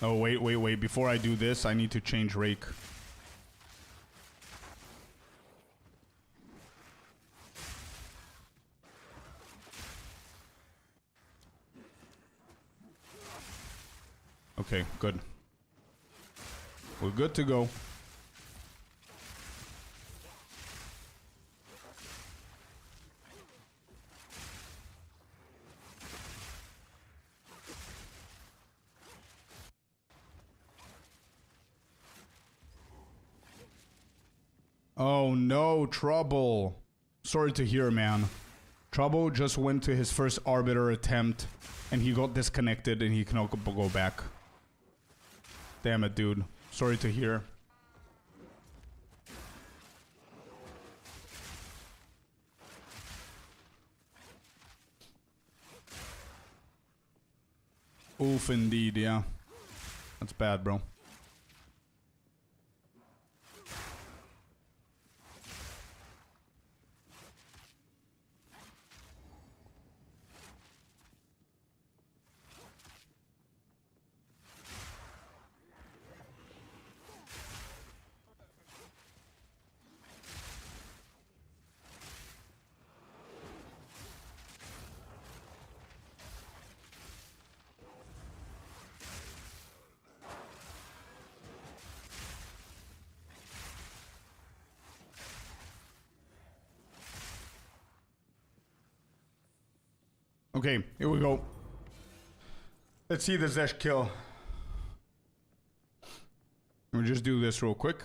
Speaker 1: Oh, wait. Before I do this, I need to change rake. Okay, good. We're good to go. Oh no, Trouble. Sorry to hear, man. Trouble just went to his first Arbiter attempt, and he got disconnected, and he cannot go back. Damn it, dude. Sorry to hear. Oof, indeed, yeah. That's bad, bro. Okay, here we go. Let's see the Zesh kill. We'll just do this real quick.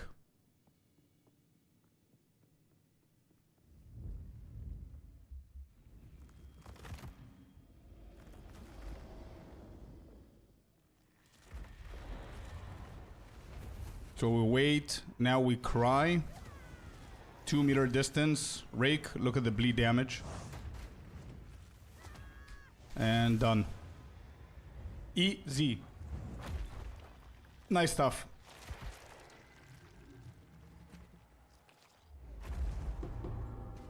Speaker 1: So we wait. Now we cry. 2 meter distance. Rake. Look at the bleed damage. And done. Easy. Nice stuff.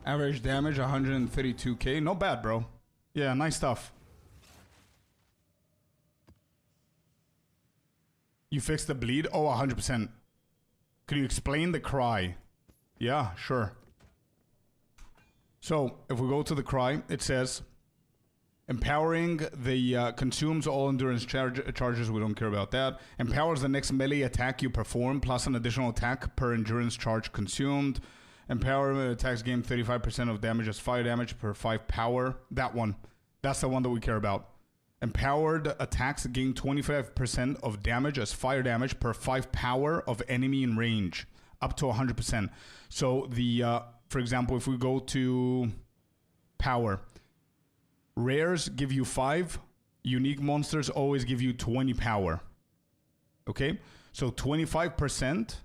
Speaker 1: Average damage 132k. Not bad, bro. Yeah, nice stuff. You fixed the bleed? Oh, 100%. Could you explain the cry? Yeah, sure. So, if we go to the cry, it says... Empowering the consumes all endurance charges. We don't care about that. Empowers the next melee attack you perform plus an additional attack per endurance charge consumed. Empower attacks gain 35% of damage as fire damage per 5 power. That one. That's the one that we care about. Empowered attacks gain 25% of damage as fire damage per 5 power of enemy in range. Up to 100%. So the, for example, if we go to power... Rares give you 5. Unique monsters always give you 20 power. Okay? So 25%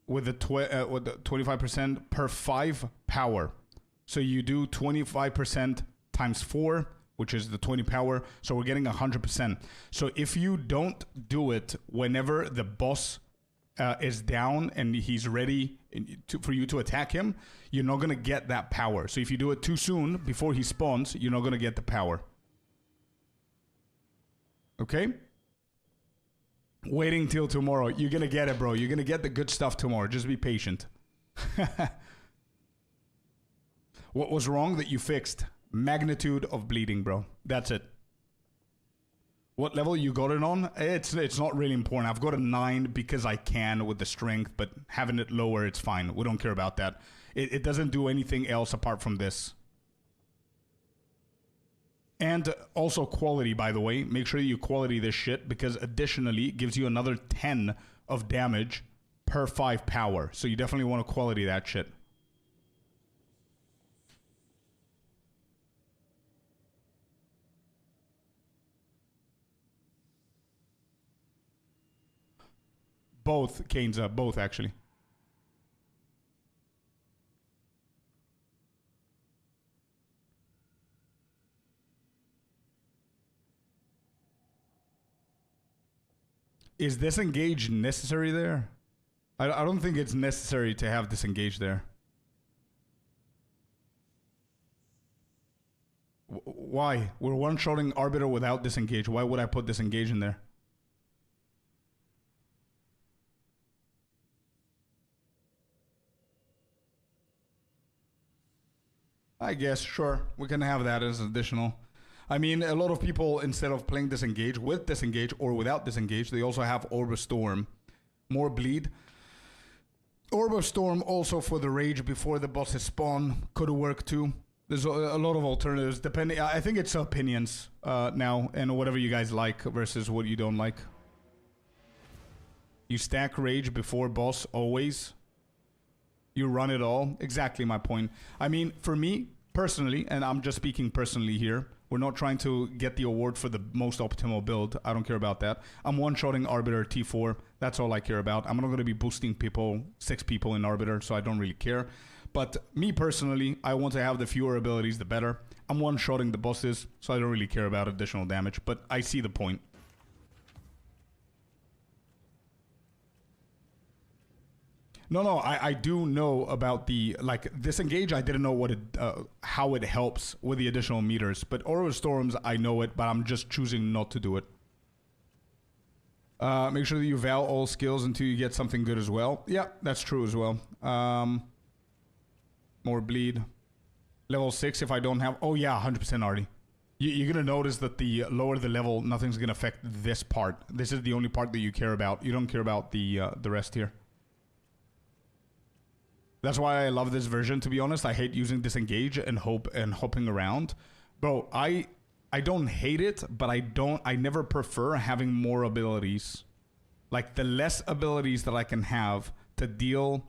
Speaker 1: with the 25% per 5 power. So you do 25% times 4, which is the 20 power. So we're getting 100%. So if you don't do it whenever the boss is down and he's ready for you to attack him, you're not going to get that power. So if you do it too soon, before he spawns, you're not going to get the power. Okay? Waiting till tomorrow. You're going to get it, bro. You're going to get the good stuff tomorrow. Just be patient. What was wrong that you fixed? Magnitude of bleeding, bro. That's it. What level you got it on? It's not really important. I've got a 9 because I can with the strength, but having it lower, it's fine. We don't care about that. It doesn't do anything else apart from this. And also quality, by the way. Make sure you quality this shit because additionally it gives you another 10 of damage per 5 power. So you definitely want to quality that shit. both, Kane's, both actually. Is disengage necessary there? I don't think it's necessary to have disengage there. Why? We're one-shotting Arbiter without disengage. Why would I put disengage in there? I guess, sure. We can have that as additional. I mean, a lot of people, instead of playing disengage with disengage or without disengage, they also have Orb of Storm. More bleed. Orb of Storm also for the rage before the bosses spawn. Could work too. There's a lot of alternatives. Depending, I think it's opinions now and whatever you guys like versus what you don't like. You stack rage before boss always. You run it all. Exactly my point. I mean, for me personally, and I'm just speaking personally here, we're not trying to get the award for the most optimal build. I don't care about that. I'm one-shotting Arbiter T4. That's all I care about. I'm not going to be boosting people, 6 people in Arbiter, so I don't really care. But me personally, I want to have the fewer abilities, the better. I'm one-shotting the bosses, so I don't really care about additional damage, but I see the point. No, I do know about the, like, disengage. I didn't know what it, how it helps with the additional meters. But Aura of Storms, I know it, but I'm just choosing not to do it. Make sure that you vow all skills until you get something good as well. Yeah, that's true as well. More bleed. Level 6 if I don't have... Oh yeah, 100% already. You're going to notice that the lower the level, nothing's going to affect this part. This is the only part that you care about. You don't care about the rest here. That's why I love this version, to be honest. I hate using disengage and hopping around. Bro, I don't hate it, but I never prefer having more abilities. Like, the less abilities that I can have to deal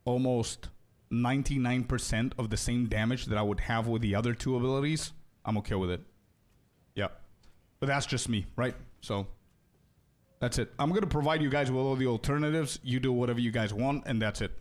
Speaker 1: almost 99% of the same damage that I would have with the other 2 abilities, I'm okay with it. Yeah. But that's just me, right? So, that's it. I'm going to provide you guys with all the alternatives. You do whatever you guys want, and that's it.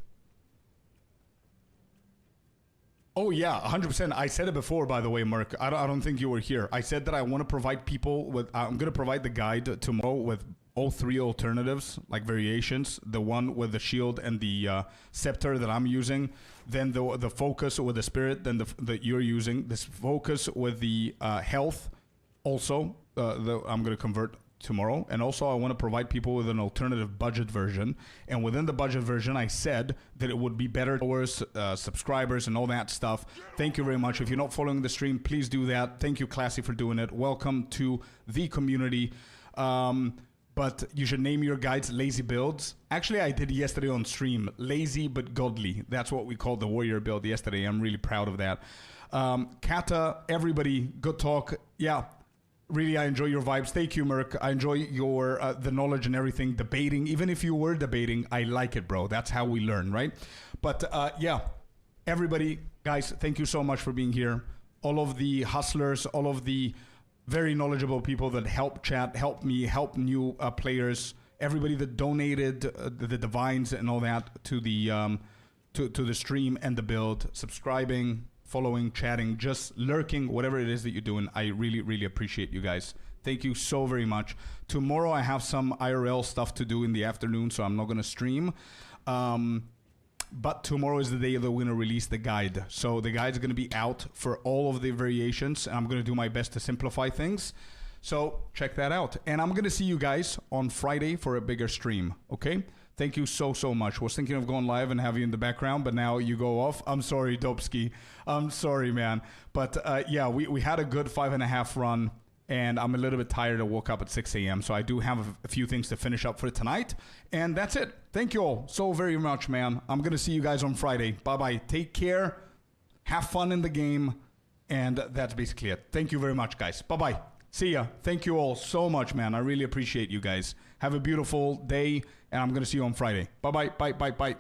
Speaker 1: Oh yeah, 100%. I said it before, by the way, Merc. I don't think you were here. I said that I want to provide people with... I'm going to provide the guide tomorrow with all 3 alternatives, like variations. The one with the shield and the scepter that I'm using. Then the focus with the spirit that you're using. This focus with the health also. I'm going to convert tomorrow. And also I want to provide people with an alternative budget version. And within the budget version, I said that it would be better towards subscribers and all that stuff. Thank you very much. If you're not following the stream, please do that. Thank you, Classy, for doing it. Welcome to the community. But you should name your guides Lazy Builds. Actually, I did yesterday on stream. Lazy but godly. That's what we called the warrior build yesterday. I'm really proud of that. Kata, everybody, good talk. Yeah. Really, I enjoy your vibes. Thank you, Merc. I enjoy your the knowledge and everything. Debating, even if you were debating, I like it, bro. That's how we learn, right? But yeah, everybody, guys, thank you so much for being here. All of the hustlers, all of the very knowledgeable people that help chat, help me, help new players, everybody that donated the divines and all that to the stream and the build, subscribing, following, chatting, just lurking, whatever it is that you're doing. I really, really appreciate you guys. Thank you so very much. Tomorrow I have some IRL stuff to do in the afternoon, so I'm not going to stream. But tomorrow is the day that we're going to release the guide. So the guide's going to be out for all of the variations, and I'm going to do my best to simplify things. So check that out. And I'm going to see you guys on Friday for a bigger stream, okay? Thank you so, so much. Was thinking of going live and having you in the background, but now you go off. I'm sorry, Dopsky. I'm sorry, man. But yeah, we had a good 5.5 run, and I'm a little bit tired. I woke up at 6 a.m., so I do have a few things to finish up for tonight. And that's it. Thank you all so very much, man. I'm going to see you guys on Friday. Bye-bye. Take care. Have fun in the game. And that's basically it. Thank you very much, guys. Bye-bye. See ya. Thank you all so much, man. I really appreciate you guys. Have a beautiful day, and I'm going to see you on Friday. Bye-bye. Bye, bye, bye.